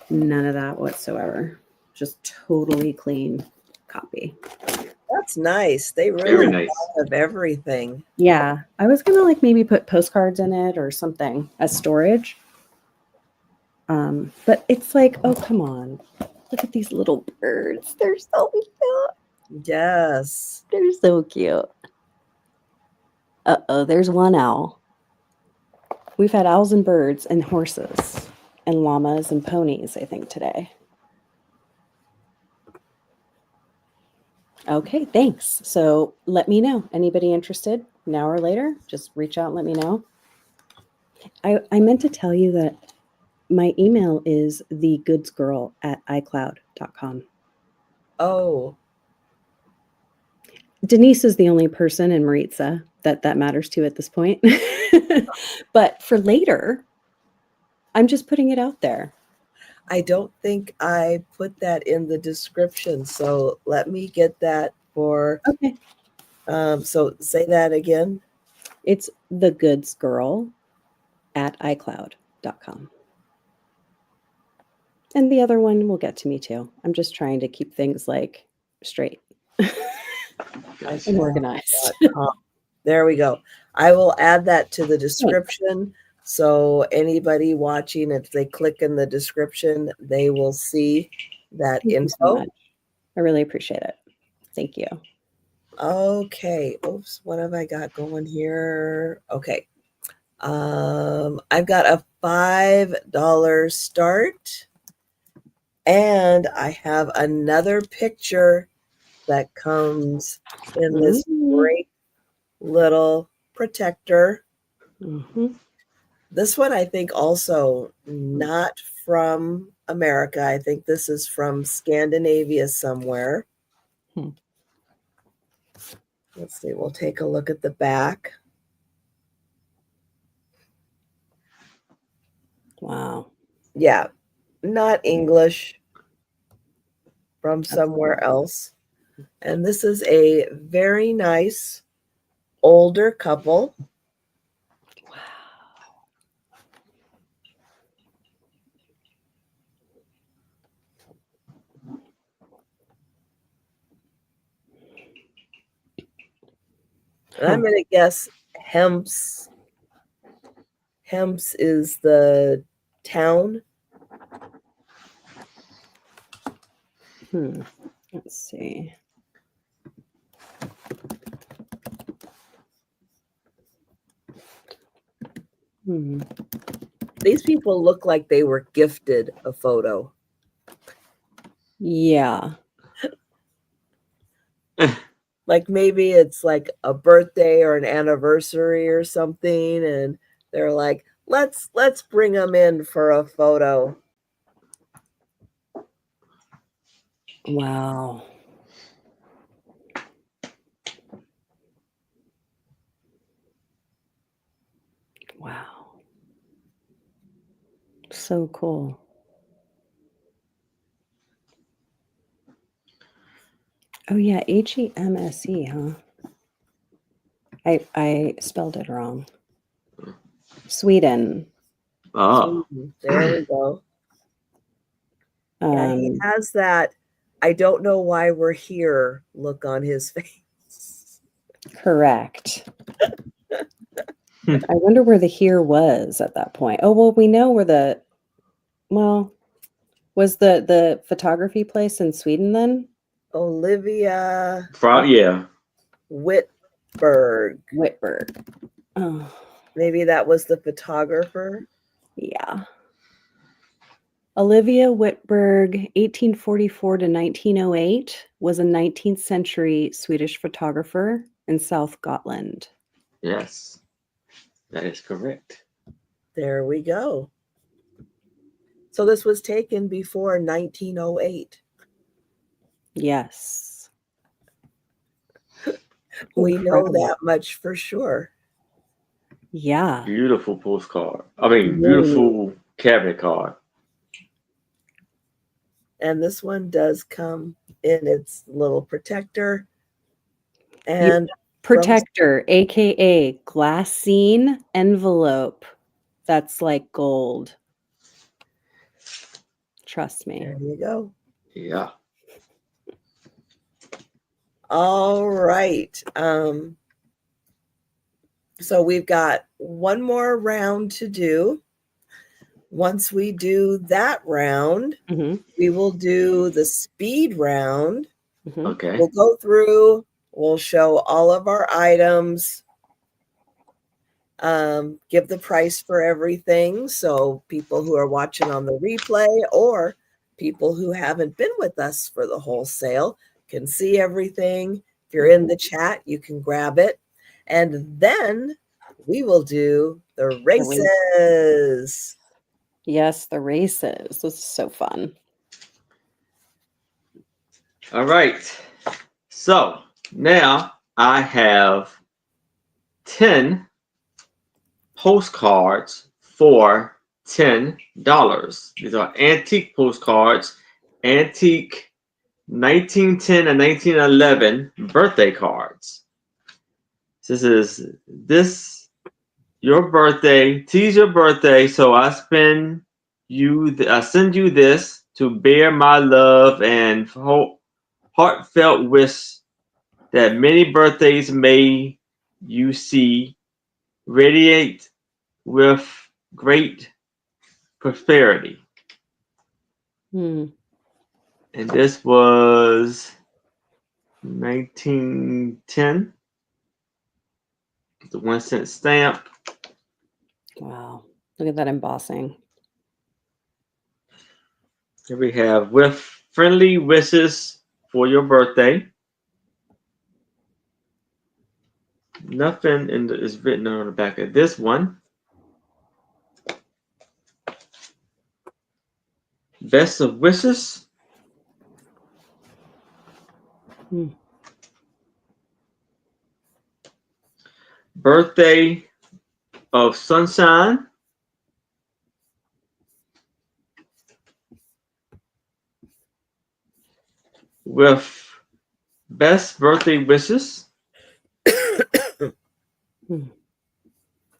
of that whatsoever. Just totally clean copy. That's nice. They really have everything. Yeah. I was going to like maybe put postcards in it or something as storage. But it's like, oh, come on. Look at these little birds. They're so cute. Yes. They're so cute. Uh-oh, there's one owl. We've had owls and birds and horses and llamas and ponies, I think, today. Okay, thanks. So let me know. Anybody interested now or later, just reach out and let me know. I meant to tell you that my email is thegoodsgirl@icloud.com. Oh. Denise is the only person in Maritza that matters to at this point. But for later, I'm just putting it out there. I don't think I put that in the description, so let me get that for. Okay. So say that again. It's thegoodsgirl@icloud.com. And the other one will get to me too. I'm just trying to keep things like straight and organized. There we go. I will add that to the description. So anybody watching, if they click in the description, they will see that info. So I really appreciate it. Thank you. Okay. Oops. What have I got going here? Okay. I've got a $5 start, and I have another picture that comes in this great little protector. This one, I think, also not from America. I think this is from Scandinavia somewhere. Let's see. We'll take a look at the back. Wow. Yeah, not English, from somewhere else. And this is a very nice older couple. Wow. And I'm going to guess Hemps. Hemps is the town. Let's see. These people look like they were gifted a photo. Yeah. Like maybe it's like a birthday or an anniversary or something, and they're like, let's bring them in for a photo. Wow. Wow. So cool. Oh yeah, HEMSE, huh? I spelled it wrong. Sweden. Oh, there we go. Yeah, he has that I don't know why we're here look on his face. Correct. I wonder where the here was at that point. Oh, well, we know where was the photography place in Sweden then? Olivia. Yeah. Whitberg. Oh. Maybe that was the photographer. Yeah. Olivia Whitberg, 1844 to 1908, was a 19th century Swedish photographer in South Gotland. Yes, that is correct. There we go. So this was taken before 1908. Yes. We know that much for sure. Yeah. Beautiful postcard. I mean, beautiful cabinet card. And this one does come in its little protector. And protector, aka glassine envelope. That's like gold. Trust me. There you go. Yeah. All right. So we've got one more round to do. Once we do that round, we will do the speed round. Okay. We'll go through, we'll show all of our items, give the price for everything. So people who are watching on the replay or people who haven't been with us for the wholesale can see everything. If you're in the chat, you can grab it. And then we will do the races. Yes, the races. This is so fun. All right. So now I have 10 postcards for $10. These are antique postcards, antique 1910 and 1911 birthday cards. This your birthday, tease your birthday, so I send you this to bear my love and heartfelt wish that many birthdays may you see radiate with great prosperity. Hmm. And this was 1910. The 1 cent stamp. Wow. Look at that embossing. Here we have with friendly wishes for your birthday. Nothing is written on the back of this one. Best of wishes. Hmm. Birthday of sunshine. With best birthday wishes.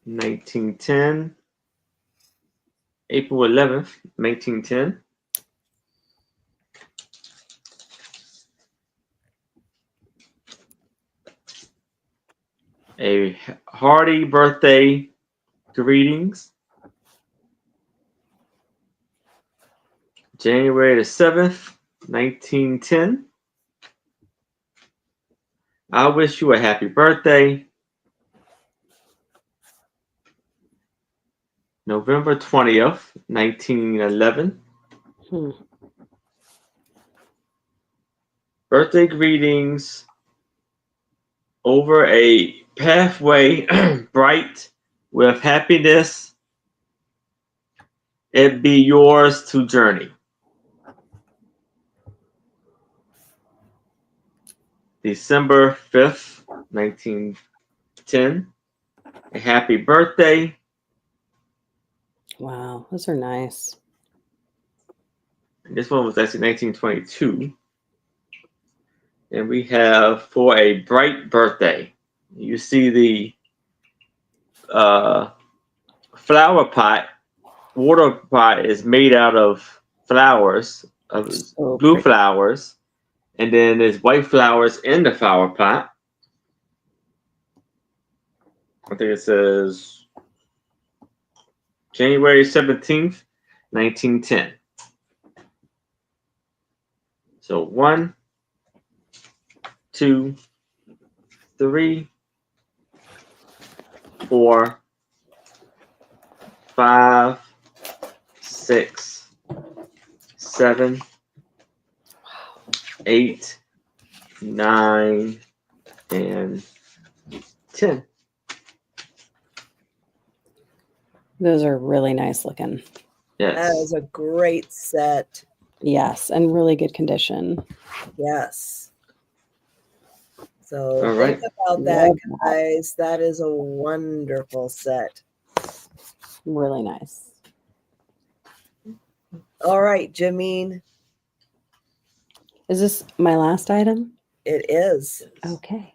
1910. April 11th, 1910. A hearty birthday greetings. January the 7th, 1910. I wish you a happy birthday. November 20th, 1911. Hmm. Birthday greetings over a pathway bright with happiness. It be yours to journey. December 5th, 1910. A happy birthday. Wow, those are nice. And this one was actually 1922. And we have for a bright birthday. You see the flower pot, water pot is made out of flowers, of blue pretty. flowers, and then there's white flowers in the flower pot. I think it says January 17th, 1910. So 1, 2, 3, 4, 5, 6, 7, 8, 9, and 10. Those are really nice looking. Yes. That is a great set. Yes, and really good condition. Yes. So All think right. about that, guys. That is a wonderful set. Really nice. All right, Jameen. Is this my last item? It is. Okay.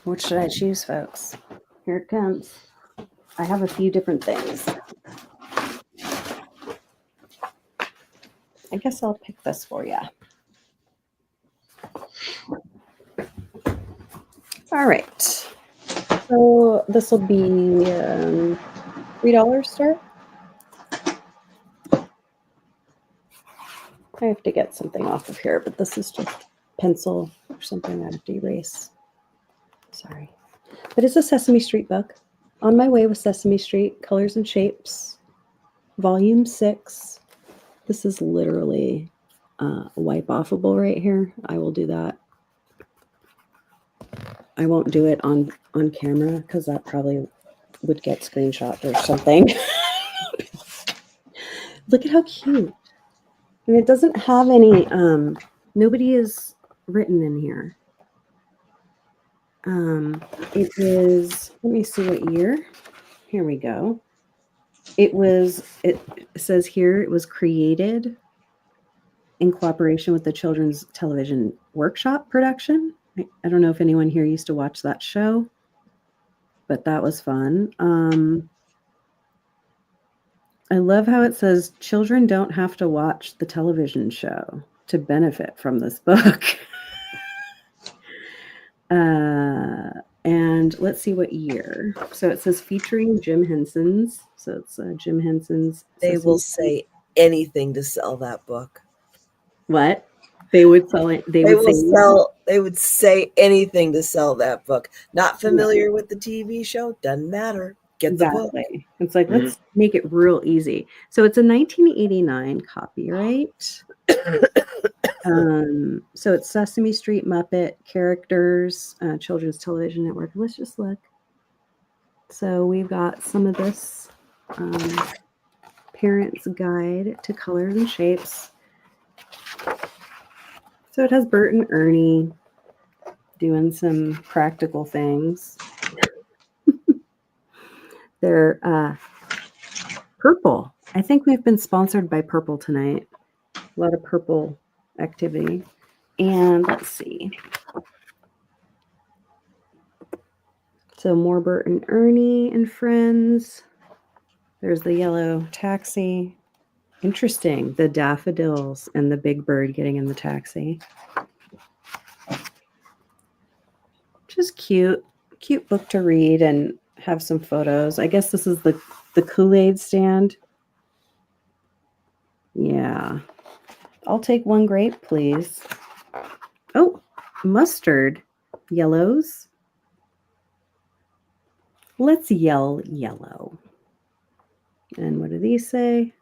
What should I choose, folks? Here it comes. I have a few different things. I guess I'll pick this for you. All right. So this will be $3 start. I have to get something off of here, but this is just pencil or something I have to erase. Sorry. But it's a Sesame Street book. On My Way with Sesame Street, Colors and Shapes, Volume 6. This is literally wipe-offable right here. I will do that. I won't do it on camera because that probably would get screenshot or something. Look at how cute. And it doesn't have any, nobody is written in here. It is, let me see what year. Here we go. It says here, it was created in cooperation with the Children's Television Workshop production. I don't know if anyone here used to watch that show, but that was fun. I love how it says children don't have to watch the television show to benefit from this book. And let's see what year. So it says featuring Jim Henson's. So it's Jim Henson's. They will say anything to sell that book. What? They would sell it. They would say anything to sell that book. Not familiar with the TV show? Doesn't matter. Get the book. It's like, let's make it real easy. So it's a 1989 copyright. So it's Sesame Street Muppet characters, Children's Television Network. Let's just look. So we've got some of this Parent's Guide to Colors and Shapes. So it has Bert and Ernie doing some practical things. They're purple. I think we've been sponsored by Purple tonight. A lot of purple activity. And let's see. So more Bert and Ernie and friends. There's the yellow taxi. Interesting. The daffodils and the big bird getting in the taxi. Just cute. Cute book to read and have some photos. I guess this is the Kool-Aid stand. Yeah. I'll take one grape, please. Oh, mustard. Yellows. Let's yell yellow. And what do these say?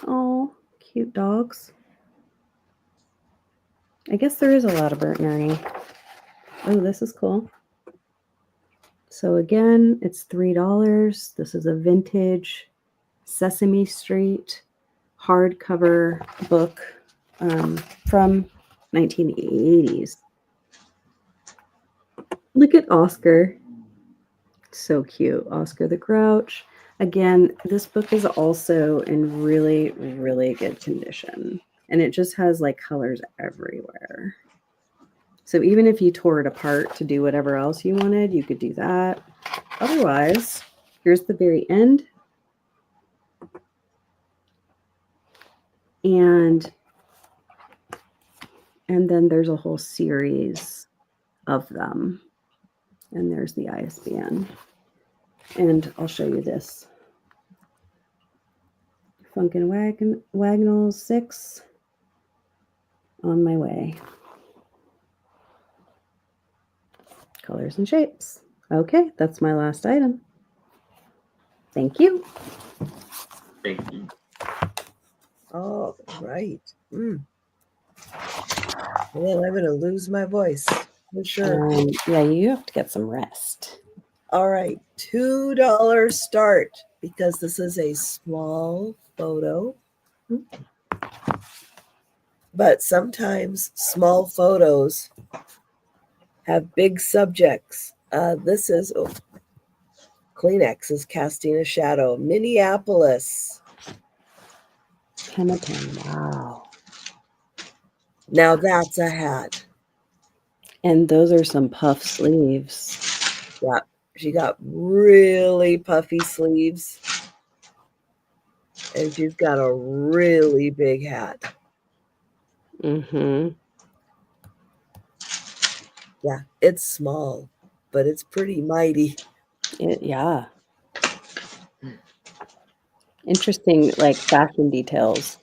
Oh, cute dogs. I guess there is a lot of Bert and Ernie. Oh, this is cool. So again, it's $3. This is a vintage Sesame Street hardcover book from 1980s. Look at Oscar. So cute. Oscar the Grouch. Again, this book is also in really, really good condition. And it just has like colors everywhere. So even if you tore it apart to do whatever else you wanted, you could do that. Otherwise, here's the very end. And then there's a whole series of them. And there's the ISBN. And I'll show you this. Funkin' Wagnalls 6. On my way. Colors and shapes. Okay, that's my last item. Thank you. Thank you. All right. Well, I'm going to lose my voice. For sure. Yeah, you have to get some rest. All right. $2 start because this is a small photo. But sometimes small photos have big subjects. This is Kleenex is casting a shadow. Minneapolis. Penitent. Wow. Now that's a hat. And those are some puff sleeves. Yeah, she got really puffy sleeves. And she's got a really big hat. Mm-hmm. Yeah, it's small, but it's pretty mighty. Yeah. Interesting, like fashion details.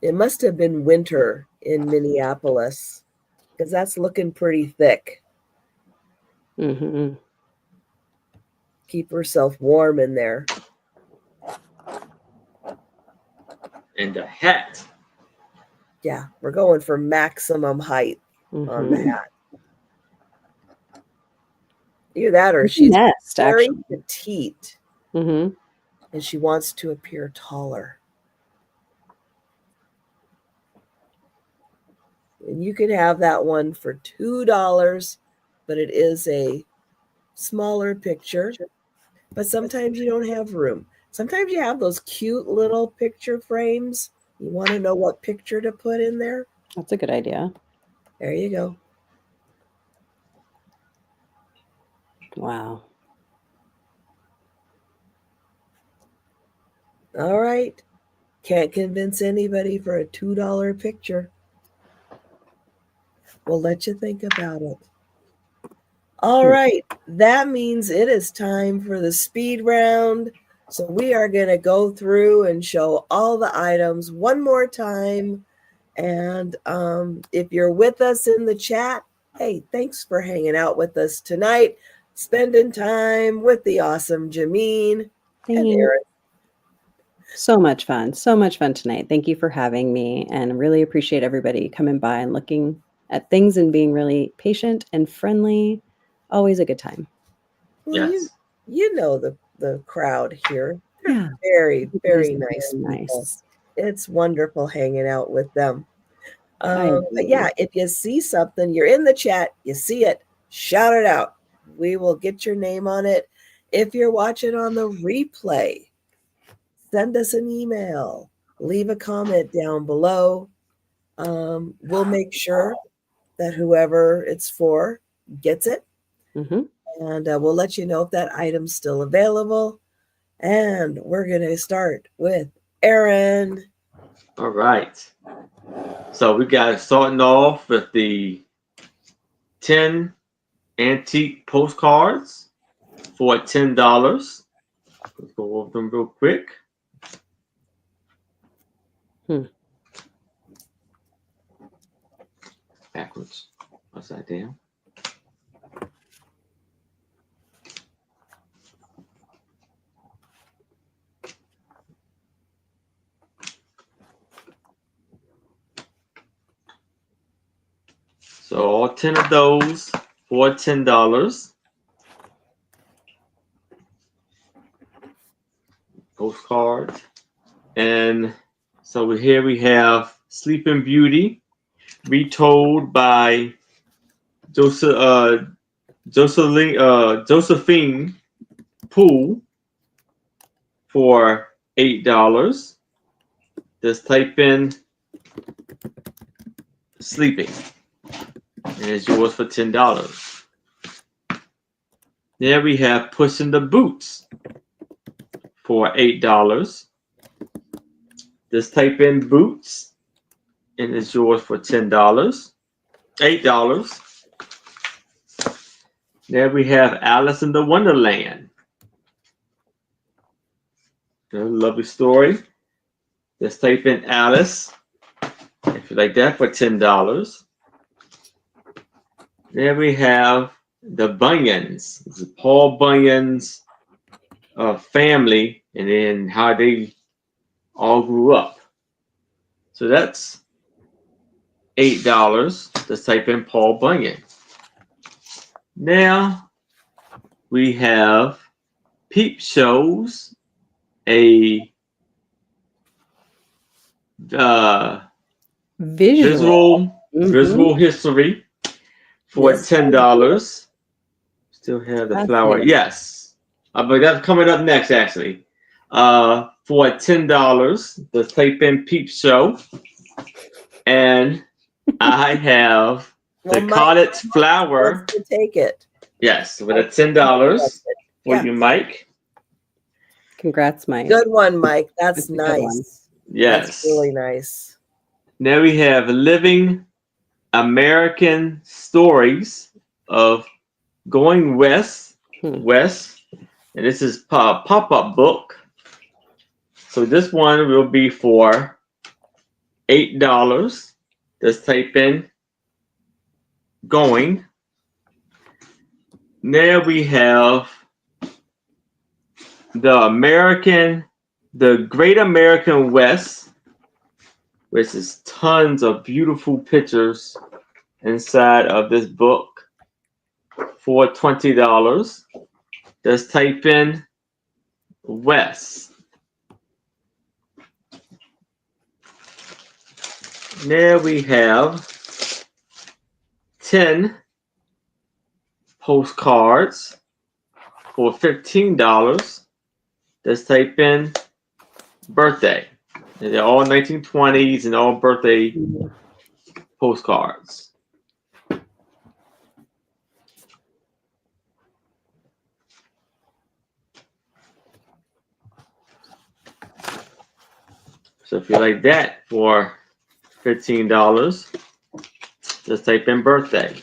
It must have been winter in Minneapolis because that's looking pretty thick. Mm-hmm. Keep herself warm in there. And the hat. Yeah, we're going for maximum height on the hat. Either that or It's a she's nest, very actually. petite Mm-hmm. and she wants to appear taller. And you can have that one for $2, but it is a smaller picture. But sometimes you don't have room. Sometimes you have those cute little picture frames. You want to know what picture to put in there? That's a good idea. There you go. Wow. All right. Can't convince anybody for a $2 picture. We'll let you think about it. All right. That means it is time for the speed round. So we are going to go through and show all the items one more time. And if you're with us in the chat, hey, thanks for hanging out with us tonight, spending time with the awesome Jameen and Erin. So much fun tonight. Thank you for having me, and really appreciate everybody coming by and looking at things and being really patient and friendly. Always a good time. Well, Yes. you know the crowd here. They're Yeah. very, very Everybody's nice very people. nice. It's wonderful hanging out with them. I But agree. yeah, if you see something, you're in the chat, you see it, shout it out. We will get your name on it. If you're watching on the replay, send us an email, leave a comment down below. We'll make sure that whoever it's for gets it. Mm-hmm. And we'll let you know if that item's still available. And we're going to start with Erin. All right. So we got starting off with the 10 antique postcards for $10. Let's go over them real quick. Backwards. Upside down. So all 10 of those for $10. Postcard. And so here we have Sleeping Beauty, retold by Josephine Poole for $8. Just type in sleeping, and it's yours for $10. There we have Puss in the Boots for $8. Just type in boots, and it's yours for $10. $8. There we have Alice in the Wonderland. A lovely story. Just type in Alice, if you like that, for $10. There we have the Bunyans. This is Paul Bunyan's family, and then how they all grew up. So that's $8. Just type in Paul Bunyan. Now we have Peep Shows, a visual history for $10. Still have the flower. Yes. But that's coming up next, actually. For $10, just type in Peep Show. And I have the Cottage Flower. To take it. Yes, with a $10 for you, Mike. Congrats, Mike. Good one, Mike. That's nice. Yes. That's really nice. Now we have Living American Stories of Going West. And this is a pop-up book. So this one will be for $8. Just type in going. There we have the Great American West, which is tons of beautiful pictures inside of this book for $20. Just type in West. There we have 10 postcards for $15. Just type in birthday. And they're all 1920s and all birthday postcards. So if you like that for $15, just type in birthday.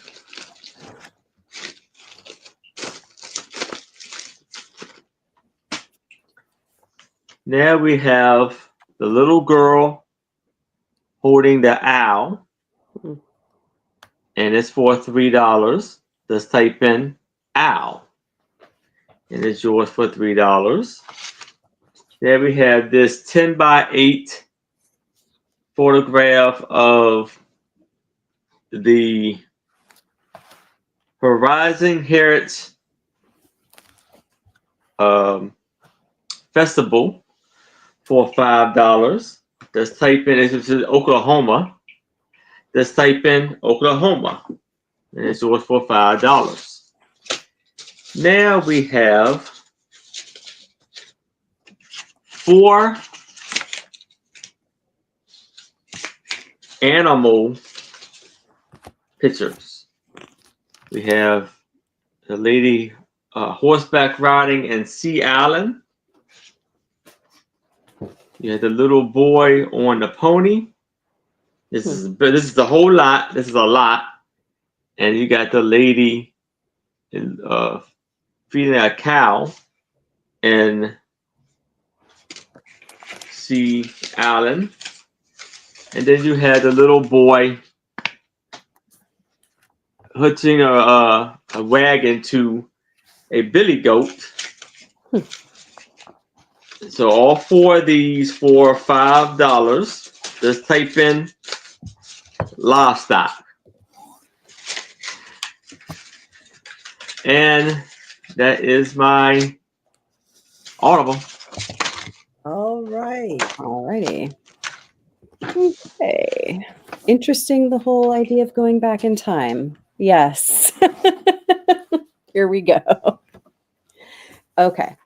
Now we have the little girl holding the owl, and it's for $3. Just type in owl, and it's yours for $3. There we have this 10 by 8 photograph of the Horizon Heritage Festival for $5. Just type in, this is Oklahoma. Just type in Oklahoma, and it's yours for $5. Now we have 4 animal pictures. We have the lady horseback riding in Sea Island. You have the little boy on the pony. This is the whole lot. This is a lot. And you got the lady feeding a cow in Sea Island. And then you had the little boy hitching a wagon to a billy goat. So all 4 of these for $5. Just type in livestock. And that is my Audible. All right. Alrighty. Okay. Interesting, the whole idea of going back in time. Yes. Here we go. Okay.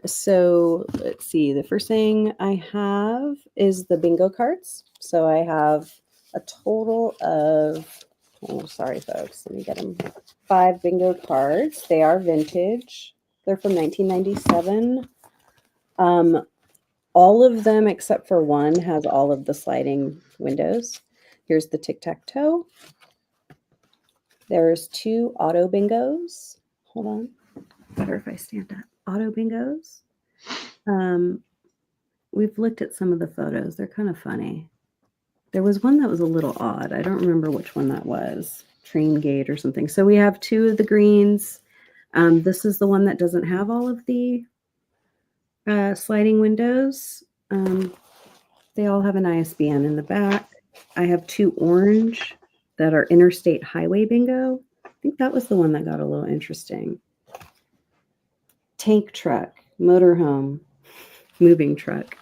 So let's see. The first thing I have is the bingo cards. So I have a total of, oh, sorry, folks. Let me get them. 5 bingo cards. They are vintage. They're from 1997. All of them except for one has all of the sliding windows. Here's the tic-tac-toe. There's 2 auto bingos. Hold on. Better if I stand up. Auto bingos. We've looked at some of the photos. They're kind of funny. There was one that was a little odd. I don't remember which one that was. Train gate or something. So we have 2 of the greens. This is the one that doesn't have all of the sliding windows. They all have an ISBN in the back. I have 2 orange that are interstate highway bingo. I think that was the one that got a little interesting. Tank truck, motorhome, moving truck.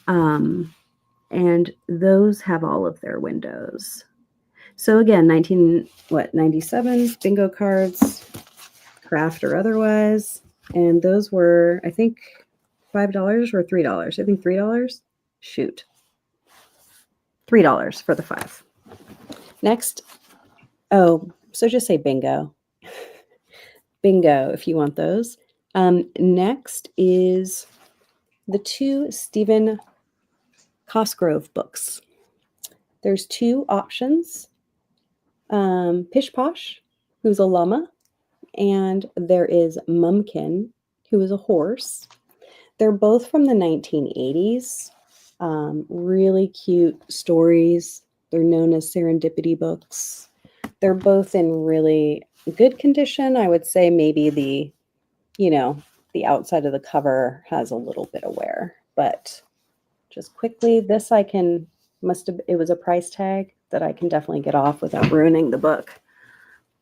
And those have all of their windows. So again, 97 bingo cards, craft or otherwise. And those were, I think, $5 or $3. I think $3. Shoot. $3 for the 5. Next. Oh, so just say bingo. Bingo if you want those. Next is the 2 Stephen Cosgrove books. There's 2 options. Pish Posh, who's a llama, and there is Mumkin, who is a horse. They're both from the 1980s. Really cute stories. They're known as serendipity books. They're both in really good condition. I would say maybe the outside of the cover has a little bit of wear, but just quickly, this it was a price tag that I can definitely get off without ruining the book.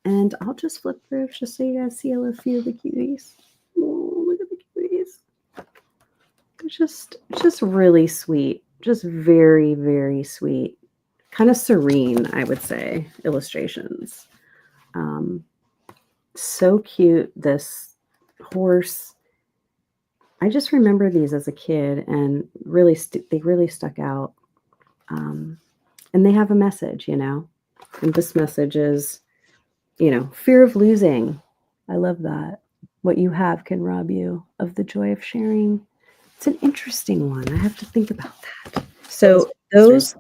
And I'll just flip through just so you guys see a few of the cuties. Oh, look at the cuties. They're just really sweet. Just very, very sweet. Kind of serene, I would say, illustrations. So cute, this horse. I just remember these as a kid, and really they really stuck out. And they have a message, and this message is, fear of losing. I love that. What you have can rob you of the joy of sharing. It's an interesting one. I have to think about that. So those,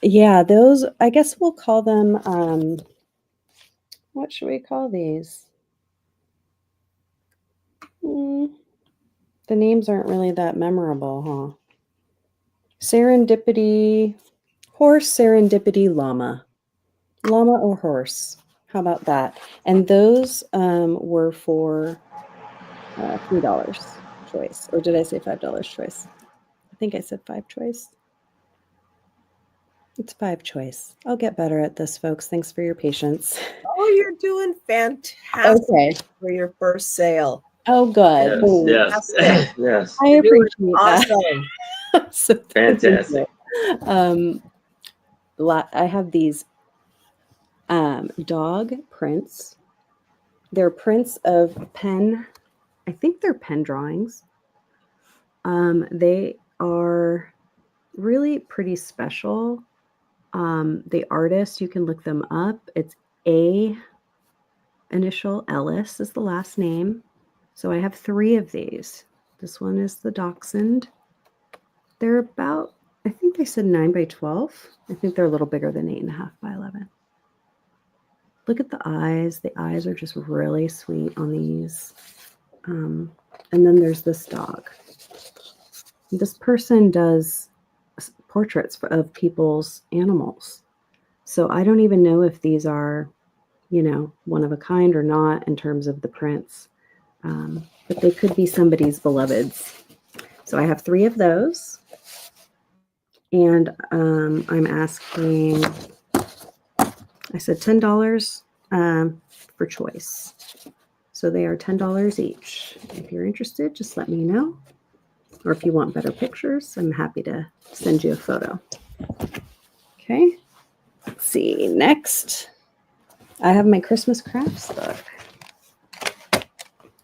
yeah, those, I guess we'll call them, what should we call these? The names aren't really that memorable, huh? Serendipity, horse, serendipity, llama. Llama or horse. How about that? And those were for $3 choice. Or did I say $5 choice? I think I said 5 choice. It's 5 choice. I'll get better at this, folks. Thanks for your patience. Oh, you're doing fantastic for your first sale. Oh, good. Yes. Yes. I appreciate that. Awesome. So fantastic. I have these dog prints. They're prints of pen. I think they're pen drawings. They are really pretty special. The artist, you can look them up. It's A initial Ellis is the last name. So I have 3 of these. This one is the Dachshund. They're about, I think they said 9 by 12. I think they're a little bigger than 8.5 by 11. Look at the eyes. The eyes are just really sweet on these. And then there's this dog. This person does portraits of people's animals. So I don't even know if these are, one of a kind or not in terms of the prints. But they could be somebody's beloveds. So I have 3 of those. And I'm asking, I said $10 for choice. So they are $10 each. If you're interested, just let me know. Or if you want better pictures, I'm happy to send you a photo. Okay. Let's see. Next, I have my Christmas crafts book.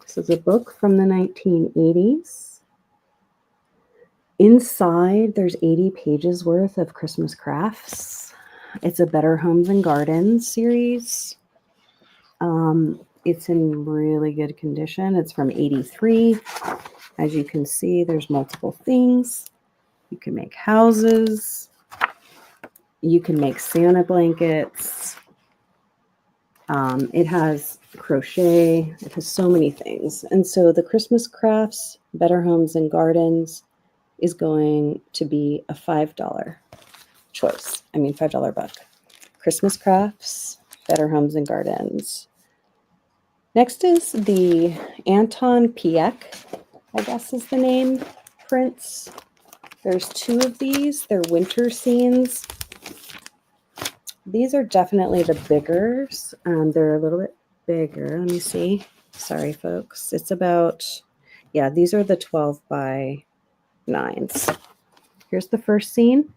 This is a book from the 1980s. Inside, there's 80 pages worth of Christmas crafts. It's a Better Homes and Gardens series. It's in really good condition. It's from 83. As you can see, there's multiple things. You can make houses. You can make Santa blankets. It has crochet. It has so many things. And so the Christmas crafts, Better Homes and Gardens, is going to be a $5 choice. I mean, $5 book. Christmas crafts, Better Homes and Gardens. Next is the Anton Pieck, I guess is the name, prints. There's 2 of these. They're winter scenes. These are definitely the biggers. They're a little bit bigger. Let me see. Sorry, folks. It's about, yeah, these are the 12 by 9s. Here's the first scene.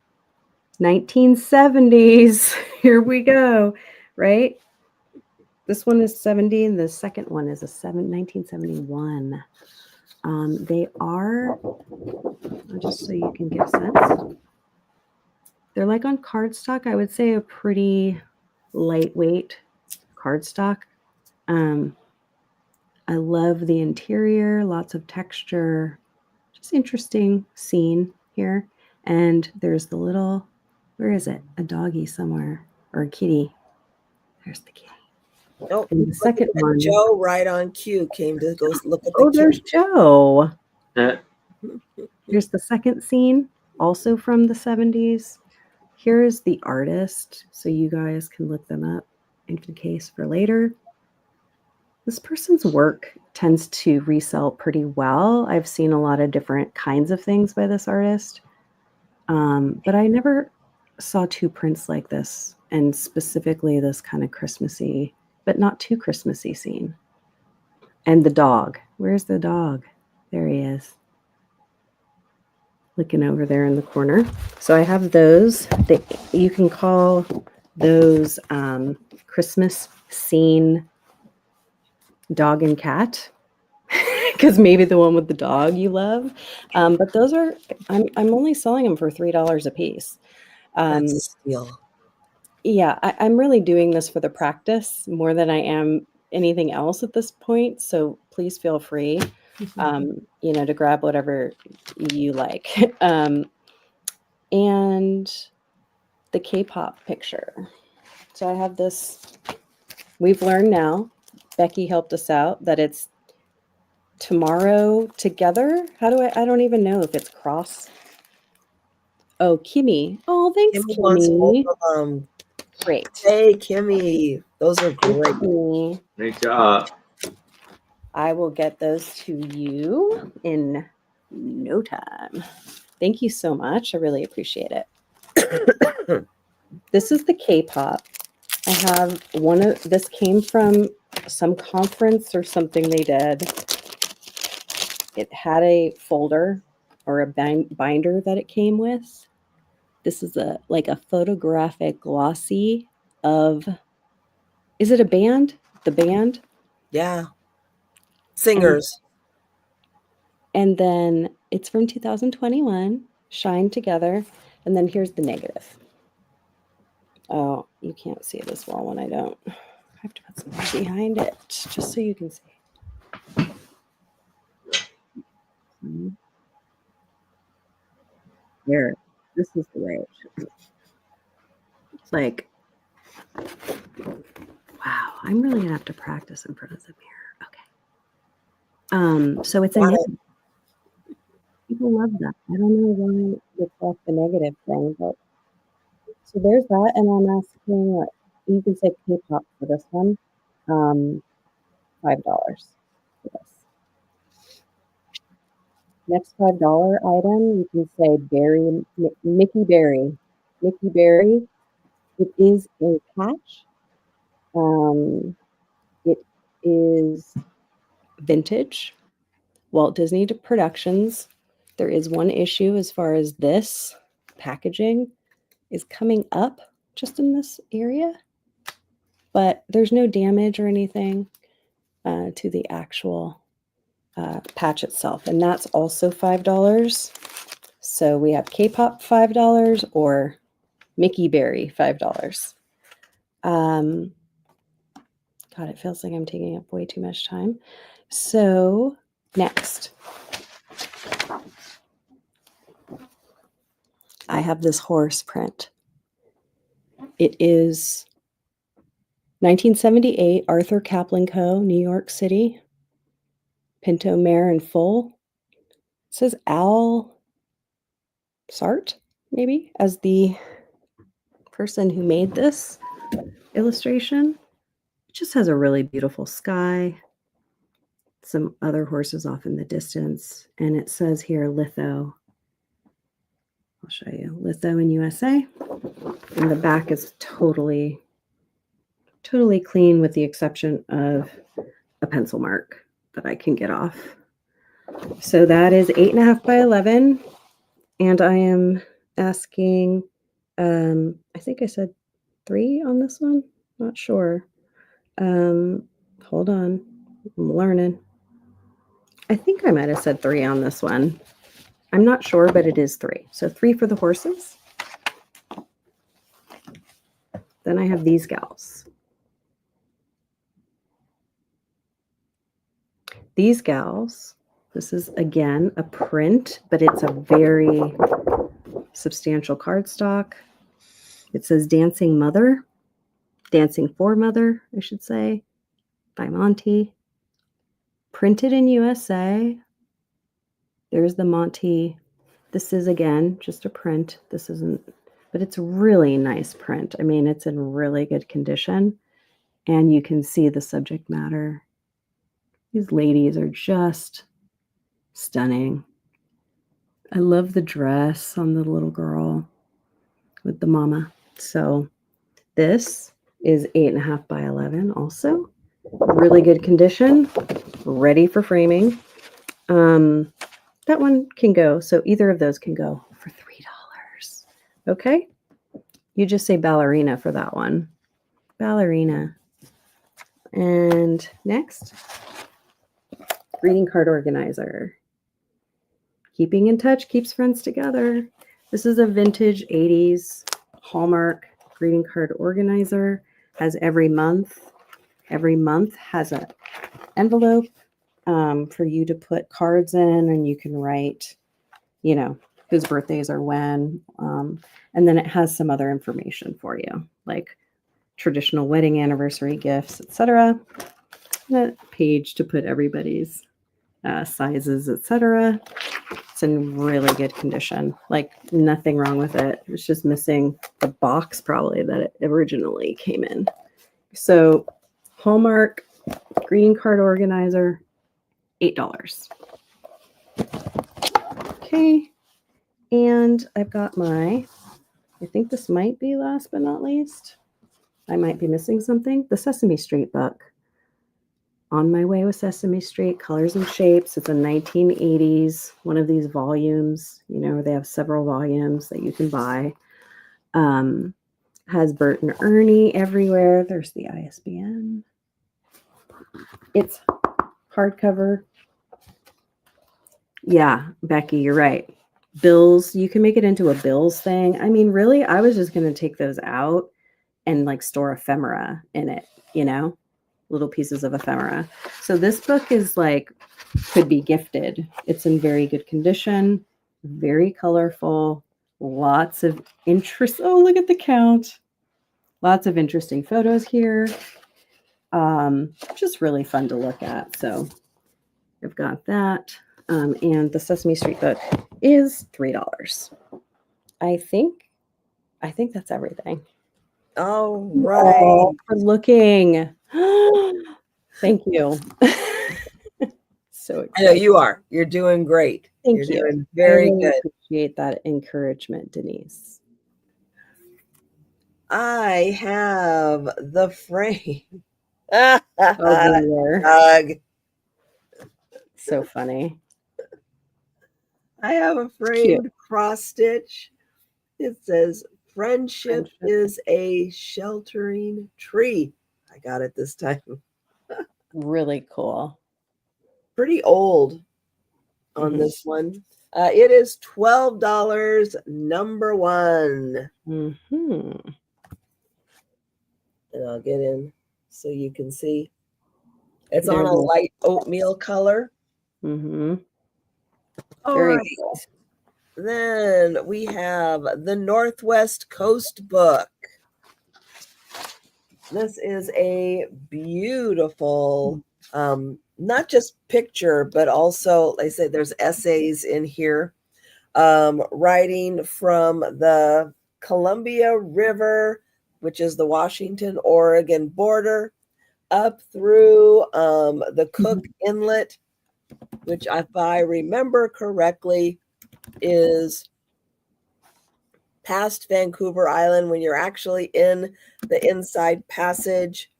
1970s. Here we go, right? This one is 70, and the second one is 1971. They are, just so you can get a sense, they're like on cardstock. I would say a pretty lightweight cardstock. I love the interior, lots of texture, just interesting scene here. And there's the little, where is it? A doggy somewhere, or a kitty. There's the kitty. Oh, and the second one, Joe, right on cue, came to go look at the oh, there's Joe. Yeah. Here's the second scene, also from the 70s. Here is the artist, so you guys can look them up in case for later. This person's work tends to resell pretty well. I've seen a lot of different kinds of things by this artist, but I never saw 2 prints like this, and specifically this kind of Christmassy but not too Christmassy scene. And the dog. Where's the dog? There he is. Looking over there in the corner. So I have those. You can call those Christmas scene dog and cat, because maybe the one with the dog you love. But those are, I'm only selling them for $3 a piece. That's a steal. Yeah, I'm really doing this for the practice more than I am anything else at this point. So please feel free, to grab whatever you like. And the K-pop picture. So I have this. We've learned now, Becky helped us out, that it's tomorrow together. I don't even know if it's cross. Oh, Kimmy. Oh, thanks, Kimmy. Wants both of them. Great. Hey, Kimmy. Those are great. Kimmy. Great job. I will get those to you in no time. Thank you so much. I really appreciate it. This is the K-pop. I have this came from some conference or something they did. It had a folder or a binder that it came with. This is like a photographic glossy of, is it a band? The band? Yeah. Singers. And then it's from 2021, Shine Together. And then here's the negative. Oh, you can't see it as well when I don't. I have to put something behind it just so you can see. Here, this is the way it should be. It's like, wow, I'm really gonna have to practice in front of the mirror. Okay. So it's a negative. People love that. I don't know why it's like the negative thing, but so there's that, and I'm asking what you can say K-pop for this one. $5 for this. Next $5 item, you can say Berry, Mickey Berry. Mickey Berry. It is a patch. It is vintage. Walt Disney Productions. There is one issue as far as this packaging is coming up just in this area, but there's no damage or anything to the actual patch itself. And that's also $5. So we have K-pop $5 or Mickey Berry $5. God, it feels like I'm taking up way too much time. So next, I have this horse print. It is 1978, Arthur Kaplan Co., New York City. Pinto mare in full. It says Al Sart, maybe, as the person who made this illustration. It just has a really beautiful sky, some other horses off in the distance, and it says here litho. I'll show you litho in USA, and the back is totally clean with the exception of a pencil mark that I can get off. So that is 8.5 by 11, and I am asking, I think I said 3 on this one, not sure. Hold on, I'm learning. I think I might have said 3 on this one. I'm not sure, but it is 3. So 3 for the horses. Then I have these gals. These gals, this is again a print, but it's a very substantial cardstock. It says Dancing Mother, Dancing for Mother, I should say, by Monty. Printed in USA. There's the Monty. This is, again, just a print. This isn't, but it's a really nice print. I mean, it's in really good condition. And you can see the subject matter. These ladies are just stunning. I love the dress on the little girl with the mama. So this is 8.5 by 11 also. Really good condition, ready for framing. That one can go. So either of those can go for $3. Okay. You just say ballerina for that one. Ballerina. And next, greeting card organizer. Keeping in touch keeps friends together. This is a vintage 80s Hallmark greeting card organizer. Has every month. Every month has an envelope for you to put cards in, and you can write, you know, whose birthdays are when. And then it has some other information for you, like traditional wedding anniversary gifts, etc. That page to put everybody's sizes, etc. It's in really good condition, like nothing wrong with it. It's just missing the box probably that it originally came in. So Hallmark greeting card organizer, $8. Okay. And I've got I think this might be last but not least. I might be missing something. The Sesame Street book. On My Way with Sesame Street, Colors and Shapes. It's a 1980s, one of these volumes. You know, they have several volumes that you can buy. Has Bert and Ernie everywhere. There's the ISBN. It's hardcover. Yeah, Becky, you're right. Bills, you can make it into a bills thing. I mean, really, I was just going to take those out and like store ephemera in it, you know, little pieces of ephemera. So this book is like, could be gifted. It's in very good condition, very colorful, lots of interest. Oh, look at the count. Lots of interesting photos here. Just really fun to look at. So I've got that. And the Sesame Street book is $3. I think that's everything. All right. For looking. Thank you. So excited. I know you are. You're doing great. You're doing very I really good. Appreciate that encouragement, Denise. I have the frame. Doug. So funny. I have a framed cross stitch. It says, Friendship is a sheltering tree. I got it this time. Really cool. Pretty old on this one. It is $12, number one. And I'll get in so you can see. It's on a light oatmeal color. All right. Cool. Then we have the Northwest Coast book. This is a beautiful, not just picture, but also, they say there's essays in here, writing from the Columbia River, which is the Washington, Oregon border, up through the Cook Inlet, which, if I remember correctly, is past Vancouver Island when you're actually in the inside passage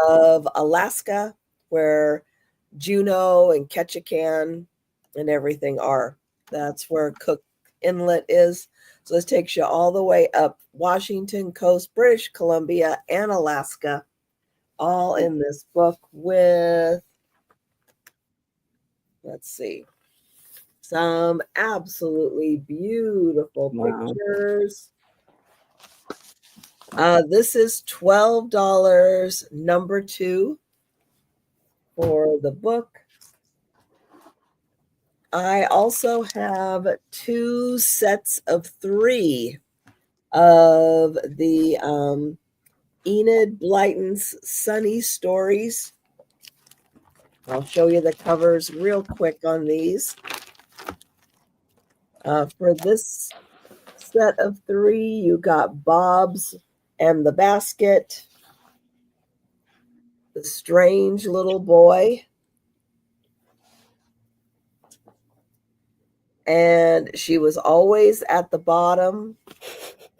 of Alaska, where Juneau and Ketchikan and everything are. That's where Cook Inlet is. So this takes you all the way up Washington coast, British Columbia, and Alaska, all in this book with, let's see, some absolutely beautiful pictures. This is $12, number two, for the book. I also have two sets of three of the Enid Blyton's Sunny Stories. I'll show you the covers real quick on these. For this set of three, you got Bob's and the Basket, The Strange Little Boy, and She Was Always at the Bottom.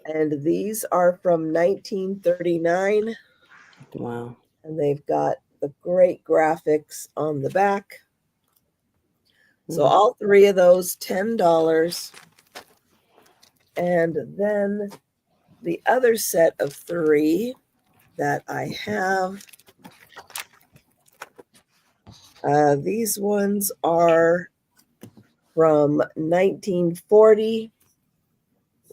And these are from 1939. Wow. And they've got the great graphics on the back. So all three of those, $10. And then the other set of three that I have, these ones are from 1940.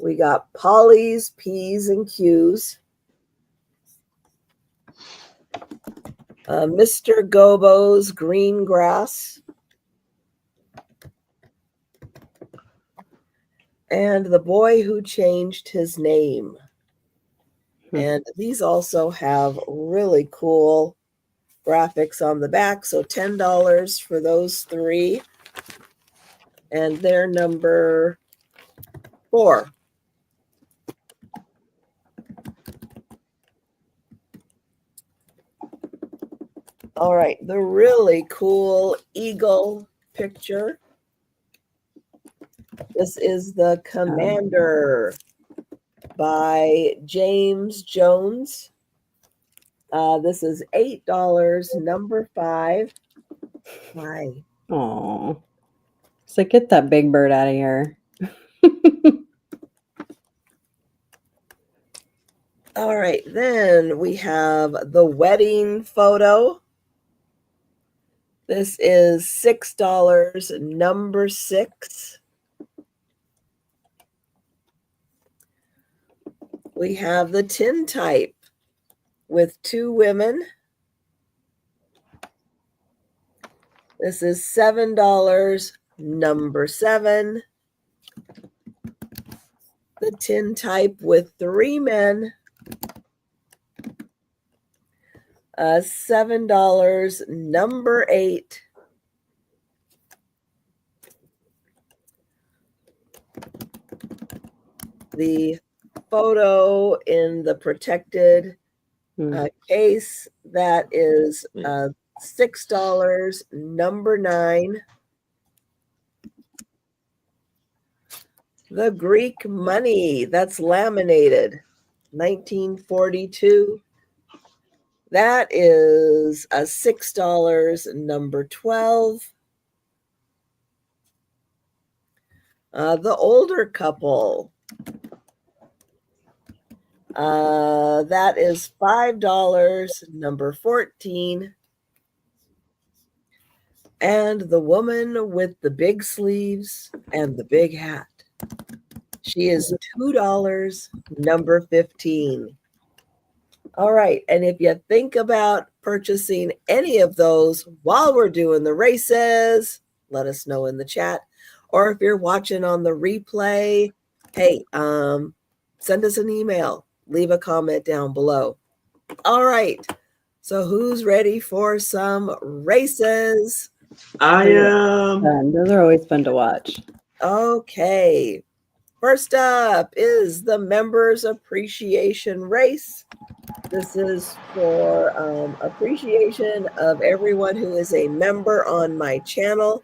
We got Polly's P's and Q's, Mr. Gobo's Green Grass, and The Boy Who Changed His Name. And these also have really cool graphics on the back. So $10 for those three. And they're number 4. All right, the really cool eagle picture. This is the Commander by James Jones. This is $8, number 5. Hi. Oh, so get that big bird out of here. All right, then we have the wedding photo. This is $6, number 6. We have the tintype with 2 women. This is $7, number 7. The tintype with 3 men. $7, number 8. The photo in the protected case, that is $6, number 9. The Greek money, that's laminated, 1942. That is $6, number 12. The older couple, that is $5, number 14. And the woman with the big sleeves and the big hat, she is $2, number 15. All right, and if you think about purchasing any of those while we're doing the races, let us know in the chat. Or if you're watching on the replay, hey, send us an email, leave a comment down below. All right, so who's ready for some races? I am. Those are always fun to watch. Okay, first up is the Members Appreciation Race. This is for appreciation of everyone who is a member on my channel.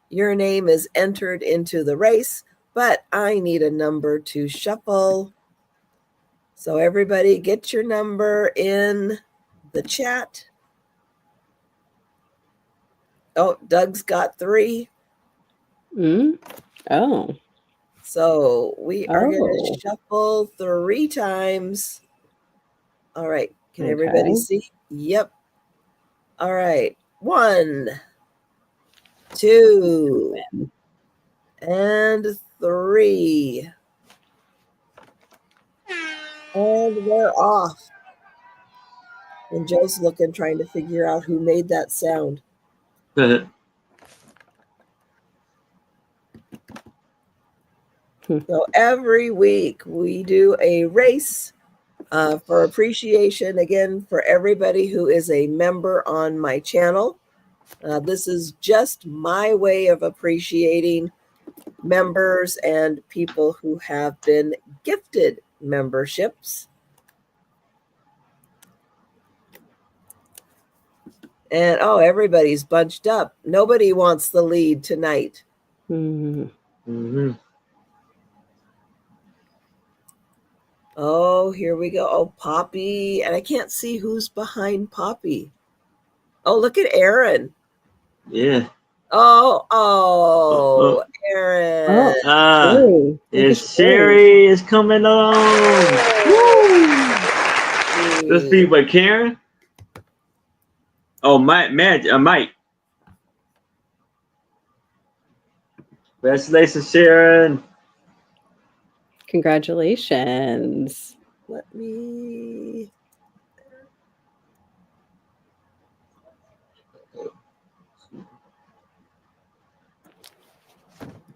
Your name is entered into the race, but I need a number to shuffle. So everybody get your number in the chat. Oh, Doug's got 3. Oh. So we are going to shuffle 3 times. All right. Can everybody see? Yep. All right. 1, 2, and 3. And we're off. And Joe's looking, trying to figure out who made that sound. So every week we do a race for appreciation, again, for everybody who is a member on my channel. This is just my way of appreciating members and people who have been gifted memberships. And oh, everybody's bunched up. Nobody wants the lead tonight. Okay, go. Here we go. Oh, Poppy. And I can't see who's behind Poppy. Oh, look at Aaron. Yeah. Oh, Aaron. Oh, It's Sherry is coming on. Let's be with Karen. Oh, Mike. Congratulations, Sharon. Congratulations. Let me.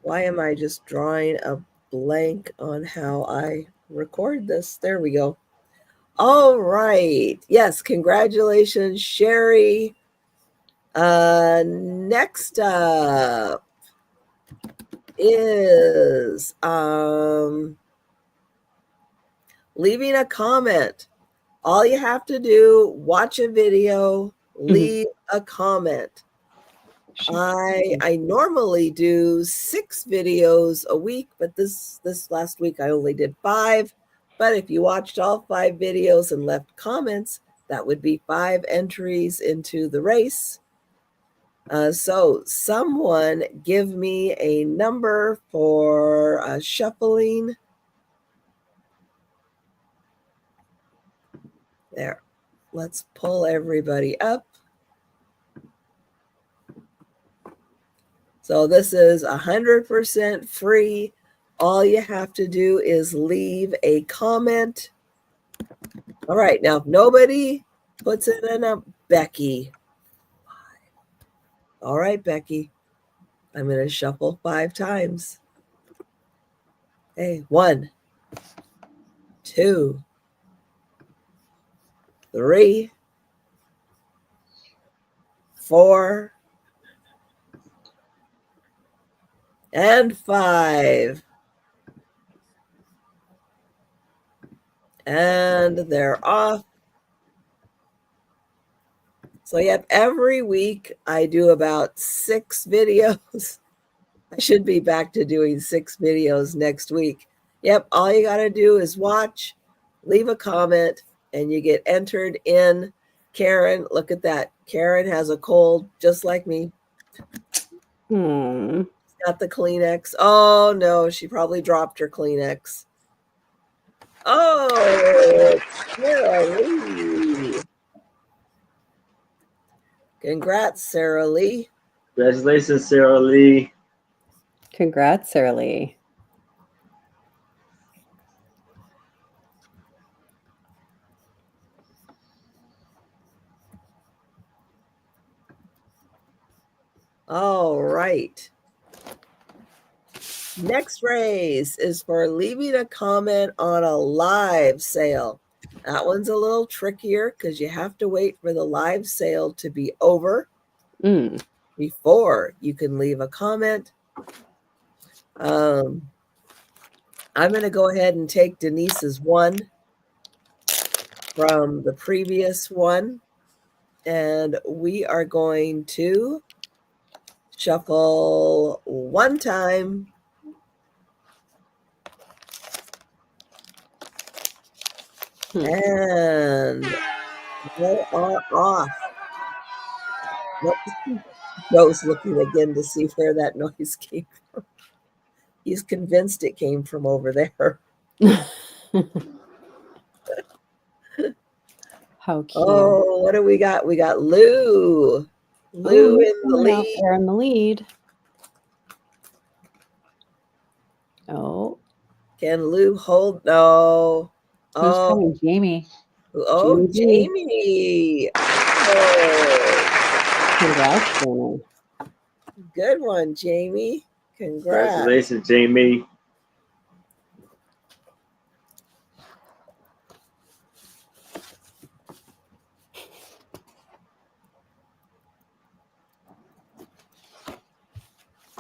Why am I just drawing a blank on how I record this? There we go. All right. Yes, congratulations, Sherry. Next up is leaving a comment. All you have to do, watch a video, leave a comment. I normally do 6 videos a week, but this last week I only did 5. But if you watched all 5 videos and left comments, that would be 5 entries into the race. So someone give me a number for shuffling. There. Let's pull everybody up. So this is 100% free. All you have to do is leave a comment. All right. Now, if nobody puts it in a Becky. All right, Becky. I'm going to shuffle 5 times. Okay. 1, 2, 3, 4, and 5. And they're off. So yep, every week I do about 6 videos. I should be back to doing 6 videos next week. Yep, all you got to do is watch, leave a comment, and you get entered in. Karen, look at that. Karen has a cold just like me. Got the Kleenex. Oh, no, she probably dropped her Kleenex. Oh, Sarah Lee. Congrats, Sarah Lee. Congratulations, Sarah Lee. Congrats, Sarah Lee. All right. Next race is for leaving a comment on a live sale. That one's a little trickier because you have to wait for the live sale to be over before you can leave a comment. I'm going to go ahead and take Denise's one from the previous one, and we are going to shuffle 1 time. And they are off. Joe's looking again to see where that noise came from. He's convinced it came from over there. How cute. Oh, what do we got? We got Lou. Lou in the lead. There in the lead. Oh. Can Lou hold? No. Who's coming? Jamie. Oh, Jamie. Oh. Congrats, Jamie. Good one, Jamie. Congrats. Congratulations, Jamie.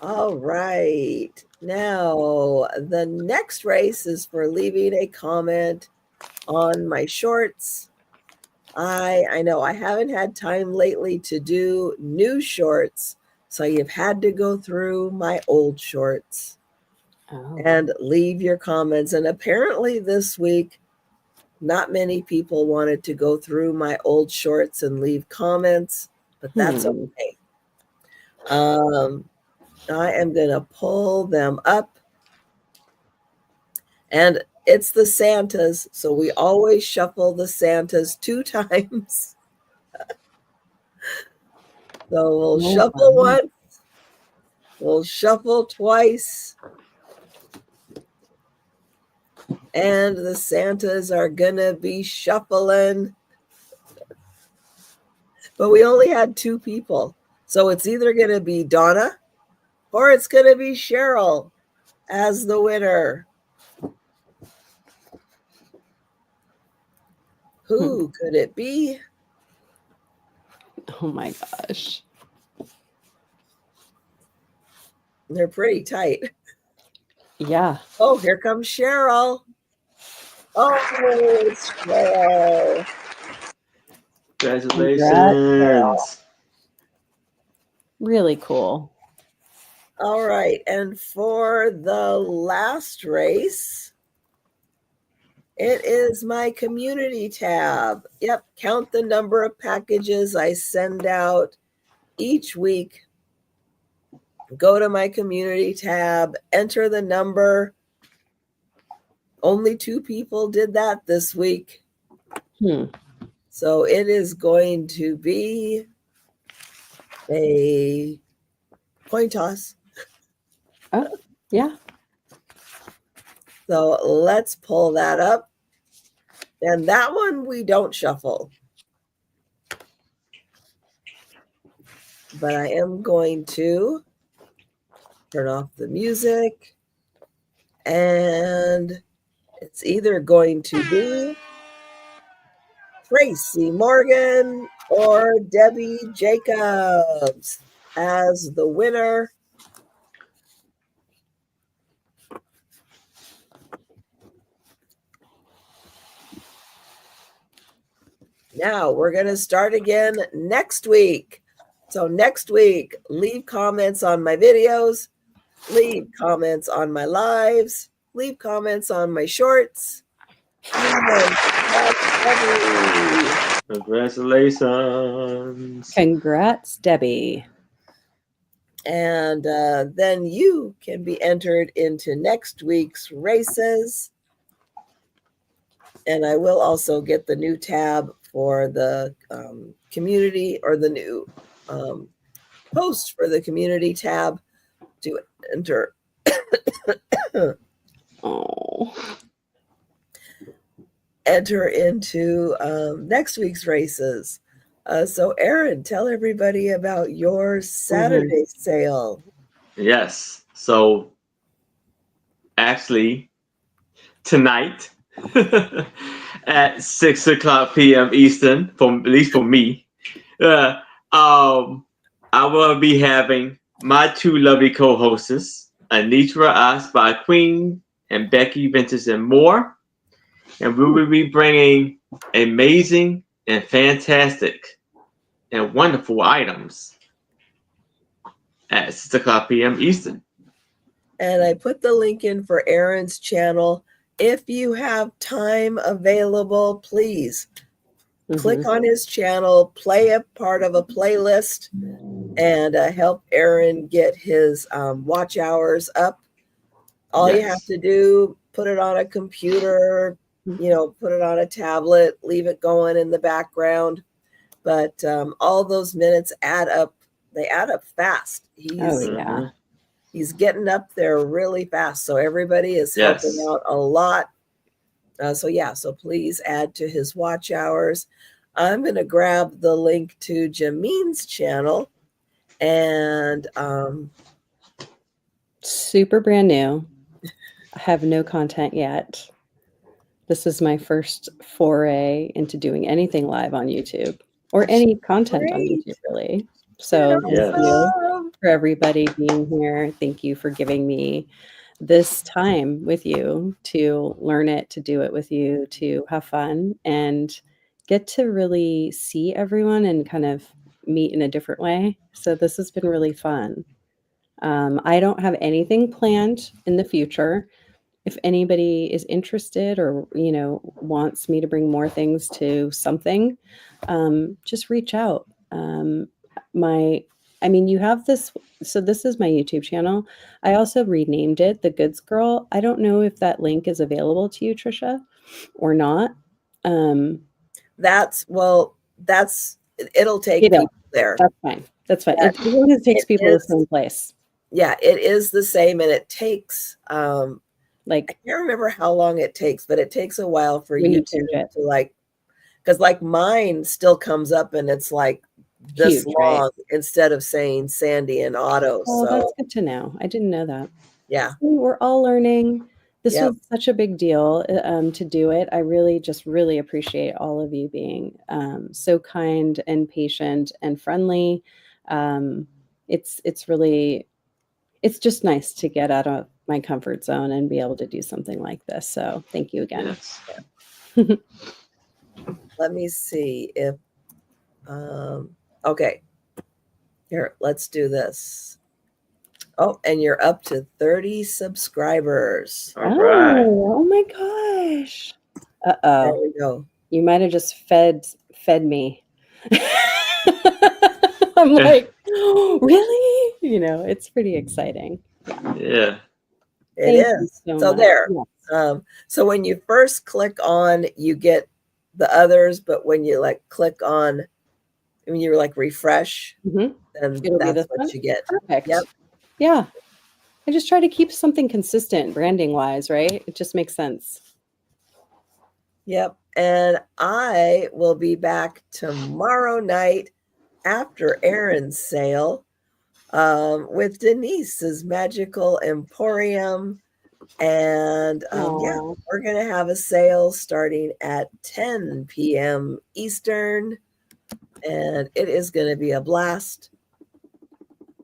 All right. Now, the next race is for leaving a comment on my shorts. I know I haven't had time lately to do new shorts, so you've had to go through my old shorts and leave your comments. And apparently this week, Not many people wanted to go through my old shorts and leave comments, but that's okay. I am going to pull them up. And it's the Santas, so we always shuffle the Santas 2 times. So we'll shuffle once, we'll shuffle twice, and the Santas are gonna be shuffling. But we only had 2 people, so it's either gonna be Donna or it's gonna be Cheryl as the winner. Who could it be? Oh my gosh. They're pretty tight. Yeah. Oh, here comes Cheryl. Oh, it's Cheryl. Congratulations. Really cool. All right. And for the last race, it is my community tab. Yep. Count the number of packages I send out each week. Go to my community tab, enter the number. Only 2 people did that this week. So it is going to be a coin toss. Oh, yeah. So let's pull that up. And that one we don't shuffle. But I am going to turn off the music. And it's either going to be Tracy Morgan or Debbie Jacobs as the winner. Now we're going to start again next week. So next week, leave comments on my videos, leave comments on my lives, leave comments on my shorts. Congratulations. Congrats, Debbie. And then you can be entered into next week's races. And I will also get the new tab for the community, or the new post for the community tab to enter. Enter into next week's races. So Aaron, tell everybody about your Saturday sale. Yes. So actually tonight at 6:00 p.m. Eastern, at least for me, I will be having my 2 lovely co-hosts, Anitra Us by Queen and Becky Vintage and More. And we will be bringing amazing and fantastic and wonderful items at 6:00 p.m. Eastern. And I put the link in for Aaron's channel. If you have time available, please click on his channel, play a part of a playlist, and help Aaron get his watch hours up. All you have to do, put it on a computer, put it on a tablet, leave it going in the background. But all those minutes add up. They add up fast. He's getting up there really fast. So everybody is helping out a lot. So please add to his watch hours. I'm going to grab the link to Jameen's channel. And super brand new. I have no content yet. This is my first foray into doing anything live on YouTube, or any content on YouTube, really. So thank you for everybody being here. Thank you for giving me this time with you to learn it, to do it with you, to have fun and get to really see everyone and kind of meet in a different way. So this has been really fun. I don't have anything planned in the future. if anybody is interested or, wants me to bring more things to something, just reach out. You have this. So this is my YouTube channel. I also renamed it The Goods Girl. I don't know if that link is available to you, Trisha, or not. It'll take people there. That's fine. That's fine. It always takes people to the same place. Yeah, it is the same, and it takes I can't remember how long it takes, but it takes a while for YouTube to because mine still comes up and it's like this huge, long, right? instead of saying Sandy and Otto. Oh, that's good to know. I didn't know that. Yeah. We're all learning. This was such a big deal to do it. I really appreciate all of you being so kind and patient and friendly. It's just nice to get out of my comfort zone and be able to do something like this. So thank you again. Yes. Let me see if okay. Here, let's do this. Oh, and you're up to 30 subscribers. All right. Oh my gosh. Uh-oh. There we go. You might have just fed me. I'm like, oh, really? It's pretty exciting. Yeah. It is. So there. Yes. So when you first click on, you get the others, but when you click on, when you refresh, then that's what you get. Perfect. Yep. Yeah. I just try to keep something consistent branding wise, right? It just makes sense. Yep. And I will be back tomorrow night after Erin's sale with Denise's Magical Emporium. And we're going to have a sale starting at 10 p.m. Eastern. And it is going to be a blast.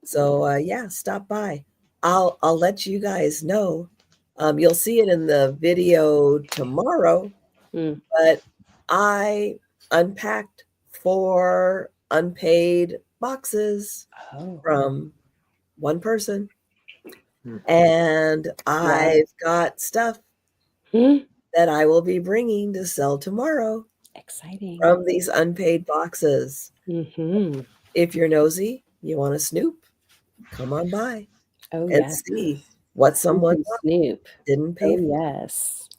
So, stop by. I'll let you guys know. You'll see it in the video tomorrow. But I unpacked 4 unpaid boxes from one person. And I've got stuff that I will be bringing to sell tomorrow. Exciting. From these unpaid boxes. If you're nosy, you want to snoop, come on by and see what someone didn't pay for. Yes.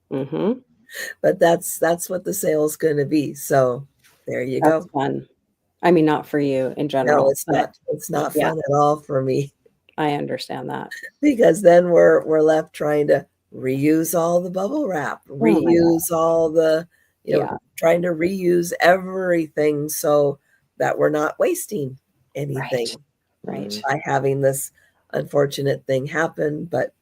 But that's what the sale is going to be. So there you go. Fun. I mean, not for you in general. No, it's not. It's not fun at all for me. I understand that. Because then we're left trying to reuse all the bubble wrap, reuse all the, trying to reuse everything so that we're not wasting anything. Right. By having this unfortunate thing happen. But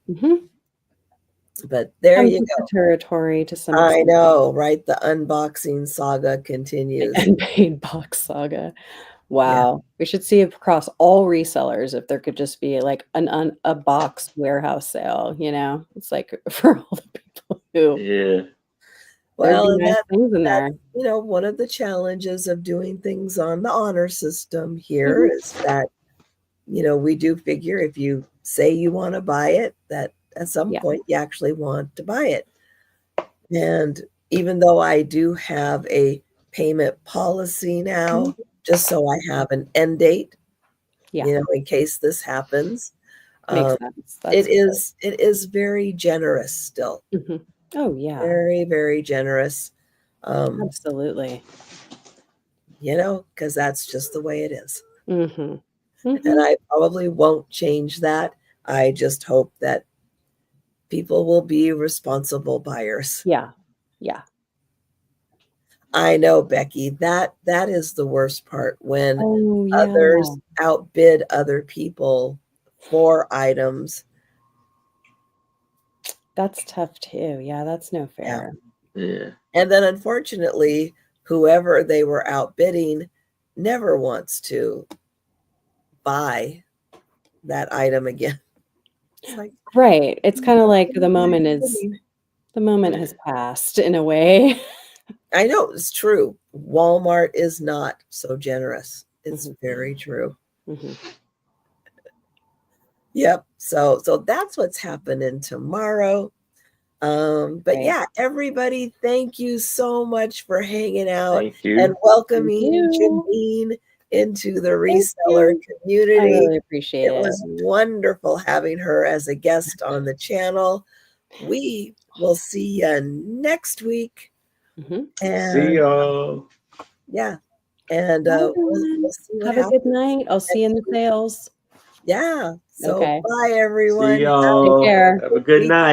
there you go. Territory to some extent. I know, right? The unboxing saga continues. The unpaid box saga. Wow. We should see across all resellers if there could just be a box warehouse sale, It's for all the people who Well, and nice things in there. One of the challenges of doing things on the honor system here is that we do figure if you say you want to buy it, that at some point you actually want to buy it. And even though I do have a payment policy now, just so I have an end date, in case this happens, makes sense. It is very generous still. Oh yeah, very, very generous. Absolutely. Because that's just the way it is. And I probably won't change that. I just hope that people will be responsible buyers. Yeah. I know, Becky, that is the worst part, when others outbid other people for items. That's tough too. Yeah, that's no fair. Yeah. And then unfortunately, whoever they were outbidding never wants to buy that item again. Right. It's kind of like the moment has passed in a way. I know, it's true. Walmart is not so generous. It's very true. Yep. So that's what's happening tomorrow. But yeah, everybody, thank you so much for hanging out and welcoming Janine into the reseller community. I really appreciate it. It was wonderful having her as a guest on the channel. We will see you next week. And see y'all. Yeah. And we'll see what happens. A good night. I'll see you in the sales. Yeah. So bye, everyone. See y'all. Take care. Have a good night.